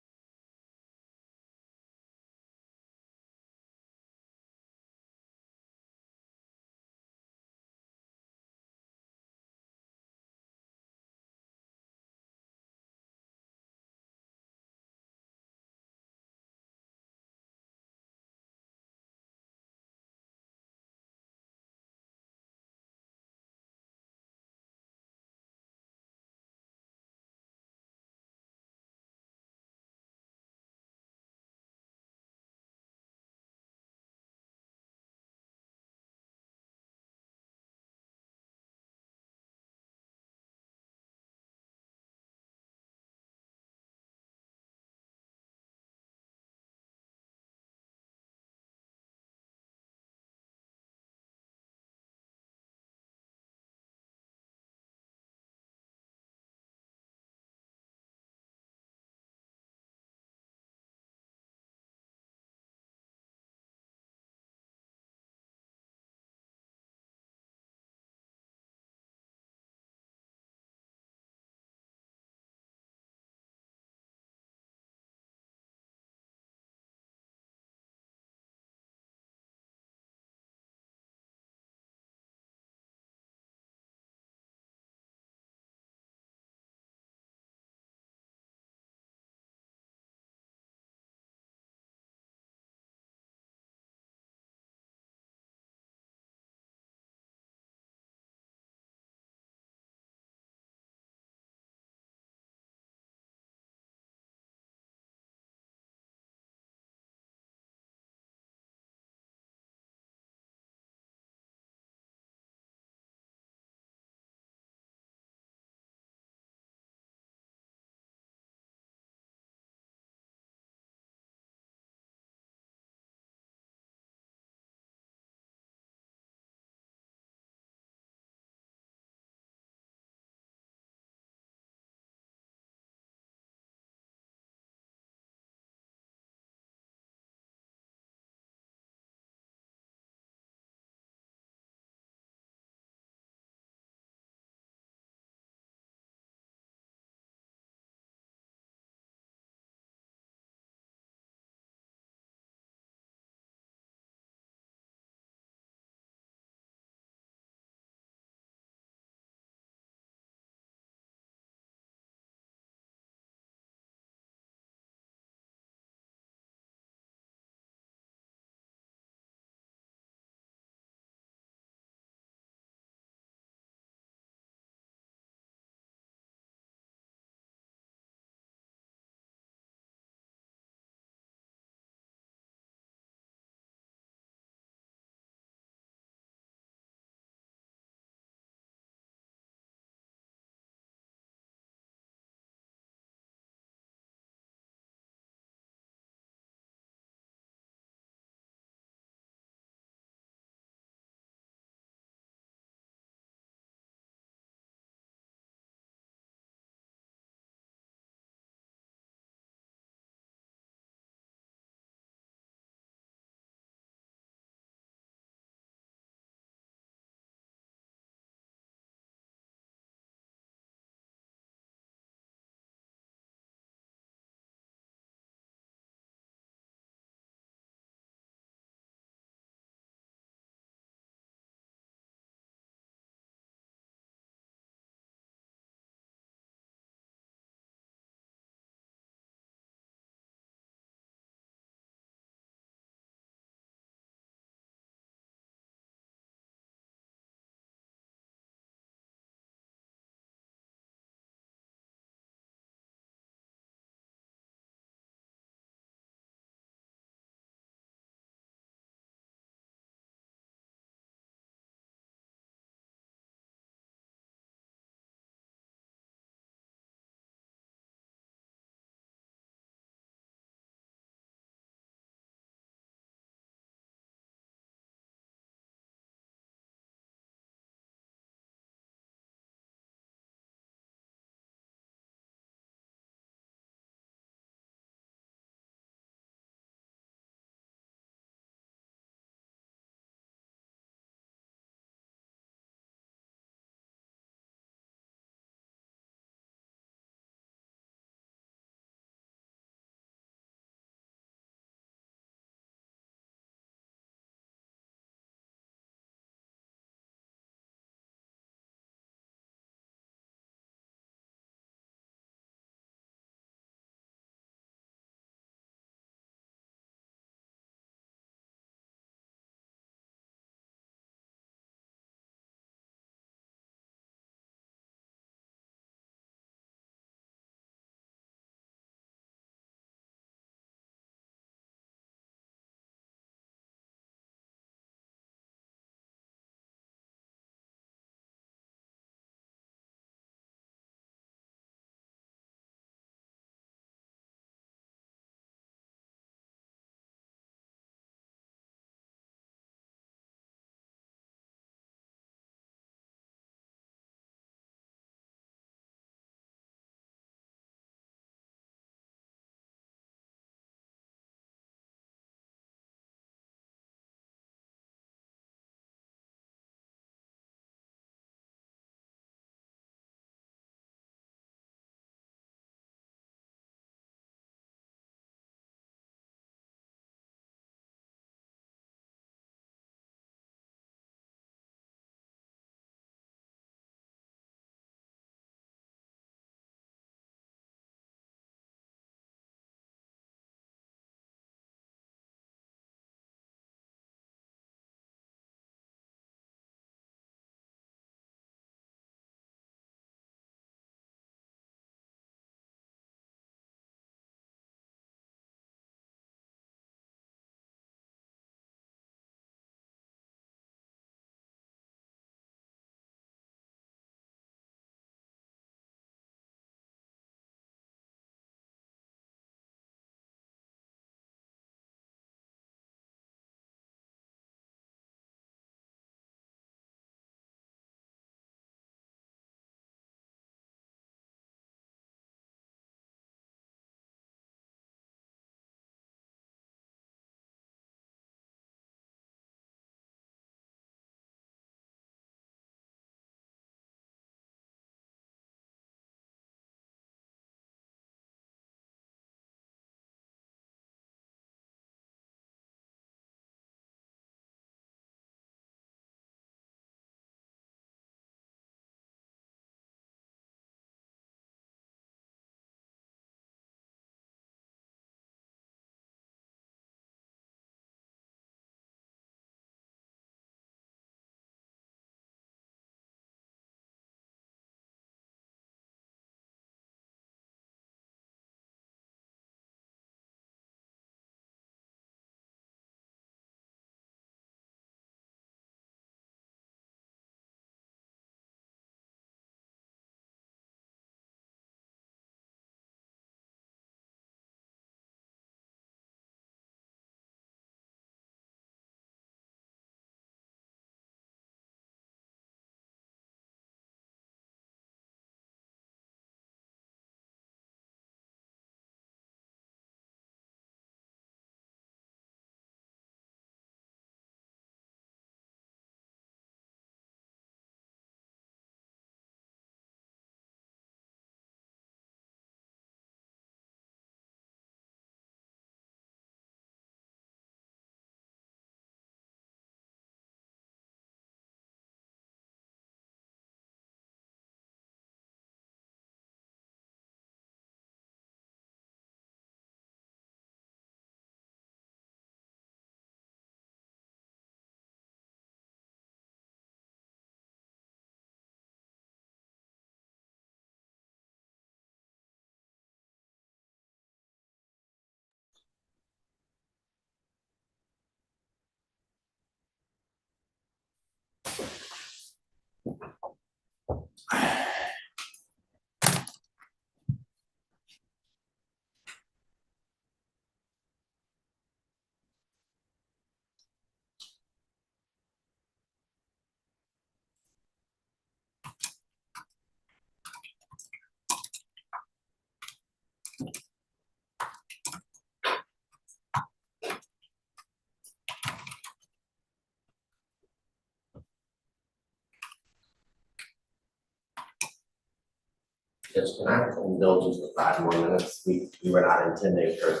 Just can I indulge you for 5 more minutes? We were not intending for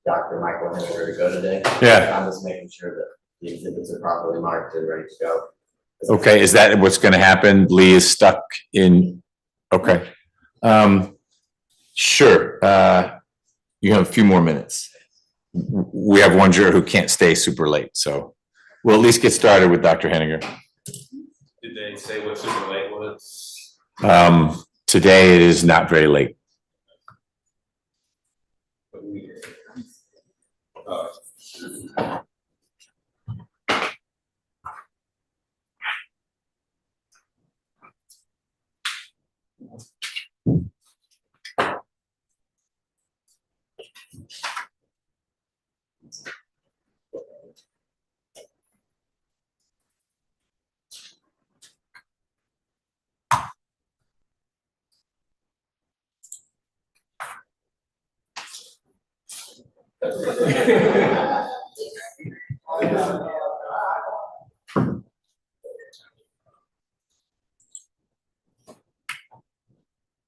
Dr. Michael Heninger to go today. Yeah. I'm just making sure that the exhibits are properly marked and ready to go. Okay, is that what's gonna happen? Lee is stuck in, okay. Sure, you have a few more minutes. We have one juror who can't stay super late, so we'll at least get started with Dr. Heninger. Did they say what super late was? Today it is not very late.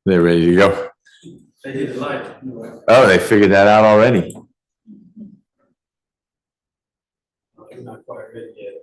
They're ready to go. They did the light. Oh, they figured that out already. I'm not quite ready yet.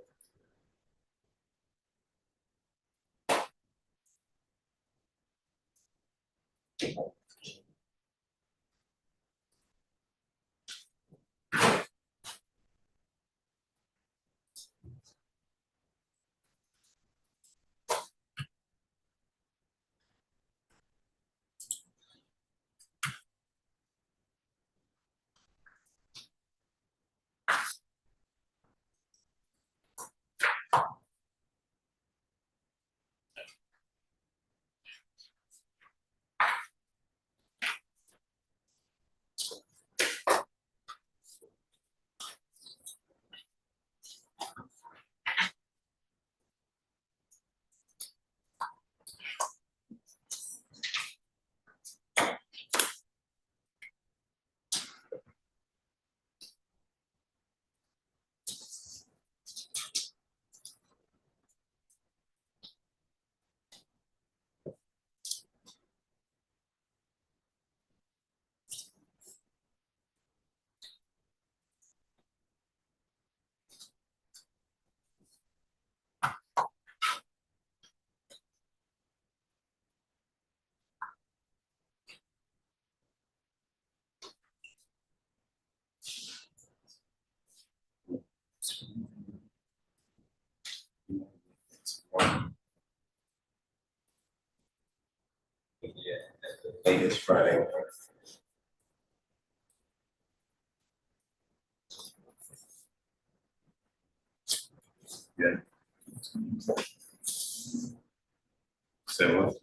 Latest Friday. Yeah. So what?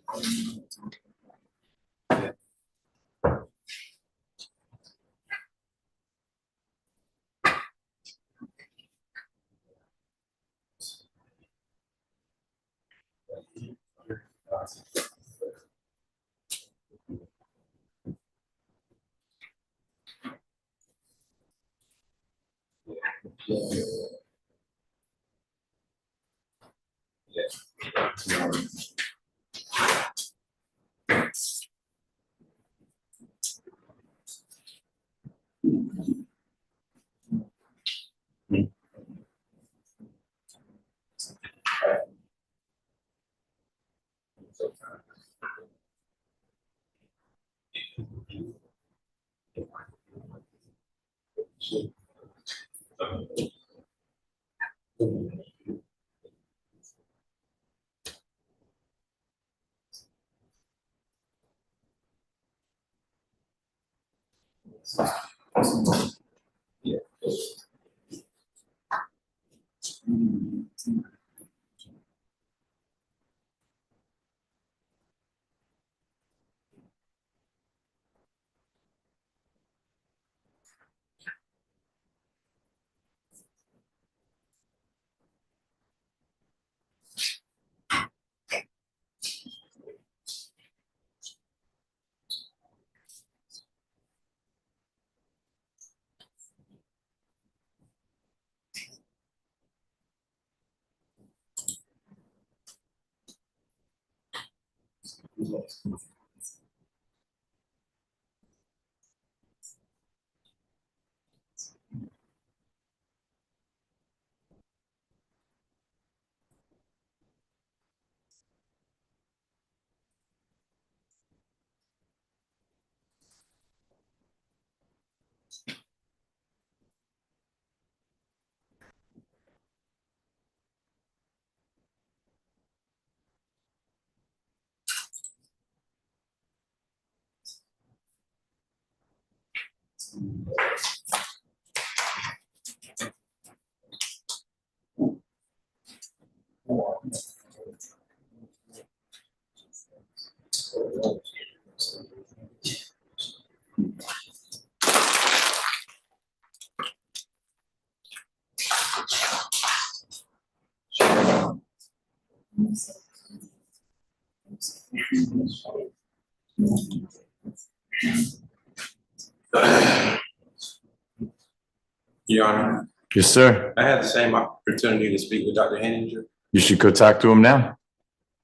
Your Honor, Yes, sir. I had the same opportunity to speak with Dr. Heninger You should go talk to him now.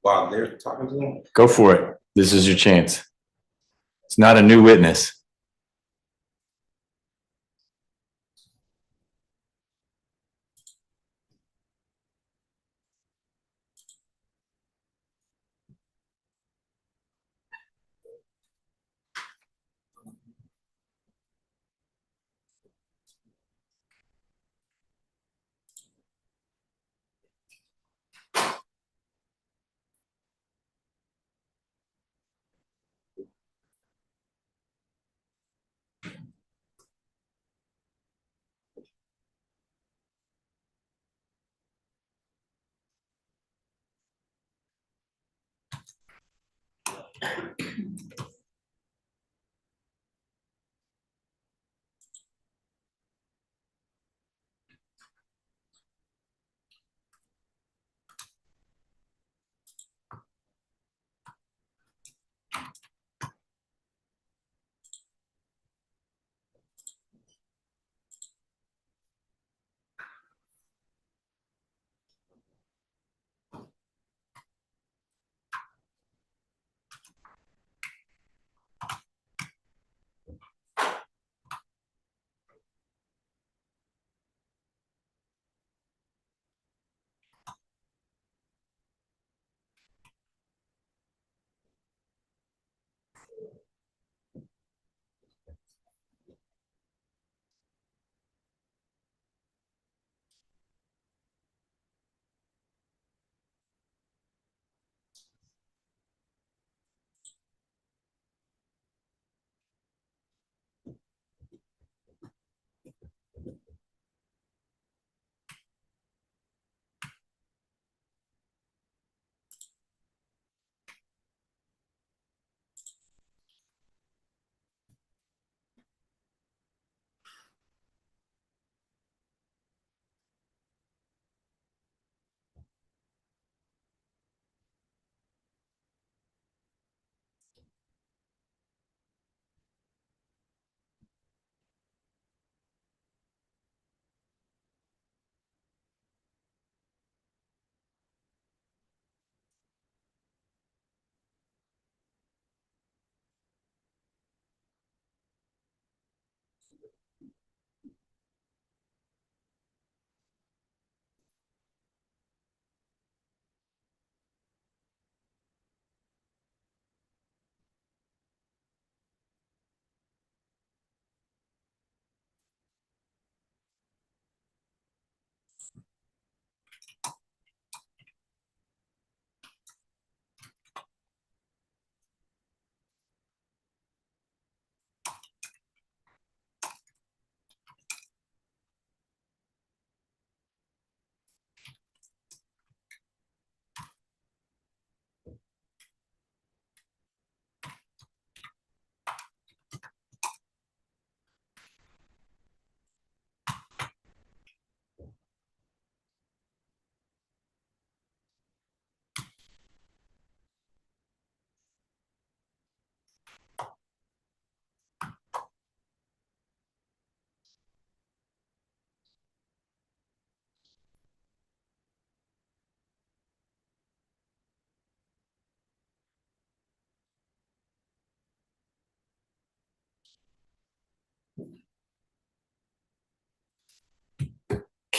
while they're talking to him. Go for it. This is your chance. It's not a new witness.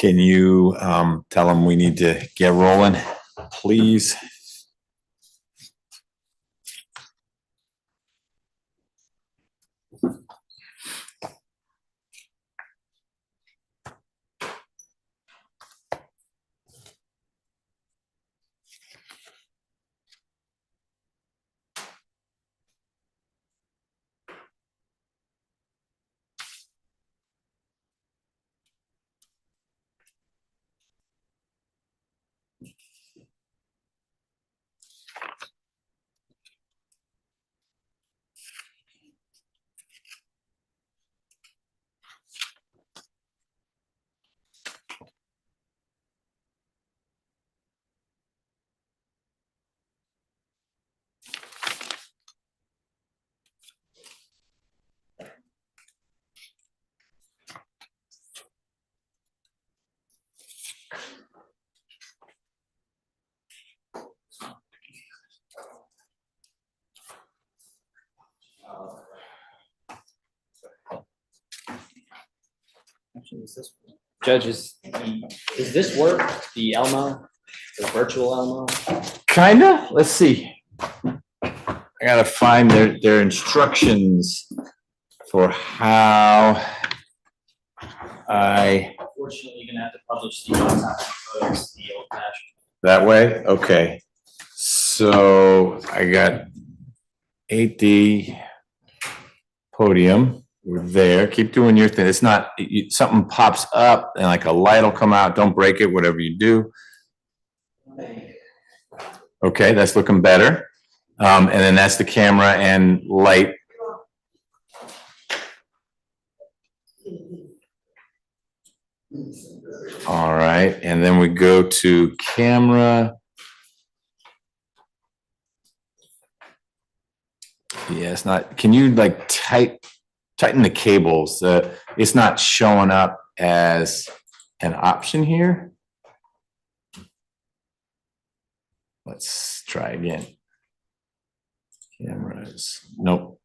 Can you tell him we need to get rolling, please? Judges, does this work, the Elmo, the virtual Elmo? Kinda, let's see. I gotta find their instructions for how Unfortunately, you're gonna have to publish the photos, the old fashioned. that way, okay. So I got 8D podium, we're there, keep doing your thing. It's not, something pops up and like a light will come out, don't break it, whatever you do. Okay, that's looking better. And then that's the camera and light. All right, and then we go to camera. Yeah, it's not, can you like tighten the cables? It's not showing up as an option here. Let's try again. Cameras, nope.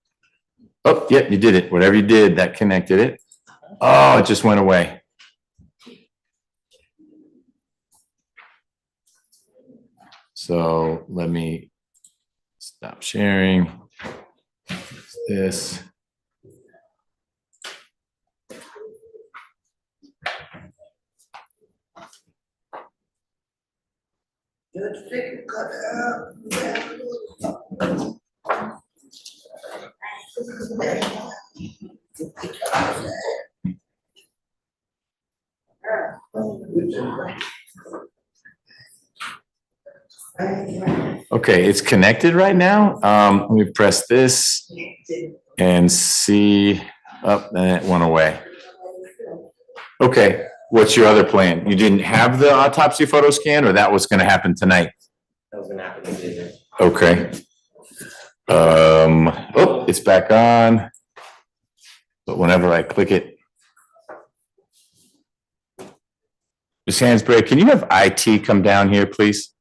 Oh, yeah, you did it. Whatever you did, that connected it. Oh, it just went away. So let me stop sharing this. Okay, it's connected right now. Let me press this and see. Oh, and it went away. Okay, what's your other plan? You didn't have the autopsy photo scan, or that was going to happen tonight? That was gonna happen this evening. Okay. Oh, it's back on. But whenever I click it. Ms. Hansberry, can you have IT come down here, please?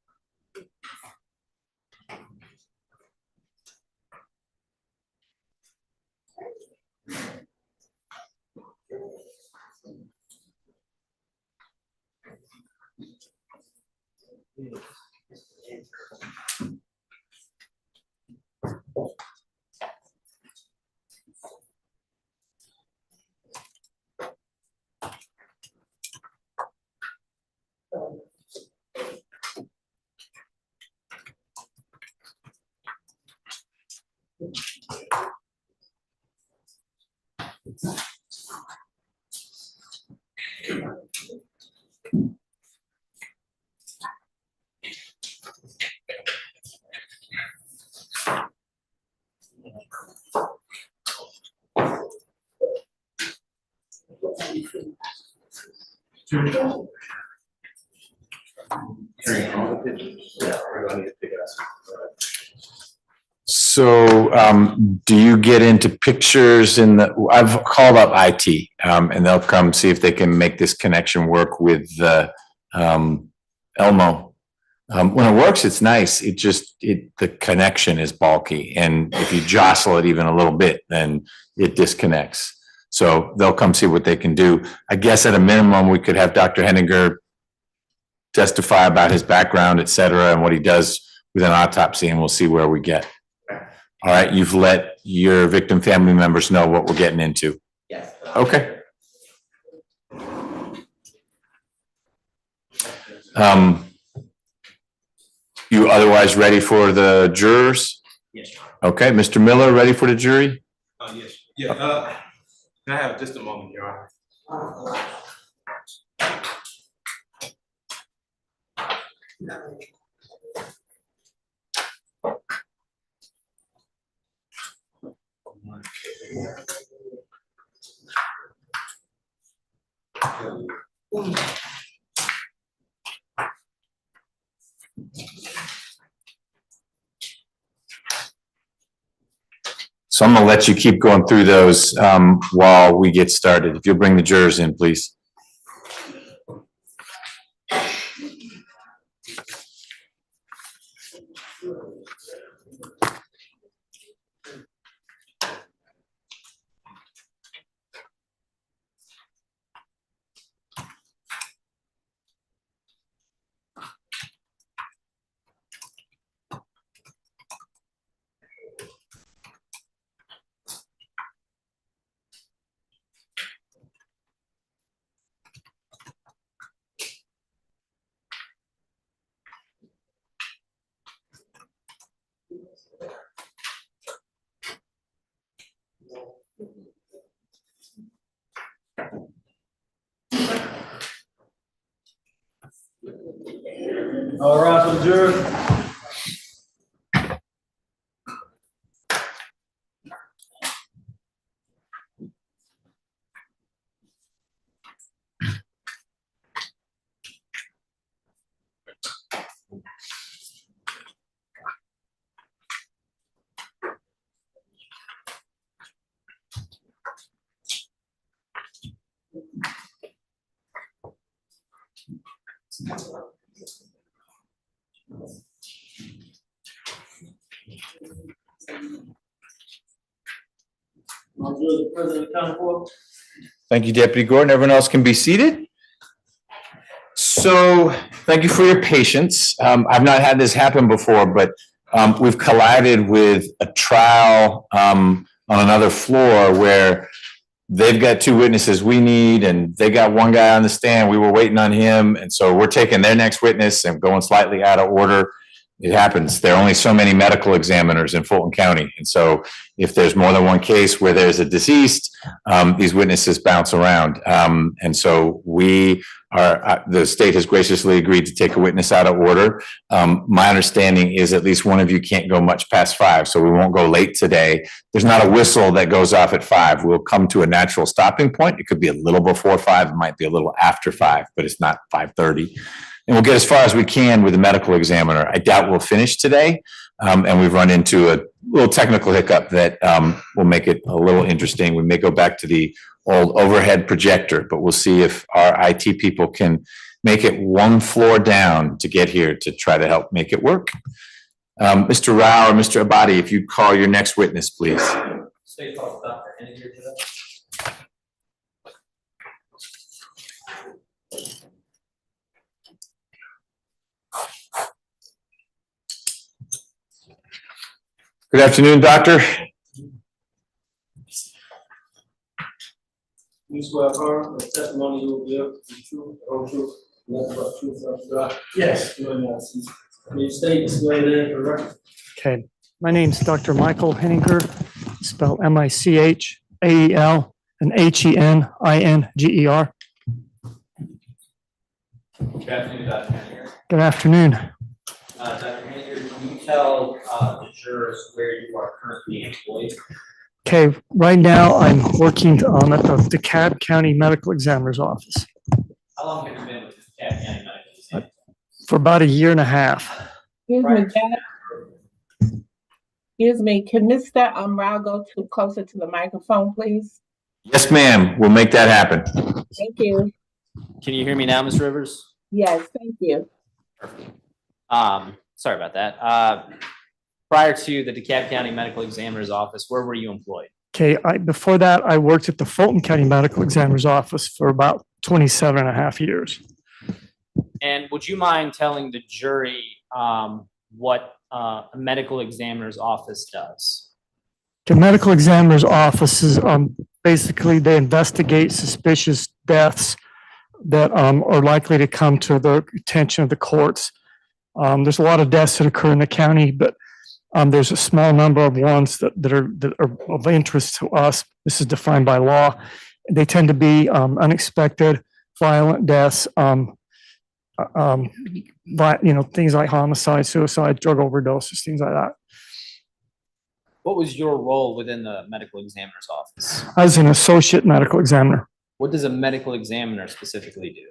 So, do you get into pictures in the, I've called up IT, and they'll come see if they can make this connection work with the, Elmo. When it works, it's nice. The connection is bulky. And if you jostle it even a little bit, then it disconnects. So they'll come see what they can do. I guess at a minimum, we could have Dr. Heninger testify about his background, et cetera, and what he does with an autopsy, and we'll see where we get. All right, you've let your victim family members know what we're getting into. Yes. Okay. You otherwise ready for the jurors? Yes, Your Honor. Okay, Mr. Miller, ready for the jury? Yes, yeah, can I have just a moment, Your Honor? So I'm gonna let you keep going through those while we get started. If you'll bring the jurors in, please. All rise for the jury. The president of the county court. Thank you, Deputy Gordon. Everyone else can be seated. So thank you for your patience. I've not had this happen before, but we've collided with a trial on another floor where they've got two witnesses we need, and they got one guy on the stand. We were waiting on him. And so we're taking their next witness and going slightly out of order. It happens. There are only so many medical examiners in Fulton County. And so if there's more than one case where there's a deceased, these witnesses bounce around. And so we are, the state has graciously agreed to take a witness out of order. My understanding is at least one of you can't go much past 5, so we won't go late today. There's not a whistle that goes off at 5. We'll come to a natural stopping point. It could be a little before 5, it might be a little after 5, but it's not 5:30. And we'll get as far as we can with the medical examiner. I doubt we'll finish today. And we've run into a little technical hiccup that will make it a little interesting. We may go back to the old overhead projector, but we'll see if our IT people can make it one floor down to get here to try to help make it work. Mr. Rao or Mr. Abadi, if you'd call your next witness, please. State Dr. Heninger today. Good afternoon, doctor. You swear affirm the testimony you will give is the truth, the whole truth, and nothing but the truth, so help you God. Yes. You and can you state and swear your name for the record? Okay. My name's Dr. Michael Heninger, spelled Michael and Heninger. Good afternoon, Dr. Heninger. Good afternoon. Dr. Heninger, can you tell the jurors where you are currently employed? Okay, right now I'm working at the DeKalb County Medical Examiner's Office How long have you been with the DeKalb County Medical Examiner? for about a year and a half. Excuse me, Jack. Excuse me, can Mr. Rao go closer to the microphone, please? Yes, ma'am. We'll make that happen. Thank you. Can you hear me now, Ms. Rivers? Yes, thank you. Perfect. Sorry about that. Prior to the DeKalb County Medical Examiner's Office, where were you employed? Okay, before that, I worked at the Fulton County Medical Examiner's Office for about 27 and a half years. And would you mind telling the jury what a medical examiner's office does? The medical examiner's offices, basically they investigate suspicious deaths that are likely to come to the attention of the courts. There's a lot of deaths that occur in the county, but there's a small number of ones that are of interest to us. This is defined by law. They tend to be unexpected, violent deaths, things like homicide, suicide, drug overdoses, things like that. What was your role within the medical examiner's office? I was an associate medical examiner. What does a medical examiner specifically do?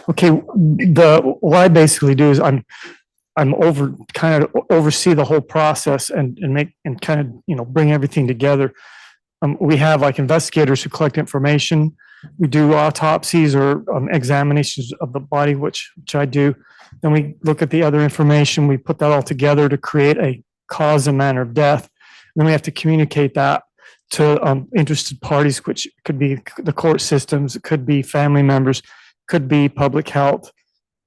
Okay, what I basically do is I'm oversee the whole process and bring everything together. We have like investigators who collect information. We do autopsies or examinations of the body, which I do. Then we look at the other information. We put that all together to create a cause and manner of death. And then we have to communicate that to interested parties, which could be the court systems, it could be family members, could be public health,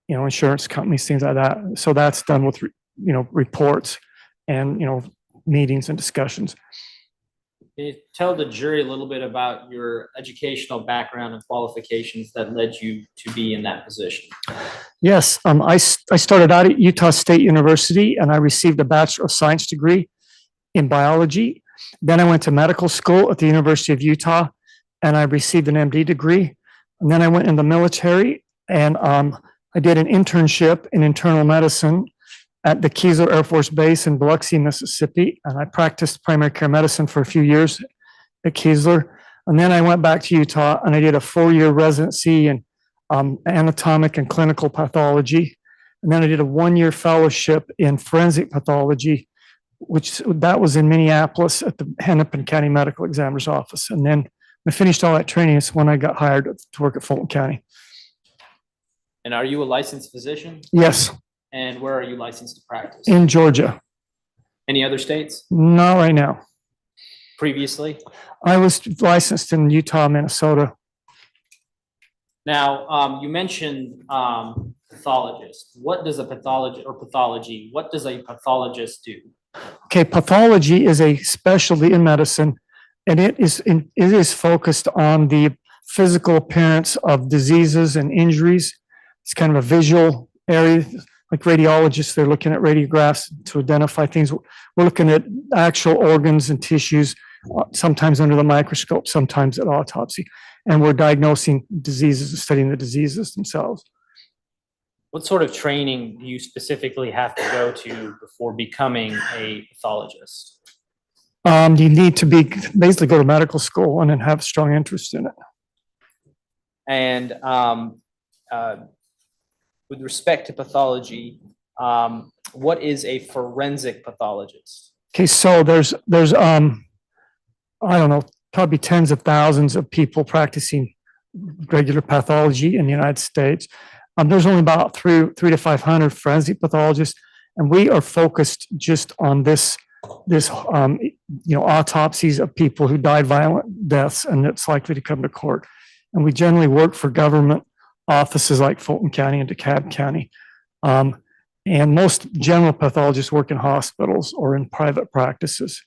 insurance companies, things like that. So that's done with, reports and, meetings and discussions. Can you tell the jury a little bit about your educational background and qualifications that led you to be in that position? Yes, I started out at Utah State University and I received a Bachelor of Science degree in biology. Then I went to medical school at the University of Utah and I received an MD degree. And then I went in the military and I did an internship in internal medicine at the Keesler Air Force Base in Biloxi, Mississippi, and I practiced primary care medicine for a few years at Keesler. And then I went back to Utah and I did a 4-year residency in anatomic and clinical pathology. And then I did a 1-year fellowship in forensic pathology, which that was in Minneapolis at the Hennepin County Medical Examiner's Office. And then I finished all that training. It's when I got hired to work at Fulton County. And are you a licensed physician? Yes, And where are you licensed to practice? in Georgia. Any other states Not right now. previously? I was licensed in Utah, Minnesota. Now, you mentioned pathologist. What does a pathology, what does a pathologist do? Okay, pathology is a specialty in medicine, and it is focused on the physical appearance of diseases and injuries. It's kind of a visual area. Like radiologists, they're looking at radiographs to identify things. We're looking at actual organs and tissues, sometimes under the microscope, sometimes at autopsy. And we're diagnosing diseases and studying the diseases themselves. What sort of training do you specifically have to go to before becoming a pathologist? You need to basically go to medical school and then have a strong interest in it. And with respect to pathology, what is a forensic pathologist? Okay, so there's I don't know, probably tens of thousands of people practicing regular pathology in the United States. There's only about 300 to 500 forensic pathologists, and we are focused just on this autopsies of people who died violent deaths, and it's likely to come to court. And we generally work for government offices like Fulton County and DeKalb County. And most general pathologists work in hospitals or in private practices.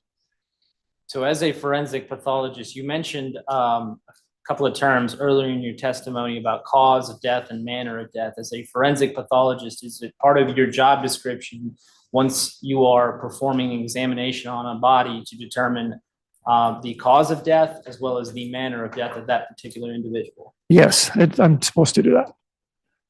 So as a forensic pathologist, you mentioned a couple of terms earlier in your testimony about cause of death and manner of death. As a forensic pathologist, is it part of your job description once you are performing an examination on a body to determine the cause of death as well as the manner of death of that particular individual? Yes, I'm supposed to do that.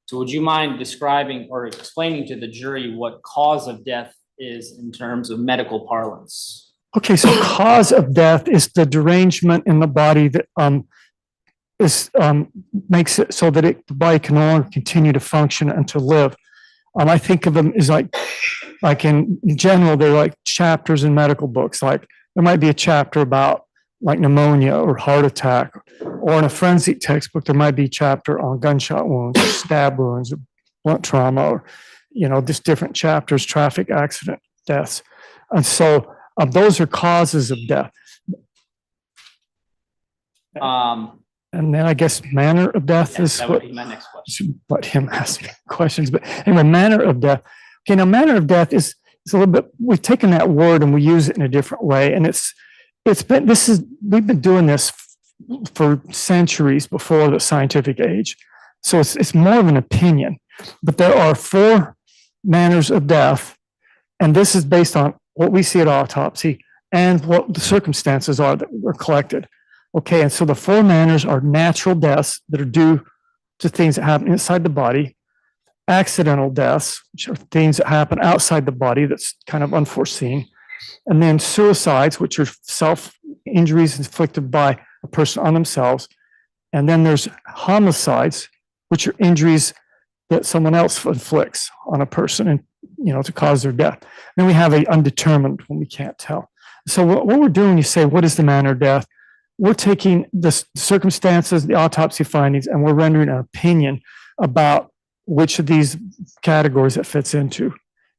So would you mind describing or explaining to the jury what cause of death is in terms of medical parlance? Okay, so cause of death is the derangement in the body that makes it so that the body can no longer continue to function and to live. I think of them as like in general, they're like chapters in medical books. Like there might be a chapter about like pneumonia or heart attack, or in a forensic textbook, there might be a chapter on gunshot wounds, or stab wounds, or blunt trauma, or, just different chapters, traffic accident deaths. And so those are causes of death. And then I guess manner of death is that would be my next question. Let him ask me questions. But anyway, manner of death. Okay, now manner of death is a little bit, we've taken that word and we use it in a different way. And we've been doing this for centuries before the scientific age. So it's more of an opinion. But there are 4 manners of death, and this is based on what we see at autopsy and what the circumstances are that were collected. Okay, and so the 4 manners are natural deaths that are due to things that happen inside the body, accidental deaths, which are things that happen outside the body that's kind of unforeseen, and then suicides, which are self-injuries inflicted by a person on themselves, and then there's homicides, which are injuries that someone else inflicts on a person and, to cause their death. Then we have a undetermined when we can't tell. So what we're doing, you say, what is the manner of death? We're taking the circumstances, the autopsy findings, and we're rendering an opinion about which of these categories it fits into.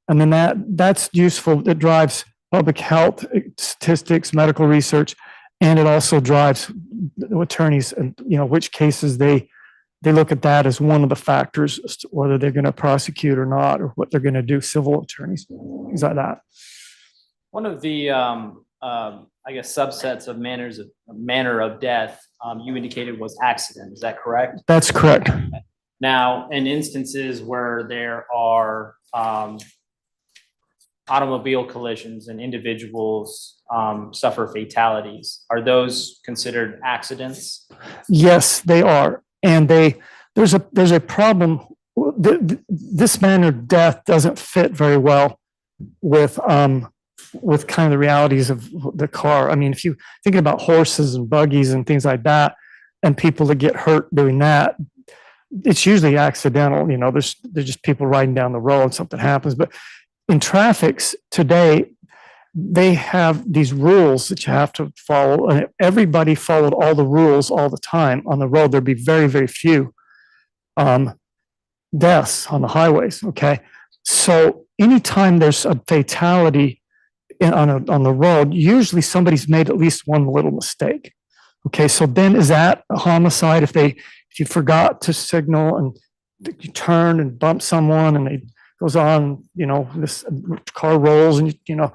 And then that's useful. It drives public health statistics, medical research, and it also drives attorneys and, which cases they look at that as one of the factors as to whether they're going to prosecute or not, or what they're going to do, civil attorneys, things like that. One of the, subsets of manner of death you indicated was accident. Is that correct? That's correct. Now, in instances where there are automobile collisions and individuals suffer fatalities, are those considered accidents? Yes, they are. And there's a problem this manner of death doesn't fit very well with kind of the realities of the car. I mean, if you thinking about horses and buggies and things like that, and people that get hurt doing that, it's usually accidental. You know, there's just people riding down the road, something happens. But in traffics today, they have these rules that you have to follow, and if everybody followed all the rules all the time on the road, there'd be very, very few deaths on the highways. Okay, so anytime there's a fatality on the road, usually somebody's made at least one little mistake. Okay, so then is that a homicide if you forgot to signal and you turn and bump someone and it goes on, you know, this car rolls and you know,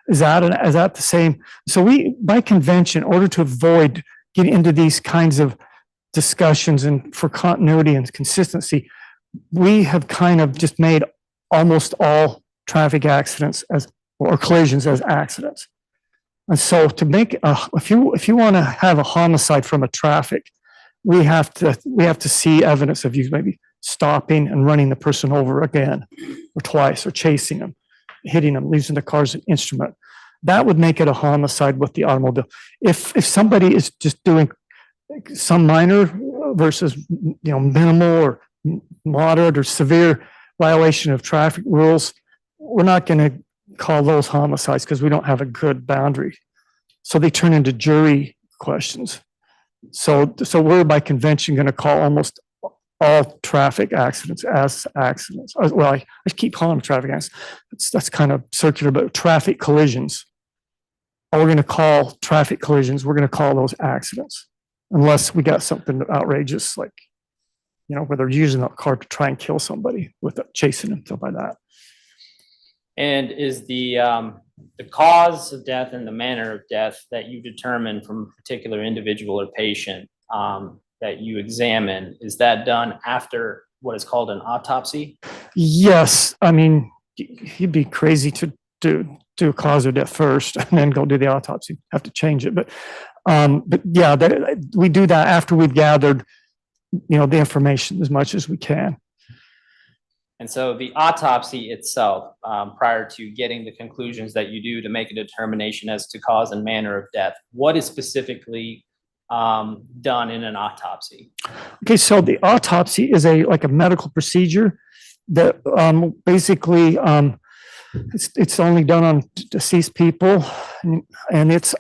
is that the same? So we, by convention, in order to avoid getting into these kinds of discussions and for continuity and consistency, we have kind of just made almost all traffic accidents or collisions as accidents. And so to make if you want to have a homicide from a traffic, we have to see evidence of you maybe stopping and running the person over again or twice, or chasing them, hitting them, using the car as an instrument. That would make it a homicide with the automobile. If somebody is just doing some minor versus, you know, minimal or moderate or severe violation of traffic rules, we're not going to call those homicides because we don't have a good boundary. So they turn into jury questions. So we're by convention going to call almost all traffic accidents as accidents. Well, I keep calling them traffic accidents. That's kind of circular, but traffic collisions. All we're going to call traffic collisions, we're going to call those accidents, unless we got something outrageous, like, you know, where they're using a car to try and kill somebody with chasing them, stuff like that. And is the cause of death and the manner of death that you determine from a particular individual or patient that you examine, is that done after what is called an autopsy? Yes. I mean, you'd be crazy to do a cause of death first and then go do the autopsy. Have to change it. But yeah, we do that after we've gathered, you know, the information as much as we can. And so the autopsy itself, prior to getting the conclusions that you do to make a determination as to cause and manner of death, what is specifically done in an autopsy? Okay, so the autopsy is like a medical procedure that basically it's only done on deceased people, and it's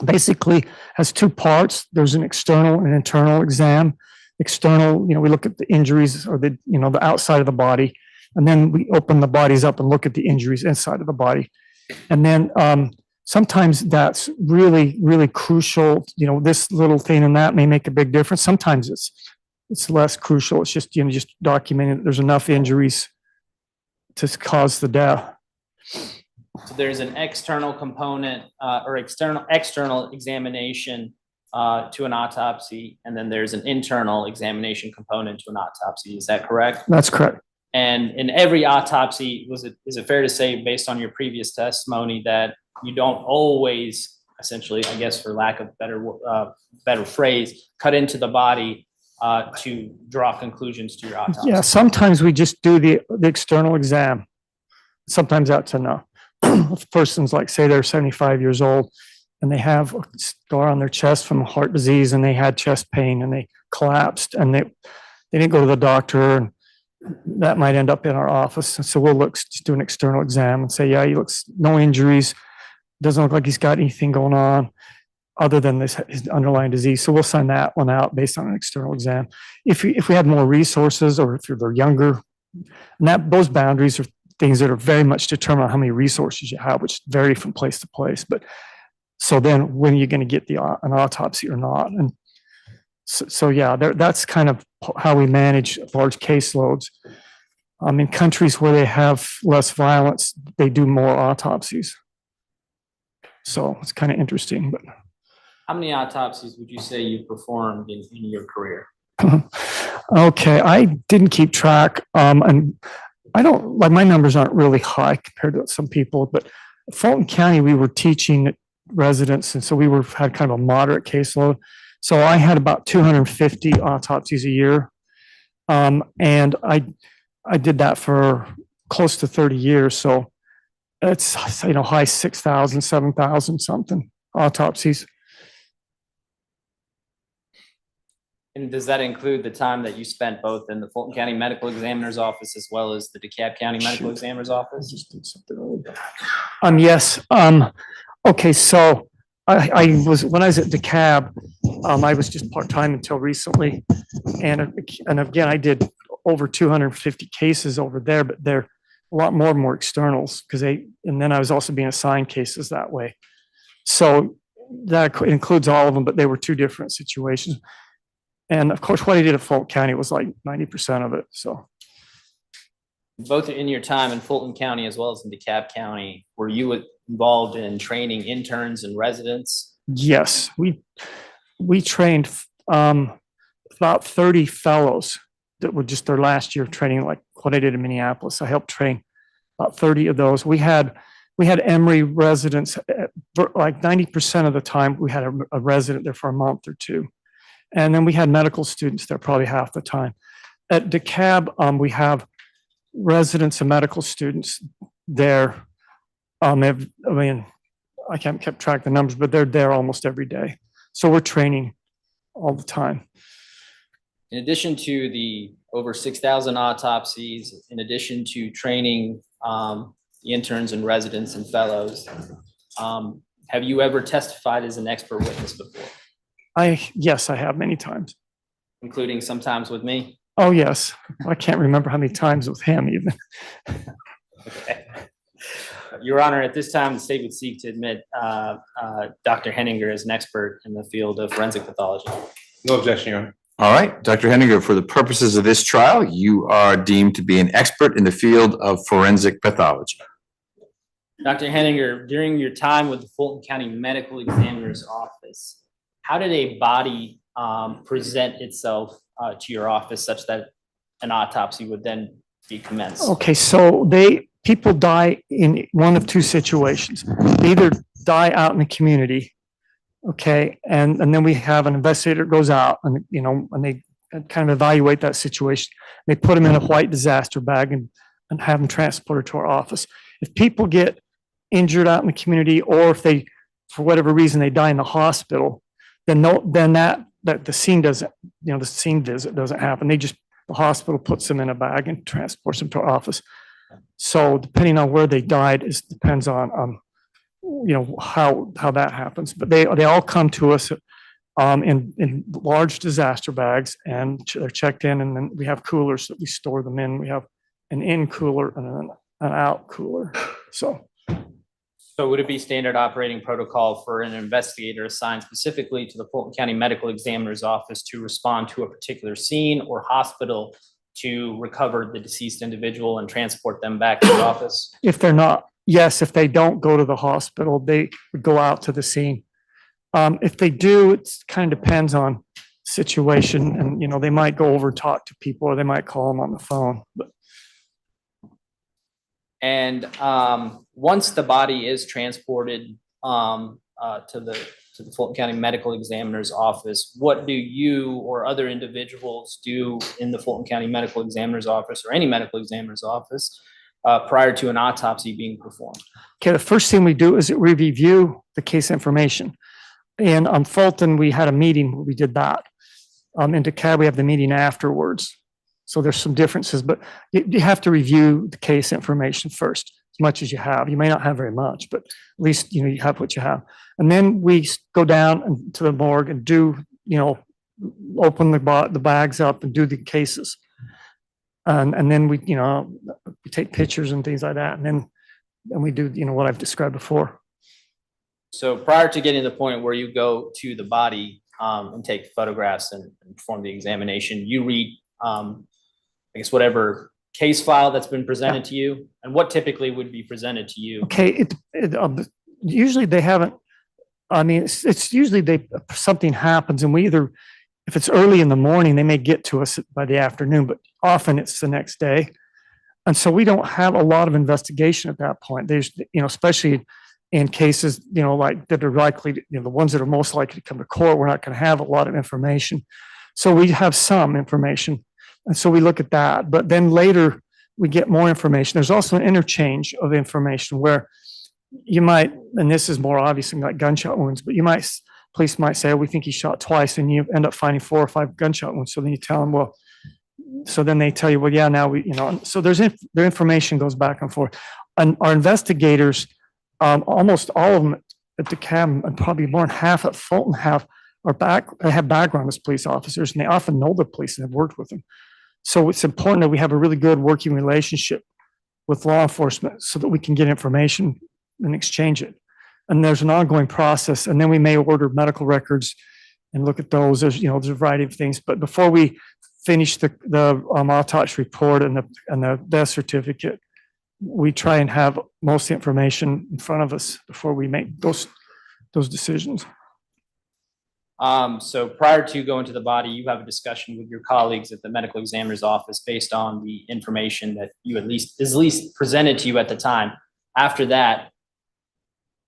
basically has two parts. There's an external and internal exam. External, you know, we look at the injuries or the, you know, the outside of the body, and then we open the bodies up and look at the injuries inside of the body. And then sometimes that's really, really crucial. You know, this little thing and that may make a big difference. Sometimes it's less crucial. It's just, you know, just documenting that there's enough injuries to cause the death. So there's an external component or external examination to an autopsy, and then there's an internal examination component to an autopsy. Is that correct? That's correct. And in every autopsy, is it fair to say, based on your previous testimony, that you don't always, essentially, I guess for lack of better phrase, cut into the body to draw conclusions to your autopsy? Yeah, sometimes we just do the external exam. Sometimes that's enough. If a person's like, say they're 75 years old and they have a scar on their chest from heart disease and they had chest pain and they collapsed and they didn't go to the doctor, and that might end up in our office. And so we'll just do an external exam and say, yeah, he looks, no injuries, doesn't look like he's got anything going on other than his underlying disease. So we'll send that one out based on an external exam. If we had more resources, or if they're younger, and those boundaries are things that are very much determined on how many resources you have, which vary from place to place. But so then when are you going to get an autopsy or not? And so yeah, that's kind of how we manage large caseloads. In countries where they have less violence, they do more autopsies. So it's kind of interesting. But how many autopsies would you say you've performed in your career? Okay, I didn't keep track. And I don't, like, my numbers aren't really high compared to some people, but Fulton County, we were teaching residents, and so we had kind of a moderate caseload. So I had about 250 autopsies a year. And I did that for close to 30 years. So it's, high 6,000, 7,000 something autopsies. And does that include the time that you spent both in the Fulton County Medical Examiner's Office as well as the DeKalb County Medical Examiner's Office? Just did something really bad. Yes. Okay. So I was, when I was at DeKalb, I was just part-time until recently. And again, I did over 250 cases over there, but they're a lot more externals and then I was also being assigned cases that way. So that includes all of them, but they were two different situations. And of course, what I did at Fulton County was like 90% of it. So Both in your time in Fulton County as well as in DeKalb County, were you involved in training interns and residents? yes, we trained about 30 fellows that were just their last year of training, like what I did in Minneapolis. I helped train about 30 of those. We had Emory residents, like 90% of the time, we had a resident there for a month or two. And then we had medical students there probably half the time. At DeKalb, we have residents and medical students there. I can't keep track of the numbers, but they're there almost every day. So we're training all the time. In addition to the over 6,000 autopsies, in addition to training the interns and residents and fellows, have you ever testified as an expert witness before? Yes, I have many times. Including sometimes with me? Oh, yes. I can't remember how many times with him even. Okay. Your Honor, at this time, the state would seek to admit Dr. Heninger as an expert in the field of forensic pathology. No objection, Your Honor. All right, Dr. Heninger, for the purposes of this trial, you are deemed to be an expert in the field of forensic pathology. Dr. Heninger, during your time with the Fulton County Medical Examiner's Office, how did a body present itself to your office such that an autopsy would then be commenced? Okay, so people die in one of two situations. They either die out in the community, okay, and then we have an investigator goes out and they kind of evaluate that situation. They put them in a white disaster bag and have them transported to our office. If people get injured out in the community, or if they, for whatever reason, they die in the hospital, then the scene doesn't, the scene visit doesn't happen. The hospital puts them in a bag and transports them to our office. So depending on where they died, depends on how that happens. But they all come to us in large disaster bags, and they're checked in, and then we have coolers that we store them in. We have an in cooler and an out cooler. So would it be standard operating protocol for an investigator assigned specifically to the Fulton County Medical Examiner's Office to respond to a particular scene or hospital to recover the deceased individual and transport them back to the office? If they're not, yes, if they don't go to the hospital, they would go out to the scene. If they do, it kind of depends on situation, and they might go over and talk to people, or they might call them on the phone. And once the body is transported to the Fulton County Medical Examiner's Office, what do you or other individuals do in the Fulton County Medical Examiner's Office or any medical examiner's office prior to an autopsy being performed? Okay, the first thing we do is we review the case information. And on Fulton, we had a meeting where we did that. In DeKalb, we have the meeting afterwards. So there's some differences, but you have to review the case information first, as much as you have. You may not have very much, but at least you have what you have. And then we go down to the morgue and do, open the bags up and do the cases. And then we take pictures and things like that. And then we do, what I've described before. So prior to getting to the point where you go to the body and take photographs and perform the examination, you read, I guess, whatever case file that's been presented to you, and what typically would be presented to you? Okay, usually they haven't. It's usually something happens, and we either, if it's early in the morning, they may get to us by the afternoon, but often it's the next day, and so we don't have a lot of investigation at that point. There's, especially in cases, like that are likely, the ones that are most likely to come to court, we're not going to have a lot of information. So we have some information. And so we look at that, but then later we get more information. There's also an interchange of information where you might, and this is more obvious than like gunshot wounds, but police might say, oh, we think he shot twice, and you end up finding 4 or 5 gunshot wounds. So then you tell them, well, so then they tell you, well, yeah, now so their information goes back and forth. And our investigators, almost all of them at the CAM, and probably more than half at Fulton have background as police officers, and they often know the police and have worked with them. So it's important that we have a really good working relationship with law enforcement so that we can get information and exchange it. And there's an ongoing process, and then we may order medical records and look at those. There's a variety of things, but before we finish the autopsy report and the death certificate, we try and have most of the information in front of us before we make those decisions. So prior to going to the body, you have a discussion with your colleagues at the medical examiner's office based on the information that you at least presented to you at the time. After that,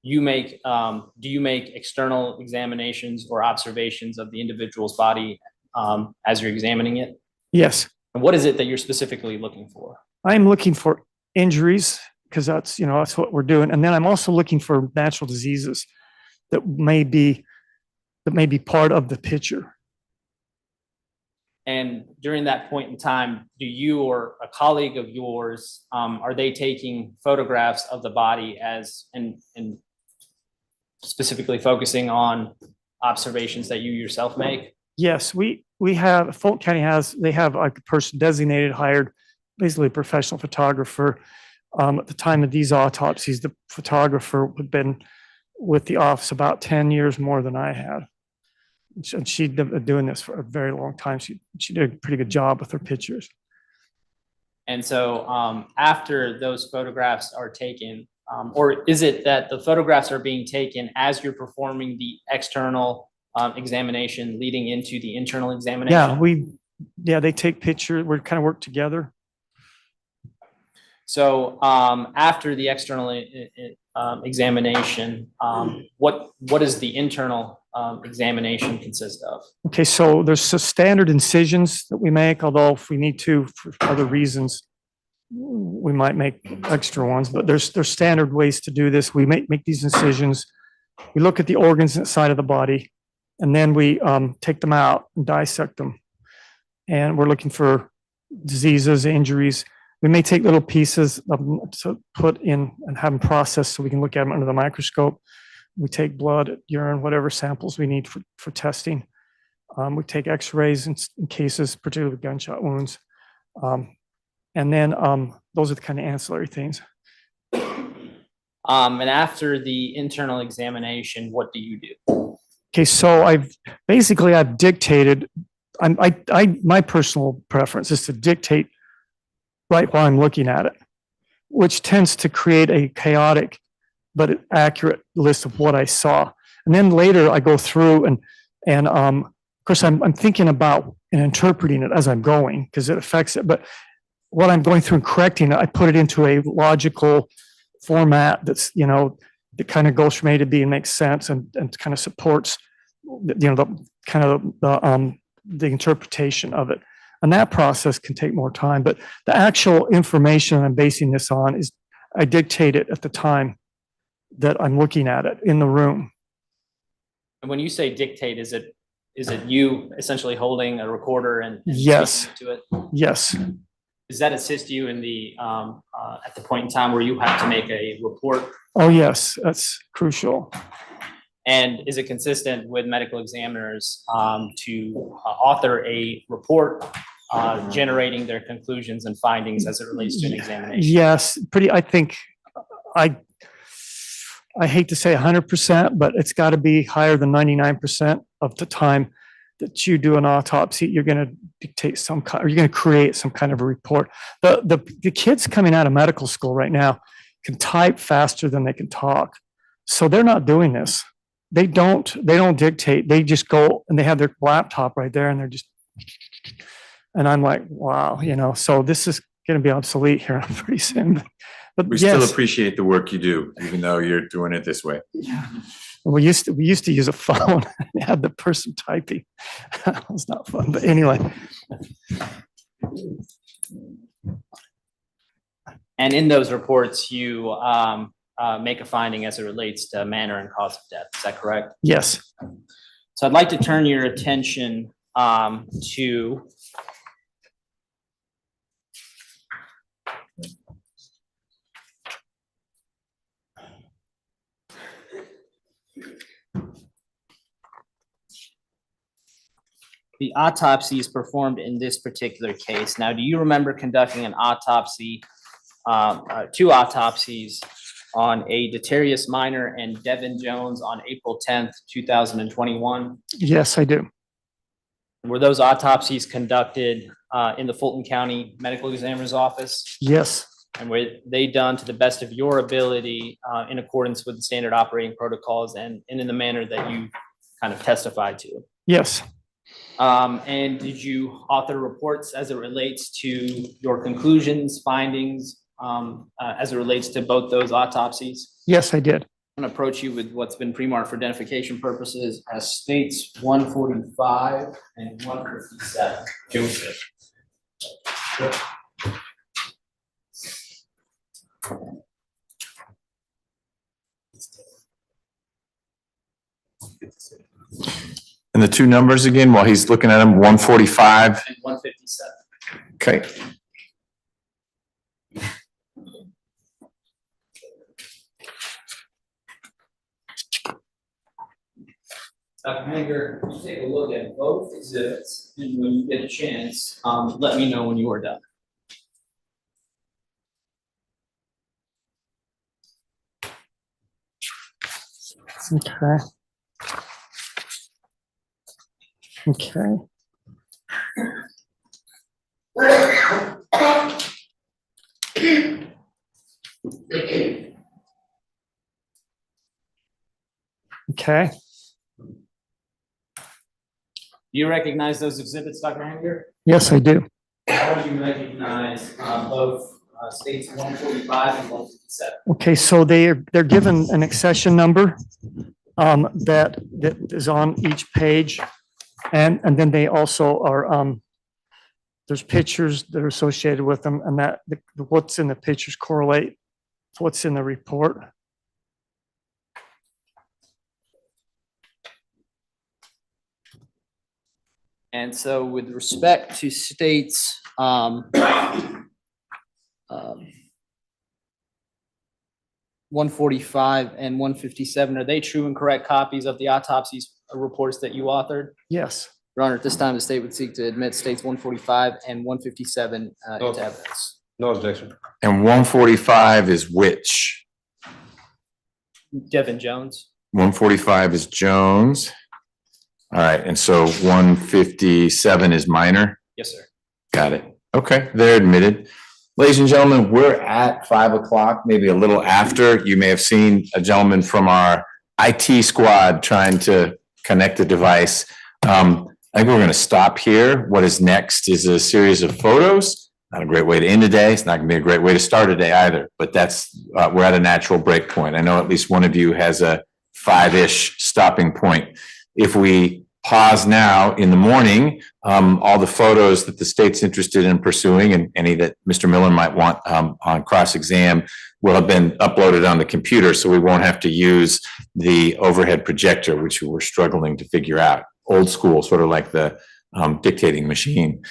do you make external examinations or observations of the individual's body as you're examining it? Yes. And what is it that you're specifically looking for? I'm looking for injuries, because that's what we're doing. And then I'm also looking for natural diseases that may be part of the picture. And during that point in time, do you or a colleague of yours, are they taking photographs of the body and specifically focusing on observations that you yourself make? Yes, we have, Fulton County they have a person designated, hired, basically a professional photographer. At the time of these autopsies, the photographer had been with the office about 10 years more than I had. And she'd been doing this for a very long time. She did a pretty good job with her pictures. And so after those photographs are taken, or is it that the photographs are being taken as you're performing the external examination leading into the internal examination? Yeah, they take pictures. We kind of work together. So after the external examination, what does the internal examination consist of? Okay, so there's some standard incisions that we make, although if we need to, for other reasons, we might make extra ones, but there's standard ways to do this. We make these incisions. We look at the organs inside of the body, and then we take them out and dissect them. And we're looking for diseases, injuries. We may take little pieces to put in and have them processed so we can look at them under the microscope. We take blood, urine, whatever samples we need for testing. We take x-rays in cases, particularly with gunshot wounds. And then those are the kind of ancillary things. And after the internal examination, what do you do? Okay, so I've dictated, my personal preference is to dictate right while I'm looking at it, which tends to create a chaotic but accurate list of what I saw. And then later I go through and of course I'm thinking about and interpreting it as I'm going because it affects it. But what I'm going through and correcting, I put it into a logical format that's, that kind of goes from A to B and makes sense and kind of supports, the interpretation of it. And that process can take more time, but the actual information I'm basing this on is I dictate it at the time that I'm looking at it in the room. And when you say dictate, is it you essentially holding a recorder and yes speaking to it? Yes. Does that assist you in the at the point in time where you have to make a report? Oh yes, that's crucial. And is it consistent with medical examiners to author a report generating their conclusions and findings as it relates to an examination? Yes, I think I hate to say 100%, but it's got to be higher than 99% of the time that you do an autopsy. You're going to dictate you're going to create some kind of a report. The kids coming out of medical school right now can type faster than they can talk, so they're not doing this. They don't dictate. They just go and they have their laptop right there and they're just, and I'm like, wow, so this is going to be obsolete here pretty soon. But we still appreciate the work you do, even though you're doing it this way. Yeah. We used to use a phone and have the person typing. It was not fun, but anyway. And in those reports, you make a finding as it relates to manner and cause of death. Is that correct? Yes. So I'd like to turn your attention to the autopsies performed in this particular case. Now, do you remember conducting an autopsy, two autopsies on a Deterius Minor and Devin Jones on April 10th, 2021? Yes, I do. Were those autopsies conducted in the Fulton County Medical Examiner's Office? Yes. And were they done to the best of your ability in accordance with the standard operating protocols and in the manner that you kind of testified to? Yes. And did you author reports as it relates to your conclusions, findings, as it relates to both those autopsies? Yes, I did. I'm going to approach you with what's been pre-marked for identification purposes as states 145 and 157. Joseph. And the two numbers again, while he's looking at them, 145. And 157. Okay. Dr. Heninger, you take a look at both exhibits, and when you get a chance, let me know when you are done. Okay. Okay. Okay. Do you recognize those exhibits, Dr. Heninger? Yes, I do. How do you recognize both states 145 and 157? Okay, so they're given an accession number that is on each page. And then they also are, there's pictures that are associated with them, and that what's in the pictures correlate to what's in the report. And so with respect to states 145 and 157, are they true and correct copies of the autopsies reports that you authored? Yes. Your Honor, at this time, the state would seek to admit states 145 and 157 No. into evidence. No objection. And 145 is which? Devin Jones. 145 is Jones. All right, and so 157 is minor? Yes, sir. Got it. Okay, they're admitted. Ladies and gentlemen, we're at 5 o'clock, maybe a little after. You may have seen a gentleman from our IT squad trying to connect the device. I think we're going to stop here. What is next is a series of photos. Not a great way to end a day. It's not going to be a great way to start a day either, but that's, we're at a natural break point. I know at least one of you has a 5-ish stopping point. If we pause now in the morning, all the photos that the state's interested in pursuing and any that Mr. Miller might want on cross-exam will have been uploaded on the computer, so we won't have to use the overhead projector, which we were struggling to figure out. Old school, sort of like the dictating machine.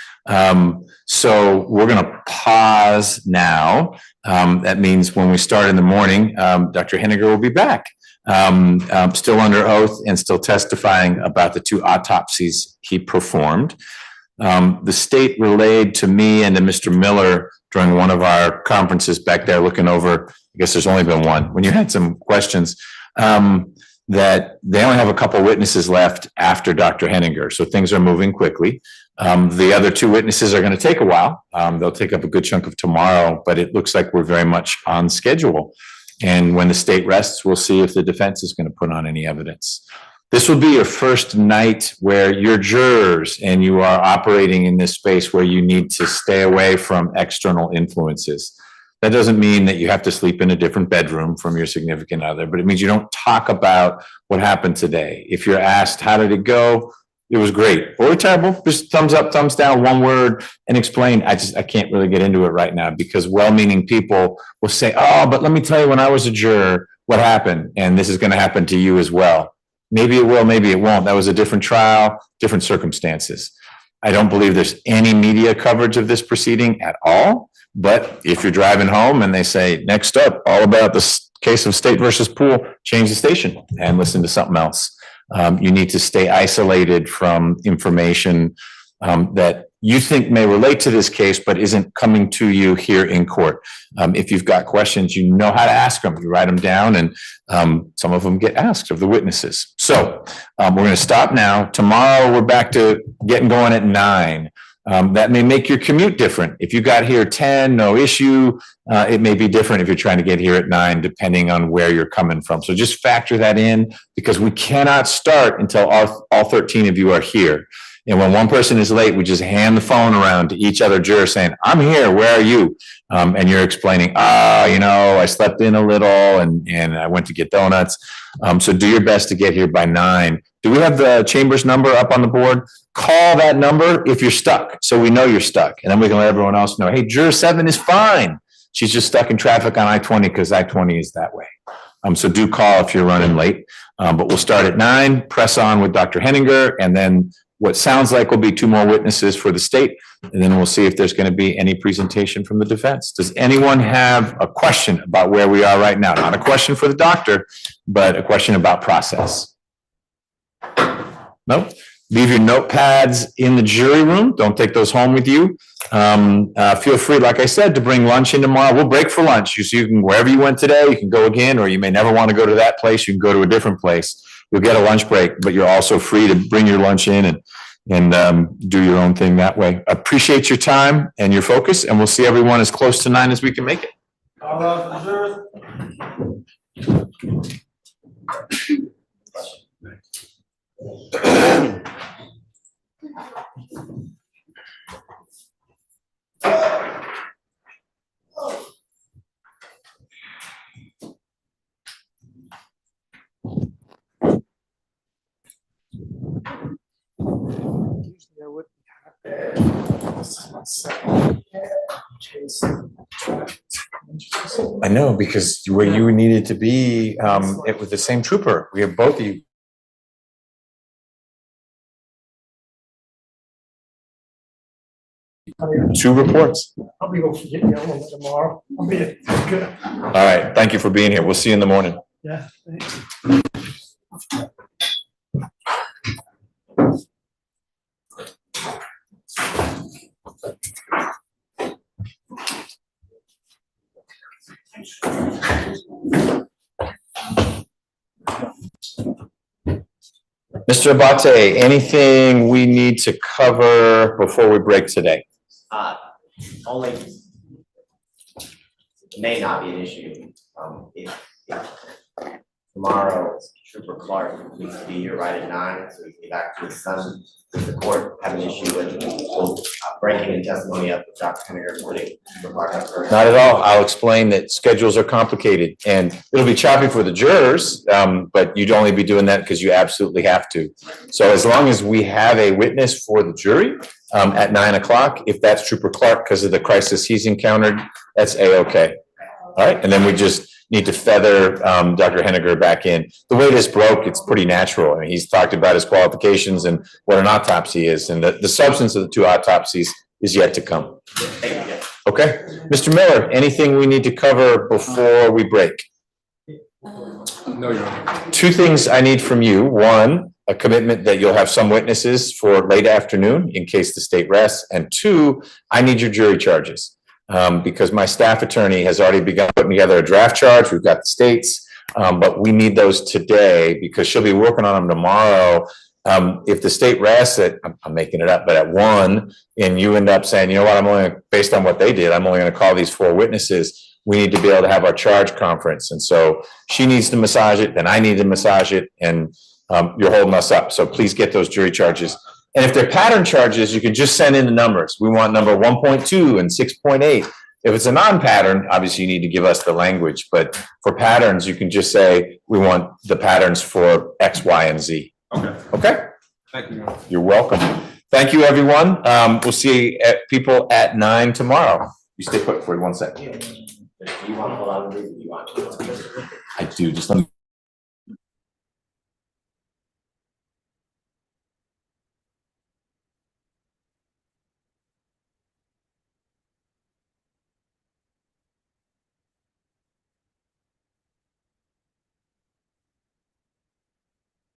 So we're going to pause now. That means when we start in the morning, Dr. Heninger will be back. Still under oath and still testifying about the two autopsies he performed. The state relayed to me and to Mr. Miller during one of our conferences back there looking over, I guess there's only been one, when you had some questions, that they only have a couple witnesses left after Dr. Heninger. So things are moving quickly. The other two witnesses are going to take a while. They'll take up a good chunk of tomorrow, but it looks like we're very much on schedule. And when the state rests, we'll see if the defense is going to put on any evidence. This will be your first night where you're jurors and you are operating in this space where you need to stay away from external influences. That doesn't mean that you have to sleep in a different bedroom from your significant other, but it means you don't talk about what happened today. If you're asked, how did it go? It was great. Or terrible, just thumbs up, thumbs down, one word, and explain. I can't really get into it right now because well-meaning people will say, oh, but let me tell you, when I was a juror, what happened? And this is going to happen to you as well. Maybe it will, maybe it won't. That was a different trial, different circumstances. I don't believe there's any media coverage of this proceeding at all. But if you're driving home and they say, next up, all about the case of State versus Poole, change the station and listen to something else. You need to stay isolated from information that you think may relate to this case, but isn't coming to you here in court. If you've got questions, you know how to ask them. You write them down, and some of them get asked of the witnesses. So we're going to stop now. Tomorrow, we're back to getting going at 9. That may make your commute different. If you got here at 10, no issue. It may be different if you're trying to get here at 9, depending on where you're coming from. So just factor that in, because we cannot start until all 13 of you are here. And when one person is late, we just hand the phone around to each other juror saying, I'm here, where are you? And you're explaining, I slept in a little and I went to get donuts. So do your best to get here by 9. Do we have the chamber's number up on the board? Call that number if you're stuck, so we know you're stuck. And then we can let everyone else know, hey, juror 7 is fine. She's just stuck in traffic on I-20 because I-20 is that way. So do call if you're running late. But we'll start at 9, press on with Dr. Heninger, and then what sounds like will be 2 more witnesses for the state. And then we'll see if there's going to be any presentation from the defense. Does anyone have a question about where we are right now? Not a question for the doctor, but a question about process. No? Leave your notepads in the jury room. Don't take those home with you. Feel free, like I said, to bring lunch in tomorrow. We'll break for lunch. So you can, wherever you went today, you can go again, or you may never want to go to that place. You can go to a different place. You'll get a lunch break, but you're also free to bring your lunch in and do your own thing that way. Appreciate your time and your focus, and we'll see everyone as close to 9 as we can make it. All rise for the jurors. I know, because where you needed to be, it was the same trooper. We have both of you. Two reports. I'll be gonna forget you on tomorrow. I'll be good. All right. Thank you for being here. We'll see you in the morning. Yeah. Thanks. Mr. Abate, anything we need to cover before we break today? Only may not be an issue. If tomorrow Trooper Clark needs to be here right at 9, so we can get back to his son. Does the court have an issue with breaking in testimony up with Dr. Heninger putting Trooper Clark up first? Not at all. I'll explain that schedules are complicated and it'll be choppy for the jurors, but you'd only be doing that because you absolutely have to. So as long as we have a witness for the jury at 9 o'clock, if that's Trooper Clark because of the crisis he's encountered, that's A-okay. All right, and then we just need to feather Dr. Heninger back in. The way this broke, it's pretty natural. I mean, he's talked about his qualifications and what an autopsy is, and the substance of the 2 autopsies is yet to come. Okay, Mr. Miller, anything we need to cover before we break? No, Your Honor. 2 things I need from you. 1, a commitment that you'll have some witnesses for late afternoon in case the state rests. And 2, I need your jury charges. Because my staff attorney has already begun putting together a draft charge. We've got the states, but we need those today because she'll be working on them tomorrow. If the state rests at, I'm making it up, but at 1, and you end up saying, you know what, I'm only, based on what they did, I'm only going to call these 4 witnesses. We need to be able to have our charge conference. And so she needs to massage it, then I need to massage it, and you're holding us up. So please get those jury charges. And if they're pattern charges, you can just send in the numbers. We want number 1.2 and 6.8. If it's a non-pattern, obviously you need to give us the language. But for patterns, you can just say, we want the patterns for X, Y, and Z. Okay. Okay? Thank you, Your Honor. You're welcome. Thank you, everyone. We'll see people at 9 tomorrow. You stay put for 1 second. Do you want to hold on to these? Do you want to? I do, just let me